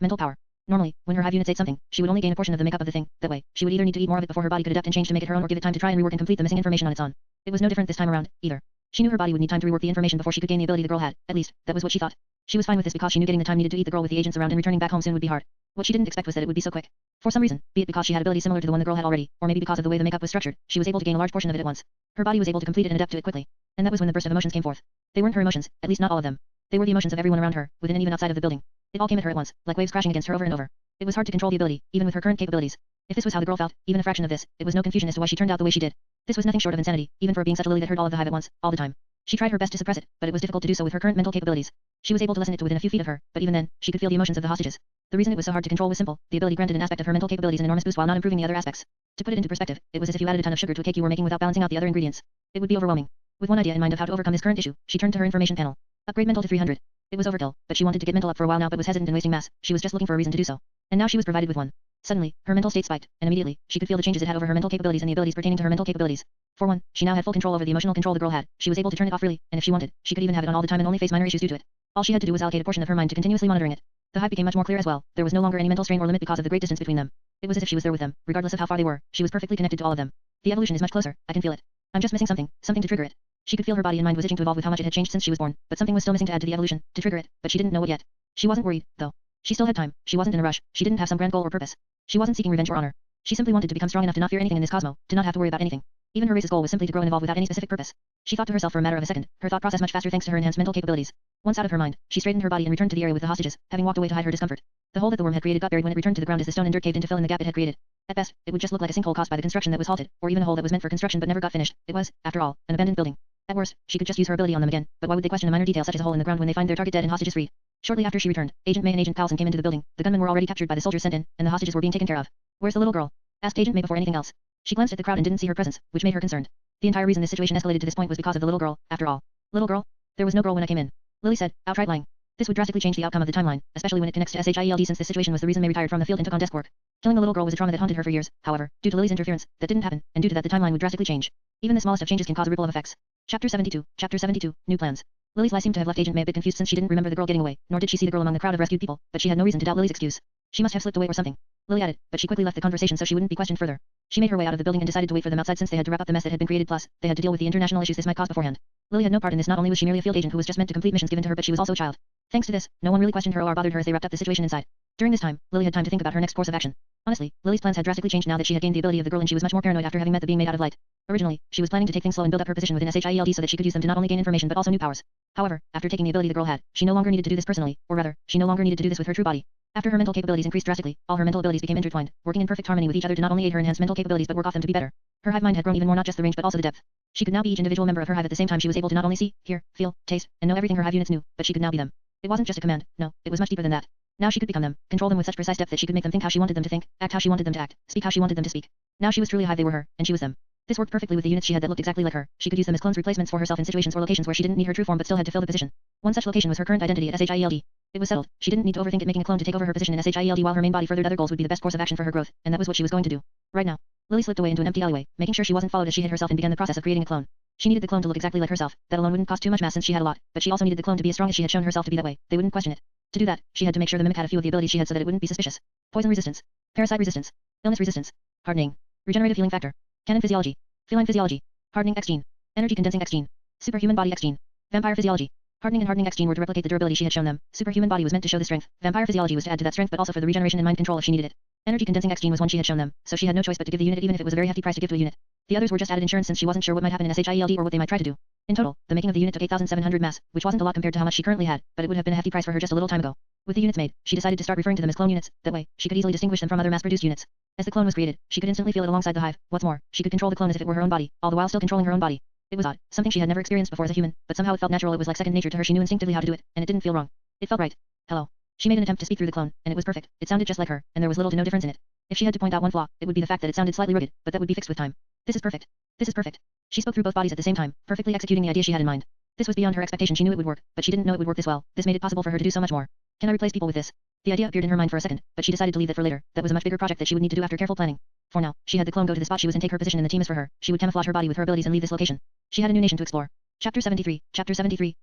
Mental power. Normally, when her Hive units ate something, she would only gain a portion of the makeup of the thing. That way, she would either need to eat more of it before her body could adapt and change to make it her own, or give it time to try and rework and complete the missing information on its own. It was no different this time around, either. She knew her body would need time to rework the information before she could gain the ability the girl had. At least, that was what she thought. She was fine with this because she knew getting the time needed to eat the girl with the agents around and returning back home soon would be hard. What she didn't expect was that it would be so quick. For some reason, be it because she had abilities similar to the one the girl had already, or maybe because of the way the makeup was structured, she was able to gain a large portion of it at once. Her body was able to complete it and adapt to it quickly. And that was when the burst of emotions came forth. They weren't her emotions, at least not all of them. They were the emotions of everyone around her, within and even outside of the building. It all came at her at once, like waves crashing against her over and over. It was hard to control the ability, even with her current capabilities. If this was how the girl felt, even a fraction of this, it was no confusion as to why she turned out the way she did. This was nothing short of insanity, even for being such a lily that heard all of the Hive at once, all the time. She tried her best to suppress it, but it was difficult to do so with her current mental capabilities. She was able to lessen it to within a few feet of her, but even then, she could feel the emotions of the hostages. The reason it was so hard to control was simple. The ability granted an aspect of her mental capabilities an enormous boost while not improving the other aspects. To put it into perspective, it was as if you added a ton of sugar to a cake you were making without balancing out the other ingredients. It would be overwhelming. With one idea in mind of how to overcome this current issue, she turned to her information panel. Upgrade mental to 300. It was overkill, but she wanted to get mental up for a while now but was hesitant in wasting mass. She was just looking for a reason to do so. And now she was provided with one. Suddenly, her mental state spiked, and immediately, she could feel the changes it had over her mental capabilities and the abilities pertaining to her mental capabilities. For one, she now had full control over the emotional control the girl had. She was able to turn it off freely, and if she wanted, she could even have it on all the time and only face minor issues due to it. All she had to do was allocate a portion of her mind to continuously monitoring it. The Hive became much more clear as well. There was no longer any mental strain or limit because of the great distance between them. It was as if she was there with them, regardless of how far they were. She was perfectly connected to all of them. The evolution is much closer. I can feel it. I'm just missing something to trigger it. She could feel her body and mind was itching to evolve with how much it had changed since she was born, but something was still missing to add to the evolution, to trigger it, but she didn't know what yet. She wasn't worried, though. She still had time. She wasn't in a rush. She didn't have some grand goal or purpose. She wasn't seeking revenge or honor. She simply wanted to become strong enough to not fear anything in this cosmos, to not have to worry about anything. Even her race's goal was simply to grow and evolve without any specific purpose. She thought to herself for a matter of a second, her thought process much faster thanks to her enhanced mental capabilities. Once out of her mind, she straightened her body and returned to the area with the hostages, having walked away to hide her discomfort. The hole that the worm had created got buried when it returned to the ground as the stone and dirt caved in to fill in the gap it had created. At best, it would just look like a sinkhole caused by the construction that was halted, or even a hole that was meant for construction but never got finished. It was, after all, an abandoned building. At worst, she could just use her ability on them again, but why would they question a minor detail such as a hole in the ground when they find their target dead and hostages freed? Shortly after she returned, Agent May and Agent Carlson came into the building. The gunmen were already captured by the soldiers sent in, and the hostages were being taken care of. Where's the little girl? Asked Agent May before anything else. She glanced at the crowd and didn't see her presence, which made her concerned. The entire reason this situation escalated to this point was because of the little girl, after all. Little girl? There was no girl when I came in. Lily said, outright lying. This would drastically change the outcome of the timeline, especially when it connects to SHIELD since this situation was the reason May retired from the field and took on desk work. Killing the little girl was a trauma that haunted her for years, however, due to Lily's interference, that didn't happen, and due to that the timeline would drastically change. Even the smallest of changes can cause a ripple of effects. Chapter 72, New Plans. Lily's lie seemed to have left Agent May a bit confused since she didn't remember the girl getting away, nor did she see the girl among the crowd of rescued people, but she had no reason to doubt Lily's excuse. She must have slipped away or something. Lily added, but she quickly left the conversation so she wouldn't be questioned further. She made her way out of the building and decided to wait for them outside since they had to wrap up the mess that had been created plus, they had to deal with the international issues this might cause beforehand. Lily had no part in this. Not only was she merely a field agent who was just meant to complete missions given to her, but she was also a child. Thanks to this, no one really questioned her or bothered her as they wrapped up the situation inside. During this time, Lily had time to think about her next course of action. Honestly, Lily's plans had drastically changed now that she had gained the ability of the girl and she was much more paranoid after having met the being made out of light. Originally, she was planning to take things slow and build up her position within SHIELD so that she could use them to not only gain information but also new powers. However, after taking the ability the girl had, she no longer needed to do this personally, or rather, she no longer needed to do this with her true body. After her mental capabilities increased drastically, all her mental abilities became intertwined, working in perfect harmony with each other to not only aid her enhanced mental capabilities but work off them to be better. Her hive mind had grown even more, not just the range but also the depth. She could now be each individual member of her hive at the same time. She was able to not only see, hear, feel, taste, and know everything her hive units knew, but she could now be them. It wasn't just a command, no, it was much deeper than that. Now she could become them, control them with such precise depth that she could make them think how she wanted them to think, act how she wanted them to act, speak how she wanted them to speak. Now she was truly a hive, they were her, and she was them. This worked perfectly with the units she had that looked exactly like her. She could use them as clones, replacements for herself in situations or locations where she didn't need her true form but still had to fill the position. One such location was her current identity at SHIELD. It was settled. She didn't need to overthink it, making a clone to take over her position in SHIELD while her main body furthered other goals would be the best course of action for her growth, and that was what she was going to do. Right now, Lily slipped away into an empty alleyway, making sure she wasn't followed as she hid herself and began the process of creating a clone. She needed the clone to look exactly like herself. That alone wouldn't cost too much mass since she had a lot, but she also needed the clone to be as strong as she had shown herself to be that way. They wouldn't question it. To do that, she had to make sure the mimic had a few of the abilities she had so that it wouldn't be suspicious. Poison resistance, parasite resistance, illness resistance, hardening, regenerative healing factor, cannon physiology, feline physiology, hardening X gene, energy condensing X gene, superhuman body X gene, vampire physiology. Hardening and hardening X gene were to replicate the durability she had shown them. Superhuman body was meant to show the strength. Vampire physiology was to add to that strength but also for the regeneration and mind control if she needed it. Energy condensing X gene was one she had shown them, so she had no choice but to give the unit even if it was a very hefty price to give to a unit. The others were just added insurance since she wasn't sure what might happen in SHIELD or what they might try to do. In total, the making of the unit took 8,700 mass, which wasn't a lot compared to how much she currently had, but it would have been a hefty price for her just a little time ago. With the units made, she decided to start referring to them as clone units. That way, she could easily distinguish them from other mass-produced units. As the clone was created, she could instantly feel it alongside the hive. What's more, she could control the clone as if it were her own body, all the while still controlling her own body. It was odd, something she had never experienced before as a human, but somehow it felt natural. It was like second nature to her. She knew instinctively how to do it, and it didn't feel wrong. It felt right. Hello. She made an attempt to speak through the clone, and it was perfect. It sounded just like her, and there was little to no difference in it. If she had to point out one flaw, it would be the fact that it sounded slightly rugged, but that would be fixed with time. This is perfect. This is perfect. She spoke through both bodies at the same time, perfectly executing the idea she had in mind. This was beyond her expectation. She knew it would work, but she didn't know it would work this well. This made it possible for her to do so much more. Can I replace people with this? The idea appeared in her mind for a second, but she decided to leave that for later. That was a much bigger project that she would need to do after careful planning. For now, she had the clone go to the spot she was in, take her position in the team as for her. She would camouflage her body with her abilities and leave this location. She had a new nation to explore. Chapter 73,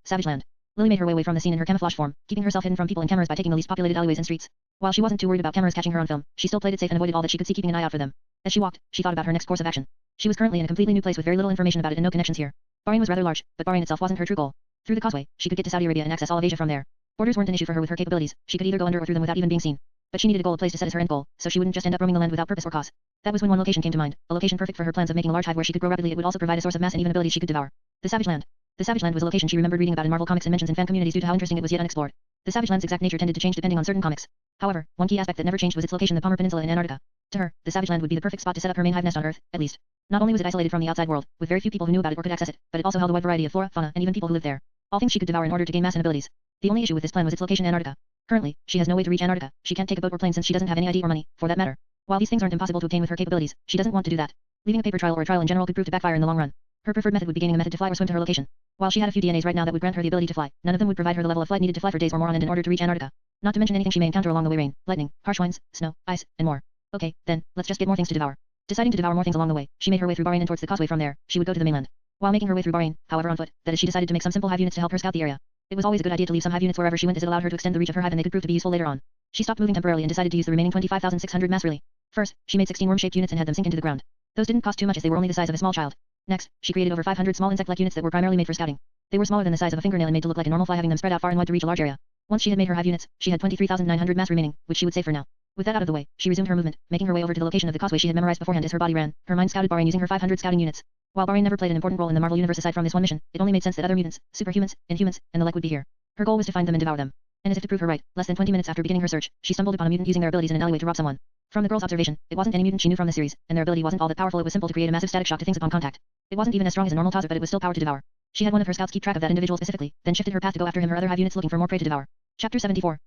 Savage Land. Lily made her way away from the scene in her camouflage form, keeping herself hidden from people and cameras by taking the least populated alleyways and streets. While she wasn't too worried about cameras catching her on film, she still played it safe and avoided all that she could see, keeping an eye out for them. As she walked, she thought about her next course of action. She was currently in a completely new place with very little information about it and no connections here. Bahrain was rather large, but Bahrain itself wasn't her true goal. Through the causeway, she could get to Saudi Arabia and access all of Asia from there. Borders weren't an issue for her with her capabilities. She could either go under or through them without even being seen. But she needed a goal, a place to set as her end goal, so she wouldn't just end up roaming the land without purpose or cause. That was when one location came to mind, a location perfect for her plans of making a large hive where she could grow rapidly. It would also provide a source of mass and even abilities she could devour. The Savage Land. The Savage Land was a location she remembered reading about in Marvel Comics and mentions in fan communities due to how interesting it was yet unexplored. The Savage Land's exact nature tended to change depending on certain comics. However, one key aspect that never changed was its location, the Palmer Peninsula in Antarctica. To her, the Savage Land would be the perfect spot to set up her main hive nest on Earth, at least. Not only was it isolated from the outside world, with very few people who knew about it or could access it, but it also held a wide variety of flora, fauna, and even people who lived there. All things she could devour in order to gain mass and abilities. The only issue with this plan was its location, Antarctica. Currently, she has no way to reach Antarctica. She can't take a boat or plane since she doesn't have any ID or money, for that matter. While these things aren't impossible to obtain with her capabilities, she doesn't want to do that. Leaving a paper trail or a trial in general could prove to backfire in the long run. Her preferred method would be gaining a method to fly or swim to her location. While she had a few DNAs right now that would grant her the ability to fly, none of them would provide her the level of flight needed to fly for days or more on end in order to reach Antarctica. Not to mention anything she may encounter along the way: rain, lightning, harsh winds, snow, ice, and more. Okay, then, let's just get more things to devour. Deciding to devour more things along the way, she made her way through Bahrain and towards the causeway. From there, she would go to the mainland. While making her way through Bahrain, however on foot, that is, she decided to make some simple hive units to help her scout the area. It was always a good idea to leave some hive units wherever she went as it allowed her to extend the reach of her hive and they could prove to be useful later on. She stopped moving temporarily and decided to use the remaining 25,600 mass really. First, she made 16 worm-shaped units and had them sink into the ground. Those didn't cost too much as they were only the size of a small child. Next, she created over 500 small insect-like units that were primarily made for scouting. They were smaller than the size of a fingernail and made to look like a normal fly, having them spread out far and wide to reach a large area. Once she had made her hive units, she had 23,900 mass remaining, which she would save for now. With that out of the way, she resumed her movement, making her way over to the location of the causeway she had memorized beforehand as her body ran. Her mind scouted Bahrain using her 500 scouting units. While Bahrain never played an important role in the Marvel universe aside from this one mission, it only made sense that other mutants, superhumans, inhumans, and the like would be here. Her goal was to find them and devour them. And as if to prove her right, less than 20 minutes after beginning her search, she stumbled upon a mutant using their abilities in an alleyway to rob someone. From the girl's observation, it wasn't any mutant she knew from the series, and their ability wasn't all that powerful. It was simple to create a massive static shock to things upon contact. It wasn't even as strong as a normal Tazzer, but it was still power to devour. She had one of her scouts keep track of that individual specifically, then shifted her path to go after him. Her other hive units looking for more prey to devour. Chapter 74,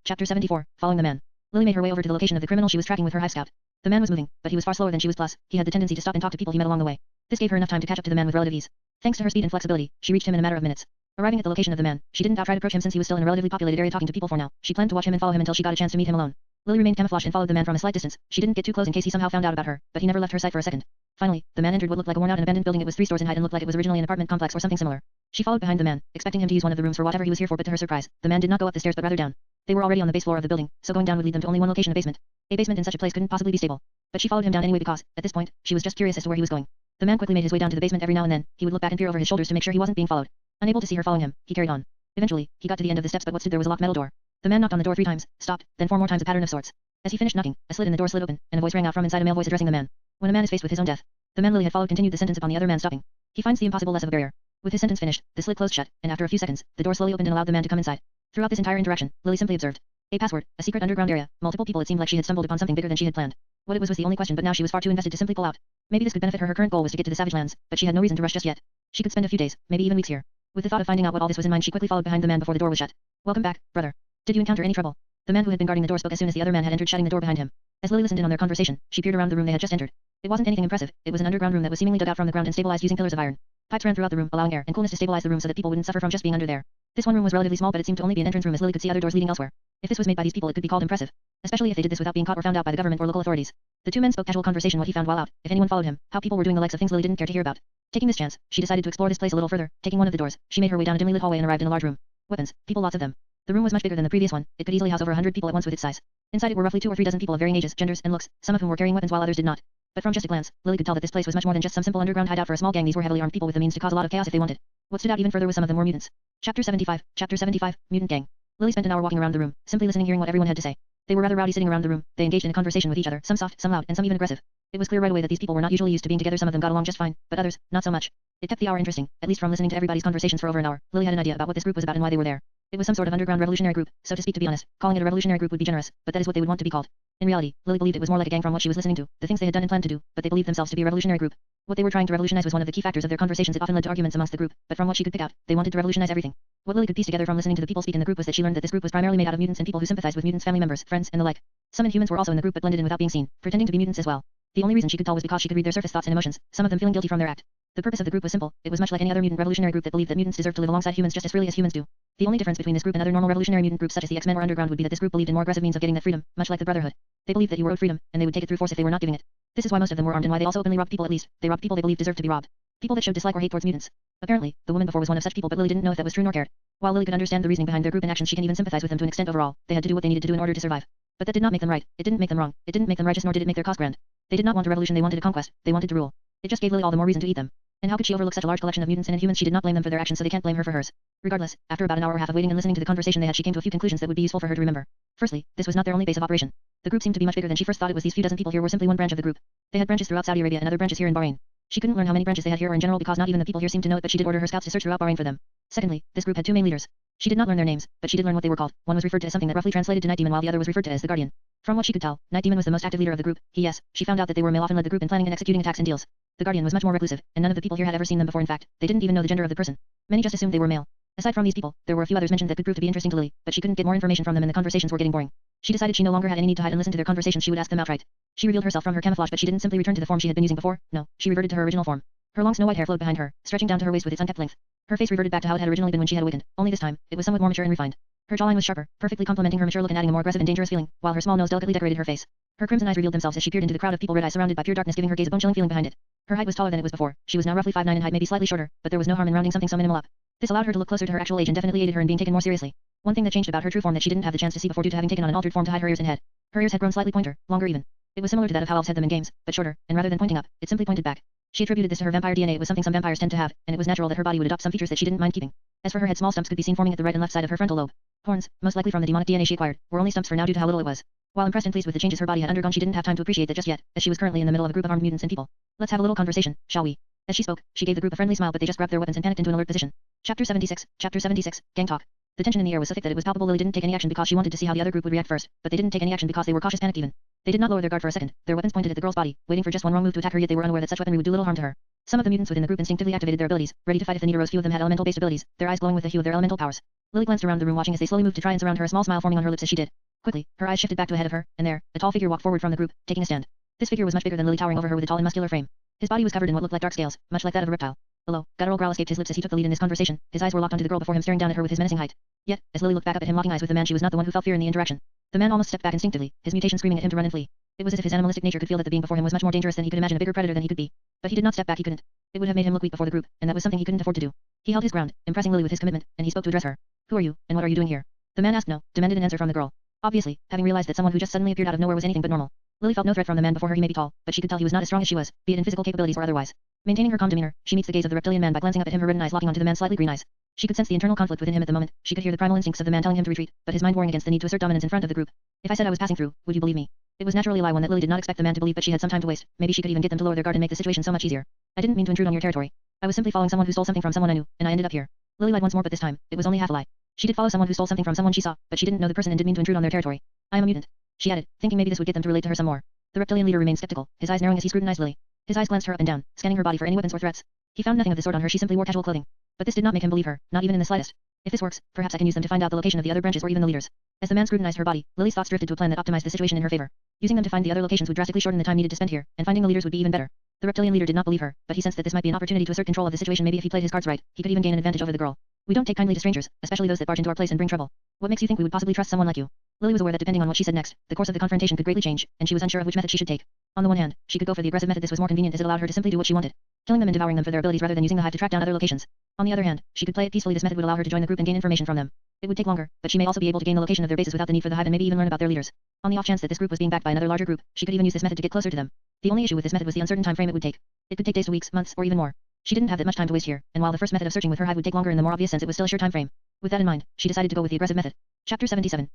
Following the Man. Lily made her way over to the location of the criminal she was tracking with her hive scout. The man was moving, but he was far slower than she was, plus, he had the tendency to stop and talk to people he met along the way. This gave her enough time to catch up to the man with relative ease. Thanks to her speed and flexibility, she reached him in a matter of minutes. Arriving at the location of the man, she didn't outright approach him since he was still in a relatively populated area talking to people for now. She planned to watch him and follow him until she got a chance to meet him alone. Lily remained camouflaged and followed the man from a slight distance. She didn't get too close in case he somehow found out about her, but he never left her sight for a second. Finally, the man entered what looked like a worn-out and abandoned building. It was 3 stores in height and looked like it was originally an apartment complex or something similar. She followed behind the man, expecting him to use one of the rooms for whatever he was here for, but to her surprise, the man did not go up the stairs but rather down. They were already on the base floor of the building, so going down would lead them to only one location: a basement. A basement in such a place couldn't possibly be stable. But she followed him down anyway because, at this point, she was just curious as to where he was going. The man quickly made his way down to the basement. Every now and then, he would look back and peer over his shoulders to make sure he wasn't being followed. Unable to see her following him, he carried on. Eventually, he got to the end of the steps, but what stood there was a locked metal door. The man knocked on the door 3 times, stopped, then 4 more times, a pattern of sorts. As he finished knocking, a slit in the door slid open, and a voice rang out from inside, a male voice addressing the man. When a man is faced with his own death, the man Lily had followed continued the sentence upon the other man stopping. He finds the impossible less of a barrier. With his sentence finished, the slit closed shut, and after a few seconds, the door slowly opened and allowed the man to come inside. Throughout this entire interaction, Lily simply observed. A password, a secret underground area, multiple people. It seemed like she had stumbled upon something bigger than she had planned. What it was the only question, but now she was far too invested to simply pull out. Maybe this could benefit her. Her current goal was to get to the Savage Lands, but she had no reason to rush just yet. She could spend a few days, maybe even weeks here. With the thought of finding out what all this was in mind, she quickly followed behind the man before the door was shut. Welcome back, brother. Did you encounter any trouble? The man who had been guarding the door spoke as soon as the other man had entered, shutting the door behind him. As Lily listened in on their conversation, she peered around the room they had just entered. It wasn't anything impressive. It was an underground room that was seemingly dug out from the ground and stabilized using pillars of iron. Pipes ran throughout the room, allowing air and coolness to stabilize the room so that people wouldn't suffer from just being under there. This one room was relatively small, but it seemed to only be an entrance room as Lily could see other doors leading elsewhere. If this was made by these people, it could be called impressive. Especially if they did this without being caught or found out by the government or local authorities. The 2 men spoke casual conversation, what he found while out, if anyone followed him, how people were doing, the likes of things Lily didn't care to hear about. Taking this chance, she decided to explore this place a little further. Taking one of the doors, she made her way down a dimly lit hallway and arrived in a large room. Weapons, people, lots of them. The room was much bigger than the previous one. It could easily house over 100 people at once with its size. Inside it were roughly 2 or 3 dozen people of varying ages, genders, and looks, some of whom were carrying weapons while others did not. But from just a glance, Lily could tell that this place was much more than just some simple underground hideout for a small gang. These were heavily armed people with the means to cause a lot of chaos if they wanted. What stood out even further was some of them were mutants. Chapter 75, Mutant Gang. Lily spent an hour walking around the room, simply listening, hearing what everyone had to say. They were rather rowdy sitting around the room. They engaged in a conversation with each other, some soft, some loud, and some even aggressive. It was clear right away that these people were not usually used to being together. Some of them got along just fine, but others, not so much. It kept the hour interesting, at least from listening to everybody's conversations for over an hour. Lily had an idea about what this group was about and why they were there. It was some sort of underground revolutionary group, so to speak. To be honest, calling it a revolutionary group would be generous, but that is what they would want to be called. In reality, Lily believed it was more like a gang from what she was listening to, the things they had done and planned to do, but they believed themselves to be a revolutionary group. What they were trying to revolutionize was one of the key factors of their conversations. It often led to arguments amongst the group, but from what she could pick out, they wanted to revolutionize everything. What Lily could piece together from listening to the people speak in the group was that she learned that this group was primarily made out of mutants and people who sympathized with mutants, family members, friends, and the like. Some Inhumans were also in the group but blended in without being seen, pretending to be mutants as well. The only reason she could tell was because she could read their surface thoughts and emotions, some of them feeling guilty from their act. The purpose of the group was simple. It was much like any other mutant revolutionary group that believed that mutants deserved to live alongside humans just as freely as humans do. The only difference between this group and other normal revolutionary mutant groups such as the X-Men or Underground would be that this group believed in more aggressive means of getting that freedom, much like the Brotherhood. They believed that you were owed freedom, and they would take it through force if they were not giving it. This is why most of them were armed and why they also openly robbed people. At least, they robbed people they believed deserved to be robbed. People that showed dislike or hate towards mutants. Apparently, the woman before was one of such people, but Lily didn't know if that was true nor cared. While Lily could understand the reasoning behind their group and actions, she can even sympathize with them to an extent. Overall, they had to do what they needed to do in order to survive. But that did not make them right. It didn't make them wrong. It didn't make them righteous, nor did it make their cause grand. They did not want a revolution, they wanted a conquest. They wanted to rule. It just gave Lily all the more reason to eat them. And how could she overlook such a large collection of mutants and inhumans? She did not blame them for their actions, so they can't blame her for hers. Regardless, after about an hour or half of waiting and listening to the conversation they had, she came to a few conclusions that would be useful for her to remember. Firstly, this was not their only base of operation. The group seemed to be much bigger than she first thought it was. These few dozen people here were simply one branch of the group. They had branches throughout Saudi Arabia and other branches here in Bahrain. She couldn't learn how many branches they had here or in general because not even the people here seemed to know it, but she did order her scouts to search throughout Bahrain for them. Secondly, this group had two main leaders. She did not learn their names, but she did learn what they were called. One was referred to as something that roughly translated to Night Demon, while the other was referred to as the Guardian. From what she could tell, Night Demon was the most active leader of the group. She found out that they were male, often led the group in planning and executing attacks and deals. The Guardian was much more reclusive, and none of the people here had ever seen them before. In fact, they didn't even know the gender of the person. Many just assumed they were male. Aside from these people, there were a few others mentioned that could prove to be interesting to Lily, but she couldn't get more information from them and the conversations were getting boring. She decided she no longer had any need to hide and listen to their conversations. She would ask them outright. She revealed herself from her camouflage, but she didn't simply return to the form she had been using before. No, she reverted to her original form. Her long snow-white hair flowed behind her, stretching down to her waist with its unkept length. Her face reverted back to how it had originally been when she had awakened, only this time, it was somewhat more mature and refined. Her jawline was sharper, perfectly complementing her mature look and adding a more aggressive and dangerous feeling, while her small nose delicately decorated her face. Her crimson eyes revealed themselves as she peered into the crowd of people, red eyes surrounded by pure darkness giving her gaze a bone-chilling feeling behind it. Her height was taller than it was before. She was now roughly 5'9" in height, maybe slightly shorter, but there was no harm in rounding something so minimal up. This allowed her to look closer to her actual age and definitely aided her in being taken more seriously. One thing that changed about her true form that she didn't have the chance to see before due to having taken on an altered form to hide her ears and head. Her ears had grown slightly pointer, longer even. It was similar to that of how elves had them in games, but shorter, and rather than pointing up, it simply pointed back. She attributed this to her vampire DNA. It was something some vampires tend to have, and it was natural that her body would adopt some features that she didn't mind keeping. As for her head, small stumps could be seen forming at the right and left side of her frontal lobe. Horns, most likely from the demonic DNA she acquired, were only stumps for now due to how little it was. While impressed and pleased with the changes her body had undergone, she didn't have time to appreciate that just yet, as she was currently in the middle of a group of armed mutants and people. Let's have a little conversation, shall we? As she spoke, she gave the group a friendly smile, but they just grabbed their weapons and panicked into an alert position. Chapter 76, Gang Talk. The tension in the air was so thick that it was palpable. Lily didn't take any action because she wanted to see how the other group would react first, but they didn't take any action because they were cautious, panicked even. They did not lower their guard for a second, their weapons pointed at the girl's body, waiting for just one wrong move to attack her, yet they were unaware that such weaponry would do little harm to her. Some of the mutants within the group instinctively activated their abilities, ready to fight if the need arose. Few of them had elemental-based abilities, their eyes glowing with the hue of their elemental powers. Lily glanced around the room watching as they slowly moved to try and surround her, a small smile forming on her lips as she did. Quickly, her eyes shifted back to ahead of her, and there, a tall figure walked forward from the group, taking a stand. This figure was much bigger than Lily, towering over her with a tall and muscular frame. His body was covered in what looked like dark scales, much like that of a reptile. A low, guttural growl escaped his lips as he took the lead in this conversation. His eyes were locked onto the girl before him, staring down at her with his menacing height. Yet, as Lily looked back up at him, locking eyes with the man, she was not the one who felt fear in the interaction. The man almost stepped back instinctively, his mutation screaming at him to run and flee. It was as if his animalistic nature could feel that the being before him was much more dangerous than he could imagine, a bigger predator than he could be. But he did not step back, he couldn't. It would have made him look weak before the group, and that was something he couldn't afford to do. He held his ground, impressing Lily with his commitment, and he spoke to address her. Who are you, and what are you doing here? The man asked. No, demanded an answer from the girl. Obviously, having realized that someone who just suddenly appeared out of nowhere was anything but normal. Lily felt no threat from the man before her. He may be tall, but she could tell he was not as strong as she was, be it in physical capabilities or otherwise. Maintaining her calm demeanor, she meets the gaze of the reptilian man by glancing up at him, her reddened eyes locking onto the man's slightly green eyes. She could sense the internal conflict within him at the moment. She could hear the primal instincts of the man telling him to retreat, but his mind warring against the need to assert dominance in front of the group. If I said I was passing through, would you believe me? It was naturally a lie, one that Lily did not expect the man to believe, but she had some time to waste. Maybe she could even get them to lower their guard and make the situation so much easier. I didn't mean to intrude on your territory. I was simply following someone who stole something from someone I knew, and I ended up here. Lily lied once more, but this time, it was only half a lie. She did follow someone who stole something from someone she saw, but she didn't know the person and didn't mean to intrude on their territory. I am a mutant, she added, thinking maybe this would get them to relate to her some more. The reptilian leader remained skeptical, his eyes narrowing as he scrutinized Lily. His eyes glanced her up and down, scanning her body for any weapons or threats. He found nothing of the sort on her. She simply wore casual clothing. But this did not make him believe her, not even in the slightest. If this works, perhaps I can use them to find out the location of the other branches or even the leaders. As the man scrutinized her body, Lily's thoughts drifted to a plan that optimized the situation in her favor. Using them to find the other locations would drastically shorten the time needed to spend here, and finding the leaders would be even better. The reptilian leader did not believe her, but he sensed that this might be an opportunity to assert control of the situation. Maybe if he played his cards right, he could even gain an advantage over the girl. We don't take kindly to strangers, especially those that barge into our place and bring trouble. What makes you think we would possibly trust someone like you? Lily was aware that depending on what she said next, the course of the confrontation could greatly change, and she was unsure of which method she should take. On the one hand, she could go for the aggressive method. This was more convenient as it allowed her to simply do what she wanted, killing them and devouring them for their abilities rather than using the hive to track down other locations. On the other hand, she could play it peacefully. This method would allow her to join the group and gain information from them. It would take longer, but she may also be able to gain the location of their bases without the need for the hive and maybe even learn about their leaders. On the off chance that this group was being backed by another larger group, she could even use this method to get closer to them. The only issue with this method was the uncertain time frame it would take. It could take days to weeks, months, or even more. She didn't have that much time to waste here, and while the first method of searching with her hive would take longer in the more obvious sense, it was still a sure time frame. With that in mind, she decided to go with the aggressive method. Chapter 77,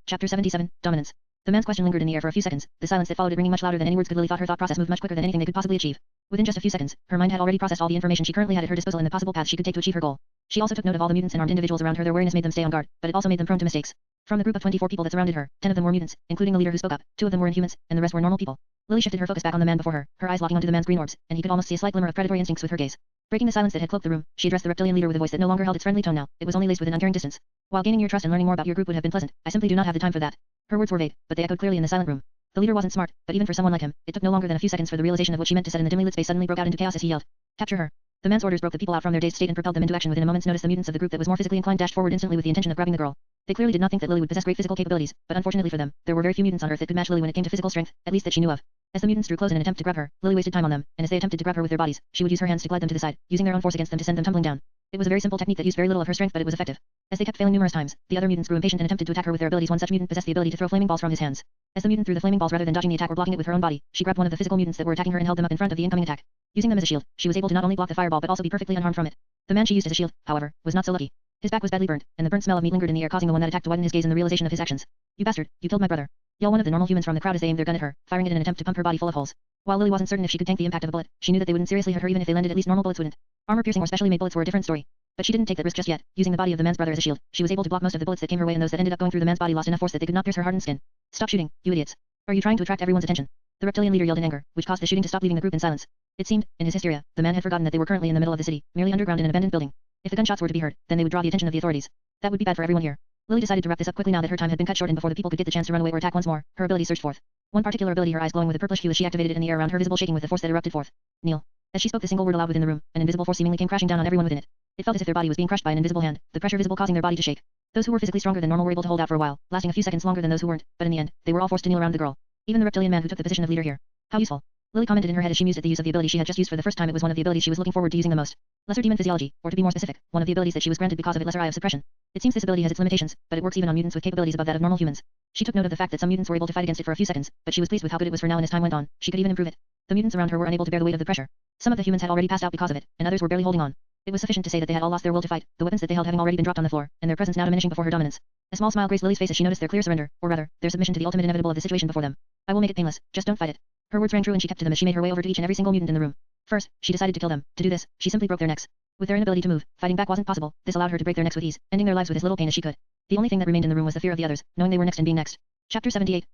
Dominance. The man's question lingered in the air for a few seconds, the silence that followed it ringing much louder than any words could. Lily thought her thought process moved much quicker than anything they could possibly achieve. Within just a few seconds, her mind had already processed all the information she currently had at her disposal and the possible paths she could take to achieve her goal. She also took note of all the mutants and armed individuals around her. Their wariness made them stay on guard, but it also made them prone to mistakes. From the group of 24 people that surrounded her, 10 of them were mutants, including the leader who spoke up, 2 of them were inhumans, and the rest were normal people. Lily shifted her focus back on the man before her, her eyes locking onto the man's green orbs, and he could almost see a slight glimmer of predatory instincts with her gaze. Breaking the silence that had cloaked the room, she addressed the reptilian leader with a voice that no longer held its friendly tone now, it was only laced with an uncaring distance. While gaining your trust and learning more about your group would have been pleasant, I simply do not have the time for that. Her words were vague, but they echoed clearly in the silent room. The leader wasn't smart, but even for someone like him, it took no longer than a few seconds for the realization of what she meant to say, and the dimly lit space suddenly broke out into chaos as he yelled, "Capture her!" The man's orders broke the people out from their dazed state and propelled them into action. Within a moment's notice, the mutants of the group that was more physically inclined dashed forward instantly with the intention of grabbing the girl. They clearly did not think that Lily would possess great physical capabilities, but unfortunately for them, there were very few mutants on Earth that could match Lily when it came to physical strength, at least that she knew of. As the mutants drew close in an attempt to grab her, Lily wasted time on them, and as they attempted to grab her with their bodies, she would use her hands to glide them to the side, using their own force against them to send them tumbling down. It was a very simple technique that used very little of her strength, but it was effective. As they kept failing numerous times, the other mutants grew impatient and attempted to attack her with their abilities. One such mutant possessed the ability to throw flaming balls from his hands. As the mutant threw the flaming balls rather than dodging the attack or blocking it with her own body, she grabbed one of the physical mutants that were attacking her and held them up in front of the incoming attack. Using them as a shield, she was able to not only block the fireball but also be perfectly unharmed from it. The man she used as a shield, however, was not so lucky. His back was badly burnt, and the burnt smell of meat lingered in the air, causing the one that attacked to widen his gaze in the realization of his actions. "You bastard, you killed my brother," yelled one of the normal humans from the crowd as they aimed their gun at her, firing it in an attempt to pump her body full of holes. While Lily wasn't certain if she could tank the impact of a bullet, she knew that they wouldn't seriously hurt her even if they landed. At least normal bullets wouldn't. Armor-piercing or specially made bullets were a different story. But she didn't take that risk just yet. Using the body of the man's brother as a shield, she was able to block most of the bullets that came her way, and those that ended up going through the man's body lost enough force that they could not pierce her hardened skin. "Stop shooting, you idiots. Are you trying to attract everyone's attention?" The reptilian leader yelled in anger, which caused the shooting to stop, leaving the group in silence. It seemed, in his hysteria, the man had forgotten that they were currently in the middle of the city, merely underground in an abandoned building. If the gunshots were to be heard, then they would draw the attention of the authorities. That would be bad for everyone here. Lily decided to wrap this up quickly now that her time had been cut short, and before the people could get the chance to run away or attack once more, her ability surged forth. One particular ability, her eyes glowing with a purplish hue as she activated it in the air around her, visible shaking with the force that erupted forth. "Kneel." As she spoke the single word aloud within the room, an invisible force seemingly came crashing down on everyone within it. It felt as if their body was being crushed by an invisible hand, the pressure visible causing their body to shake. Those who were physically stronger than normal were able to hold out for a while, lasting a few seconds longer than those who weren't, but in the end, they were all forced to kneel around the girl. Even the reptilian man who took the position of leader here. How useful. Lily commented in her head as she mused at the use of the ability she had just used for the first time. It was one of the abilities she was looking forward to using the most. Lesser demon physiology, or to be more specific, one of the abilities that she was granted because of it, lesser eye of suppression. It seems this ability has its limitations, but it works even on mutants with capabilities above that of normal humans. She took note of the fact that some mutants were able to fight against it for a few seconds, but she was pleased with how good it was for now, and as time went on, she could even improve it. The mutants around her were unable to bear the weight of the pressure. Some of the humans had already passed out because of it, and others were barely holding on. It was sufficient to say that they had all lost their will to fight, the weapons that they held having already been dropped on the floor, and their presence now diminishing before her dominance. A small smile graced Lily's face as she noticed their clear surrender, or rather, their submission to the ultimate inevitable of the situation before them. "I will make it painless, just don't fight it." Her words rang true and she kept to them as she made her way over to each and every single mutant in the room. First, she decided to kill them. To do this, she simply broke their necks. With their inability to move, fighting back wasn't possible. This allowed her to break their necks with ease, ending their lives with as little pain as she could. The only thing that remained in the room was the fear of the others, knowing they were next and being next. Chapter 78,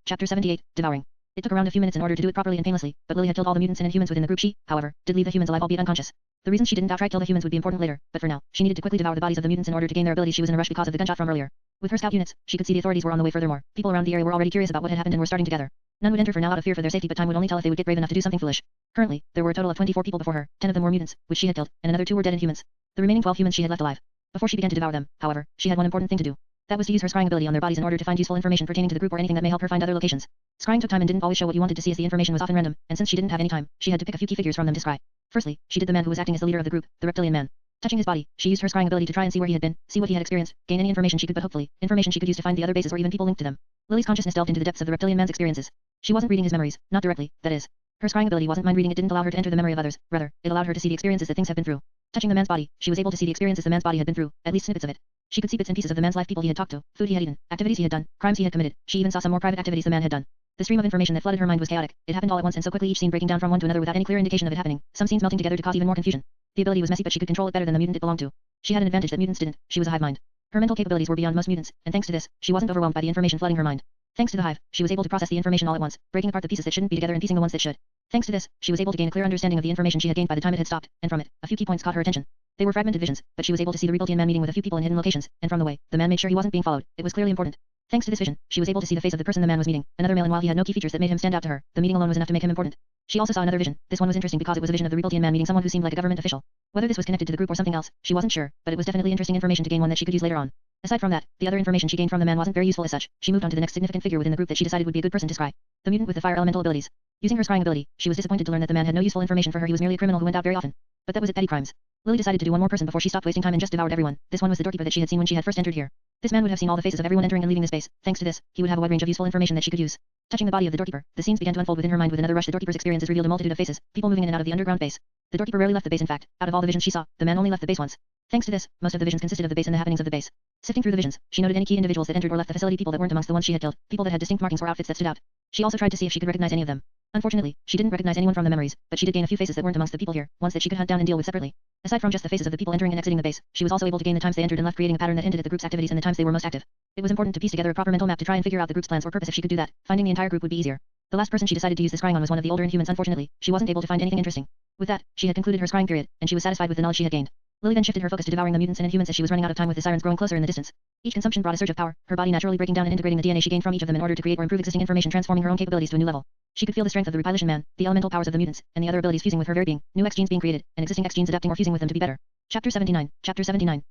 Devouring. It took around a few minutes in order to do it properly and painlessly, but Lily had killed all the mutants and inhumans within the group. She, however, did leave the humans alive, albeit unconscious. The reason she didn't outright kill the humans would be important later, but for now, she needed to quickly devour the bodies of the mutants in order to gain their abilities. She was in a rush because of the gunshot from earlier. With her scout units, she could see the authorities were on the way. Furthermore, people around the area were already curious about what had happened and were starting to gather. None would enter for now out of fear for their safety, but time would only tell if they would get brave enough to do something foolish. Currently, there were a total of 24 people before her. 10 of them were mutants, which she had killed, and another 2 were dead inhumans. The remaining 12 humans she had left alive. Before she began to devour them, however, she had one important thing to do. That was to use her scrying ability on their bodies in order to find useful information pertaining to the group or anything that may help her find other locations. Scrying took time and didn't always show what you wanted to see, as the information was often random, and since she didn't have any time, she had to pick a few key figures from them to scry. Firstly, she did the man who was acting as the leader of the group, the reptilian man. Touching his body, she used her scrying ability to try and see where he had been, see what he had experienced, gain any information she could, but hopefully, information she could use to find the other bases or even people linked to them. Lily's consciousness delved into the depths of the reptilian man's experiences. She wasn't reading his memories, not directly, that is. Her scrying ability wasn't mind reading. It didn't allow her to enter the memory of others, rather, it allowed her to see the experiences that things have been through. Touching the man's body, she was able to see the experiences the man's body had been through, at least snippets of it. She could see bits and pieces of the man's life, people he had talked to, food he had eaten, activities he had done, crimes he had committed. She even saw some more private activities the man had done. The stream of information that flooded her mind was chaotic. It happened all at once and so quickly, each scene breaking down from one to another without any clear indication of it happening, some scenes melting together to cause even more confusion. The ability was messy, but she could control it better than the mutant it belonged to. She had an advantage that mutants didn't. She was a hive mind. Her mental capabilities were beyond most mutants, and thanks to this, she wasn't overwhelmed by the information flooding her mind. Thanks to the hive, she was able to process the information all at once, breaking apart the pieces that shouldn't be together and piecing the ones that should. Thanks to this, she was able to gain a clear understanding of the information she had gained by the time it had stopped, and from it, a few key points caught her attention. They were fragmented visions, but she was able to see the reptilian man meeting with a few people in hidden locations, and from the way, the man made sure he wasn't being followed. It was clearly important. Thanks to this vision, she was able to see the face of the person the man was meeting, another male, and while he had no key features that made him stand out to her, the meeting alone was enough to make him important. She also saw another vision. This one was interesting because it was a vision of the reptilian man meeting someone who seemed like a government official. Whether this was connected to the group or something else, she wasn't sure, but it was definitely interesting information to gain, one that she could use later on. Aside from that, the other information she gained from the man wasn't very useful as such. She moved on to the next significant figure within the group that she decided would be a good person to scry. The mutant with the fire elemental abilities. Using her scrying ability, she was disappointed to learn that the man had no useful information for her. He was merely a criminal who went out very often. But that was it, petty crimes. Lily decided to do one more person before she stopped wasting time and just devoured everyone. This one was the doorkeeper that she had seen when she had first entered here. This man would have seen all the faces of everyone entering and leaving the space. Thanks to this, he would have a wide range of useful information that she could use. Touching the body of the doorkeeper, the scenes began to unfold within her mind with another rush. The doorkeeper's experiences revealed a multitude of faces, people moving in and out of the underground base. The doorkeeper rarely left the base. In fact, out of all the visions she saw, the man only left the base once. Thanks to this, most of the visions consisted of the base and the happenings of the base. Sifting through the visions, she noted any key individuals that entered or left the facility, people that weren't amongst the ones she had killed, people that had distinct markings or outfits that stood out. She also tried to see if she could recognize any of them. Unfortunately, she didn't recognize anyone from the memories, but she did gain a few faces that weren't amongst the people here, ones that she could hunt down and deal with separately. Aside from just the faces of the people entering and exiting the base, she was also able to gain the times they entered and left, creating a pattern that hinted at the group's activities and the times they were most active. It was important to piece together a proper mental map to try and figure out the group's plans or purpose. If she could do that, finding the entire group would be easier. The last person she decided to use the scrying on was one of the older inhumans. Unfortunately, she wasn't able to find anything interesting. With that, she had concluded her scrying period, and she was satisfied with the knowledge she had gained. Lily then shifted her focus to devouring the mutants and inhumans as she was running out of time with the sirens growing closer in the distance. Each consumption brought a surge of power, her body naturally breaking down and integrating the DNA she gained from each of them in order to create or improve existing information, transforming her own capabilities to a new level. She could feel the strength of the repilation man, the elemental powers of the mutants, and the other abilities fusing with her very being, new X genes being created, and existing X genes adapting or fusing with them to be better. Chapter 79,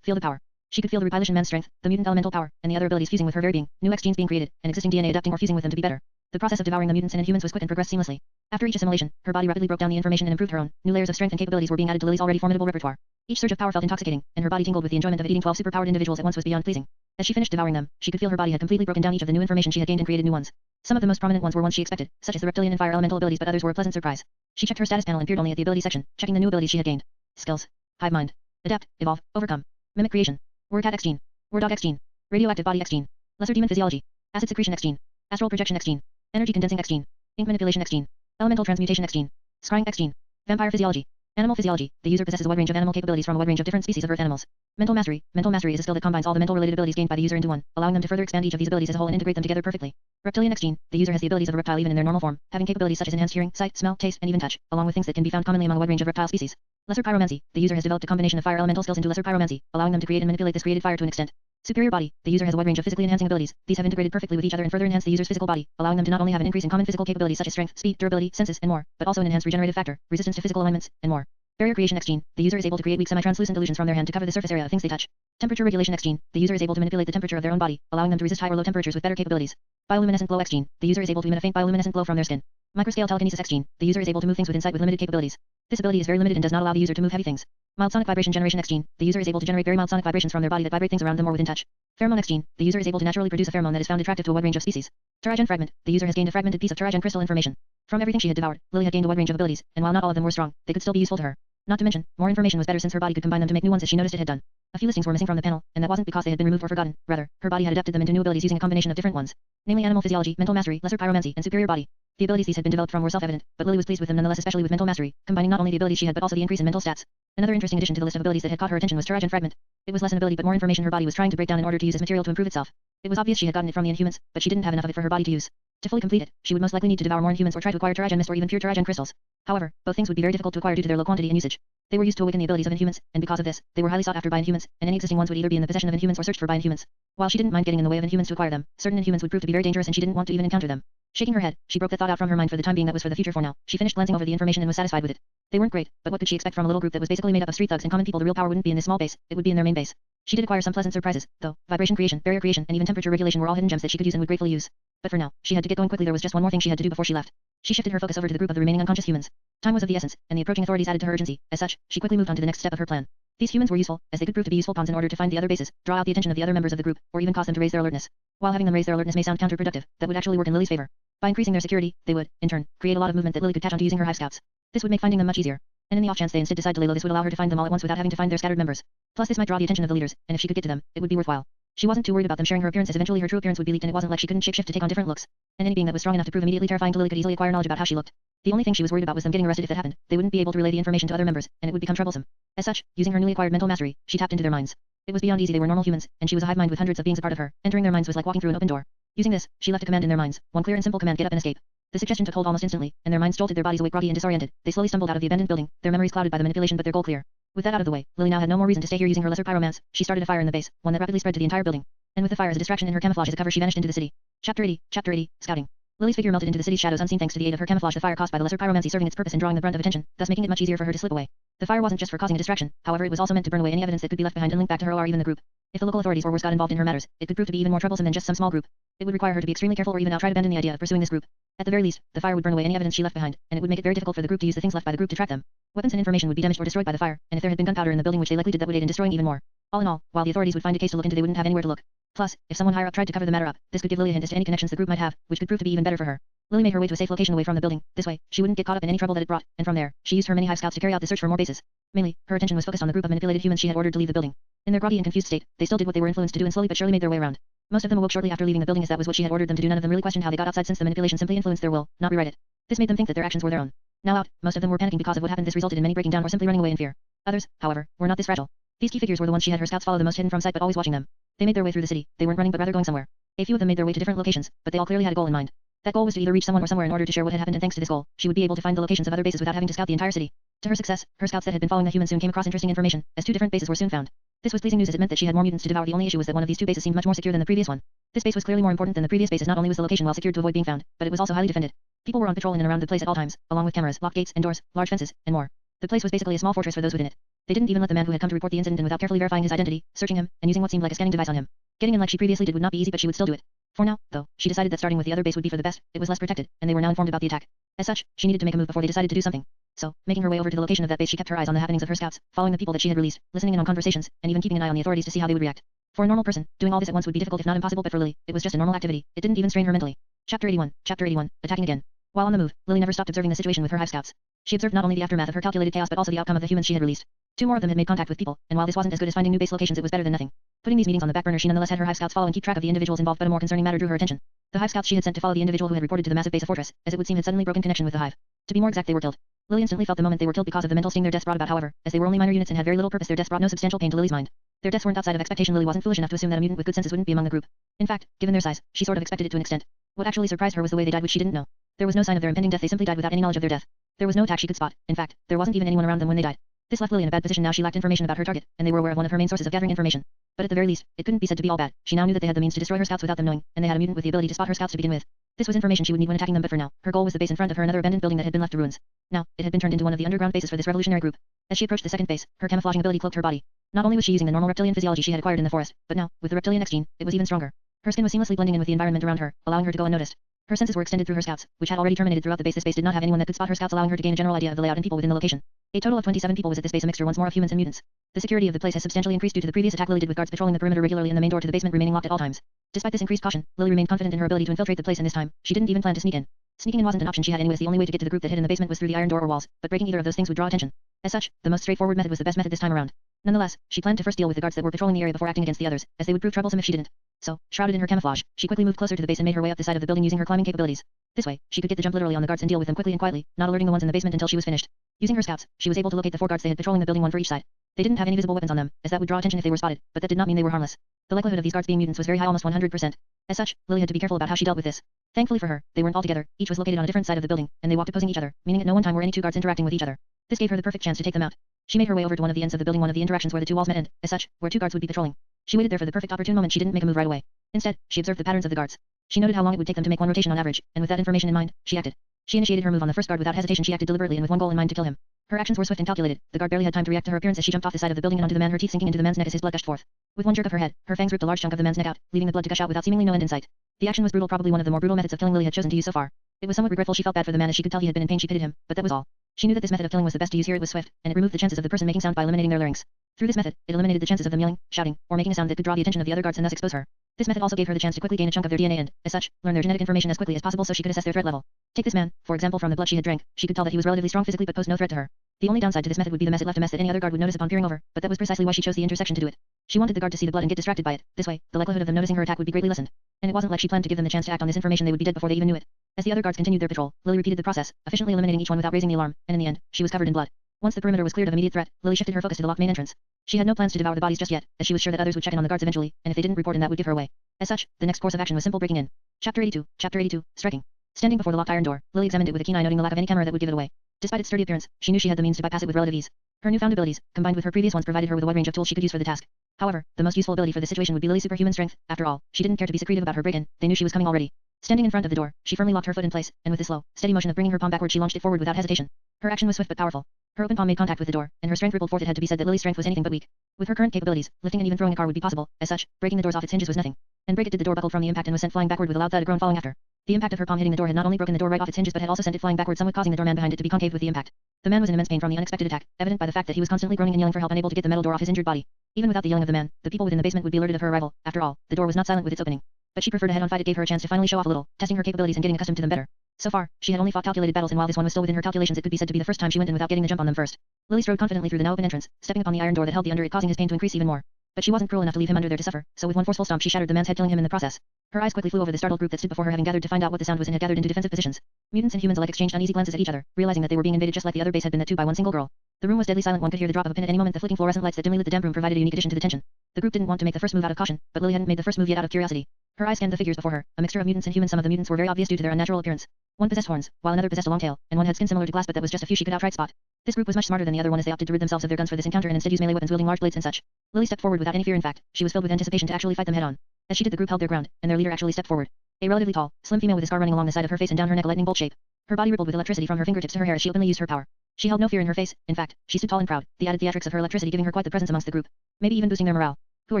Feel the power. She could feel the repilation man's strength, the mutant elemental power, and the other abilities fusing with her very being, new X genes being created, and existing DNA adapting or fusing with them to be better. The process of devouring the mutants and inhumans was quick and progressed seamlessly. After each assimilation, her body rapidly broke down the information and improved her own. New layers of strength and capabilities were being added to Lily's already formidable repertoire. Each surge of power felt intoxicating, and her body tingled with the enjoyment of eating 12 superpowered individuals at once was beyond pleasing. As she finished devouring them, she could feel her body had completely broken down each of the new information she had gained and created new ones. Some of the most prominent ones were ones she expected, such as the reptilian and fire elemental abilities, but others were a pleasant surprise. She checked her status panel and peered only at the ability section, checking the new abilities she had gained. Skills. Hive mind. Adapt, evolve, overcome. Mimic creation. Word cat X gene. Word dog X gene. Radioactive body X gene. Lesser demon physiology. Acid secretion X gene. Astral projection X gene. Energy condensing X gene. Ink manipulation X gene. Elemental transmutation X gene. Scrying X gene. Vampire physiology. Animal physiology. The user possesses a wide range of animal capabilities from a wide range of different species of earth animals. Mental mastery. Mental mastery is a skill that combines all the mental related abilities gained by the user into one, allowing them to further expand each of these abilities as a whole and integrate them together perfectly. Reptilian X gene. The user has the abilities of a reptile even in their normal form, having capabilities such as enhanced hearing, sight, smell, taste, and even touch, along with things that can be found commonly among a wide range of reptile species. Lesser pyromancy. The user has developed a combination of fire elemental skills into lesser pyromancy, allowing them to create and manipulate this created fire to an extent. Superior body. The user has a wide range of physically enhancing abilities. These have integrated perfectly with each other and further enhance the user's physical body, allowing them to not only have an increase in common physical capabilities such as strength, speed, durability, senses, and more, but also an enhanced regenerative factor, resistance to physical alignments, and more. Barrier creation X gene. The user is able to create weak semi-translucent illusions from their hand to cover the surface area of things they touch. Temperature regulation X gene. The user is able to manipulate the temperature of their own body, allowing them to resist high or low temperatures with better capabilities. Bioluminescent glow X gene. The user is able to emit a faint bioluminescent glow from their skin. Microscale telekinesis X gene. The user is able to move things with insight with limited capabilities. This ability is very limited and does not allow the user to move heavy things. Mild sonic vibration generation X gene. The user is able to generate very mild sonic vibrations from their body that vibrate things around them or within touch. Pheromone X gene. The user is able to naturally produce a pheromone that is found attractive to a wide range of species. Terragen fragment. The user has gained a fragmented piece of Terragen crystal information. From everything she had devoured, Lily had gained a wide range of abilities, and while not all of them were strong, they could still be useful to her. Not to mention, more information was better since her body could combine them to make new ones as she noticed it had done. A few listings were missing from the panel, and that wasn't because they had been removed or forgotten. Rather, her body had adapted them into new abilities using a combination of different ones, namely animal physiology, mental mastery, lesser pyromancy, and superior body. The abilities these had been developed from were self-evident, but Lily was pleased with them nonetheless, especially with mental mastery, combining not only the abilities she had but also the increase in mental stats. Another interesting addition to the list of abilities that had caught her attention was Terragen fragment. It was less an ability but more information her body was trying to break down in order to use as material to improve itself. It was obvious she had gotten it from the Inhumans, but she didn't have enough of it for her body to use. To fully complete it, she would most likely need to devour more Inhumans or try to acquire Terragen mist or even pure Terragen crystals. However, both things would be very difficult to acquire due to their low quantity and usage. They were used to awaken the abilities of Inhumans, and because of this, they were highly sought after by Inhumans, and any existing ones would either be in the possession of Inhumans or searched for by Inhumans. While she didn't mind getting in the way of Inhumans to acquire them, certain Inhumans would prove to be very dangerous and she didn't want to even encounter them. Shaking her head, she broke the thought out from her mind for the time being that was for the future for now. She finished glancing over the information and was satisfied with it. They weren't great, but what could she expect from a little group that was basically made up of street thugs and common people? The real power wouldn't be in this small base, it would be in their main base. She did acquire some pleasant surprises, though. Vibration creation, barrier creation, and even temperature regulation were all hidden gems that she could use and would gratefully use. But for now, she had to get going quickly. There was just one more thing she had to do before she left. She shifted her focus over to the group of the remaining unconscious humans. Time was of the essence, and the approaching authorities added to her urgency. As such, she quickly moved on to the next step of her plan. These humans were useful, as they could prove to be useful pawns in order to find the other bases, draw out the attention of the other members of the group, or even cause them to raise their alertness. While having them raise their alertness may sound counterproductive, that would actually work in Lily's favor. By increasing their security, they would, in turn, create a lot of movement that Lily could catch on to using her Hive scouts. This would make finding them much easier. And in the off chance they instead decide to lay low, this would allow her to find them all at once without having to find their scattered members. Plus this might draw the attention of the leaders, and if she could get to them, it would be worthwhile. She wasn't too worried about them sharing her appearance, as eventually her true appearance would be leaked, and it wasn't like she couldn't shapeshift to take on different looks. And any being that was strong enough to prove immediately terrifying to Lily could easily acquire knowledge about how she looked. The only thing she was worried about was them getting arrested if that happened. They wouldn't be able to relay the information to other members, and it would become troublesome. As such, using her newly acquired mental mastery, she tapped into their minds. It was beyond easy. They were normal humans, and she was a hive mind with hundreds of beings a part of her. Entering their minds was like walking through an open door. Using this, she left a command in their minds, one clear and simple command: get up and escape. The suggestion took hold almost instantly, and their minds jolted, their bodies awake, groggy and disoriented. They slowly stumbled out of the abandoned building, their memories clouded by the manipulation but their goal clear. With that out of the way, Lily now had no more reason to stay here. Using her lesser pyromance, she started a fire in the base, one that rapidly spread to the entire building. And with the fire as a distraction and her camouflage as a cover, she vanished into the city. Chapter 80, Scouting. Lily's figure melted into the city's shadows unseen thanks to the aid of her camouflage, the fire caused by the lesser pyromancy serving its purpose in drawing the brunt of attention, thus making it much easier for her to slip away. The fire wasn't just for causing a distraction, however it was also meant to burn away any evidence that could be left behind and link back to her or even the group. If the local authorities or worse got involved in her matters, it could prove to be even more troublesome than just some small group. It would require her to be extremely careful or even outright abandon the idea of pursuing this group. At the very least, the fire would burn away any evidence she left behind, and it would make it very difficult for the group to use the things left by the group to track them. Weapons and information would be damaged or destroyed by the fire, and if there had been gunpowder in the building, which they likely did, that would aid in destroying even more. All in all, while the authorities would find a case to look into, they wouldn't have anywhere to look. Plus, if someone higher up tried to cover the matter up, this could give Lily a hint as to any connections the group might have, which could prove to be even better for her. Lily made her way to a safe location away from the building. This way, she wouldn't get caught up in any trouble that it brought, and from there, she used her many hive scouts to carry out the search for more bases. Mainly, her attention was focused on the group of manipulated humans she had ordered to leave the building. In their groggy and confused state, they still did what they were influenced to do and slowly but surely made their way around. Most of them awoke shortly after leaving the building, as that was what she had ordered them to do. None of them really questioned how they got outside, since the manipulation simply influenced their will, not rewrite it. This made them think that their actions were their own. Now out, most of them were panicking because of what happened. This resulted in many breaking down or simply running away in fear. Others, however, were not this fragile. These key figures were the ones she had her scouts follow the most, hidden from sight but always watching them. They made their way through the city. They weren't running but rather going somewhere. A few of them made their way to different locations, but they all clearly had a goal in mind. That goal was to either reach someone or somewhere in order to share what had happened, and thanks to this goal, she would be able to find the locations of other bases without having to scout the entire city. To her success, her scouts that had been following the humans soon came across interesting information, as 2 different bases were soon found. This was pleasing news as it meant that she had more mutants to devour. The only issue was that one of these 2 bases seemed much more secure than the previous one. This base was clearly more important than the previous bases. Not only was the location well secured to avoid being found, but it was also highly defended. People were on patrol in and around the place at all times, along with cameras, locked gates and doors, large fences, and more. The place was basically a small fortress for those within it. They didn't even let the man who had come to report the incident in without carefully verifying his identity, searching him, and using what seemed like a scanning device on him. Getting in like she previously did would not be easy, but she would still do it. For now, though, she decided that starting with the other base would be for the best. It was less protected, and they were now informed about the attack. As such, she needed to make a move before they decided to do something. So, making her way over to the location of that base, she kept her eyes on the happenings of her scouts, following the people that she had released, listening in on conversations, and even keeping an eye on the authorities to see how they would react. For a normal person, doing all this at once would be difficult if not impossible, but for Lily, it was just a normal activity. It didn't even strain her mentally. Chapter 81. Chapter 81. Attacking again. While on the move, Lily never stopped observing the situation with her Hive scouts. She observed not only the aftermath of her calculated chaos but also the outcome of the humans she had released. Two more of them had made contact with people, and while this wasn't as good as finding new base locations, it was better than nothing. Putting these meetings on the back burner, she nonetheless had her Hive scouts follow and keep track of the individuals involved, but a more concerning matter drew her attention. The Hive scouts she had sent to follow the individual who had reported to the massive base of fortress, as it would seem had suddenly broken connection with the Hive. To be more exact, they were killed. Lily instantly felt the moment they were killed because of the mental sting their deaths brought about. However, as they were only minor units and had very little purpose, their deaths brought no substantial pain to Lily's mind. Their deaths weren't outside of expectation. Lily wasn't foolish enough to assume that a mutant with good senses wouldn't be among the group. In fact, given their size, she sort of expected it to an extent. What actually surprised her was the way they died, which she didn't know. There was no sign of their impending death. They simply died without any knowledge of their death. There was no attack she could spot. In fact, there wasn't even anyone around them when they died. This left Lily in a bad position. Now she lacked information about her target, and they were aware of one of her main sources of gathering information. But at the very least, it couldn't be said to be all bad. She now knew that they had the means to destroy her scouts without them knowing, and they had a mutant with the ability to spot her scouts to begin with. This was information she would need when attacking them, but for now, her goal was the base in front of her, another abandoned building that had been left to ruins. Now, it had been turned into one of the underground bases for this revolutionary group. As she approached the second base, her camouflaging ability cloaked her body. Not only was she using the normal reptilian physiology she had acquired in the forest, but now, with the reptilian X gene, it was even stronger. Her skin was seamlessly blending in with the environment around her, allowing her to go unnoticed. Her senses were extended through her scouts, which had already terminated throughout the base. This base did not have anyone that could spot her scouts, allowing her to gain a general idea of the layout and people within the location. A total of 27 people was at this base, a mixture once more of humans and mutants. The security of the place has substantially increased due to the previous attack Lily did, with guards patrolling the perimeter regularly and the main door to the basement remaining locked at all times. Despite this increased caution, Lily remained confident in her ability to infiltrate the place, and this time, she didn't even plan to sneak in. Sneaking in wasn't an option she had anyways. The only way to get to the group that hid in the basement was through the iron door or walls, but breaking either of those things would draw attention. As such, the most straightforward method was the best method this time around. Nonetheless, she planned to first deal with the guards that were patrolling the area before acting against the others, as they would prove troublesome if she didn't. So, shrouded in her camouflage, she quickly moved closer to the base and made her way up the side of the building using her climbing capabilities. This way, she could get the jump literally on the guards and deal with them quickly and quietly, not alerting the ones in the basement until she was finished. Using her scouts, she was able to locate the 4 guards they had patrolling the building, one for each side. They didn't have any visible weapons on them, as that would draw attention if they were spotted, but that did not mean they were harmless. The likelihood of these guards being mutants was very high, almost 100%. As such, Lily had to be careful about how she dealt with this. Thankfully for her, they weren't all together, each was located on a different side of the building, and they walked opposing each other, meaning at no one time were any 2 guards interacting with each other. This gave her the perfect chance to take them out. She made her way over to one of the ends of the building, one of the interactions where the 2 walls met, and, as such, where 2 guards would be patrolling. She waited there for the perfect opportune moment. She didn't make a move right away. Instead, she observed the patterns of the guards. She noted how long it would take them to make one rotation on average, and with that information in mind, she acted. She initiated her move on the first guard without hesitation. She acted deliberately and with one goal in mind: to kill him. Her actions were swift and calculated. The guard barely had time to react to her appearance as she jumped off the side of the building and onto the man, her teeth sinking into the man's neck as his blood gushed forth. With one jerk of her head, her fangs ripped a large chunk of the man's neck out, leaving the blood to gush out without seemingly no end in sight. The action was brutal, probably one of the more brutal methods of killing Lily had chosen to use so far. It was somewhat regretful. She felt bad for the man as she could tell he had been in pain. She pitied him, but that was all. She knew that this method of killing was the best to use here. It was swift, and it removed the chances of the person making sound by eliminating their larynx. Through this method, it eliminated the chances of them yelling, shouting, or making a sound that could draw the attention of the other guards and thus expose her. This method also gave her the chance to quickly gain a chunk of their DNA and, as such, learn their genetic information as quickly as possible so she could assess their threat level. Take this man, for example. From the blood she had drank, she could tell that he was relatively strong physically but posed no threat to her. The only downside to this method would be the mess it left, a mess that any other guard would notice upon peering over, but that was precisely why she chose the intersection to do it. She wanted the guard to see the blood and get distracted by it. This way, the likelihood of them noticing her attack would be greatly lessened. And it wasn't like she planned to give them the chance to act on this information. They would be dead before they even knew it. As the other guards continued their patrol, Lily repeated the process, efficiently eliminating each one without raising the alarm, and in the end, she was covered in blood. Once the perimeter was cleared of immediate threat, Lily shifted her focus to the locked main entrance. She had no plans to devour the bodies just yet, as she was sure that others would check in on the guards eventually, and if they didn't report, and that would give her away. As such, the next course of action was simple: breaking in. Chapter 82. Chapter 82. Striking. Standing before the locked iron door, Lily examined it with a keen eye, noting the lack of any camera that would give it away. Despite its sturdy appearance, she knew she had the means to bypass it with relative ease. Her newfound abilities, combined with her previous ones, provided her with a wide range of tools she could use for the task. However, the most useful ability for this situation would be Lily's superhuman strength. After all, she didn't care to be secretive about her break-in. They knew she was coming already. Standing in front of the door, she firmly locked her foot in place, and with this slow, steady motion of bringing her palm backward, she launched it forward without hesitation. Her action was swift but powerful. Her open palm made contact with the door, and her strength rippled forth. It had to be said that Lily's strength was anything but weak. With her current capabilities, lifting and even throwing a car would be possible. As such, breaking the doors off its hinges was nothing. And break it did. The door buckled from the impact and was sent flying backward with a loud thud, a groan following after. The impact of her palm hitting the door had not only broken the door right off its hinges but had also sent it flying backward, somewhat causing the doorman behind it to be concave with the impact. The man was in immense pain from the unexpected attack, evident by the fact that he was constantly groaning and yelling for help, unable to get the metal door off his injured body. Even without the yelling of the man, the people within the basement would be alerted of her arrival. After all, the door was not silent with its opening. But she preferred a head-on fight. It gave her a chance to finally show off a little, testing her capabilities and getting accustomed to them better. So far, she had only fought calculated battles, and while this one was still within her calculations, it could be said to be the first time she went in without getting the jump on them first. Lily strode confidently through the now open entrance, stepping upon the iron door that held the under it, causing his pain to increase even more. But she wasn't cruel enough to leave him under there to suffer, so with one forceful stomp she shattered the man's head, killing him in the process. Her eyes quickly flew over the startled group that stood before her, having gathered to find out what the sound was, and had gathered into defensive positions. Mutants and humans alike exchanged uneasy glances at each other, realizing that they were being invaded just like the other base had been that too by one single girl. The room was deadly silent. One could hear the drop of a pin at any moment. The flicking fluorescent lights that dimly lit the damp room provided a unique addition to the tension. The group didn't want to make the first move out of caution, but Lily hadn't made the first move yet out of curiosity. Her eyes scanned the figures before her, a mixture of mutants and humans. Some of the mutants were very obvious due to their unnatural appearance. One possessed horns, while another possessed a long tail, and one had skin similar to glass, but that was just a few she could outright spot. This group was much smarter than the other one, as they opted to rid themselves of their guns for this encounter and instead use melee weapons wielding large blades and such. Lily stepped forward without any fear. In fact, she was filled with anticipation to actually fight them head on. As she did, the group held their ground, and their leader actually stepped forward. A relatively tall, slim female with a scar running along the side of her face and down her neck, a lightning bolt shape. Her body rippled with electricity from her fingertips to her hair as she openly used her power. She held no fear in her face. In fact, she stood tall and proud, the added theatrics of her electricity giving her quite the presence amongst the group, maybe even boosting their morale. Who are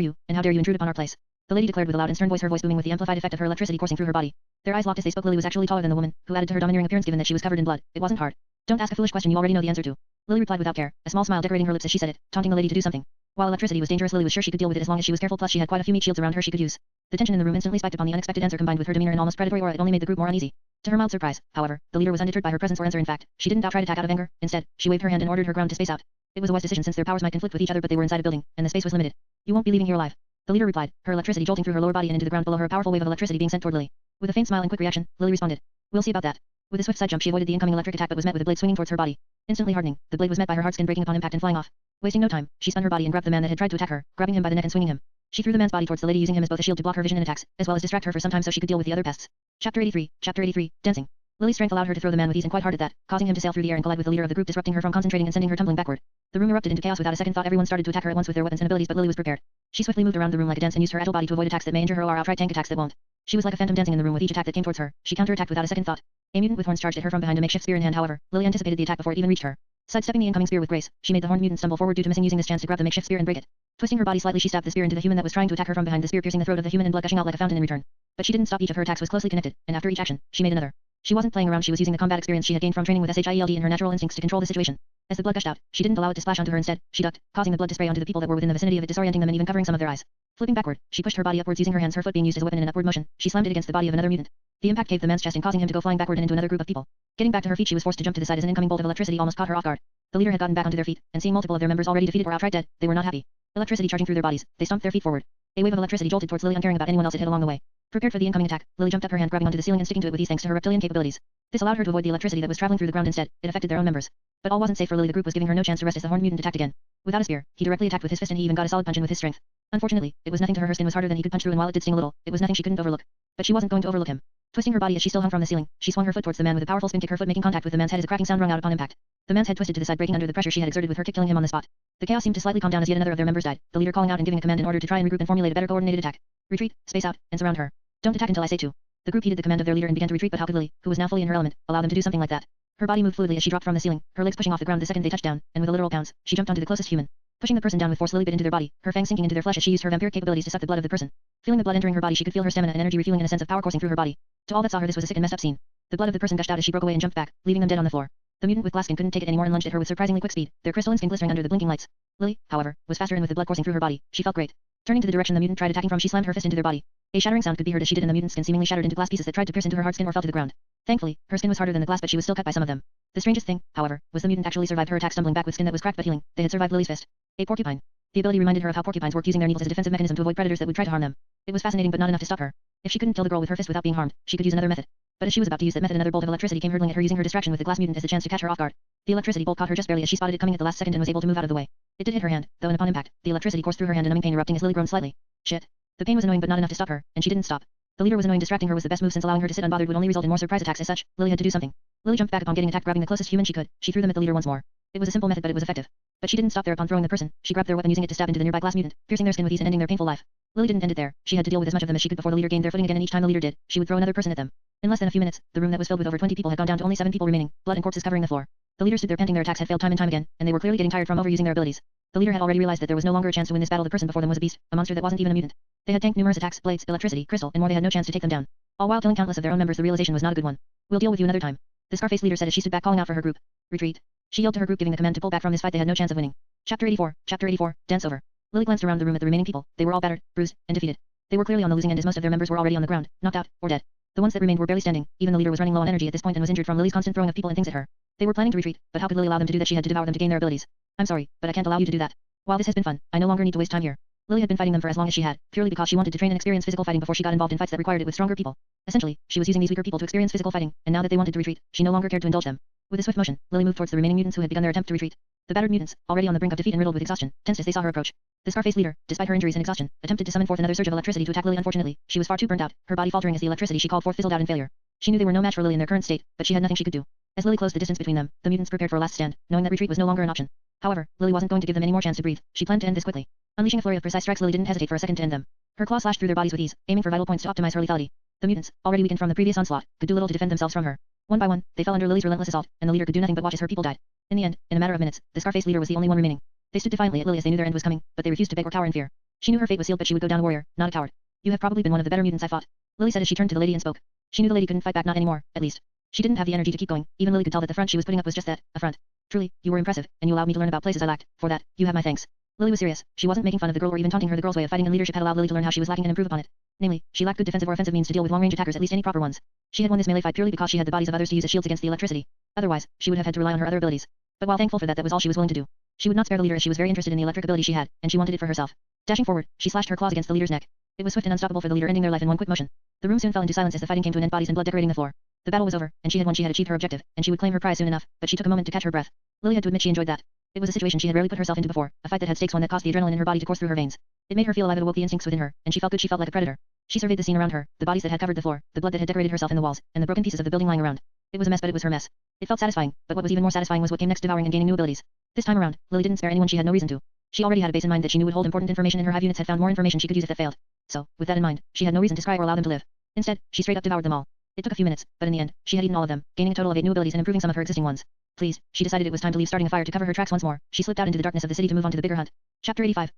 you, and how dare you intrude upon our place? the lady declared with a loud and stern voice, her voice booming with the amplified effect of her electricity coursing through her body. Their eyes locked as they spoke. Lily was actually taller than the woman, who added to her domineering appearance given that she was covered in blood. It wasn't hard. Don't ask a foolish question you already know the answer to. Lily replied without care, a small smile decorating her lips as she said it, taunting the lady to do something. While electricity was dangerous, Lily was sure she could deal with it as long as she was careful, plus she had quite a few meat shields around her she could use. The tension in the room instantly spiked upon the unexpected answer combined with her demeanor and almost predatory aura. It only made the group more uneasy. To her mild surprise, however, the leader was undeterred by her presence or answer. In fact, she didn't outright attack out of anger. Instead, she waved her hand and ordered her ground to space out. It was a wise decision since their powers might conflict with each other, but they were inside a building, and the space was limited. You won't be leaving here alive. The leader replied, her electricity jolting through her lower body and into the ground below her, a powerful wave of electricity being sent toward Lily. With a faint smile and quick reaction, Lily responded. We'll see about that. With a swift side jump, she avoided the incoming electric attack but was met with the blade swinging towards her body. Instantly hardening, the blade was met by her hard skin breaking upon impact and flying off. Wasting no time, she spun her body and grabbed the man that had tried to attack her, grabbing him by the neck and swinging him. She threw the man's body towards the lady, using him as both a shield to block her vision and attacks, as well as distract her for some time so she could deal with the other pests. Chapter 83, Dancing. Lily's strength allowed her to throw the man with ease and quite hard at that, causing him to sail through the air and collide with the leader of the group, disrupting her from concentrating and sending her tumbling backward. The room erupted into chaos without a second thought. Everyone started to attack her at once with their weapons and abilities, but Lily was prepared. She swiftly moved around the room like a dance and used her agile body to avoid attacks that may injure her or outright tank attacks that won't. She was like a phantom dancing in the room with each attack that came towards her. She counterattacked without a second thought. A mutant with horns charged at her from behind, a makeshift spear in hand. However, Lily anticipated the attack before it even reached her. Sidestepping the incoming spear with grace, she made the horned mutant stumble forward due to missing, using this chance to grab the makeshift spear and break it. Twisting her body slightly, she stabbed the spear into the human that was trying to attack her from behind, the spear piercing the throat of the human and blood gushing out like a fountain in return. But she didn't stop. Each of her attacks was closely connected, and after each action, she made another. She wasn't playing around. She was using the combat experience she had gained from training with Shield and her natural instincts to control the situation. As the blood gushed out, she didn't allow it to splash onto her. Instead, she ducked, causing the blood to spray onto the people that were within the vicinity of it, disorienting them and even covering some of their eyes. Flipping backward, she pushed her body upwards, using her hands, her foot being used as a weapon in an upward motion. She slammed it against the body of another mutant. The impact caved the man's chest in, causing him to go flying backward and into another group of people. Getting back to her feet, she was forced to jump to the side as an incoming bolt of electricity almost caught her off guard. The leader had gotten back onto their feet, and seeing multiple of their members already defeated or outright dead, they were not happy. Electricity charging through their bodies, they stomped their feet forward. A wave of electricity jolted towards Lily, uncaring about anyone else it hit along the way. Prepared for the incoming attack, Lily jumped up, her hand grabbing onto the ceiling and sticking to it with ease thanks to her reptilian capabilities. This allowed her to avoid the electricity that was traveling through the ground. Instead, it affected their own members. But all wasn't safe for Lily. The group was giving her no chance to rest as the horned mutant attacked again. Without a spear, he directly attacked with his fist, and he even got a solid punch in with his strength. Unfortunately, it was nothing to her. Her skin was harder than he could punch through, and while it did sting a little, it was nothing she couldn't overlook. But she wasn't going to overlook him. Twisting her body as she still hung from the ceiling, she swung her foot towards the man with a powerful spin kick, her foot making contact with the man's head as a cracking sound rung out upon impact. The man's head twisted to the side, breaking under the pressure she had exerted with her kick, killing him on the spot. The chaos seemed to slightly calm down as yet another of their members died, the leader calling out and giving a command in order to try and regroup and formulate a better coordinated attack. Retreat, space out, and surround her. Don't attack until I say to. The group heeded the command of their leader and began to retreat, but how could Lily, who was now fully in her element, allow them to do something like that? Her body moved fluidly as she dropped from the ceiling, her legs pushing off the ground the second they touched down, and with a literal pounce, she jumped onto the closest human. Pushing the person down with force, Lily bit into their body, her fangs sinking into their flesh as she used her vampiric capabilities to suck the blood of the person. Feeling the blood entering her body, she could feel her stamina and energy refueling and a sense of power coursing through her body. To all that saw her, this was a sick and messed up scene. The blood of the person gushed out as she broke away and jumped back, leaving them dead on the floor. The mutant with glass skin couldn't take it anymore and lunged at her with surprisingly quick speed, their crystalline skin glistening under the blinking lights. Lily, however, was faster, and with the blood coursing through her body, she felt great. Turning to the direction the mutant tried attacking from, she slammed her fist into their body. A shattering sound could be heard as she did, and the mutant's skin seemingly shattered into glass pieces that tried to pierce into her hard skin or fell to the ground. Thankfully, her skin was harder than the glass, but she was still cut by some of them. The strangest thing, however, was the mutant actually survived her attack, stumbling back with skin that was cracked but healing. They had survived Lily's fist. A porcupine. The ability reminded her of how porcupines worked, using their needles as a defensive mechanism to avoid predators that would try to harm them. It was fascinating but not enough to stop her. If she couldn't kill the girl with her fist without being harmed, she could use another method. But as she was about to use that method, another bolt of electricity came hurtling at her, using her distraction with the glass mutant as a chance to catch her off guard. The electricity bolt caught her just barely as she spotted it coming at the last second and was able to move out of the way. It did hit her hand, though, and upon impact, the electricity coursed through her hand, and numbing pain erupting as Lily groaned slightly. Shit. The pain was annoying but not enough to stop her, and she didn't stop. The leader was annoying. Distracting her was the best move, since allowing her to sit unbothered would only result in more surprise attacks. As such, Lily had to do something. Lily jumped back upon getting attacked, grabbing the closest human she could. She threw them at the leader once more. It was a simple method, but it was effective. But she didn't stop there. Upon throwing the person, she grabbed their weapon, using it to stab into the nearby glass mutant, piercing their skin with ease and ending their painful life. Lily didn't end it there. She had to deal with as much of them as she could before the leader gained their footing again, and each time the leader did, she would throw another person at them. In less than a few minutes, the room that was filled with over 20 people had gone down to only 7 people remaining, blood and corpses covering the floor. The leader stood there panting. Their attacks had failed time and time again, and they were clearly getting tired from overusing their abilities. The leader had already realized that there was no longer a chance to win this battle. The person before them was a beast, a monster that wasn't even a mutant. They had tanked numerous attacks, blades, electricity, crystal, and more. They had no chance to take them down. All while killing countless of their own members. The realization was not a good one. We'll deal with you another time, the Scarface leader said as she stood back, calling out for her group. Retreat. She yelled to her group, giving the command to pull back from this fight. They had no chance of winning. Chapter 84, Dance Over. Lily glanced around the room at the remaining people. They were all battered, bruised, and defeated. They were clearly on the losing end, as most of their members were already on the ground, knocked out, or dead. The ones that remained were barely standing. Even the leader was running low on energy at this point and was injured from Lily's constant throwing of people and things at her. They were planning to retreat, but how could Lily allow them to do that? She had to devour them to gain their abilities. I'm sorry, but I can't allow you to do that. While this has been fun, I no longer need to waste time here. Lily had been fighting them for as long as she had, purely because she wanted to train and experience physical fighting before she got involved in fights that required it with stronger people. Essentially, she was using these weaker people to experience physical fighting, and now that they wanted to retreat, she no longer cared to indulge them. With a swift motion, Lily moved towards the remaining mutants who had begun their attempt to retreat. The battered mutants, already on the brink of defeat and riddled with exhaustion, tensed as they saw her approach. The Scarface leader, despite her injuries and exhaustion, attempted to summon forth another surge of electricity to attack Lily. Unfortunately, she was far too burnt out, her body faltering as the electricity she called forth fizzled out in failure. She knew they were no match for Lily in their current state, but she had nothing she could do. As Lily closed the distance between them, the mutants prepared for a last stand, knowing that retreat was no longer an option. However, Lily wasn't going to give them any more chance to breathe. She planned to end this quickly. Unleashing a flurry of precise strikes, Lily didn't hesitate for a second to end them. Her claws slashed through their bodies with ease, aiming for vital points to optimize her lethality. The mutants, already weakened from the previous onslaught, could do little to defend themselves from her. One by one, they fell under Lily's relentless assault, and the leader could do nothing but watch as her people died. In the end, in a matter of minutes, the Scarface leader was the only one remaining. They stood defiantly at Lily as they knew their end was coming, but they refused to beg or cower in fear. She knew her fate was sealed, but she would go down a warrior, not a coward. You have probably been one of the better mutants I fought. Lily said as she turned to the lady and spoke. She knew the lady couldn't fight back, not anymore, at least. She didn't have the energy to keep going. Even Lily could tell that the front she was putting up was just that, a front. Truly, you were impressive, and you allowed me to learn about places I lacked. For that, you have my thanks. Lily was serious. She wasn't making fun of the girl or even taunting her. The girl's way of fighting and leadership had allowed Lily to learn how she was lacking and improve upon it. Namely, she lacked good defensive or offensive means to deal with long-range attackers, at least any proper ones. She had won this melee fight purely because she had the bodies of others to use as shields against the electricity. Otherwise, she would have had to rely on her other abilities. But while thankful for that, that was all she was willing to do. She would not spare the leader as she was very interested in the electric ability she had, and she wanted it for herself. Dashing forward, she slashed her claws against the leader's neck. It was swift and unstoppable for the leader, ending their life in one quick motion. The room soon fell into silence as the fighting came to an end, bodies and blood decorating the floor. The battle was over, and she had won. She had achieved her objective, and she would claim her prize soon enough, but she took a moment to catch her breath. Lily had to admit she enjoyed that. It was a situation she had rarely put herself into before, a fight that had stakes, one that caused the adrenaline in her body to course through her veins. It made her feel alive. It awoke the instincts within her, and she felt good. She felt like a predator. She surveyed the scene around her, the bodies that had covered the floor, the blood that had decorated herself in the walls, and the broken pieces of the building lying around. It was a mess, but it was her mess. It felt satisfying, but what was even more satisfying was what came next, devouring and gaining new abilities. This time around, Lily didn't spare anyone. She had no reason to. She already had a base in mind that she knew would hold important information, and her Hive units had found more information she could use if that failed. So, with that in mind, she had no reason to scry or allow them to live. Instead, she straight up devoured them all. It took a few minutes, but in the end, she had eaten all of them, gaining a total of 8 new abilities and improving some of her existing ones. Please, she decided it was time to leave, starting a fire to cover her tracks once more. She slipped out into the darkness of the city to move on to the bigger hunt. Chapter 85,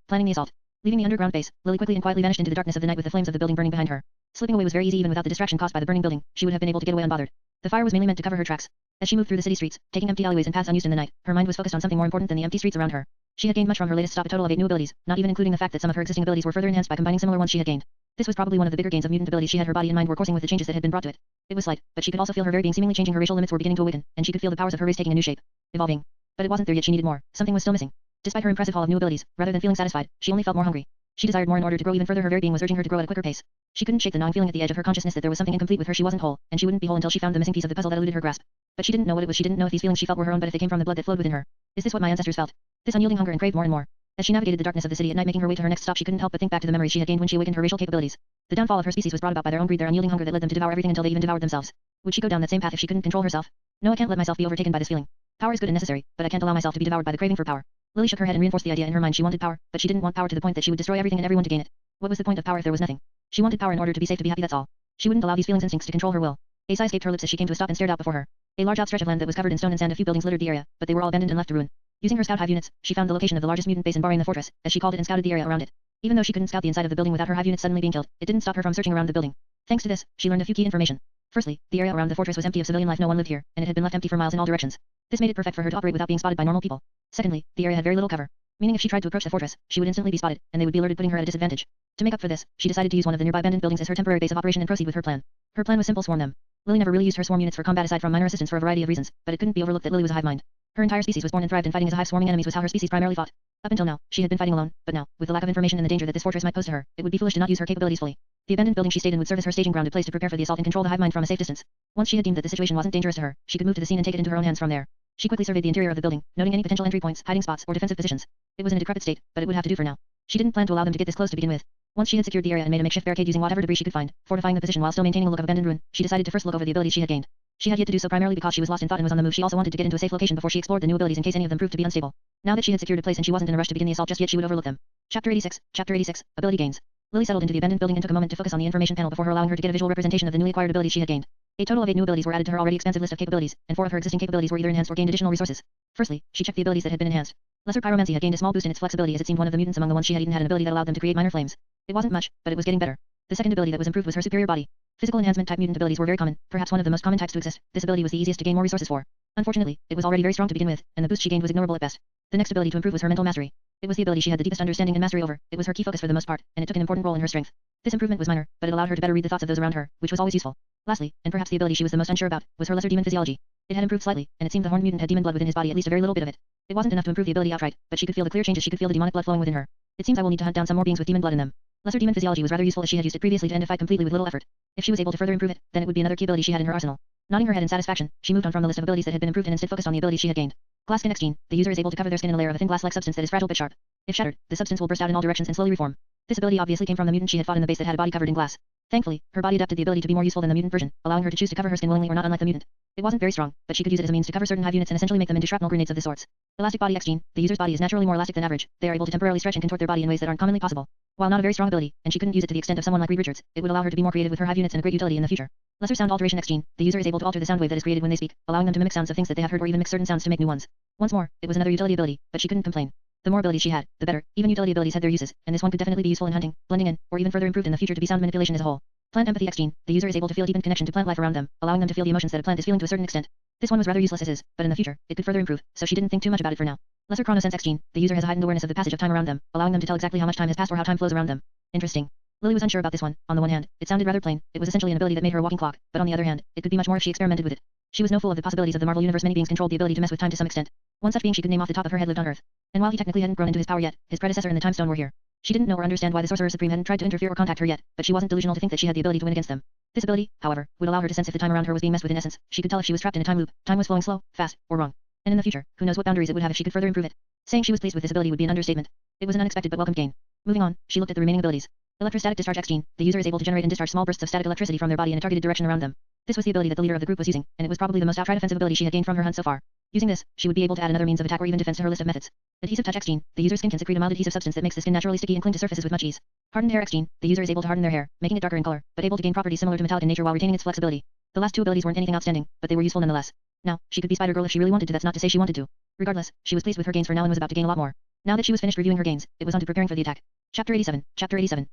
planning the assault. Leaving the underground base, Lily quickly and quietly vanished into the darkness of the night with the flames of the building burning behind her. Slipping away was very easy. Even without the distraction caused by the burning building, she would have been able to get away unbothered. The fire was mainly meant to cover her tracks. As she moved through the city streets, taking empty alleyways and paths unused in the night, her mind was focused on something more important than the empty streets around her. She had gained much from her latest stop, a total of 8 new abilities, not even including the fact that some of her existing abilities were further enhanced by combining similar ones she had gained. This was probably one of the bigger gains of mutant abilities she had. Her body and mind were coursing with the changes that had been brought to it. It was slight, but she could also feel her very being seemingly changing. Her racial limits were beginning to awaken, and she could feel the powers of her race taking a new shape. Evolving. But it wasn't there yet. She needed more. Something was still missing. Despite her impressive haul of new abilities, rather than feeling satisfied, she only felt more hungry. She desired more in order to grow even further. Her very being was urging her to grow at a quicker pace. She couldn't shake the gnawing feeling at the edge of her consciousness that there was something incomplete with her. She wasn't whole, and she wouldn't be whole until she found the missing piece of the puzzle that eluded her grasp. But she didn't know what it was. She didn't know if these feelings she felt were her own, but if they came from the blood that flowed within her. Is this what my ancestors felt? This unyielding hunger and craved more and more. As she navigated the darkness of the city at night, making her way to her next stop, she couldn't help but think back to the memories she had gained when she awakened her racial capabilities. The downfall of her species was brought about by their own greed, their unyielding hunger that led them to devour everything until they even devoured themselves. Would she go down that same path if she couldn't control herself? No, I can't let myself be overtaken by this feeling. Power is good and necessary, but I can't allow myself to be devoured by the craving for power. Lily shook her head and reinforced the idea in her mind. She wanted power, but she didn't want power to the point that she would destroy everything and everyone to gain it. What was the point of power if there was nothing? She wanted power in order to be safe, to be happy, that's all. She wouldn't allow these feelings, instincts to control her will. A sigh escaped her lips as she came to a stop and stared out before her. A large outstretch of land that was covered in stone and sand. A few buildings littered the area, but they were all abandoned and left to ruin. Using her scout Hive units, she found the location of the largest mutant base in barring the fortress, as she called it, and scouted the area around it. Even though she couldn't scout the inside of the building without her Hive units suddenly being killed, it didn't stop her from searching around the building. Thanks to this, she learned a few key information. Firstly, the area around the fortress was empty of civilian life. No one lived here, and it had been left empty for miles in all directions. This made it perfect for her to operate without being spotted by normal people. Secondly, the area had very little cover, meaning if she tried to approach the fortress, she would instantly be spotted, and they would be alerted, putting her at a disadvantage. To make up for this, she decided to use one of the nearby abandoned buildings as her temporary base of operation and proceed with her plan. Her plan was simple: swarm them. Lily never really used her swarm units for combat aside from minor assistance for a variety of reasons, but it couldn't be overlooked that Lily was a hive mind. Her entire species was born and thrived in fighting as a hive. Swarming enemies was how her species primarily fought. Up until now, she had been fighting alone, but now, with the lack of information and the danger that this fortress might pose to her, it would be foolish to not use her capabilities fully. The abandoned building she stayed in would serve as her staging ground, a place to prepare for the assault and control the hive mind from a safe distance. Once she had deemed that the situation wasn't dangerous to her, she could move to the scene and take it into her own hands from there. She quickly surveyed the interior of the building, noting any potential entry points, hiding spots, or defensive positions. It was in a decrepit state, but it would have to do for now. She didn't plan to allow them to get this close to begin with. Once she had secured the area and made a makeshift barricade using whatever debris she could find, fortifying the position while still maintaining a look of abandoned ruin, she decided to first look over the abilities she had gained. She had yet to do so primarily because she was lost in thought and was on the move. She also wanted to get into a safe location before she explored the new abilities in case any of them proved to be unstable. Now that she had secured a place and she wasn't in a rush to begin the assault just yet, she would overlook them. Chapter 86, Ability Gains. Lily settled into the abandoned building and took a moment to focus on the information panel before her allowing her to get a visual representation of the newly acquired abilities she had gained. A total of 8 new abilities were added to her already expansive list of capabilities, and 4 of her existing capabilities were either enhanced or gained additional resources. Firstly, she checked the abilities that had been enhanced. Lesser Pyromancy had gained a small boost in its flexibility, as it seemed one of the mutants among the ones she had eaten had an ability that allowed them to create minor flames. It wasn't much, but it was getting better. The second ability that was improved was her Superior Body. Physical enhancement type mutant abilities were very common, perhaps one of the most common types to exist. This ability was the easiest to gain more resources for. Unfortunately, it was already very strong to begin with, and the boost she gained was ignorable at best. The next ability to improve was her Mental Mastery. It was the ability she had the deepest understanding and mastery over. It was her key focus for the most part, and it took an important role in her strength. This improvement was minor, but it allowed her to better read the thoughts of those around her, which was always useful. Lastly, and perhaps the ability she was the most unsure about, was her Lesser Demon Physiology. It had improved slightly, and it seemed the horned mutant had demon blood within his body, at least a very little bit of it. It wasn't enough to improve the ability outright, but she could feel the clear changes. She could feel the demonic blood flowing within her. It seems I will need to hunt down some more beings with demon blood in them. Lesser Demon Physiology was rather useful as she had used it previously to end a fight completely with little effort. If she was able to further improve it, then it would be another key ability she had in her arsenal. Nodding her head in satisfaction, she moved on from the list of abilities that had been improved and instead focused on the abilities she had gained. Glass Skin X Gene. The user is able to cover their skin in a layer of a thin glass-like substance that is fragile but sharp. If shattered, the substance will burst out in all directions and slowly reform. This ability obviously came from the mutant she had fought in the base that had a body covered in glass. Thankfully, her body adapted the ability to be more useful than the mutant version, allowing her to choose to cover her skin willingly or not, unlike the mutant. It wasn't very strong, but she could use it as a means to cover certain hive units and essentially make them into shrapnel grenades of the sorts. Elastic Body X Gene. The user's body is naturally more elastic than average. They are able to temporarily stretch and contort their body in ways that aren't commonly possible. While not a very strong ability, and she couldn't use it to the extent of someone like Reed Richards, it would allow her to be more creative with her hive units and a great utility in the future. Lesser Sound Alteration X Gene. The user is able to alter the sound wave that is created when they speak, allowing them to mimic sounds of things that they have heard or even mix certain sounds to make new ones. Once more, it was another utility ability, but she couldn't complain. The more abilities she had, the better. Even utility abilities had their uses, and this one could definitely be useful in hunting, blending in, or even further improved in the future to be sound manipulation as a whole. Plant empathy X gene. The user is able to feel deepened connection to plant life around them, allowing them to feel the emotions that a plant is feeling to a certain extent. This one was rather useless as is, but in the future, it could further improve, so she didn't think too much about it for now. Lesser chronosense X gene. The user has a heightened awareness of the passage of time around them, allowing them to tell exactly how much time has passed or how time flows around them. Interesting. Lily was unsure about this one. On the one hand, it sounded rather plain. It was essentially an ability that made her a walking clock, but on the other hand, it could be much more if she experimented with it. She was no fool of the possibilities of the Marvel Universe. Many beings controlled the ability to mess with time to some extent. One such being she could name off the top of her head lived on Earth. And while he technically hadn't grown into his power yet, his predecessor and the Time Stone were here. She didn't know or understand why the Sorcerer Supreme hadn't tried to interfere or contact her yet, but she wasn't delusional to think that she had the ability to win against them. This ability, however, would allow her to sense if the time around her was being messed with. In essence, she could tell if she was trapped in a time loop, time was flowing slow, fast, or wrong. And in the future, who knows what boundaries it would have if she could further improve it. Saying she was pleased with this ability would be an understatement. It was an unexpected but welcome gain. Moving on, she looked at the remaining abilities. Electrostatic Discharge X gene. The user is able to generate and discharge small bursts of static electricity from their body in a targeted direction around them. This was the ability that the leader of the group was using, and it was probably the most outright offensive ability she had gained from her hunt so far. Using this, she would be able to add another means of attack or even defense to her list of methods. Adhesive Touch X gene. The user's skin can secrete a mild adhesive substance that makes the skin naturally sticky and cling to surfaces with much ease. Hardened Hair X gene. The user is able to harden their hair, making it darker in color, but able to gain properties similar to metallic in nature while retaining its flexibility. The last two abilities weren't anything outstanding, but they were useful nonetheless. Now, she could be Spider-Girl if she really wanted to. That's not to say she wanted to. Regardless, she was pleased with her gains for now and was about to gain a lot more. Now that she was finished reviewing her gains, it was on to preparing for the attack. Chapter 87.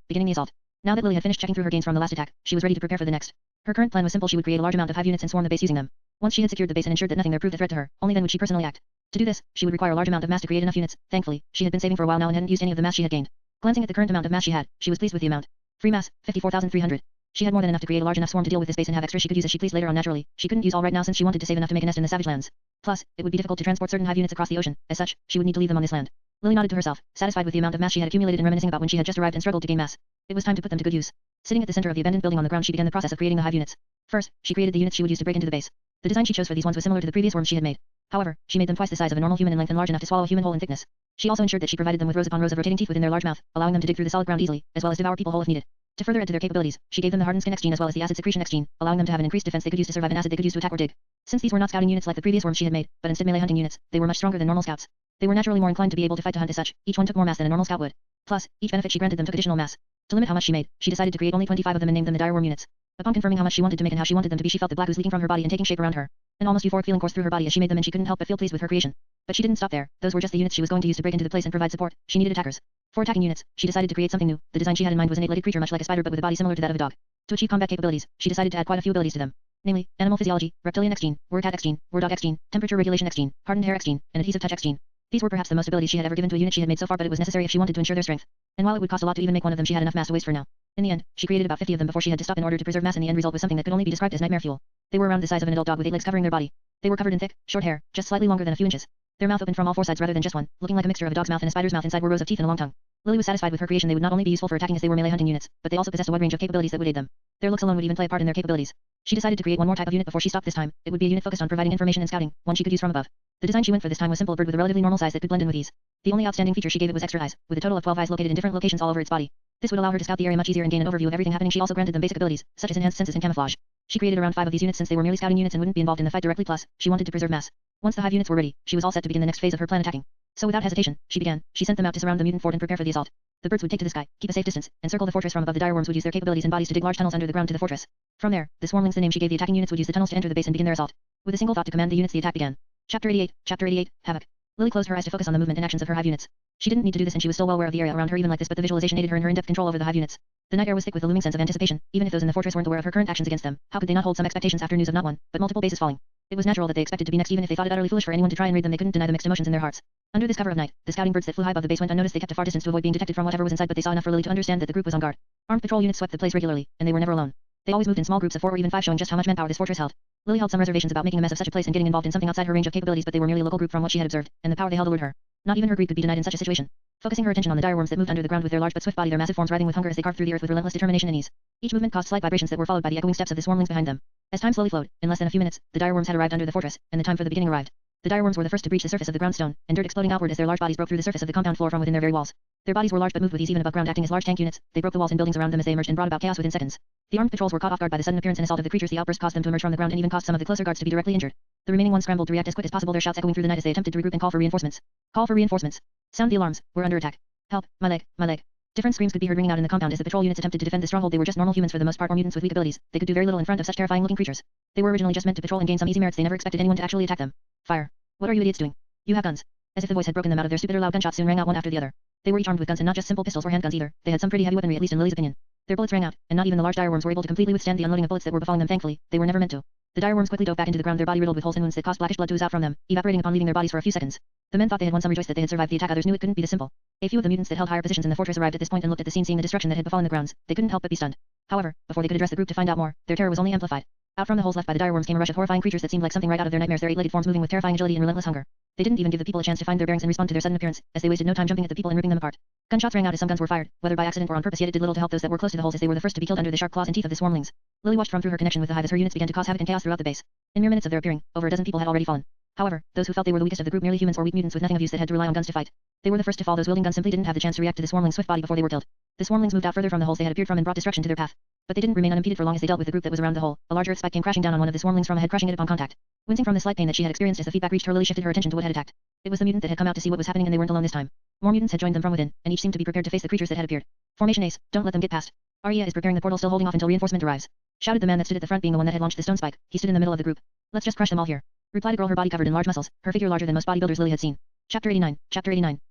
Beginning the assault. Now that Lily had finished checking through her gains from the last attack, she was ready to prepare for the next. Her current plan was simple. She would create a large amount of Hive units and swarm the base using them. Once she had secured the base and ensured that nothing there proved a threat to her, only then would she personally act. To do this, she would require a large amount of mass to create enough units. Thankfully, she had been saving for a while now and hadn't used any of the mass she had gained. Glancing at the current amount of mass she had, she was pleased with the amount. Free mass, 54,300. She had more than enough to create a large enough swarm to deal with this base and have extra she could use as she pleased later on. Naturally, she couldn't use all right now since she wanted to save enough to make a nest in the Savage Lands. Plus, it would be difficult to transport certain Hive units across the ocean. As such, she would need to leave them on this land. Lily nodded to herself, satisfied with the amount of mass she had accumulated and reminiscing about when she had just arrived and struggled to gain mass. It was time to put them to good use. Sitting at the center of the abandoned building on the ground, she began the process of creating the Hive units. First, she created the units she would use to break into the base. The design she chose for these ones was similar to the previous worms she had made. However, she made them twice the size of a normal human in length and large enough to swallow a human whole in thickness. She also ensured that she provided them with rows upon rows of rotating teeth within their large mouth, allowing them to dig through the solid ground easily, as well as devour people whole if needed. To further add to their capabilities, she gave them the hardened skin X gene as well as the acid secretion X gene, allowing them to have an increased defense they could use to survive and acid they could use to attack or dig. Since these were not scouting units like the previous worms she had made, but instead melee hunting units, they were much stronger than normal scouts. They were naturally more inclined to be able to fight to hunt. As such, each one took more mass than a normal scout would. Plus, each benefit she granted them took additional mass. To limit how much she made, she decided to create only 25 of them and name them the Direworm units. Upon confirming how much she wanted to make and how she wanted them to be, she felt the black ooze leaking from her body and taking shape around her. An almost euphoric feeling coursed through her body as she made them, and she couldn't help but feel pleased with her creation. But she didn't stop there. Those were just the units she was going to use to break into the place and provide support. She needed attackers. For attacking units, she decided to create something new. The design she had in mind was an eight-legged creature much like a spider but with a body similar to that of a dog. To achieve combat capabilities, she decided to add quite a few abilities to them. Namely, Animal Physiology, Reptilian X gene, Word Cat X gene, Word Dog X gene, Temperature Regulation X gene, Hardened Hair X gene, and Adhesive Touch X gene. These were perhaps the most abilities she had ever given to a unit she had made so far, but it was necessary if she wanted to ensure their strength. And while it would cost a lot to even make one of them, she had enough mass to waste for now. In the end, she created about 50 of them before she had to stop in order to preserve mass, and the end result was something that could only be described as nightmare fuel. They were around the size of an adult dog with 8 legs covering their body. They were covered in thick, short hair, just slightly longer than a few inches. Their mouth opened from all four sides rather than just one, looking like a mixture of a dog's mouth and a spider's mouth. Inside were rows of teeth and a long tongue. Lily was satisfied with her creation. They would not only be useful for attacking as they were melee hunting units, but they also possessed a wide range of capabilities that would aid them. Their looks alone would even play a part in their capabilities. She decided to create one more type of unit before she stopped this time. It would be a unit focused on providing information and scouting, one she could use from above. The design she went for this time was simple: a bird with a relatively normal size that could blend in with ease. The only outstanding feature she gave it was extra eyes, with a total of 12 eyes located in different locations all over its body. This would allow her to scout the area much easier and gain an overview of everything happening. She also granted them basic abilities, such as enhanced senses and camouflage. She created around 5 of these units since they were merely scouting units and wouldn't be involved in the fight directly. Plus, she wanted to preserve mass. Once the Hive units were ready, she was all set to begin the next phase of her plan, attacking. So without hesitation, she began. She sent them out to surround the mutant fort and prepare for the assault. The birds would take to the sky, keep a safe distance, and circle the fortress from above. The direworms would use their capabilities and bodies to dig large tunnels under the ground to the fortress. From there, the swarmlings, the name she gave the attacking units, would use the tunnels to enter the base and begin their assault. With a single thought to command the units, the attack began. Chapter 88, Havoc. Lily closed her eyes to focus on the movement and actions of her Hive units. She didn't need to do this, and she was still well aware of the area around her even like this, but the visualization aided her in her in-depth control over the Hive units. The night air was thick with a looming sense of anticipation. Even if those in the fortress weren't aware of her current actions against them, how could they not hold some expectations after news of not one, but multiple bases falling? It was natural that they expected to be next, even if they thought it utterly foolish for anyone to try and read them. They couldn't deny the mixed emotions in their hearts. Under this cover of night, the scouting birds that flew high above the base went unnoticed. They kept a far distance to avoid being detected from whatever was inside, but they saw enough for Lily to understand that the group was on guard. Armed patrol units swept the place regularly, and they were never alone. They always moved in small groups of 4 or even 5, showing just how much manpower this fortress held. Lily held some reservations about making a mess of such a place and getting involved in something outside her range of capabilities, but they were merely a local group from what she had observed, and the power they held allured her. Not even her greed could be denied in such a situation. Focusing her attention on the direworms that moved under the ground with their large but swift body, their massive forms writhing with hunger as they carved through the earth with relentless determination and ease. Each movement caused slight vibrations that were followed by the echoing steps of the swarmlings behind them. As time slowly flowed, in less than a few minutes, the direworms had arrived under the fortress, and the time for the beginning arrived. The direworms were the first to breach the surface of the groundstone, and dirt exploding outward as their large bodies broke through the surface of the compound floor from within their very walls. Their bodies were large but moved with ease even above ground, acting as large tank units. They broke the walls and buildings around them as they emerged and brought about chaos within seconds. The armed patrols were caught off guard by the sudden appearance and assault of the creatures. The outburst caused them to emerge from the ground and even caused some of the closer guards to be directly injured. The remaining ones scrambled to react as quick as possible, their shouts echoing through the night as they attempted to regroup and call for reinforcements. Call for reinforcements. Sound the alarms. We're under attack. Help, my leg, my leg. Different screams could be heard ringing out in the compound as the patrol units attempted to defend the stronghold. They were just normal humans for the most part, or mutants with weak abilities. They could do very little in front of such terrifying-looking creatures. They were originally just meant to patrol and gain some easy merits. They never expected anyone to actually attack them. Fire. What are you idiots doing? You have guns. As if the voice had broken them out of their stupid, loud gunshots soon rang out one after the other. They were each armed with guns and not just simple pistols or handguns either. They had some pretty heavy weaponry, at least in Lily's opinion. Their bullets rang out, and not even the large direworms were able to completely withstand the unloading of bullets that were befalling them. Thankfully, they were never meant to. The direworms quickly dove back into the ground, their body riddled with holes and wounds that caused blackish blood to ooze out from them, evaporating upon leaving their bodies for a few seconds. The men thought they had won, some rejoiced that they had survived the attack, others knew it couldn't be this simple. A few of the mutants that held higher positions in the fortress arrived at this point and looked at the scene, seeing the destruction that had befallen the grounds. They couldn't help but be stunned. However, before they could address the group to find out more, their terror was only amplified. Out from the holes left by the direworms came a rush of horrifying creatures that seemed like something right out of their nightmares, their eight-legged forms moving with terrifying agility and relentless hunger. They didn't even give the people a chance to find their bearings and respond to their sudden appearance, as they wasted no time jumping at the people and ripping them apart. Gunshots rang out as some guns were fired, whether by accident or on purpose, yet it did little to help those that were close to the holes, as they were the first to be killed under the sharp claws and teeth of the swarmlings. Lily watched from through her connection with the Hive as her units began to cause havoc and chaos throughout the base. In mere minutes of their appearing, over a dozen people had already fallen. However, those who felt they were the weakest of the group, merely humans or weak mutants with nothing of use that had to rely on guns to fight. They were the first to fall. Those wielding guns simply didn't have the chance to react to the swarmling's swift body before they were killed. The swarmlings moved out further from the holes they had appeared from and brought destruction to their path. But they didn't remain unimpeded for long as they dealt with the group that was around the hole. A large earth spike came crashing down on one of the swarmlings from ahead, crushing it upon contact. Wincing from the slight pain that she had experienced as the feedback reached her, Lily shifted her attention to what had attacked. It was the mutant that had come out to see what was happening, and they weren't alone this time. More mutants had joined them from within, and each seemed to be prepared to face the creatures that had appeared. Formation Ace, don't let them get past. Arya is preparing the portal, still holding off until reinforcement arrives. Shouted the man that stood at the front, being the one that had launched the stone spike. He stood in the middle of the group. Let's just crush them all here, replied a girl, her body covered in large muscles, her figure larger than most bodybuilders Lily had seen. Chapter 89,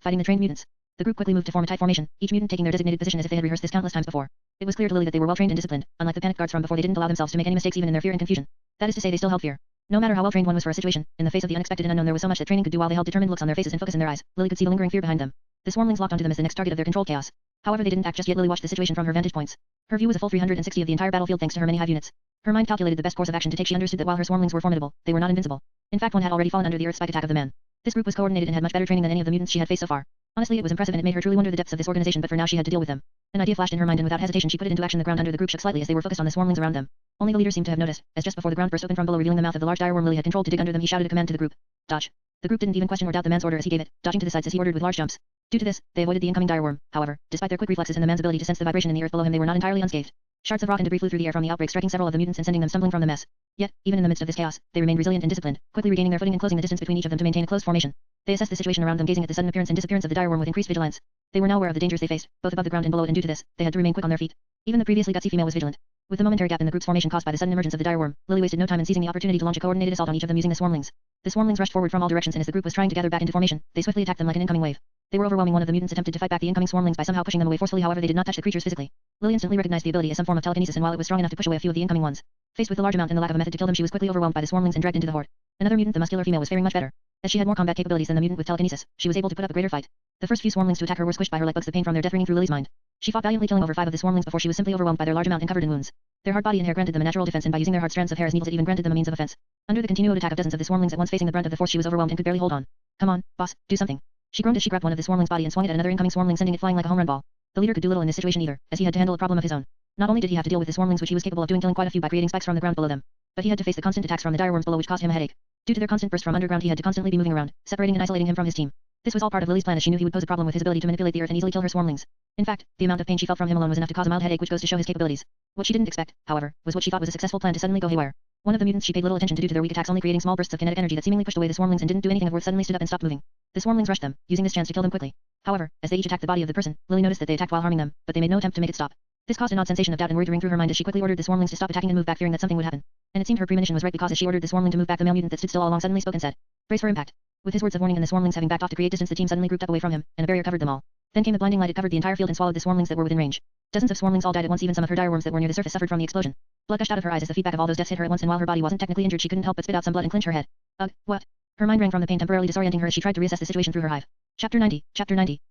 Fighting the trained mutants. The group quickly moved to form a tight formation, each mutant taking their designated position as if they had rehearsed this countless times before. It was clear to Lily that they were well trained and disciplined, unlike the panicked guards from before. They didn't allow themselves to make any mistakes even in their fear and confusion. That is to say, they still held fear. No matter how well trained one was for a situation, in the face of the unexpected and unknown there was so much that training could do. While they held determined looks on their faces and focus in their eyes, Lily could see the lingering fear behind them. The swarmlings locked onto them as the next target of their controlled chaos. However, they didn't act just yet. Lily watched the situation from her vantage points. Her view was a full 360 of the entire battlefield thanks to her many Hive units. Her mind calculated the best course of action to take. She understood that while her swarmlings were formidable, they were not invincible. In fact, one had already fallen under the earth spike attack of the man. This group was coordinated and had much better training than any of the mutants she had faced so far. Honestly, it was impressive and it made her truly wonder the depths of this organization, but for now she had to deal with them. An idea flashed in her mind and without hesitation she put it into action. The ground under the group shook slightly as they were focused on the swarmlings around them. Only the leader seemed to have noticed, as just before the ground burst open from below, revealing the mouth of the large direworm Lily had controlled to dig under them. He shouted a command to the group. Dodge. The group didn't even question or doubt the man's order as he gave it, dodging to the sides as he ordered with large jumps. Due to this, they avoided the incoming direworm. However, despite their quick reflexes and the man's ability to sense the vibration in the earth below him, they were not entirely unscathed. Shards of rock and debris flew through the air from the outbreak, striking several of the mutants and sending them stumbling from the mess. Yet, even in the midst of this chaos, they remained resilient and disciplined, quickly regaining their footing and closing the distance between each of them to maintain a close formation. They assessed the situation around them, gazing at the sudden appearance and disappearance of the direworm with increased vigilance. They were now aware of the dangers they faced, both above the ground and below it, and due to this, they had to remain quick on their feet. Even the previously gutsy female was vigilant. With the momentary gap in the group's formation caused by the sudden emergence of the direworm, Lily wasted no time in seizing the opportunity to launch a coordinated assault on each of them using the swarmlings. The swarmlings rushed forward from all directions, and as the group was trying to gather back into formation, they swiftly attacked them like an incoming wave. They were overwhelming. One of the mutants attempted to fight back the incoming swarmlings by somehow pushing them away forcefully. However, they did not touch the creatures physically. Lily instantly recognized the ability as some form of telekinesis, and while it was strong enough to push away a few of the incoming ones, faced with the large amount and the lack of a method to kill them, she was quickly overwhelmed by the swarmlings and dragged into the horde. Another mutant, the muscular female, was faring much better. As she had more combat capabilities than the mutant with telekinesis, she was able to put up a greater fight. The first few swarmlings to attack her were squished by her like bugs, the pain from their death ringing through Lily's mind. She fought valiantly, killing over 5 of the swarmlings before she was simply overwhelmed by their large amount and covered in wounds. Their hard body and hair granted them a natural defense, and by using their hard strands of hair as needles it even granted them a means of offense. Under the continued attack of dozens of the swarmlings at once facing the brunt of the force, she was overwhelmed and could barely hold on. Come on, boss, do something. She groaned as she grabbed one of the swarmlings' body and swung it at another incoming swarmling, sending it flying like a home run ball. The leader could do little in this situation either, as he had to handle a problem of his own. Not only did he have to deal with the swarmlings, which he was capable of doing, killing quite a few by creating spikes from the ground below them, but he had to face the constant attacks from the direworms below, which caused him a headache. Due to their constant burst from underground, he had to constantly be moving around, separating and isolating him from his team. This was all part of Lily's plan, as she knew he would pose a problem with his ability to manipulate the earth and easily kill her swarmlings. In fact, the amount of pain she felt from him alone was enough to cause a mild headache, which goes to show his capabilities. What she didn't expect, however, was what she thought was a successful plan to suddenly go haywire. One of the mutants she paid little attention to due to their weak attacks, only creating small bursts of kinetic energy that seemingly pushed away the swarmlings and didn't do anything of worth, suddenly stood up and stopped moving. The swarmlings rushed them, using this chance to kill them quickly. However, as they each attacked the body of the person, Lily noticed that they attacked while harming them, but they made no attempt to make it stop. This caused an odd sensation of doubt and worry to ring through her mind as she quickly ordered the swarmlings to stop attacking and move back, fearing that something would happen. And it seemed her premonition was right, because as she ordered the swarmling to move back, the male mutant that stood still all along suddenly spoke and said, "Brace for impact." With his words of warning and the swarmlings having backed off to create distance, the team suddenly grouped up away from him, and a barrier covered them all. Then came the blinding light. It covered the entire field and swallowed the swarmlings that were within range. Dozens of swarmlings all died at once. Even some of her direworms that were near the surface suffered from the explosion. Blood gushed out of her eyes as the feedback of all those deaths hit her at once, and while her body wasn't technically injured, she couldn't help but spit out some blood and clench her head. Ugh, what? Her mind rang from the pain, temporarily disorienting her as she tried to reassess the situation through her hive. Chapter 90,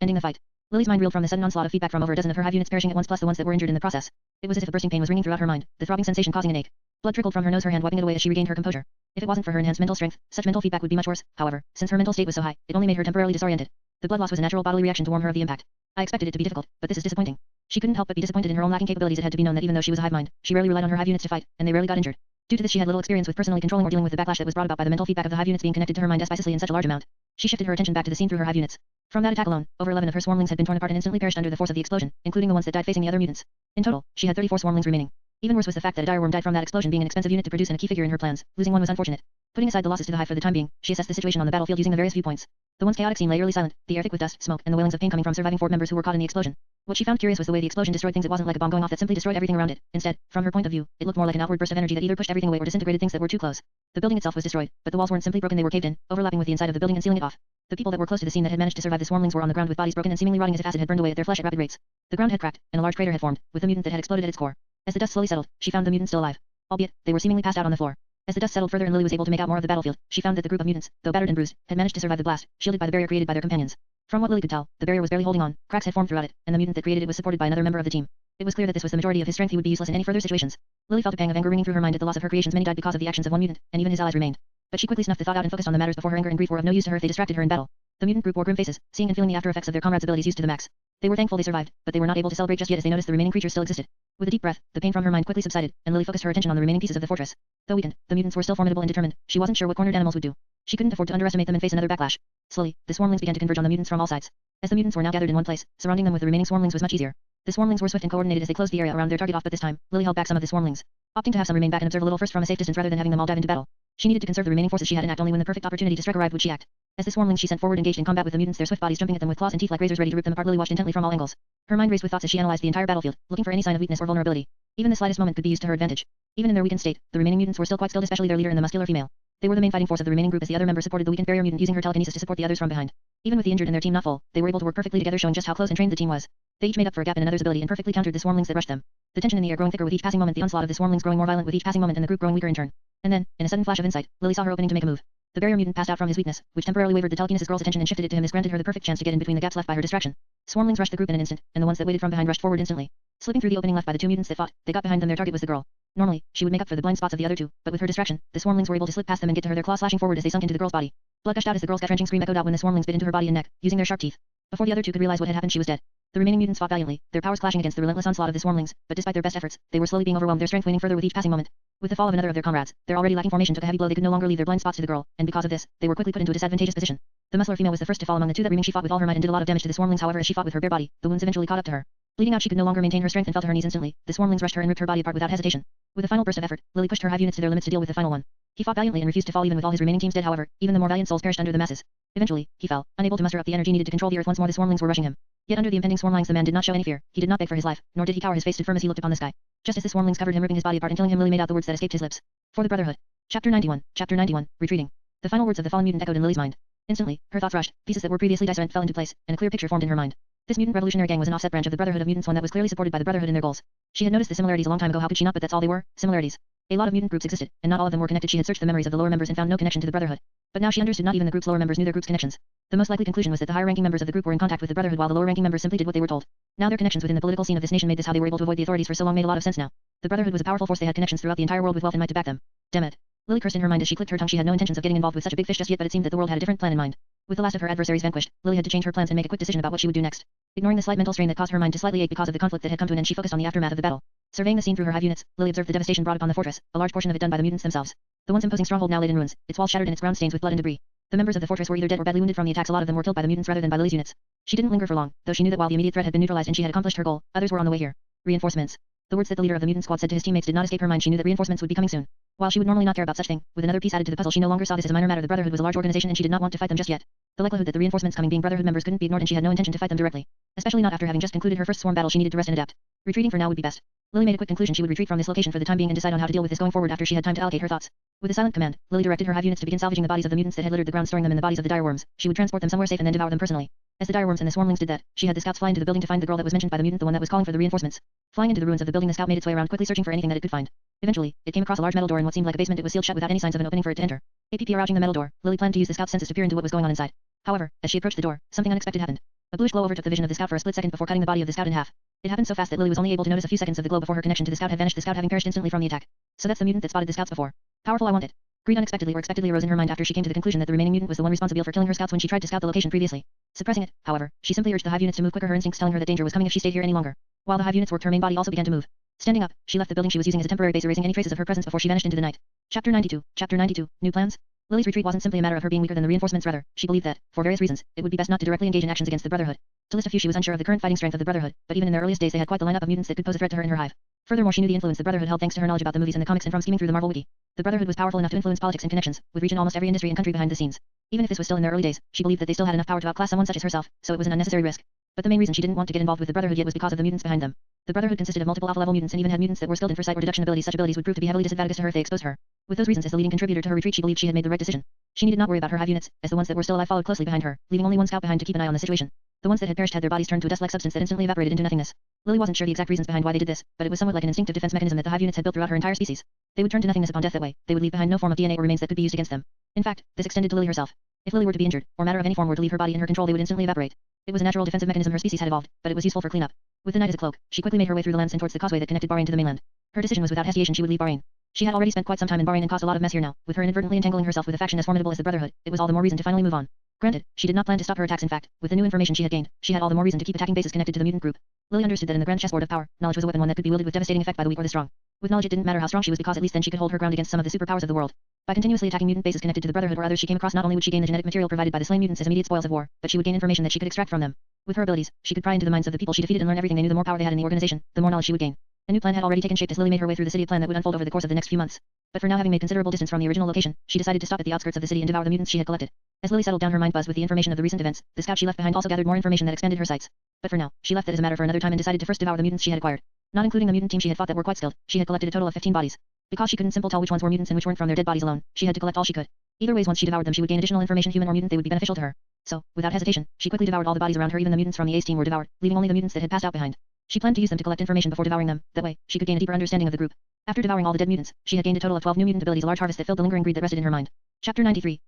Ending the fight. Lily's mind reeled from the sudden onslaught of feedback from over a dozen of her hive units perishing at once, plus the ones that were injured in the process. It was as if a bursting pain was ringing throughout her mind, the throbbing sensation causing an ache. Blood trickled from her nose, her hand wiping it away as she regained her composure. If it wasn't for her enhanced mental strength, such mental feedback would be much worse. However, since her mental state was so high, it only made her temporarily disoriented. The blood loss was a natural bodily reaction to warn her of the impact. I expected it to be difficult, but this is disappointing. She couldn't help but be disappointed in her own lacking capabilities. It had to be known that even though she was a hive mind, she rarely relied on her hive units to fight, and they rarely got injured. Due to this, she had little experience with personally controlling or dealing with the backlash that was brought about by the mental feedback of the hive units being connected to her mind auspiciously in such a large amount. She shifted her attention back to the scene through her hive units. From that attack alone, over 11 of her swarmlings had been torn apart and instantly perished under the force of the explosion, including the ones that died facing the other mutants. In total, she had 34 swarmlings remaining. Even worse was the fact that a direworm died from that explosion, being an expensive unit to produce and a key figure in her plans. Losing one was unfortunate. Putting aside the losses to the hive for the time being, she assessed the situation on the battlefield using the various viewpoints. The once chaotic scene lay eerily silent, the air thick with dust, smoke, and the wailings of pain coming from surviving Fort members who were caught in the explosion. What she found curious was the way the explosion destroyed things. It wasn't like a bomb going off that simply destroyed everything around it. Instead, from her point of view, it looked more like an outward burst of energy that either pushed everything away or disintegrated things that were too close. The building itself was destroyed, but the walls weren't simply broken, they were caved in, overlapping with the inside of the building and sealing it off. The people that were close to the scene that had managed to survive the swarmlings were on the ground with bodies broken and seemingly rotting as if acid had burned away at their flesh at rapid rates. The ground had cracked, and a large crater had formed, with the mutant that had exploded at its core. As the dust slowly settled, she found the mutants still alive. Albeit, they were seemingly passed out on the floor. As the dust settled further and Lily was able to make out more of the battlefield, she found that the group of mutants, though battered and bruised, had managed to survive the blast, shielded by the barrier created by their companions. From what Lily could tell, the barrier was barely holding on, cracks had formed throughout it, and the mutant that created it was supported by another member of the team. It was clear that this was the majority of his strength. He would be useless in any further situations. Lily felt a pang of anger ringing through her mind at the loss of her creations. Many died because of the actions of one mutant, and even his allies remained. But she quickly snuffed the thought out and focused on the matters before her. Anger and grief were of no use to her if they distracted her in battle. The mutant group wore grim faces, seeing and feeling the after effects of their comrades' abilities used to the max. They were thankful they survived, but they were not able to celebrate just yet as they noticed the remaining creatures still existed. With a deep breath, the pain from her mind quickly subsided, and Lily focused her attention on the remaining pieces of the fortress. Though weakened, the mutants were still formidable and determined. She wasn't sure what cornered animals would do. She couldn't afford to underestimate them and face another backlash. Slowly, the swarmlings began to converge on the mutants from all sides. As the mutants were now gathered in one place, surrounding them with the remaining swarmlings was much easier. The swarmlings were swift and coordinated as they closed the area around their target off, but this time, Lily held back some of the swarmlings, opting to have some remain back and observe a little first from a safe distance rather than having them all dive into battle. She needed to conserve the remaining forces she had and act only when the perfect opportunity to strike arrived would she act. As the swarmlings she sent forward engaged in combat with the mutants, their swift bodies jumping at them with claws and teeth like razors ready to rip them apart. Lily watched intently from all angles. Her mind raced with thoughts as she analyzed the entire battlefield, looking for any sign of weakness or vulnerability. Even the slightest moment could be used to her advantage. Even in their weakened state, the remaining mutants were still quite skilled, especially their leader and the muscular female. They were the main fighting force of the remaining group as the other members supported the weakened barrier mutant using her telekinesis to support the others from behind. Even with the injured and their team not full, they were able to work perfectly together, showing just how close and trained the team was. They each made up for a gap in another's ability and perfectly countered the swarmlings that rushed them. The tension in the air growing thicker with each passing moment, the onslaught of the swarmlings growing more violent with each passing moment, and the group growing weaker in turn. And then, in a sudden flash of insight, Lily saw her opening to make a move. The barrier mutant passed out from his weakness, which temporarily wavered the telekinesis girl's attention and shifted it to him. This granted her the perfect chance to get in between the gaps left by her distraction. Swarmlings rushed the group in an instant, and the ones that waited from behind rushed forward instantly. Slipping through the opening left by the two mutants that fought, they got behind them. Their target was the girl. Normally, she would make up for the blind spots of the other two, but with her distraction, the swarmlings were able to slip past them and get to her, their claws slashing forward as they sunk into the girl's body. Blood gushed out as the girl's gut-wrenching scream echoed out when the swarmlings bit into her body and neck, using their sharp teeth. Before the other two could realize what had happened, she was dead. The remaining mutants fought valiantly, their powers clashing against the relentless onslaught of the swarmlings, but despite their best efforts, they were slowly being overwhelmed, their strength waning further with each passing moment. With the fall of another of their comrades, their already lacking formation took a heavy blow. They could no longer leave their blind spots to the girl, and because of this, they were quickly put into a disadvantageous position. The muscular female was the first to fall among the two that remained. She fought with all her might and did a lot of damage to the swarmlings. However, as she fought with her bare body, the wounds eventually caught up to her. Bleeding out, she could no longer maintain her strength and fell to her knees instantly. The swarmlings rushed her and ripped her body apart without hesitation. With a final burst of effort, Lily pushed her Hive units to their limits to deal with the final one. He fought valiantly and refused to fall even with all his remaining teams dead. However, even the more valiant souls perished under the masses. Eventually, he fell, unable to muster up the energy needed to control the earth once more. The swarmlings were rushing him. Yet under the impending swarm lines the man did not show any fear. He did not beg for his life, nor did he cower. His face stood firm as he looked upon the sky. Just as the swarmlings covered him, ripping his body apart and killing him, Lily made out the words that escaped his lips. For the Brotherhood. Chapter 91. Chapter 91. Retreating. The final words of the fallen mutant echoed in Lily's mind. Instantly, her thoughts rushed. Pieces that were previously disjointed fell into place, and a clear picture formed in her mind. This mutant revolutionary gang was an offset branch of the Brotherhood of Mutants, one that was clearly supported by the Brotherhood in their goals. She had noticed the similarities a long time ago. How could she not? But that's all they were, similarities. A lot of mutant groups existed, and not all of them were connected. She had searched the memories of the lower members and found no connection to the Brotherhood. But now she understood not even the group's lower members knew their group's connections. The most likely conclusion was that the higher-ranking members of the group were in contact with the Brotherhood while the lower-ranking members simply did what they were told. Now their connections within the political scene of this nation made this how they were able to avoid the authorities for so long. Made a lot of sense now. The Brotherhood was a powerful force. They had connections throughout the entire world with wealth and might to back them. Damn it. Lily cursed in her mind as she clicked her tongue. She had no intentions of getting involved with such a big fish just yet, but it seemed that the world had a different plan in mind. With the last of her adversaries vanquished, Lily had to change her plans and make a quick decision about what she would do next. Ignoring the slight mental strain that caused her mind to slightly ache because of the conflict that had come to an end, she focused on the aftermath of the battle. Surveying the scene through her Hive units, Lily observed the devastation brought upon the fortress, a large portion of it done by the mutants themselves. The once imposing stronghold now laid in ruins, its walls shattered and its ground stains with blood and debris. The members of the fortress were either dead or badly wounded from the attacks. A lot of them were killed by the mutants rather than by Lily's units. She didn't linger for long, though she knew that while the immediate threat had been neutralized and she had accomplished her goal, others were on the way here. Reinforcements. The words that the leader of the mutant squad said to his teammates did not escape her mind. She knew that reinforcements would be coming soon. While she would normally not care about such thing, with another piece added to the puzzle, she no longer saw this as a minor matter. The Brotherhood was a large organization and she did not want to fight them just yet. The likelihood that the reinforcements coming being Brotherhood members couldn't be ignored, and she had no intention to fight them directly. Especially not after having just concluded her first swarm battle. She needed to rest and adapt. Retreating for now would be best. Lily made a quick conclusion. She would retreat from this location for the time being and decide on how to deal with this going forward after she had time to allocate her thoughts. With a silent command, Lily directed her Hive units to begin salvaging the bodies of the mutants that had littered the ground, storing them in the bodies of the dire worms. She would transport them somewhere safe and then devour them personally. As the dire worms and the swarmlings did that, she had the scouts fly into the building to find the girl that was mentioned by the mutant, the one that was calling for the reinforcements. Flying into the ruins of the building, the scout made its way around, quickly searching for anything that it could find. Eventually, it came across a large metal door in what seemed like a basement. It was sealed shut without any signs of an opening for it to enter. Approaching the metal door, Lily planned to use the scout's senses to peer into what was going on inside. However, as she approached the door, something unexpected happened. A bluish glow overtook the vision of the scout for a split second before cutting the body of the scout in half. It happened so fast that Lily was only able to notice a few seconds of the glow before her connection to the scout had vanished, the scout having perished instantly from the attack. So that's the mutant that spotted the scouts before. Powerful, I want it. Greed unexpectedly or expectedly arose in her mind after she came to the conclusion that the remaining mutant was the one responsible for killing her scouts when she tried to scout the location previously. Suppressing it, however, she simply urged the Hive units to move quicker, her instincts telling her that danger was coming if she stayed here any longer. While the Hive units worked, her main body also began to move. Standing up, she left the building she was using as a temporary base, erasing any traces of her presence before she vanished into the night. Chapter 92. Chapter 92. New plans? Lily's retreat wasn't simply a matter of her being weaker than the reinforcements. Rather, she believed that, for various reasons, it would be best not to directly engage in actions against the Brotherhood. To list a few, she was unsure of the current fighting strength of the Brotherhood, but even in their earliest days they had quite the lineup of mutants that could pose a threat to her and her Hive. Furthermore, she knew the influence the Brotherhood held thanks to her knowledge about the movies and the comics and from scheming through the Marvel Wiki. The Brotherhood was powerful enough to influence politics and connections, with reach in almost every industry and country behind the scenes. Even if this was still in their early days, she believed that they still had enough power to outclass someone such as herself, so it was an unnecessary risk. But the main reason she didn't want to get involved with the Brotherhood yet was because of the mutants behind them. The Brotherhood consisted of multiple alpha-level mutants and even had mutants that were skilled in foresight or deduction abilities. Such abilities would prove to be heavily disadvantageous to her if they exposed her. With those reasons as the leading contributor to her retreat, she believed she had made the right decision. She needed not worry about her Hive units, as the ones that were still alive followed closely behind her, leaving only one scout behind to keep an eye on the situation. The ones that had perished had their bodies turned to a dust-like substance that instantly evaporated into nothingness. Lily wasn't sure the exact reasons behind why they did this, but it was somewhat like an instinctive defense mechanism that the Hive units had built throughout her entire species. They would turn to nothingness upon death that way. They would leave behind no form of DNA or remains that could be used against them. In fact, this extended to Lily herself. If Lily were to be injured, or matter of any form were to leave her body in her control, they would instantly evaporate. It was a natural defensive mechanism her species had evolved, but it was useful for cleanup. With the night as a cloak, she quickly made her way through the lands and towards the causeway that connected Bahrain to the mainland. Her decision was without hesitation she would leave Bahrain. She had already spent quite some time in Bahrain and caused a lot of mess here now, with her inadvertently entangling herself with a faction as formidable as the Brotherhood. It was all the more reason to finally move on. Granted, she did not plan to stop her attacks. In fact, with the new information she had gained, she had all the more reason to keep attacking bases connected to the mutant group. Lily understood that in the grand chessboard of power, knowledge was a weapon, one that could be wielded with devastating effect by the weak or the strong. With knowledge it didn't matter how strong she was because at least then she could hold her ground against some of the superpowers of the world. By continuously attacking mutant bases connected to the Brotherhood or others she came across, not only would she gain the genetic material provided by the slain mutants as immediate spoils of war, but she would gain information that she could extract from them. With her abilities, she could pry into the minds of the people she defeated and learn everything they knew. The more power they had in the organization, the more knowledge she would gain. A new plan had already taken shape as Lily made her way through the city, a plan that would unfold over the course of the next few months. But for now, having made considerable distance from the original location, she decided to stop at the outskirts of the city and devour the mutants she had collected. As Lily settled down, her mind buzzed with the information of the recent events. The scout she left behind also gathered more information that expanded her sights. But for now, she left that as a matter for another time and decided to first devour the mutants she had acquired. Not including the mutant team she had fought that were quite skilled, she had collected a total of 15 bodies. Because she couldn't tell which ones were mutants and which weren't from their dead bodies alone, she had to collect all she could. Either ways, once she devoured them, she would gain additional information, human or mutant, they would be beneficial to her. So, without hesitation, she quickly devoured all the bodies around her. Even the mutants from the Ace team were devoured, leaving only the mutants that had passed out behind. She planned to use them to collect information before devouring them. That way, she could gain a deeper understanding of the group. After devouring all the dead mutants, she had gained a total of 12 new mutant abilities, a large harvest that filled the lingering greed that rested in her mind. Chapter 93,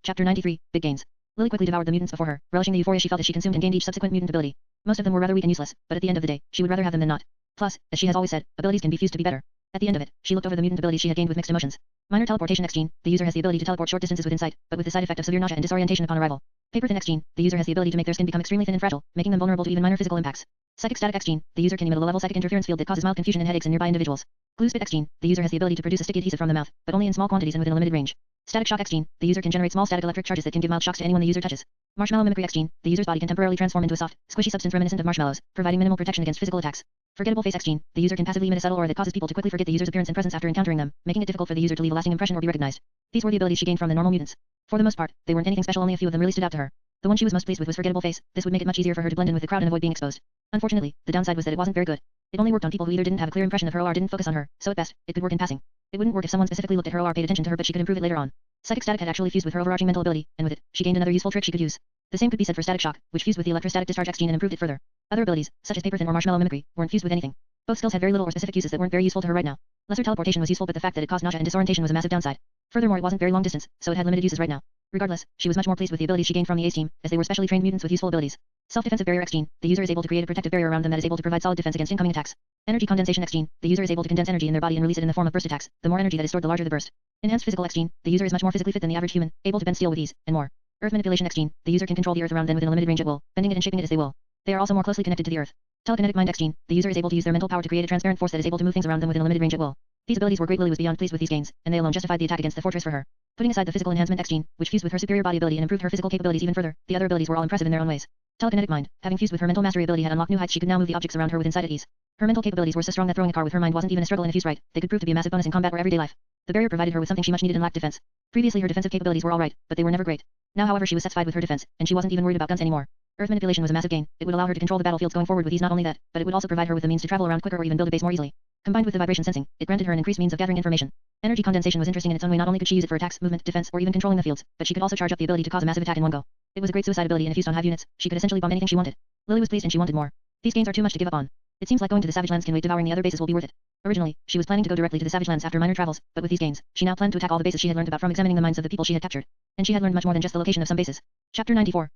Big Gains. Lily quickly devoured the mutants before her, relishing the euphoria she felt as she consumed and gained each subsequent mutant ability. Most of them were rather weak and useless, but at the end of the day, she would rather have them than not. Plus, as she has always said, abilities can be fused to be better. At the end of it, she looked over the mutant abilities she had gained with mixed emotions. Minor teleportation X gene, the user has the ability to teleport short distances within sight, but with the side effect of severe nausea and disorientation upon arrival. Paper thin X gene, the user has the ability to make their skin become extremely thin and fragile, making them vulnerable to even minor physical impacts. Psychic static X gene, the user can emit a low-level psychic interference field that causes mild confusion and headaches in nearby individuals. Glue spit X gene, the user has the ability to produce a sticky adhesive from the mouth, but only in small quantities and within a limited range. Static shock X gene, the user can generate small static electric charges that can give mild shocks to anyone the user touches. Marshmallow mimicry X gene, the user's body can temporarily transform into a soft, squishy substance reminiscent of marshmallows, providing minimal protection against physical attacks. Forgettable face X gene, the user can passively emit a subtle aura that causes people to quickly forget the user's appearance and presence after encountering them, making it difficult for the user to leave a lasting impression or be recognized. These were the abilities she gained from the normal mutants. For the most part, they weren't anything special, only a few of them really stood out to her. The one she was most pleased with was forgettable face. This would make it much easier for her to blend in with the crowd and avoid being exposed. Unfortunately, the downside was that it wasn't very good. It only worked on people who either didn't have a clear impression of her or didn't focus on her, so at best, it could work in passing. It wouldn't work if someone specifically looked at her or paid attention to her, but she could improve it later on. Psychic static had actually fused with her overarching mental ability, and with it, she gained another useful trick she could use. The same could be said for static shock, which fused with the electrostatic discharge X gene and improved it further. Other abilities, such as paper thin or marshmallow mimicry, weren't fused with anything. Both skills had very little or specific uses that weren't very useful to her right now. Lesser teleportation was useful, but the fact that it caused nausea and disorientation was a massive downside. Furthermore, it wasn't very long distance, so it had limited uses right now. Regardless, she was much more pleased with the abilities she gained from the Ace team, as they were specially trained mutants with useful abilities. Self-defensive barrier X gene, the user is able to create a protective barrier around them that is able to provide solid defense against incoming attacks. Energy condensation X gene, the user is able to condense energy in their body and release it in the form of burst attacks. The more energy that is stored, the larger the burst. Enhanced physical X gene, the user is much more physically fit than the average human, able to bend steel with ease, and more. Earth manipulation X gene, the user can control the earth around them within a limited range at will, bending it and shaping it as they will. They are also more closely connected to the earth. Telekinetic mind X gene, the user is able to use their mental power to create a transparent force that is able to move things around them within a limited range at will. These abilities were great. Lily was beyond pleased with these gains, and they alone justified the attack against the fortress for her. Putting aside the physical enhancement X gene, which fused with her superior body ability and improved her physical capabilities even further, the other abilities were all impressive in their own ways. Telekinetic mind, having fused with her mental mastery ability, had unlocked new heights. She could now move the objects around her with insight at ease. Her mental capabilities were so strong that throwing a car with her mind wasn't even a struggle, and if used right, they could prove to be a massive bonus in combat or everyday life. The barrier provided her with something she much needed and lacked: defense. Previously her defensive capabilities were alright, but they were never great. Now however she was satisfied with her defense, and she wasn't even worried about guns anymore. Earth manipulation was a massive gain. It would allow her to control the battlefields going forward with ease. Not only that, but it would also provide her with the means to travel around quicker or even build a base more easily. Combined with the vibration sensing, it granted her an increased means of gathering information. Energy condensation was interesting in its own way. Not only could she use it for attacks, movement, defense, or even controlling the fields, but she could also charge up the ability to cause a massive attack in one go. It was a great suicide ability, and if used on Hive units, she could essentially bomb anything she wanted. Lily was pleased and she wanted more. These gains are too much to give up on. It seems like going to the Savage Lands can wait. Devouring the other bases will be worth it. Originally, she was planning to go directly to the Savage Lands after minor travels, but with these gains, she now planned to attack all the bases she had learned about from examining the minds of the people she had captured. And she had learned much more than just the location of some bases. Chapter 94,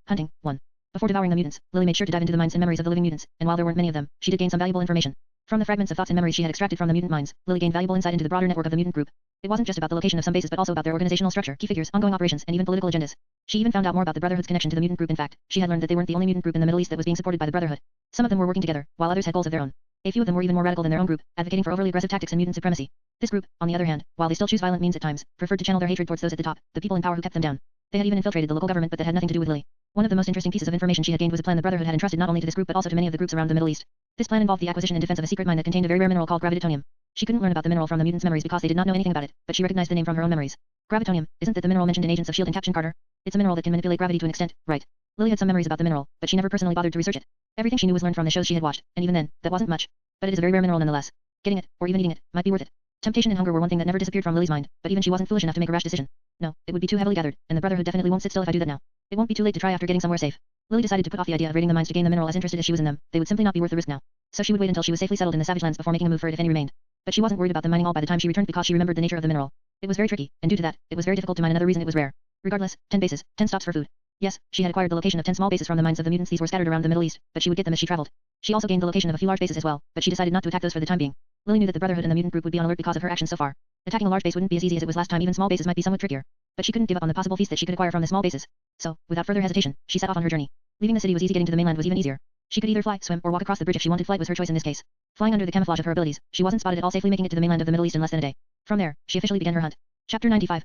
Hunting, 1. Before devouring the mutants, Lily made sure to dive into the minds and memories of the living mutants, and while there weren't many of them, she did gain some valuable information. From the fragments of thoughts and memories she had extracted from the mutant minds, Lily gained valuable insight into the broader network of the mutant group. It wasn't just about the location of some bases but also about their organizational structure, key figures, ongoing operations, and even political agendas. She even found out more about the Brotherhood's connection to the mutant group. In fact, she had learned that they weren't the only mutant group in the Middle East that was being supported by the Brotherhood. Some of them were working together, while others had goals of their own. A few of them were even more radical than their own group, advocating for overly aggressive tactics and mutant supremacy. This group, on the other hand, while they still choose violent means at times, preferred to channel their hatred towards those at the top, the people in power who kept them down. They had even infiltrated the local government, but that had nothing to do with Lily. One of the most interesting pieces of information she had gained was a plan the Brotherhood had entrusted not only to this group but also to many of the groups around the Middle East. This plan involved the acquisition and defense of a secret mine that contained a very rare mineral called gravitonium. She couldn't learn about the mineral from the mutants' memories because they did not know anything about it, but she recognized the name from her own memories. Gravitonium, isn't that the mineral mentioned in Agents of S.H.I.E.L.D. and Captain Carter? It's a mineral that can manipulate gravity to an extent, right? Lily had some memories about the mineral, but she never personally bothered to research it. Everything she knew was learned from the shows she had watched, and even then, that wasn't much. But it is a very rare mineral nonetheless. Getting it, or even eating it, might be worth it. Temptation and hunger were one thing that never disappeared from Lily's mind, but even she wasn't foolish enough to make a rash decision. No, it would be too heavily gathered, and the Brotherhood definitely won't sit still if I do that now. It won't be too late to try after getting somewhere safe. Lily decided to put off the idea of raiding the mines to gain the mineral as interested as she was in them. They would simply not be worth the risk now. So she would wait until she was safely settled in the savage lands before making a move for it if any remained. But she wasn't worried about them mining all by the time she returned because she remembered the nature of the mineral. It was very tricky, and due to that, it was very difficult to mine. Another reason it was rare. Regardless, 10 bases, 10 stops for food. Yes, she had acquired the location of 10 small bases from the mines of the mutants. These were scattered around the Middle East, but she would get them as she traveled. She also gained the location of a few large bases as well, but she decided not to attack those for the time being. Lily knew that the Brotherhood and the mutant group would be on alert because of her actions so far. Attacking a large base wouldn't be as easy as it was last time. Even small bases might be somewhat trickier. But she couldn't give up on the possible feast that she could acquire from the small bases. So, without further hesitation, she set off on her journey. Leaving the city was easy. Getting to the mainland was even easier. She could either fly, swim, or walk across the bridge if she wanted. Flight was her choice in this case. Flying under the camouflage of her abilities, she wasn't spotted at all, safely making it to the mainland of the Middle East in less than a day. From there, she officially began her hunt. Chapter 95,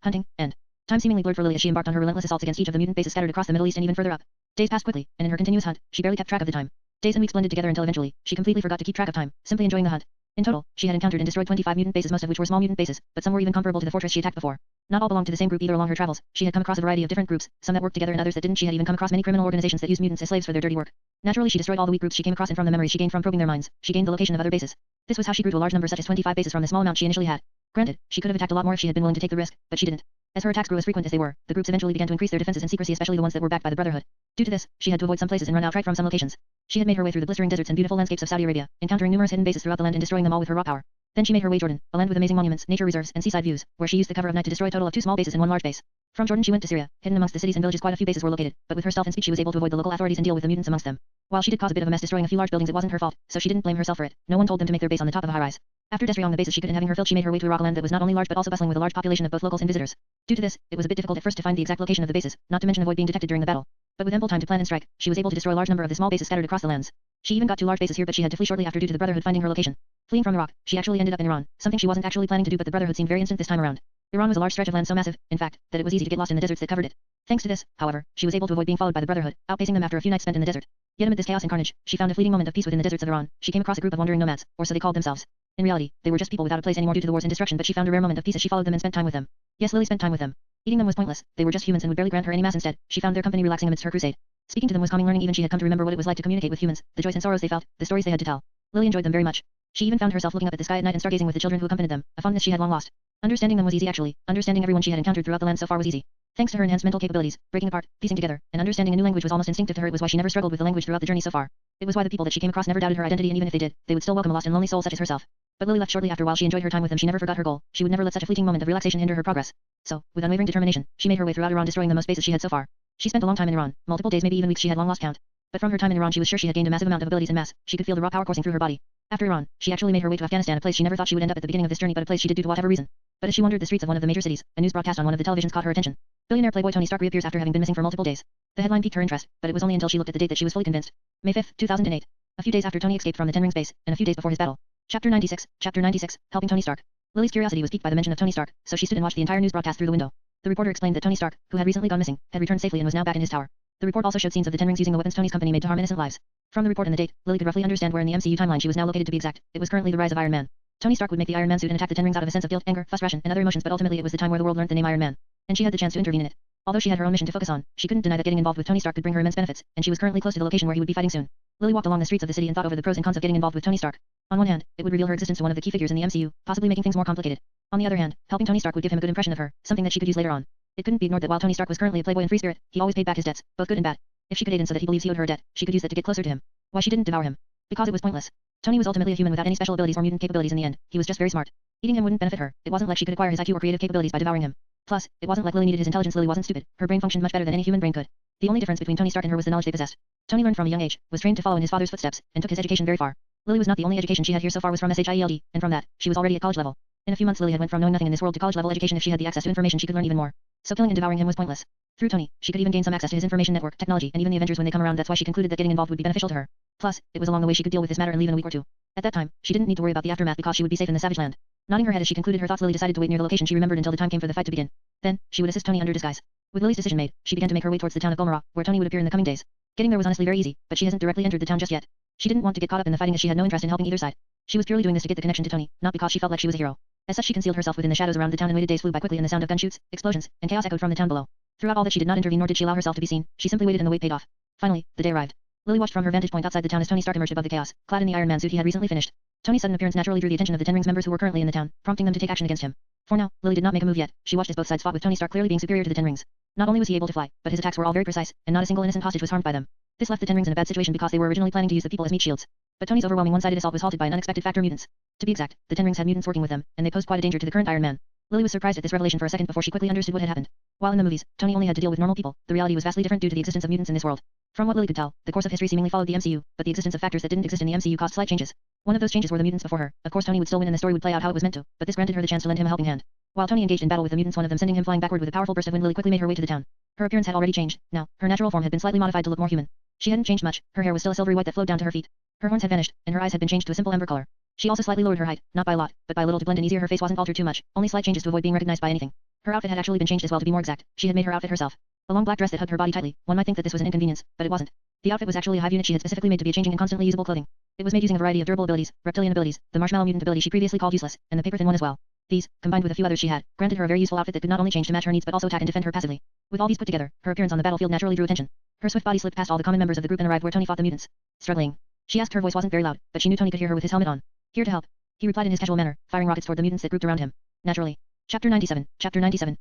Hunting, End. Time seemingly blurred for Lily as she embarked on her relentless assaults against each of the mutant bases scattered across the Middle East and even further up. Days passed quickly, and in her continuous hunt, she barely kept track of the time. Days and weeks blended together until eventually, she completely forgot to keep track of time, simply enjoying the hunt. In total, she had encountered and destroyed 25 mutant bases, most of which were small mutant bases, but some were even comparable to the fortress she attacked before. Not all belonged to the same group either. Along her travels, she had come across a variety of different groups, some that worked together and others that didn't. She had even come across many criminal organizations that used mutants as slaves for their dirty work. Naturally, she destroyed all the weak groups she came across, and from the memories she gained from probing their minds, she gained the location of other bases. This was how she grew to a large number, such as 25 bases from the small amount she initially had. Granted, she could have attacked a lot more if she had been willing to take the risk, but she didn't. As her attacks grew as frequent as they were, the groups eventually began to increase their defenses and secrecy, especially the ones that were backed by the Brotherhood. Due to this, she had to avoid some places and run outright from some locations. She had made her way through the blistering deserts and beautiful landscapes of Saudi Arabia, encountering numerous hidden bases throughout the land and destroying them all with her raw power. Then she made her way to Jordan, a land with amazing monuments, nature reserves, and seaside views, where she used the cover of night to destroy a total of 2 small bases and 1 large base. From Jordan she went to Syria. Hidden amongst the cities and villages quite a few bases were located, but with her stealth and speed she was able to avoid the local authorities and deal with the mutants amongst them. While she did cause a bit of a mess destroying a few large buildings, it wasn't her fault, so she didn't blame herself for it. No one told them to make their base on the top of a high-rise. After destroying the bases she could and having her filled, she made her way to a rock land that was not only large but also bustling with a large population of both locals and visitors. Due to this, it was a bit difficult at first to find the exact location of the bases, not to mention avoid being detected during the battle. But with ample time to plan and strike, she was able to destroy a large number of the small bases scattered across the lands. She even got 2 large bases here, but she had to flee shortly after due to the Brotherhood finding her location. Fleeing from Iraq, she actually ended up in Iran, something she wasn't actually planning to do, but the Brotherhood seemed very instant this time around. Iran was a large stretch of land so massive, in fact, that it was easy to get lost in the deserts that covered it. Thanks to this, however, she was able to avoid being followed by the Brotherhood, outpacing them after a few nights spent in the desert. Yet amid this chaos and carnage, she found a fleeting moment of peace within the deserts of Iran. She came across a group of wandering nomads, or so they called themselves. In reality, they were just people without a place anymore due to the wars and destruction, but she found a rare moment of peace as she followed them and spent time with them. Yes, Lily spent time with them. Eating them was pointless, they were just humans and would barely grant her any mass. Instead, she found their company relaxing amidst her crusade. Speaking to them was calming, learning even she had come to remember what it was like to communicate with humans, the joys and sorrows they felt, the stories they had to tell. Lily enjoyed them very much. She even found herself looking up at the sky at night and stargazing with the children who accompanied them, a fondness she had long lost. Understanding them was easy actually, understanding everyone she had encountered throughout the land so far was easy. Thanks to her enhanced mental capabilities, breaking apart, piecing together, and understanding a new language was almost instinctive to her. It was why she never struggled with the language throughout the journey so far. It was why the people that she came across never doubted her identity, and even if they did, they would still welcome a lost and lonely soul such as herself. But Lily left shortly after. While she enjoyed her time with them, she never forgot her goal. She would never let such a fleeting moment of relaxation hinder her progress. So, with unwavering determination, she made her way throughout Iran, destroying the most bases she had so far. She spent a long time in Iran, multiple days, maybe even weeks. She had long lost count. But from her time in Iran she was sure she had gained a massive amount of abilities and mass. She could feel the raw power coursing through her body. After Iran, she actually made her way to Afghanistan, a place she never thought she would end up at the beginning of this journey, but a place she did due to whatever reason. But as she wandered the streets of one of the major cities, a news broadcast on one of the televisions caught her attention. Billionaire playboy Tony Stark reappears after having been missing for multiple days. The headline piqued her interest, but it was only until she looked at the date that she was fully convinced. May 5, 2008. A few days after Tony escaped from the Ten Rings base, and a few days before his battle. Chapter 96, Helping Tony Stark. Lily's curiosity was piqued by the mention of Tony Stark, so she stood and watched the entire news broadcast through the window. The reporter explained that Tony Stark, who had recently gone missing, had returned safely and was now back in his tower. The report also showed scenes of the Ten Rings using the weapons Tony's company made to harm innocent lives. From the report and the date, Lily could roughly understand where in the MCU timeline she was now located. To be exact, it was currently the rise of Iron Man. Tony Stark would make the Iron Man suit and attack the Ten Rings out of a sense of guilt, anger, frustration, and other emotions, but ultimately it was the time where the world learned the name Iron Man. And she had the chance to intervene in it. Although she had her own mission to focus on, she couldn't deny that getting involved with Tony Stark could bring her immense benefits, and she was currently close to the location where he would be fighting soon. Lily walked along the streets of the city and thought over the pros and cons of getting involved with Tony Stark. On one hand, it would reveal her existence to one of the key figures in the MCU, possibly making things more complicated. On the other hand, helping Tony Stark would give him a good impression of her, something that she could use later on. It couldn't be ignored that while Tony Stark was currently a playboy and free spirit, he always paid back his debts, both good and bad. If she could aid him so that he believes he owed her a debt, she could use that to get closer to him. Why she didn't devour him? Because it was pointless. Tony was ultimately a human without any special abilities or mutant capabilities in the end. He was just very smart. Eating him wouldn't benefit her. It wasn't like she could acquire his IQ or creative capabilities by devouring him. Plus, it wasn't like Lily needed his intelligence. Lily wasn't stupid. Her brain functioned much better than any human brain could. The only difference between Tony Stark and her was the knowledge they possessed. Tony learned from a young age, was trained to follow in his father's footsteps, and took his education very far. Lily was not. The only education she had here so far was from SHIELD, and from that, she was already at college level. In a few months Lily had went from knowing nothing in this world to college level education. If she had the access to information she could learn even more. So killing and devouring him was pointless. Through Tony, she could even gain some access to his information network, technology, and even the Avengers when they come around. That's why she concluded that getting involved would be beneficial to her. Plus, it was along the way she could deal with this matter and leave in a week or two. At that time, she didn't need to worry about the aftermath because she would be safe in the savage land. Nodding her head as she concluded her thoughts, Lily decided to wait near the location she remembered until the time came for the fight to begin. Then, she would assist Tony under disguise. With Lily's decision made, she began to make her way towards the town of Gomorrah, where Tony would appear in the coming days. Getting there was honestly very easy, but she hasn't directly entered the town just yet. She didn't want to get caught up in the fighting as she had no interest in helping either side. She was purely doing this to get the connection to Tony, not because she felt like she was a hero. As such she concealed herself within the shadows around the town and waited. Days flew by quickly and the sound of gunshots, explosions, and chaos echoed from the town below. Throughout all that she did not intervene nor did she allow herself to be seen, she simply waited and the wait paid off. Finally, the day arrived. Lily watched from her vantage point outside the town as Tony Stark emerged above the chaos, clad in the Iron Man suit he had recently finished. Tony's sudden appearance naturally drew the attention of the Ten Rings members who were currently in the town, prompting them to take action against him. For now, Lily did not make a move yet. She watched as both sides fought with Tony Stark clearly being superior to the Ten Rings. Not only was he able to fly, but his attacks were all very precise, and not a single innocent hostage was harmed by them. This left the Ten Rings in a bad situation because they were originally planning to use the people as meat shields. But Tony's overwhelming one-sided assault was halted by an unexpected factor: mutants. To be exact, the Ten Rings had mutants working with them, and they posed quite a danger to the current Iron Man. Lily was surprised at this revelation for a second before she quickly understood what had happened. While in the movies, Tony only had to deal with normal people, the reality was vastly different due to the existence of mutants in this world. From what Lily could tell, the course of history seemingly followed the MCU, but the existence of factors that didn't exist in the MCU caused slight changes. One of those changes were the mutants before her. Of course Tony would still win and the story would play out how it was meant to, but this granted her the chance to lend him a helping hand. While Tony engaged in battle with the mutants, one of them sending him flying backward with a powerful burst of wind, Lily quickly made her way to the town. Her appearance had already changed. Now, her natural form had been slightly modified to look more human. She hadn't changed much. Her hair was still a silvery white that flowed down to her feet. Her horns had vanished, and her eyes had been changed to a simple amber color. She also slightly lowered her height, not by a lot, but by a little to blend in easier. Her face wasn't altered too much, only slight changes to avoid being recognized by anything. Her outfit had actually been changed as well. To be more exact, she had made her outfit herself. A long black dress that hugged her body tightly. One might think that this was an inconvenience, but it wasn't. The outfit was actually a Hive unit she had specifically made to be a changing and constantly usable clothing. It was made using a variety of durable abilities, reptilian abilities, the marshmallow mutant ability she previously called useless, and the paper thin one as well. These, combined with a few others she had, granted her a very useful outfit that could not only change to match her needs but also attack and defend her passively. With all these put together, her appearance on the battlefield naturally drew attention. Her swift body slipped past all the common members of the group and arrived where Tony fought the mutants. Struggling. She asked. Her voice wasn't very loud, but she knew Tony could hear her with his helmet on. Here to help. He replied in his casual manner, firing rockets toward the mutants that grouped around him. Naturally. Chapter 97,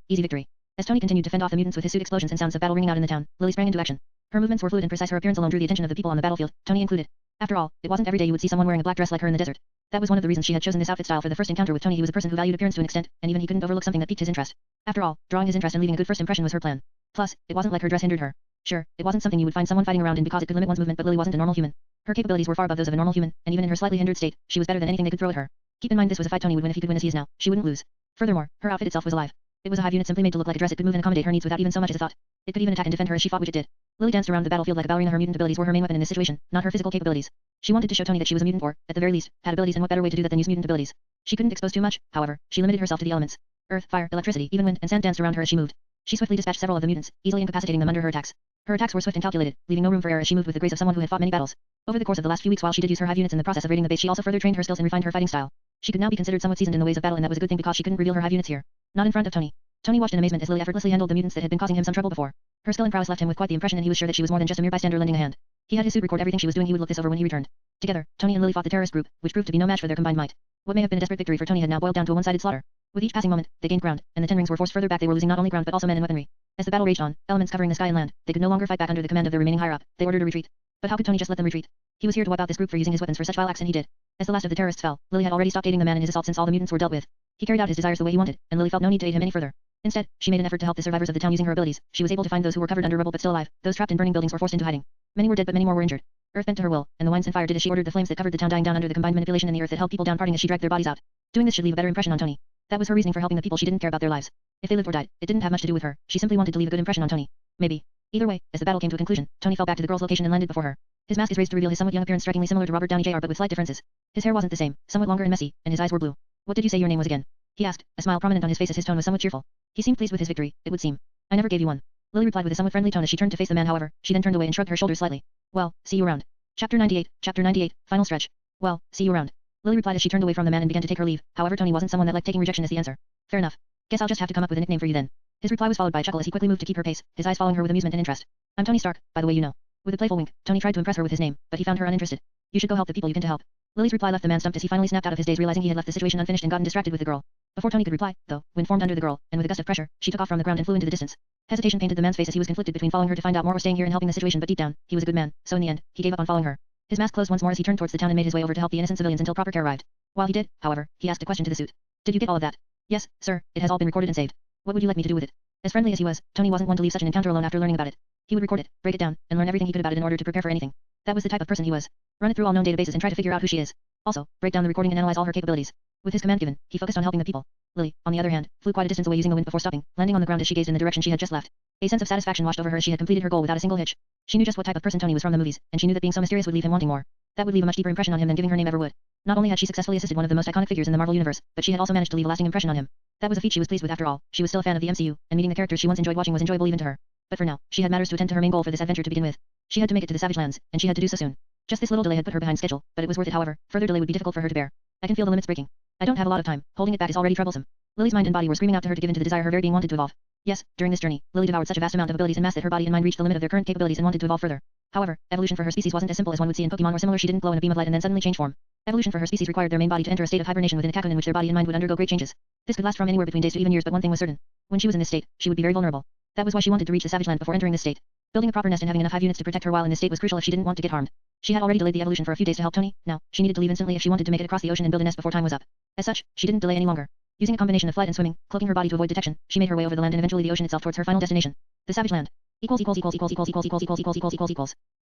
Easy Victory. As Tony continued to fend off the mutants with his suit, explosions and sounds of battle ringing out in the town, Lily sprang into action. Her movements were fluid and precise. Her appearance alone drew the attention of the people on the battlefield, Tony included. After all, it wasn't every day you would see someone wearing a black dress like her in the desert. That was one of the reasons she had chosen this outfit style for the first encounter with Tony. He was a person who valued appearance to an extent, and even he couldn't overlook something that piqued his interest. After all, drawing his interest and leaving a good first impression was her plan. Plus, it wasn't like her dress hindered her. Sure, it wasn't something you would find someone fighting around in because it could limit one's movement, but Lily wasn't a normal human. Her capabilities were far above those of a normal human, and even in her slightly hindered state, she was better than anything they could throw at her. Keep in mind this was a fight Tony would win if he could win as he is now. She wouldn't lose. Furthermore, her outfit itself was alive. It was a Hive unit simply made to look like a dress. It could move and accommodate her needs without even so much as a thought. It could even attack and defend her as she fought, which it did. Lily danced around the battlefield like a ballerina. Her mutant abilities were her main weapon in this situation, not her physical capabilities. She wanted to show Tony that she was a mutant or, at the very least, had abilities, and what better way to do that than use mutant abilities. She couldn't expose too much, however, she limited herself to the elements. Earth, fire, electricity, even wind and sand danced around her as she moved. She swiftly dispatched several of the mutants, easily incapacitating them under her attacks. Her attacks were swift and calculated, leaving no room for error as she moved with the grace of someone who had fought many battles. Over the course of the last few weeks while she did use her Hive units in the process of raiding the base, she also further trained her skills and refined her fighting style. She could now be considered somewhat seasoned in the ways of battle, and that was a good thing because she couldn't reveal her Hive units here. Not in front of Tony. Tony watched in amazement as Lily effortlessly handled the mutants that had been causing him some trouble before. Her skill and prowess left him with quite the impression, and he was sure that she was more than just a mere bystander lending a hand. He had his suit record everything she was doing. He would look this over when he returned. Together, Tony and Lily fought the terrorist group, which proved to be no match for their combined might. What may have been a desperate victory for Tony had now boiled down to a one-sided slaughter. With each passing moment, they gained ground, and the Ten Rings were forced further back. They were losing not only ground but also men and weaponry. As the battle raged on, elements covering the sky and land, they could no longer fight back under the command of their remaining higher up. They ordered a retreat. But how could Tony just let them retreat? He was here to wipe out this group for using his weapons for such vile acts, and he did. As the last of the terrorists fell, Lily had already stopped aiding the man in his assault since all the mutants were dealt with. He carried out his desires the way he wanted, and Lily felt no need to aid him any further. Instead, she made an effort to help the survivors of the town using her abilities. She was able to find those who were covered under rubble but still alive, those trapped in burning buildings or forced into hiding. Many were dead but many more were injured. Earth bent to her will, and the winds and fire did as she ordered. The flames that covered the town dying down under the combined manipulation, and the earth that held people down parting as she dragged their bodies out. Doing this should leave a better impression on Tony. That was her reasoning for helping the people. She didn't care about their lives. If they lived or died, it didn't have much to do with her. She simply wanted to leave a good impression on Tony. Maybe. Either way, as the battle came to a conclusion, Tony fell back to the girl's location and landed before her. His mask is raised to reveal his somewhat young appearance, strikingly similar to Robert Downey Jr. but with slight differences. His hair wasn't the same, somewhat longer and messy, and his eyes were blue. What did you say your name was again? He asked, a smile prominent on his face as his tone was somewhat cheerful. He seemed pleased with his victory, it would seem. I never gave you one. Lily replied with a somewhat friendly tone as she turned to face the man. However, she then turned away and shrugged her shoulders slightly. Well, see you around. Chapter 98, Final Stretch. Well, see you around. Lily replied as she turned away from the man and began to take her leave. However, Tony wasn't someone that liked taking rejection as the answer. Fair enough. Guess I'll just have to come up with a nickname for you then. His reply was followed by a chuckle as he quickly moved to keep her pace, his eyes following her with amusement and interest. I'm Tony Stark, by the way, you know. With a playful wink, Tony tried to impress her with his name, but he found her uninterested. You should go help the people you can to help. Lily's reply left the man stumped as he finally snapped out of his daze, realizing he had left the situation unfinished and gotten distracted with the girl. Before Tony could reply, though, wind formed under the girl, and with a gust of pressure, she took off from the ground and flew into the distance. Hesitation painted the man's face as he was conflicted between following her to find out more or staying here and helping the situation, but deep down, he was a good man, so in the end, he gave up on following her. His mask closed once more as he turned towards the town and made his way over to help the innocent civilians until proper care arrived. While he did, however, he asked a question to the suit. Did you get all of that? Yes, sir, it has all been recorded and saved. What would you like me to do with it? As friendly as he was, Tony wasn't one to leave such an encounter alone after learning about it. He would record it, break it down, and learn everything he could about it in order to prepare for anything. That was the type of person he was. Run it through all known databases and try to figure out who she is. Also, break down the recording and analyze all her capabilities. With his command given, he focused on helping the people. Lily, on the other hand, flew quite a distance away using the wind before stopping, landing on the ground as she gazed in the direction she had just left. A sense of satisfaction washed over her as she had completed her goal without a single hitch. She knew just what type of person Tony was from the movies, and she knew that being so mysterious would leave him wanting more. That would leave a much deeper impression on him than giving her name ever would. Not only had she successfully assisted one of the most iconic figures in the Marvel universe, but she had also managed to leave a lasting impression on him. That was a feat she was pleased with. After all, she was still a fan of the MCU, and meeting the characters she once enjoyed watching was enjoyable even to her. But for now, she had matters to attend to. Her main goal for this adventure to begin with. She had to make it to the Savage Lands, and she had to do so soon. Just this little delay had put her behind schedule, but it was worth it. However, further delay would be difficult for her to bear. I can feel the limits breaking. I don't have a lot of time. Holding it back is already troublesome. Lily's mind and body were screaming out to her to give in to the desire her very being wanted to evolve. Yes, during this journey, Lily devoured such a vast amount of abilities and mass that her body and mind reached the limit of their current capabilities and wanted to evolve further. However, evolution for her species wasn't as simple as one would see in Pokemon, where similar she didn't glow in a beam of light and then suddenly change form. Evolution for her species required their main body to enter a state of hibernation within a cocoon in which their body and mind would undergo great changes. This could last from anywhere between days to even years, but one thing was certain. When she was in this state, she would be very vulnerable. That was why she wanted to reach the Savage Land before entering this state. Building a proper nest and having enough hive units to protect her while in this state was crucial if she didn't want to get harmed. She had already delayed the evolution for a few days to help Tony. Now, she needed to leave instantly if she wanted to make it across the ocean and build a nest before time was up. As such, she didn't delay any longer. Using a combination of flight and swimming, cloaking her body to avoid detection, she made her way over the land and eventually the ocean itself towards her final destination. The Savage Land.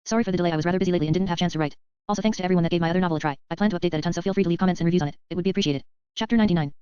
Sorry for the delay, I was rather busy lately and didn't have chance to write. Also thanks to everyone that gave my other novel a try. I plan to update that a ton, so feel free to leave comments and reviews on it. It would be appreciated. Chapter 99.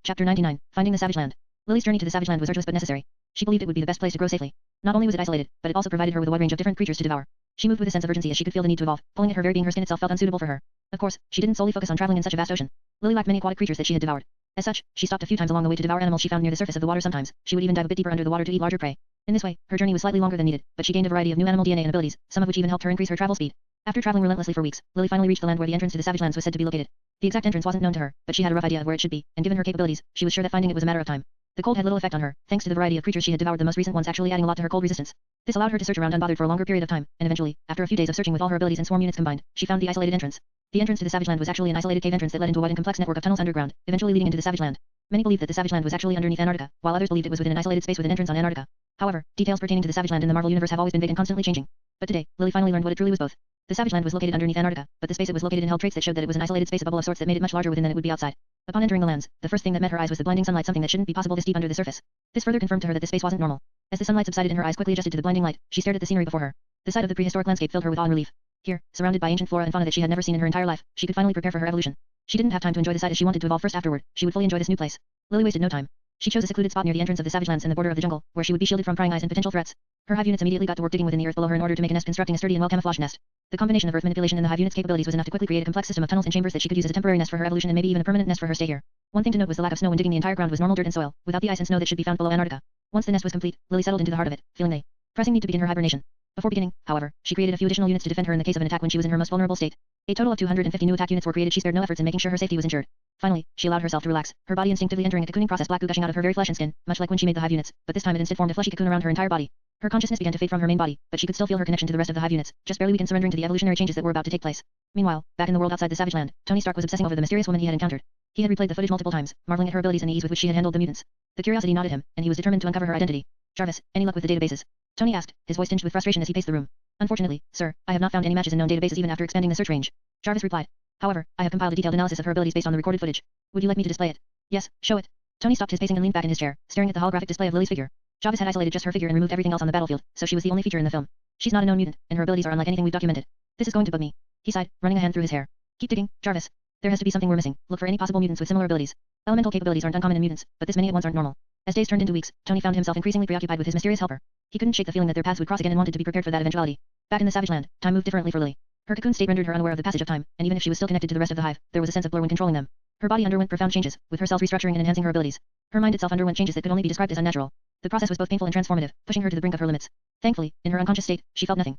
Finding the Savage Land. Lily's journey to the Savage Land was arduous but necessary. She believed it would be the best place to grow safely. Not only was it isolated, but it also provided her with a wide range of different creatures to devour. She moved with a sense of urgency as she could feel the need to evolve, pulling at her very being. Her skin itself felt unsuitable for her. Of course, she didn't solely focus on traveling in such a vast ocean. Lily lacked many aquatic creatures that she had devoured. As such, she stopped a few times along the way to devour animals she found near the surface of the water. Sometimes, she would even dive a bit deeper under the water to eat larger prey. In this way, her journey was slightly longer than needed, but she gained a variety of new animal DNA and abilities, some of which even helped her increase her travel speed. After traveling relentlessly for weeks, Lily finally reached the land where the entrance to the Savage Lands was said to be located. The exact entrance wasn't known to her, but she had a rough idea of where it should be, and given her capabilities, she was sure that finding it was a matter of time. The cold had little effect on her, thanks to the variety of creatures she had devoured, the most recent ones actually adding a lot to her cold resistance. This allowed her to search around unbothered for a longer period of time, and eventually, after a few days of searching with all her abilities and swarm units combined, she found the isolated entrance. The entrance to the Savage Land was actually an isolated cave entrance that led into a wide and complex network of tunnels underground, eventually leading into the Savage Land. Many believed that the Savage Land was actually underneath Antarctica, while others believed it was within an isolated space with an entrance on Antarctica. However, details pertaining to the Savage Land in the Marvel Universe have always been vague and constantly changing. But today, Lily finally learned what it truly was both. The Savage Land was located underneath Antarctica, but the space it was located in held traits that showed that it was an isolated space, a bubble of sorts that made it much larger within than it would be outside. Upon entering the lands, the first thing that met her eyes was the blinding sunlight, something that shouldn't be possible this deep under the surface. This further confirmed to her that this space wasn't normal. As the sunlight subsided and her eyes quickly adjusted to the blinding light, she stared at the scenery before her. The sight of the prehistoric landscape filled her with awe and relief. Here, surrounded by ancient flora and fauna that she had never seen in her entire life, she could finally prepare for her evolution. She didn't have time to enjoy the sight as she wanted to evolve first. Afterward, she would fully enjoy this new place. Lily wasted no time. She chose a secluded spot near the entrance of the Savage Lands in the border of the jungle, where she would be shielded from prying eyes and potential threats. Her hive units immediately got to work digging within the earth below her in order to make a nest, constructing a sturdy and well-camouflaged nest. The combination of earth manipulation and the hive unit's capabilities was enough to quickly create a complex system of tunnels and chambers that she could use as a temporary nest for her evolution and maybe even a permanent nest for her stay here. One thing to note was the lack of snow when digging. The entire ground was normal dirt and soil, without the ice and snow that should be found below Antarctica. Once the nest was complete, Lily settled into the heart of it, feeling the pressing need to begin her hibernation. Before beginning, however, she created a few additional units to defend her in the case of an attack when she was in her most vulnerable state. A total of 250 new attack units were created. She spared no efforts in making sure her safety was ensured. Finally, she allowed herself to relax, her body instinctively entering a cocooning process, black goo gushing out of her very flesh and skin, much like when she made the hive units, but this time it instead formed a fleshy cocoon around her entire body. Her consciousness began to fade from her main body, but she could still feel her connection to the rest of the hive units, just barely weakened, surrendering to the evolutionary changes that were about to take place. Meanwhile, back in the world outside the Savage Land, Tony Stark was obsessing over the mysterious woman he had encountered. He had replayed the footage multiple times, marveling at her abilities and the ease with which she had handled the mutants. The curiosity gnawed at him, and he was determined to uncover her identity. Jarvis, any luck with the databases? Tony asked, his voice tinged with frustration as he paced the room. Unfortunately, sir, I have not found any matches in known databases even after expanding the search range. Jarvis replied. However, I have compiled a detailed analysis of her abilities based on the recorded footage. Would you like me to display it? Yes, show it. Tony stopped his pacing and leaned back in his chair, staring at the holographic display of Lily's figure. Jarvis had isolated just her figure and removed everything else on the battlefield, so she was the only feature in the film. She's not a known mutant, and her abilities are unlike anything we've documented. This is going to bug me. He sighed, running a hand through his hair. Keep digging, Jarvis. There has to be something we're missing. Look for any possible mutants with similar abilities. Elemental capabilities aren't uncommon in mutants, but this many at once aren't normal. As days turned into weeks, Tony found himself increasingly preoccupied with his mysterious helper. He couldn't shake the feeling that their paths would cross again and wanted to be prepared for that eventuality. Back in the Savage Land, time moved differently for Lily. Her cocoon state rendered her unaware of the passage of time, and even if she was still connected to the rest of the hive, there was a sense of blur when controlling them. Her body underwent profound changes, with her cells restructuring and enhancing her abilities. Her mind itself underwent changes that could only be described as unnatural. The process was both painful and transformative, pushing her to the brink of her limits. Thankfully, in her unconscious state, she felt nothing.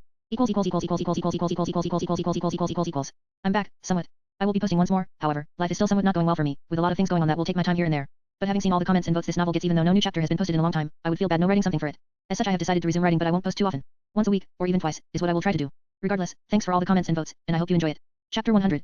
I'm back, somewhat. I will be posting once more. However, life is still somewhat not going well for me, with a lot of things going on that will take my time here and there. But having seen all the comments and votes this novel gets, even though no new chapter has been posted in a long time, I would feel bad no writing something for it. As such, I have decided to resume writing, but I won't post too often. Once a week, or even twice, is what I will try to do. Regardless, thanks for all the comments and votes, and I hope you enjoy it. Chapter 100,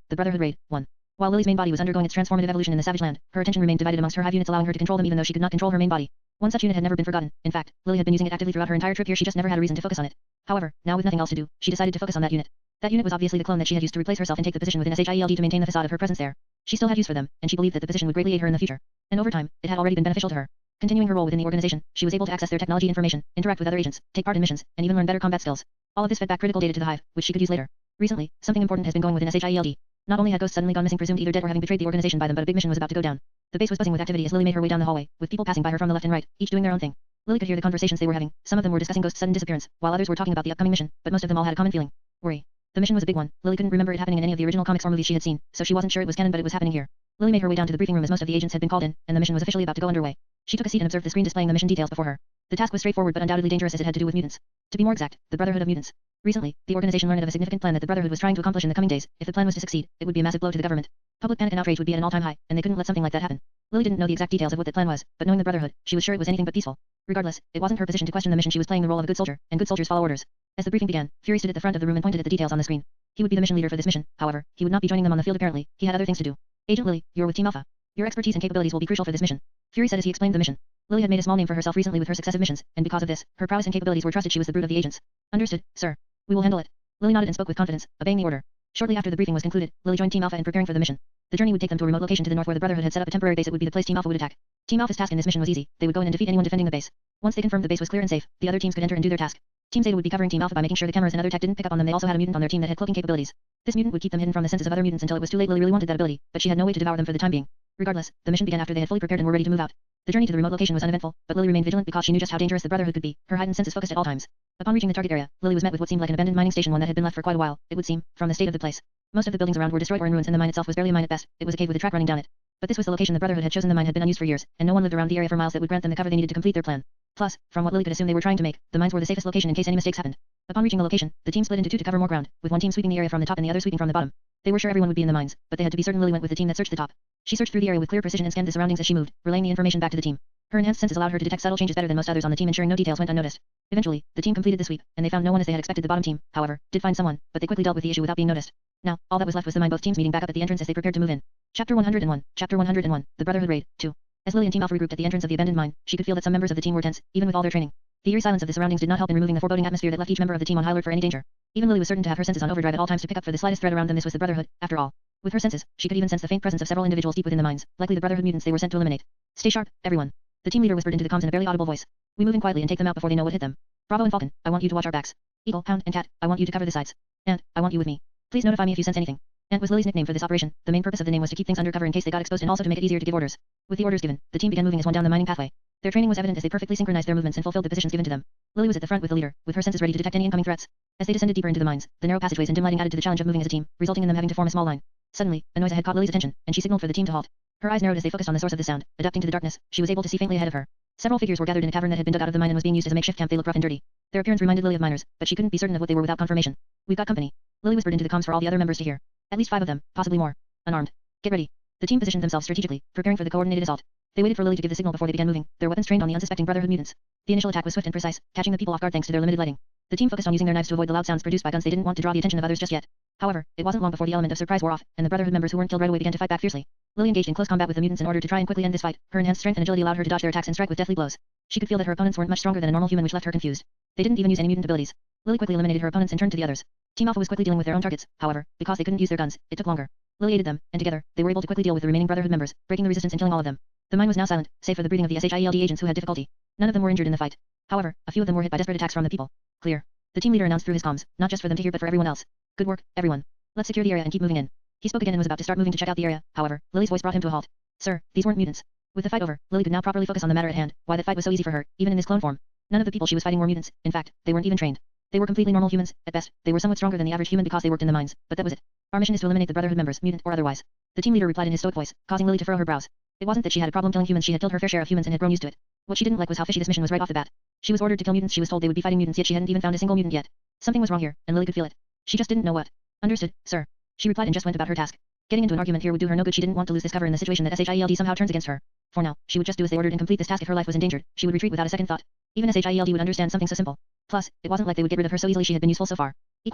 The Brotherhood Raid, 1. While Lily's main body was undergoing its transformative evolution in the Savage Land, her attention remained divided amongst her hive units, allowing her to control them even though she could not control her main body. One such unit had never been forgotten. In fact, Lily had been using it actively throughout her entire trip here. She just never had a reason to focus on it. However, now with nothing else to do, she decided to focus on that unit. That unit was obviously the clone that she had used to replace herself and take the position within SHIELD to maintain the facade of her presence there. She still had use for them, and she believed that the position would greatly aid her in the future. And over time, it had already been beneficial to her. Continuing her role within the organization, she was able to access their technology information, interact with other agents, take part in missions, and even learn better combat skills. All of this fed back critical data to the Hive, which she could use later. Recently, something important has been going within SHIELD. Not only had Ghost suddenly gone missing, presumed either dead or having betrayed the organization by them, but a big mission was about to go down. The base was buzzing with activity as Lily made her way down the hallway, with people passing by her from the left and right, each doing their own thing. Lily could hear the conversations they were having. Some of them were discussing Ghost's sudden disappearance, while others were talking about the upcoming mission, but most of them all had a common feeling. Worry. The mission was a big one. Lily couldn't remember it happening in any of the original comics or movies she had seen, so she wasn't sure it was canon, but it was happening here. Lily made her way down to the briefing room as most of the agents had been called in, and the mission was officially about to go underway. She took a seat and observed the screen displaying the mission details before her. The task was straightforward but undoubtedly dangerous as it had to do with mutants. To be more exact, the Brotherhood of Mutants. Recently, the organization learned of a significant plan that the Brotherhood was trying to accomplish in the coming days. If the plan was to succeed, it would be a massive blow to the government. Public panic and outrage would be at an all-time high, and they couldn't let something like that happen. Lily didn't know the exact details of what that plan was, but knowing the Brotherhood, she was sure it was anything but peaceful. Regardless, it wasn't her position to question the mission. She was playing the role of a good soldier, and good soldiers follow orders. As the briefing began, Fury stood at the front of the room and pointed at the details on the screen. He would be the mission leader for this mission, however, he would not be joining them on the field apparently, he had other things to do. Agent Lily, you're with Team Alpha. Your expertise and capabilities will be crucial for this mission. Fury said as he explained the mission. Lily had made a small name for herself recently with her successive missions, and because of this, her prowess and capabilities were trusted. She was the brute of the agents. Understood, sir. We will handle it. Lily nodded and spoke with confidence, obeying the order. Shortly after the briefing was concluded, Lily joined Team Alpha in preparing for the mission. The journey would take them to a remote location to the north where the Brotherhood had set up a temporary base. It would be the place Team Alpha would attack. Team Alpha's task in this mission was easy. They would go in and defeat anyone defending the base. Once they confirmed the base was clear and safe, the other teams could enter and do their task. Team Zeta would be covering Team Alpha by making sure the cameras and other tech didn't pick up on them. They also had a mutant on their team that had cloaking capabilities. This mutant would keep them hidden from the senses of other mutants until it was too late. Lily really wanted that ability, but she had no way to devour them for the time being. Regardless, the mission began after they had fully prepared and were ready to move out. The journey to the remote location was uneventful, but Lily remained vigilant because she knew just how dangerous the Brotherhood could be. Her heightened senses focused at all times. Upon reaching the target area, Lily was met with what seemed like an abandoned mining station, one that had been left for quite a while, it would seem, from the state of the place. Most of the buildings around were destroyed or in ruins, and the mine itself was barely a mine at best. It was a cave with a track running down it. But this was the location the Brotherhood had chosen. The mine had been unused for years, and no one lived around the area for miles that would grant them the cover they needed to complete their plan. Plus, from what Lily could assume they were trying to make, the mines were the safest location in case any mistakes happened. Upon reaching the location, the team split into two to cover more ground, with one team sweeping the area from the top and the other sweeping from the bottom. They were sure everyone would be in the mines, but they had to be certain. Lily went with the team that searched the top. She searched through the area with clear precision and scanned the surroundings as she moved, relaying the information back to the team. Her enhanced senses allowed her to detect subtle changes better than most others on the team, ensuring no details went unnoticed. Eventually, the team completed the sweep, and they found no one as they had expected. The bottom team, however, did find someone, but they quickly dealt with the issue without being noticed. Now, all that was left was the mine. Both teams meeting back up at the entrance as they prepared to move in. Chapter 101. Chapter 101. The Brotherhood Raid 2. As Lily and Team Alpha regrouped at the entrance of the abandoned mine, she could feel that some members of the team were tense, even with all their training. The eerie silence of the surroundings did not help in removing the foreboding atmosphere that left each member of the team on high alert for any danger. Even Lily was certain to have her senses on overdrive at all times to pick up for the slightest threat around them. This was the Brotherhood, after all. With her senses, she could even sense the faint presence of several individuals deep within the mines, likely the Brotherhood mutants they were sent to eliminate. Stay sharp, everyone. The team leader whispered into the comms in a barely audible voice. We move in quietly and take them out before they know what hit them. Bravo and Falcon, I want you to watch our backs. Eagle, Hound, and Cat, I want you to cover the sides. Ant, I want you with me. Please notify me if you sense anything. Ant was Lily's nickname for this operation. The main purpose of the name was to keep things undercover in case they got exposed and also to make it easier to give orders. With the orders given, the team began moving as one down the mining pathway. Their training was evident as they perfectly synchronized their movements and fulfilled the positions given to them. Lily was at the front with the leader, with her senses ready to detect any incoming threats. As they descended deeper into the mines, the narrow passageways and dim lighting added to the challenge of moving as a team, resulting in them having to form a small line. Suddenly, a noise ahead caught Lily's attention, and she signaled for the team to halt. Her eyes narrowed as they focused on the source of the sound. Adapting to the darkness, she was able to see faintly ahead of her. Several figures were gathered in a cavern that had been dug out of the mine and was being used as a makeshift camp. They looked rough and dirty. Their appearance reminded Lily of miners, but she couldn't be certain of what they were without confirmation. We've got company. Lily whispered into the comms for all the other members to hear. At least 5 of them, possibly more. Unarmed. Get ready. The team positioned themselves strategically, preparing for the coordinated assault. They waited for Lily to give the signal before they began moving, their weapons trained on the unsuspecting Brotherhood mutants. The initial attack was swift and precise, catching the people off guard thanks to their limited lighting. The team focused on using their knives to avoid the loud sounds produced by guns. They didn't want to draw the attention of others just yet. However, it wasn't long before the element of surprise wore off, and the Brotherhood members who weren't killed right away began to fight back fiercely. Lily engaged in close combat with the mutants in order to try and quickly end this fight. Her enhanced strength and agility allowed her to dodge their attacks and strike with deathly blows. She could feel that her opponents weren't much stronger than a normal human, which left her confused. They didn't even use any mutant abilities. Lily quickly eliminated her opponents and turned to the others. Team Alpha was quickly dealing with their own targets, however, because they couldn't use their guns, it took longer. Lily aided them, and together, they were able to quickly deal with the remaining Brotherhood members, breaking the resistance and killing all of them. The mine was now silent, save for the breathing of the SHIELD agents who had difficulty. None of them were injured in the fight. However, a few of them were hit by desperate attacks from the people. Clear. The team leader announced through his comms, not just for them to hear but for everyone else. Good work, everyone. Let's secure the area and keep moving in. He spoke again and was about to start moving to check out the area, however, Lily's voice brought him to a halt. Sir, these weren't mutants. With the fight over, Lily could now properly focus on the matter at hand, why that fight was so easy for her, even in this clone form. None of the people she was fighting were mutants, in fact, they weren't even trained. They were completely normal humans, at best, they were somewhat stronger than the average human because they worked in the mines, but that was it. Our mission is to eliminate the Brotherhood members, mutant or otherwise. The team leader replied in his stoic voice, causing Lily to furrow her brows. It wasn't that she had a problem killing humans, she had killed her fair share of humans and had grown used to it. What she didn't like was how fishy this mission was right off the bat. She was ordered to kill mutants, she was told they would be fighting mutants, yet she hadn't even found a single mutant yet. Something was wrong here, and Lily could feel it. She just didn't know what. Understood, sir. She replied and just went about her task. Getting into an argument here would do her no good. She didn't want to lose this cover in the situation that SHIELD somehow turns against her. For now, she would just do as they ordered and complete this task. If her life was endangered, she would retreat without a second thought. Even SHIELD would understand something so simple. Plus, it wasn't like they would get rid of her so easily. She had been useful so far. I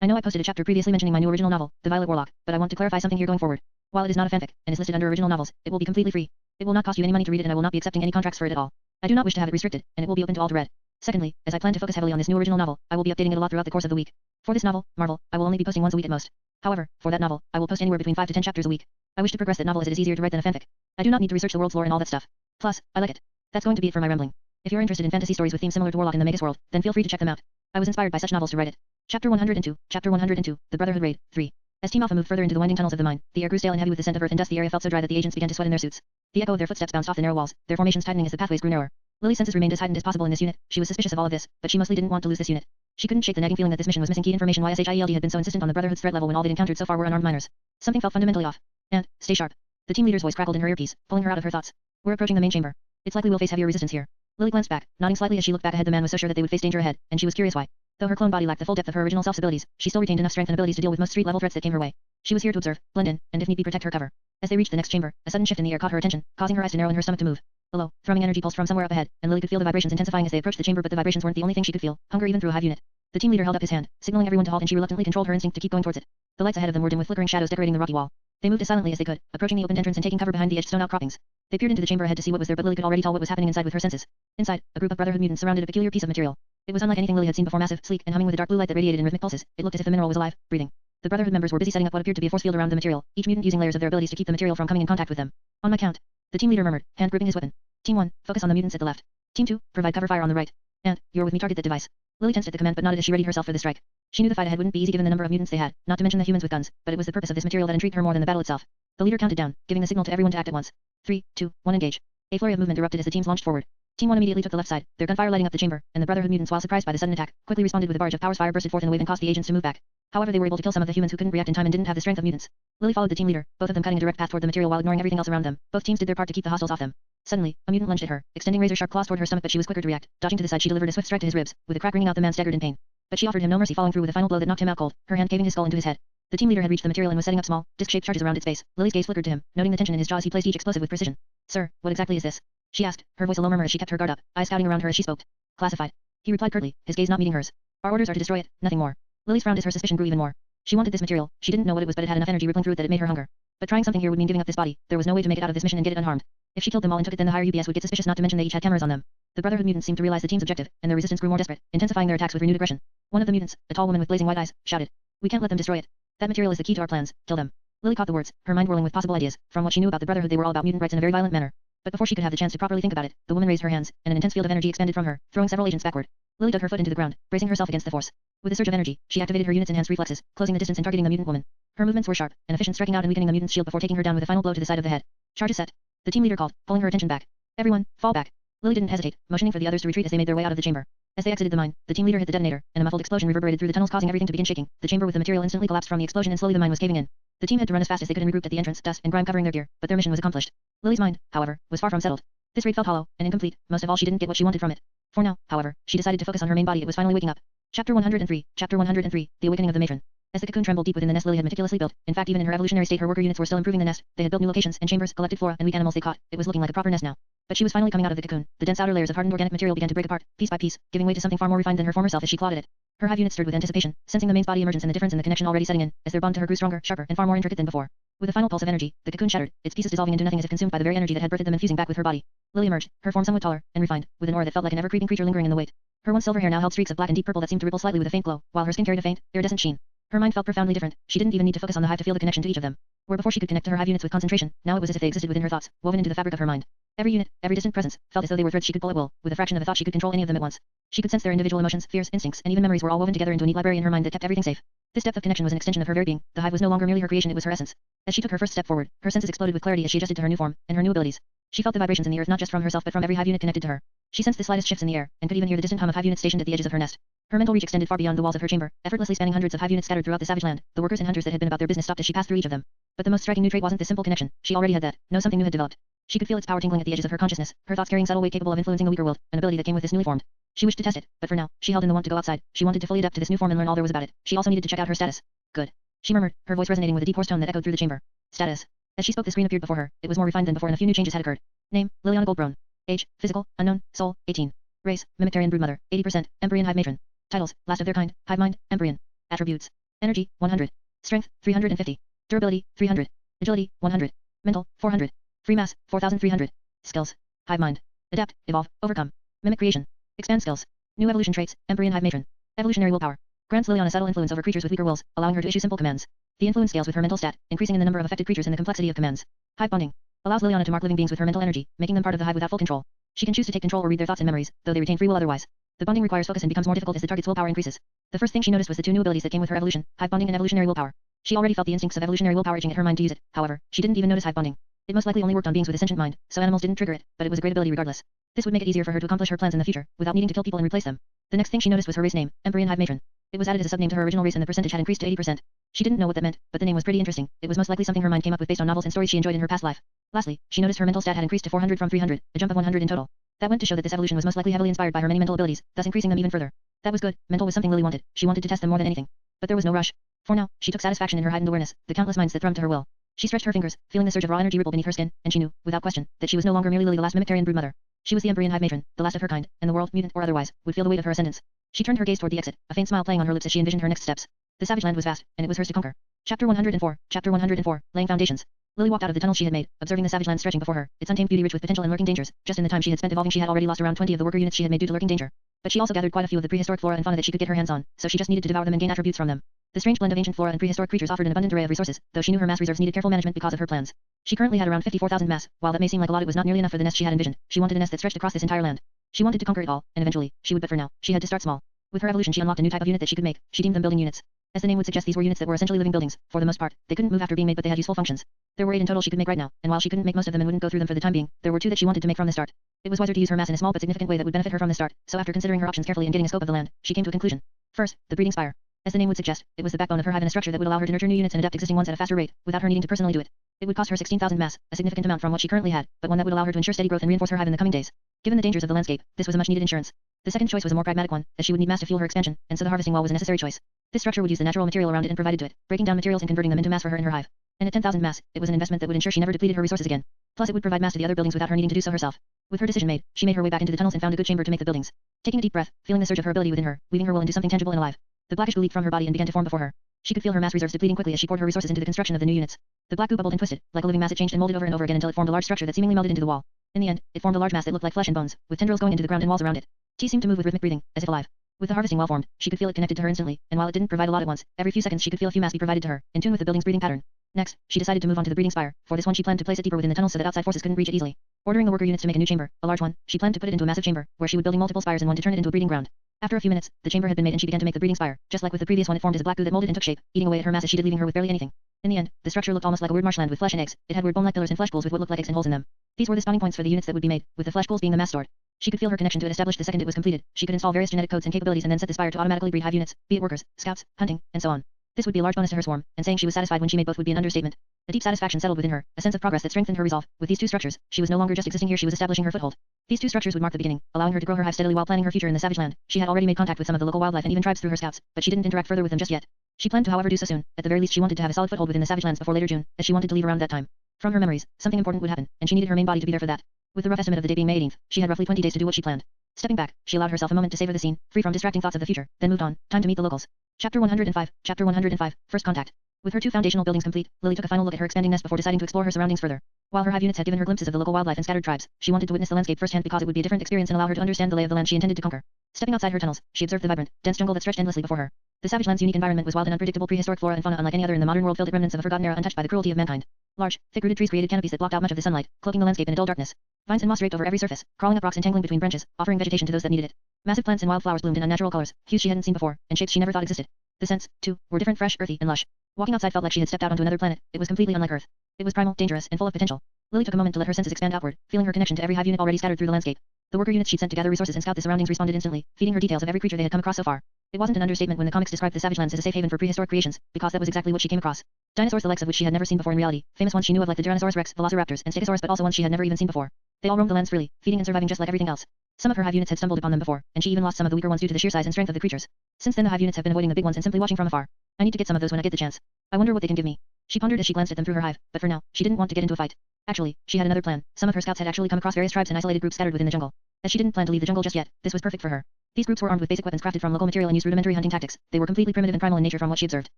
know I posted a chapter previously mentioning my new original novel, The Violet Warlock, but I want to clarify something here going forward. While it is not a fanfic, and is listed under original novels, it will be completely free. It will not cost you any money to read it and I will not be accepting any contracts for it at all. I do not wish to have it restricted, and it will be open to all to read. Secondly, as I plan to focus heavily on this new original novel, I will be updating it a lot throughout the course of the week. For this novel, Marvel, I will only be posting once a week at most. However, for that novel, I will post anywhere between 5 to 10 chapters a week. I wish to progress that novel as it is easier to write than a fanfic. I do not need to research the world's lore and all that stuff. Plus, I like it. That's going to be it for my rambling. If you're interested in fantasy stories with themes similar to Warlock in the Magus world, then feel free to check them out. I was inspired by such novels to write it. Chapter 102, Chapter 102, The Brotherhood Raid, 3. As Team Alpha moved further into the winding tunnels of the mine, the air grew stale and heavy with the scent of earth and dust. The area felt so dry that the agents began to sweat in their suits. The echo of their footsteps bounced off the narrow walls, their formations tightening as the pathways grew narrower. Lily's senses remained as heightened as possible in this unit. She was suspicious of all of this, but she mostly didn't want to lose this unit. She couldn't shake the nagging feeling that this mission was missing key information. Why SHIELD had been so insistent on the Brotherhood's threat level when all they'd encountered so far were unarmed miners. Something felt fundamentally off. And, stay sharp. The team leader's voice crackled in her earpiece, pulling her out of her thoughts. We're approaching the main chamber. It's likely we'll face heavier resistance here. Lily glanced back, nodding slightly as she looked back ahead. The man was so sure that they would face danger ahead, and she was curious why. Though her clone body lacked the full depth of her original self's abilities, she still retained enough strength and abilities to deal with most street-level threats that came her way. She was here to observe, blend in, and if need be protect her cover. As they reached the next chamber, a sudden shift in the air caught her attention, causing her eyes to narrow and her stomach to move. A low, thrumming energy pulsed from somewhere up ahead, and Lily could feel the vibrations intensifying as they approached the chamber, but the vibrations weren't the only thing she could feel. Hunger even through a Hive unit. The team leader held up his hand, signaling everyone to halt, and she reluctantly controlled her instinct to keep going towards it. The lights ahead of them were dim with flickering shadows decorating the rocky wall. They moved as silently as they could, approaching the opened entrance and taking cover behind the edged stone outcroppings. They peered into the chamber ahead to see what was there, but Lily could already tell what was happening inside with her senses. Inside, a group of Brotherhood mutants surrounded a peculiar piece of material. It was unlike anything Lily had seen before, massive, sleek, and humming with a dark blue light that radiated in rhythmic pulses. It looked as if the mineral was alive, breathing. The Brotherhood members were busy setting up what appeared to be a force field around the material, each mutant using layers of their abilities to keep the material from coming in contact with them. On my count. The team leader murmured, hand gripping his weapon. Team 1, focus on the mutants at the left. Team 2, provide cover fire on the right. And, you're with me, target that device. Lily tensed at the command but nodded as she readied herself for the strike. She knew the fight ahead wouldn't be easy given the number of mutants they had, not to mention the humans with guns, but it was the purpose of this material that intrigued her more than the battle itself. The leader counted down, giving the signal to everyone to act at once. 3, 2, 1 engage. A flurry of movement erupted as the teams launched forward. Team 1 immediately took the left side, their gunfire lighting up the chamber, and the Brotherhood mutants, while surprised by the sudden attack, quickly responded with a barrage of powers. Fire bursted forth in a wave and caused the agents to move back. However, they were able to kill some of the humans who couldn't react in time and didn't have the strength of mutants. Lily followed the team leader, both of them cutting a direct path toward the material while ignoring everything else around them. Both teams did their part to keep the hostiles off them. Suddenly, a mutant lunged at her, extending razor-sharp claws toward her stomach, but she was quicker to react. Dodging to the side, she delivered a swift strike to his ribs, with a crack ringing out. The man staggered in pain. But she offered him no mercy, following through with a final blow that knocked him out cold, her hand caving his skull into his head. The team leader had reached the material and was setting up small, disc-shaped charges around its base. Lily's gaze flickered to him, noting the tension in his jaw as he placed each explosive with precision. Sir, what exactly is this? She asked, her voice a low murmur as she kept her guard up, eyes scouting around her as she spoke. Classified. He replied curtly, his gaze not meeting hers. Our orders are to destroy it, nothing more. Lily's frowned as her suspicion grew even more. She wanted this material, she didn't know what it was, but it had enough energy rippling through it that it made her hunger. But trying something here would mean giving up this body. There was no way to make it out of this mission and get it unharmed. If she killed them all and took it, then the higher UPS would get suspicious, not to mention they each had cameras on them. The Brotherhood mutants seemed to realize the team's objective, and their resistance grew more desperate, intensifying their attacks with renewed aggression. One of the mutants, a tall woman with blazing white eyes, shouted, "We can't let them destroy it. That material is the key to our plans. Kill them." Lily caught the words, her mind whirling with possible ideas. From what she knew about the Brotherhood, they were all about mutant rights in a very violent manner. But before she could have the chance to properly think about it, the woman raised her hands, and an intense field of energy expanded from her, throwing several agents backward. Lily dug her foot into the ground, bracing herself against the force. With a surge of energy, she activated her unit's enhanced reflexes, closing the distance and targeting the mutant woman. Her movements were sharp and efficient, striking out and weakening the mutant's shield before taking her down with a final blow to the side of the head. Charge is set. The team leader called, pulling her attention back. Everyone, fall back. Lily didn't hesitate, motioning for the others to retreat as they made their way out of the chamber. As they exited the mine, the team leader hit the detonator, and a muffled explosion reverberated through the tunnels, causing everything to begin shaking. The chamber with the material instantly collapsed from the explosion, and slowly the mine was caving in. The team had to run as fast as they could and regrouped at the entrance, dust and grime covering their gear, but their mission was accomplished. Lily's mind, however, was far from settled. This raid felt hollow and incomplete. Most of all, she didn't get what she wanted from it. For now, however, she decided to focus on her main body. It was finally waking up. Chapter 103, Chapter 103, The Awakening of the Matron. As the cocoon trembled deep within the nest Lily had meticulously built, in fact even in her evolutionary state her worker units were still improving the nest, they had built new locations and chambers, collected flora and weak animals they caught, it was looking like a proper nest now. But she was finally coming out of the cocoon, the dense outer layers of hardened organic material began to break apart, piece by piece, giving way to something far more refined than her former self as she clawed at it. Her Hive unit stirred with anticipation, sensing the main's body emergence and the difference in the connection already setting in, as their bond to her grew stronger, sharper and far more intricate than before. With a final pulse of energy, the cocoon shattered, its pieces dissolving into nothing as if consumed by the very energy that had birthed them and fusing back with her body. Lily emerged, her form somewhat taller and refined, with an aura that felt like an ever-creeping creature lingering in the weight. Her once silver hair now held streaks of black and deep purple that seemed to ripple slightly with a faint glow, while her skin carried a faint, iridescent sheen. Her mind felt profoundly different. She didn't even need to focus on the Hive to feel the connection to each of them. Where before she could connect to her Hive units with concentration, now it was as if they existed within her thoughts, woven into the fabric of her mind. Every unit, every distant presence, felt as though they were threads she could pull at will. With a fraction of a thought she could control any of them at once. She could sense their individual emotions, fears, instincts, and even memories were all woven together into a neat library in her mind that kept everything safe. This depth of connection was an extension of her very being. The Hive was no longer merely her creation, it was her essence. As she took her first step forward, her senses exploded with clarity as she adjusted to her new form and her new abilities. She felt the vibrations in the earth not just from herself but from every Hive unit connected to her. She sensed the slightest shifts in the air, and could even hear the distant hum of Hive units stationed at the edges of her nest. Her mental reach extended far beyond the walls of her chamber, effortlessly spanning hundreds of Hive units scattered throughout the savage land. The workers and hunters that had been about their business stopped as she passed through each of them. But the most striking new trait wasn't this simple connection. She already had that. No, something new had developed. She could feel its power tingling at the edges of her consciousness, her thoughts carrying subtle weight capable of influencing the weaker world, an ability that came with this newly formed. She wished to test it, but for now, she held in the want to go outside. She wanted to fully adapt to this new form and learn all there was about it. She also needed to check out her status. Good. She murmured, her voice resonating with a deep hoarse tone that echoed through the chamber. Status. As she spoke, the screen appeared before her. It was more refined than before and a few new changes had occurred. Name, Liliana Goldbrone. Age, physical, unknown, soul, 18. Race, Mimiktarian broodmother, 80%, Embryon Hive matron. Titles, last of their kind, Hive mind, Embryon. Attributes. Energy, 100. Strength, 350. Durability, 300. Agility, 100. Mental, 400. Free mass, 4300. Skills. Hive mind. Adapt, evolve, overcome. Mimic creation. Expand skills. New evolution traits, Embryon Hive matron. Evolutionary willpower. Grants Liliana subtle influence over creatures with weaker wills, allowing her to issue simple commands. The influence scales with her mental stat, increasing in the number of affected creatures and the complexity of commands. Hive bonding. Allows Liliana to mark living beings with her mental energy, making them part of the Hive without full control. She can choose to take control or read their thoughts and memories, though they retain free will otherwise. The bonding requires focus and becomes more difficult as the target's willpower increases. The first thing she noticed was the two new abilities that came with her evolution, Hive bonding and evolutionary willpower. She already felt the instincts of evolutionary willpower itching at her mind to use it. However, she didn't even notice Hive bonding. It most likely only worked on beings with a sentient mind, so animals didn't trigger it, but it was a great ability regardless. This would make it easier for her to accomplish her plans in the future, without needing to kill people and replace them. The next thing she noticed was her race name, Embryon Hive matron. It was added as a subname to her original race and the percentage had increased to 80%. She didn't know what that meant, but the name was pretty interesting. It was most likely something her mind came up with based on novels and stories she enjoyed in her past life. Lastly, she noticed her mental stat had increased to 400 from 300, a jump of 100 in total. That went to show that this evolution was most likely heavily inspired by her many mental abilities, thus increasing them even further. That was good. Mental was something Lily wanted. She wanted to test them more than anything. But there was no rush. For now, she took satisfaction in her heightened awareness, the countless minds that thrummed to her will. She stretched her fingers, feeling the surge of raw energy ripple beneath her skin, and she knew, without question, that she was no longer merely Lily, the last mimic-tarian broodmother. She was the Embryon Hive matron, the last of her kind, and the world, mutant or otherwise, would feel the weight of her ascendance. She turned her gaze toward the exit, a faint smile playing on her lips as she envisioned her next steps. The savage land was vast, and it was hers to conquer. Chapter 104, Chapter 104, Laying Foundations. Lily walked out of the tunnel she had made, observing the savage land stretching before her, its untamed beauty rich with potential and lurking dangers. Just in the time she had spent evolving, she had already lost around 20 of the worker units she had made due to lurking danger. But she also gathered quite a few of the prehistoric flora and fauna that she could get her hands on, so she just needed to devour them and gain attributes from them. The strange blend of ancient flora and prehistoric creatures offered an abundant array of resources, though she knew her mass reserves needed careful management because of her plans. She currently had around 54,000 mass. While that may seem like a lot, it was not nearly enough for the nest she had envisioned. She wanted a nest that stretched across this entire land. She wanted to conquer it all, and eventually, she would, but for now, she had to start small. With her evolution, she unlocked a new type of unit that she could make. She deemed them building units. As the name would suggest, these were units that were essentially living buildings. For the most part, they couldn't move after being made, but they had useful functions. There were 8 in total she could make right now, and while she couldn't make most of them and wouldn't go through them for the time being, there were 2 that she wanted to make from the start. It was wiser to use her mass in a small but significant way that would benefit her from the start, so after considering her options carefully and getting a scope of the land, she came to a conclusion. First, the breeding spire. As the name would suggest, it was the backbone of her hive and a structure that would allow her to nurture new units and adapt existing ones at a faster rate, without her needing to personally do it. It would cost her 16,000 mass, a significant amount from what she currently had, but one that would allow her to ensure steady growth and reinforce her hive in the coming days. Given the dangers of the landscape, this was a much-needed insurance. The second choice was a more pragmatic one, as she would need mass to fuel her expansion, and so the harvesting wall was a necessary choice. This structure would use the natural material around it and provided to it, breaking down materials and converting them into mass for her and her hive. And at 10,000 mass, it was an investment that would ensure she never depleted her resources again. Plus, it would provide mass to the other buildings without her needing to do so herself. With her decision made, she made her way back into the tunnels and found a good chamber to make the buildings. Taking a deep breath, feeling the surge of her ability within her, weaving her will into something tangible and alive. The blackish goo leaped from her body and began to form before her. She could feel her mass reserves depleting quickly as she poured her resources into the construction of the new units. The black goo bubbled and twisted, like a living mass. It changed and molded over and over again until it formed a large structure that seemingly melted into the wall. In the end, it formed a large mass that looked like flesh and bones, with tendrils going into the ground and walls around it. Tea seemed to move with rhythmic breathing, as if alive. With the harvesting wall formed, she could feel it connected to her instantly, and while it didn't provide a lot at once, every few seconds she could feel a few mass be provided to her, in tune with the building's breathing pattern. Next, she decided to move on to the breeding spire. For this one, she planned to place it deeper within the tunnel so that outside forces couldn't reach it easily. Ordering the worker units to make a new chamber, a large one, she planned to put it into a massive chamber, where she would building multiple spires in one to turn it into a breeding ground. After a few minutes, the chamber had been made and she began to make the breeding spire. Just like with the previous one, it formed as a black goo that molded and took shape, eating away at her mass as she did, leaving her with barely anything. In the end, the structure looked almost like a weird marshland with flesh and eggs. It had weird bone-like pillars and flesh pools with what looked like eggs and holes in them. These were the spawning points for the units that would be made, with the flesh pools being the mass stored. She could feel her connection to it established the second it was completed. She could install various genetic codes and capabilities and then set the spire to automatically breed hive units, be it workers, scouts, hunting, and so on. This would be a large bonus to her swarm, and saying she was satisfied when she made both would be an understatement. A deep satisfaction settled within her, a sense of progress that strengthened her resolve. With these 2 structures, she was no longer just existing here, she was establishing her foothold. These 2 structures would mark the beginning, allowing her to grow her hive steadily while planning her future in the savage land. She had already made contact with some of the local wildlife and even tribes through her scouts, but she didn't interact further with them just yet. She planned to, however, do so soon. At the very least, she wanted to have a solid foothold within the savage lands before later June, as she wanted to leave around that time. From her memories, something important would happen, and she needed her main body to be there for that. With the rough estimate of the day being May 18th, she had roughly 20 days to do what she planned. Stepping back, she allowed herself a moment to savor the scene, free from distracting thoughts of the future, then moved on. Time to meet the locals. Chapter 105, Chapter 105, First Contact. With her 2 foundational buildings complete, Lily took a final look at her expanding nest before deciding to explore her surroundings further. While her hive units had given her glimpses of the local wildlife and scattered tribes, she wanted to witness the landscape firsthand because it would be a different experience and allow her to understand the lay of the land she intended to conquer. Stepping outside her tunnels, she observed the vibrant, dense jungle that stretched endlessly before her. The savage land's unique environment was wild and unpredictable. Prehistoric flora and fauna unlike any other in the modern world filled it, remnants of a forgotten era untouched by the cruelty of mankind. Large, thick-rooted trees created canopies that blocked out much of the sunlight, cloaking the landscape in a dull darkness. Vines and moss draped over every surface, crawling up rocks and tangling between branches, offering vegetation to those that needed it. Massive plants and wildflowers bloomed in unnatural colors, hues she hadn't seen before, and shapes she never thought existed. The scents, too, were different, fresh, earthy, and lush. Walking outside felt like she had stepped out onto another planet. It was completely unlike Earth. It was primal, dangerous, and full of potential. Lily took a moment to let her senses expand outward, feeling her connection to every hive unit already scattered through the landscape. The worker units she'd sent to gather resources and scout the surroundings responded instantly, feeding her details of every creature they had come across so far. It wasn't an understatement when the comics described the savage lands as a safe haven for prehistoric creations, because that was exactly what she came across. Dinosaurs the likes of which she had never seen before in reality, famous ones she knew of like the Tyrannosaurus rex, Velociraptors, and Stegosaurus, but also ones she had never even seen before. They all roamed the lands freely, feeding and surviving just like everything else. Some of her hive units had stumbled upon them before, and she even lost some of the weaker ones due to the sheer size and strength of the creatures. Since then the hive units have been avoiding the big ones and simply watching from afar. I need to get some of those when I get the chance. I wonder what they can give me. She pondered as she glanced at them through her hive, but for now, she didn't want to get into a fight. Actually, she had another plan. Some of her scouts had actually come across various tribes and isolated groups scattered within the jungle. As she didn't plan to leave the jungle just yet, this was perfect for her. These groups were armed with basic weapons crafted from local material and used rudimentary hunting tactics. They were completely primitive and primal in nature from what she observed.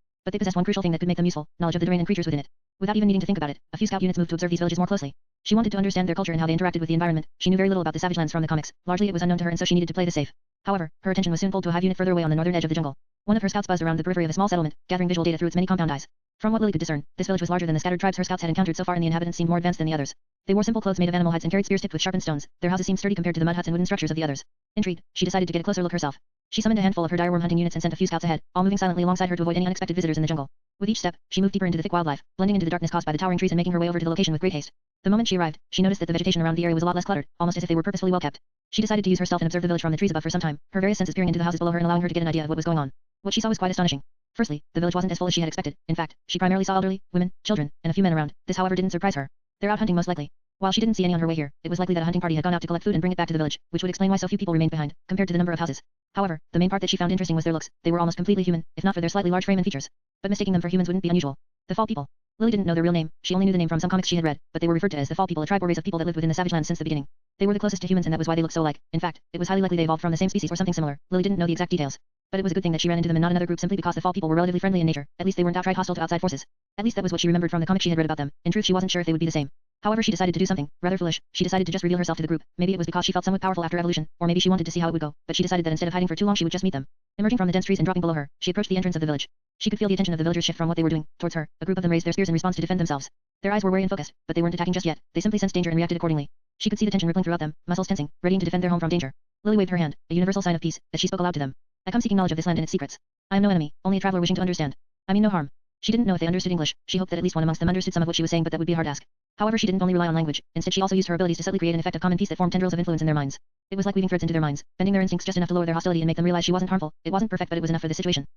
But they possessed one crucial thing that could make them useful, knowledge of the terrain and creatures within it. Without even needing to think about it, a few scout units moved to observe these villages more closely. She wanted to understand their culture and how they interacted with the environment. She knew very little about the savage lands from the comics. Largely it was unknown to her and so she needed to play this safe. However, her attention was soon pulled to a hive unit further away on the northern edge of the jungle. One of her scouts buzzed around the periphery of a small settlement, gathering visual data through its many compound eyes. From what Lily could discern, this village was larger than the scattered tribes her scouts had encountered so far, and the inhabitants seemed more advanced than the others. They wore simple clothes made of animal hides and carried spears tipped with sharpened stones. Their houses seemed sturdy compared to the mud huts and wooden structures of the others. Intrigued, she decided to get a closer look herself. She summoned a handful of her direworm hunting units and sent a few scouts ahead, all moving silently alongside her to avoid any unexpected visitors in the jungle. With each step, she moved deeper into the thick wildlife, blending into the darkness caused by the towering trees and making her way over to the location with great haste. The moment she arrived, she noticed that the vegetation around the area was a lot less cluttered, almost as if they were purposefully well kept. She decided to use her stealth and observe the village from the trees above for some time, her various senses peering into the houses below her and allowing her to get an idea of what was going on. What she saw was quite astonishing. Firstly, the village wasn't as full as she had expected. In fact, she primarily saw elderly, women, children, and a few men around. This, however, didn't surprise her. They're out hunting most likely. While she didn't see any on her way here, it was likely that a hunting party had gone out to collect food and bring it back to the village, which would explain why so few people remained behind, compared to the number of houses. However, the main part that she found interesting was their looks. They were almost completely human, if not for their slightly large frame and features. But mistaking them for humans wouldn't be unusual. The Fall People. Lily didn't know their real name, she only knew the name from some comics she had read, but they were referred to as the Fall People, a tribe or race of people that lived within the Savage Lands since the beginning. They were the closest to humans and that was why they looked so alike. In fact, it was highly likely they evolved from the same species or something similar. Lily didn't know the exact details. But it was a good thing that she ran into them and not another group simply because the Fall People were relatively friendly in nature. At least they weren't outright hostile to outside forces. At least that was what she remembered from the comic she had read about them. In truth, she wasn't sure if they would be the same. However, she decided to do something rather foolish. She decided to just reveal herself to the group. Maybe it was because she felt somewhat powerful after evolution, or maybe she wanted to see how it would go. But she decided that instead of hiding for too long, she would just meet them. Emerging from the dense trees and dropping below her, she approached the entrance of the village. She could feel the attention of the villagers shift from what they were doing towards her. A group of them raised their spears in response to defend themselves. Their eyes were wary and focused, but they weren't attacking just yet. They simply sensed danger and reacted accordingly. She could see the tension rippling throughout them, muscles tensing, readying to defend their home from danger. Lily waved her hand, a universal sign of peace, as she spoke aloud to them. I come seeking knowledge of this land and its secrets. I am no enemy, only a traveler wishing to understand. I mean no harm. She didn't know if they understood English. She hoped that at least one amongst them understood some of what she was saying, but that would be a hard task. However, she didn't only rely on language. Instead, she also used her abilities to subtly create an effect of common peace that formed tendrils of influence in their minds. It was like weaving threads into their minds, bending their instincts just enough to lower their hostility and make them realize she wasn't harmful. It wasn't perfect, but it was enough for the situation.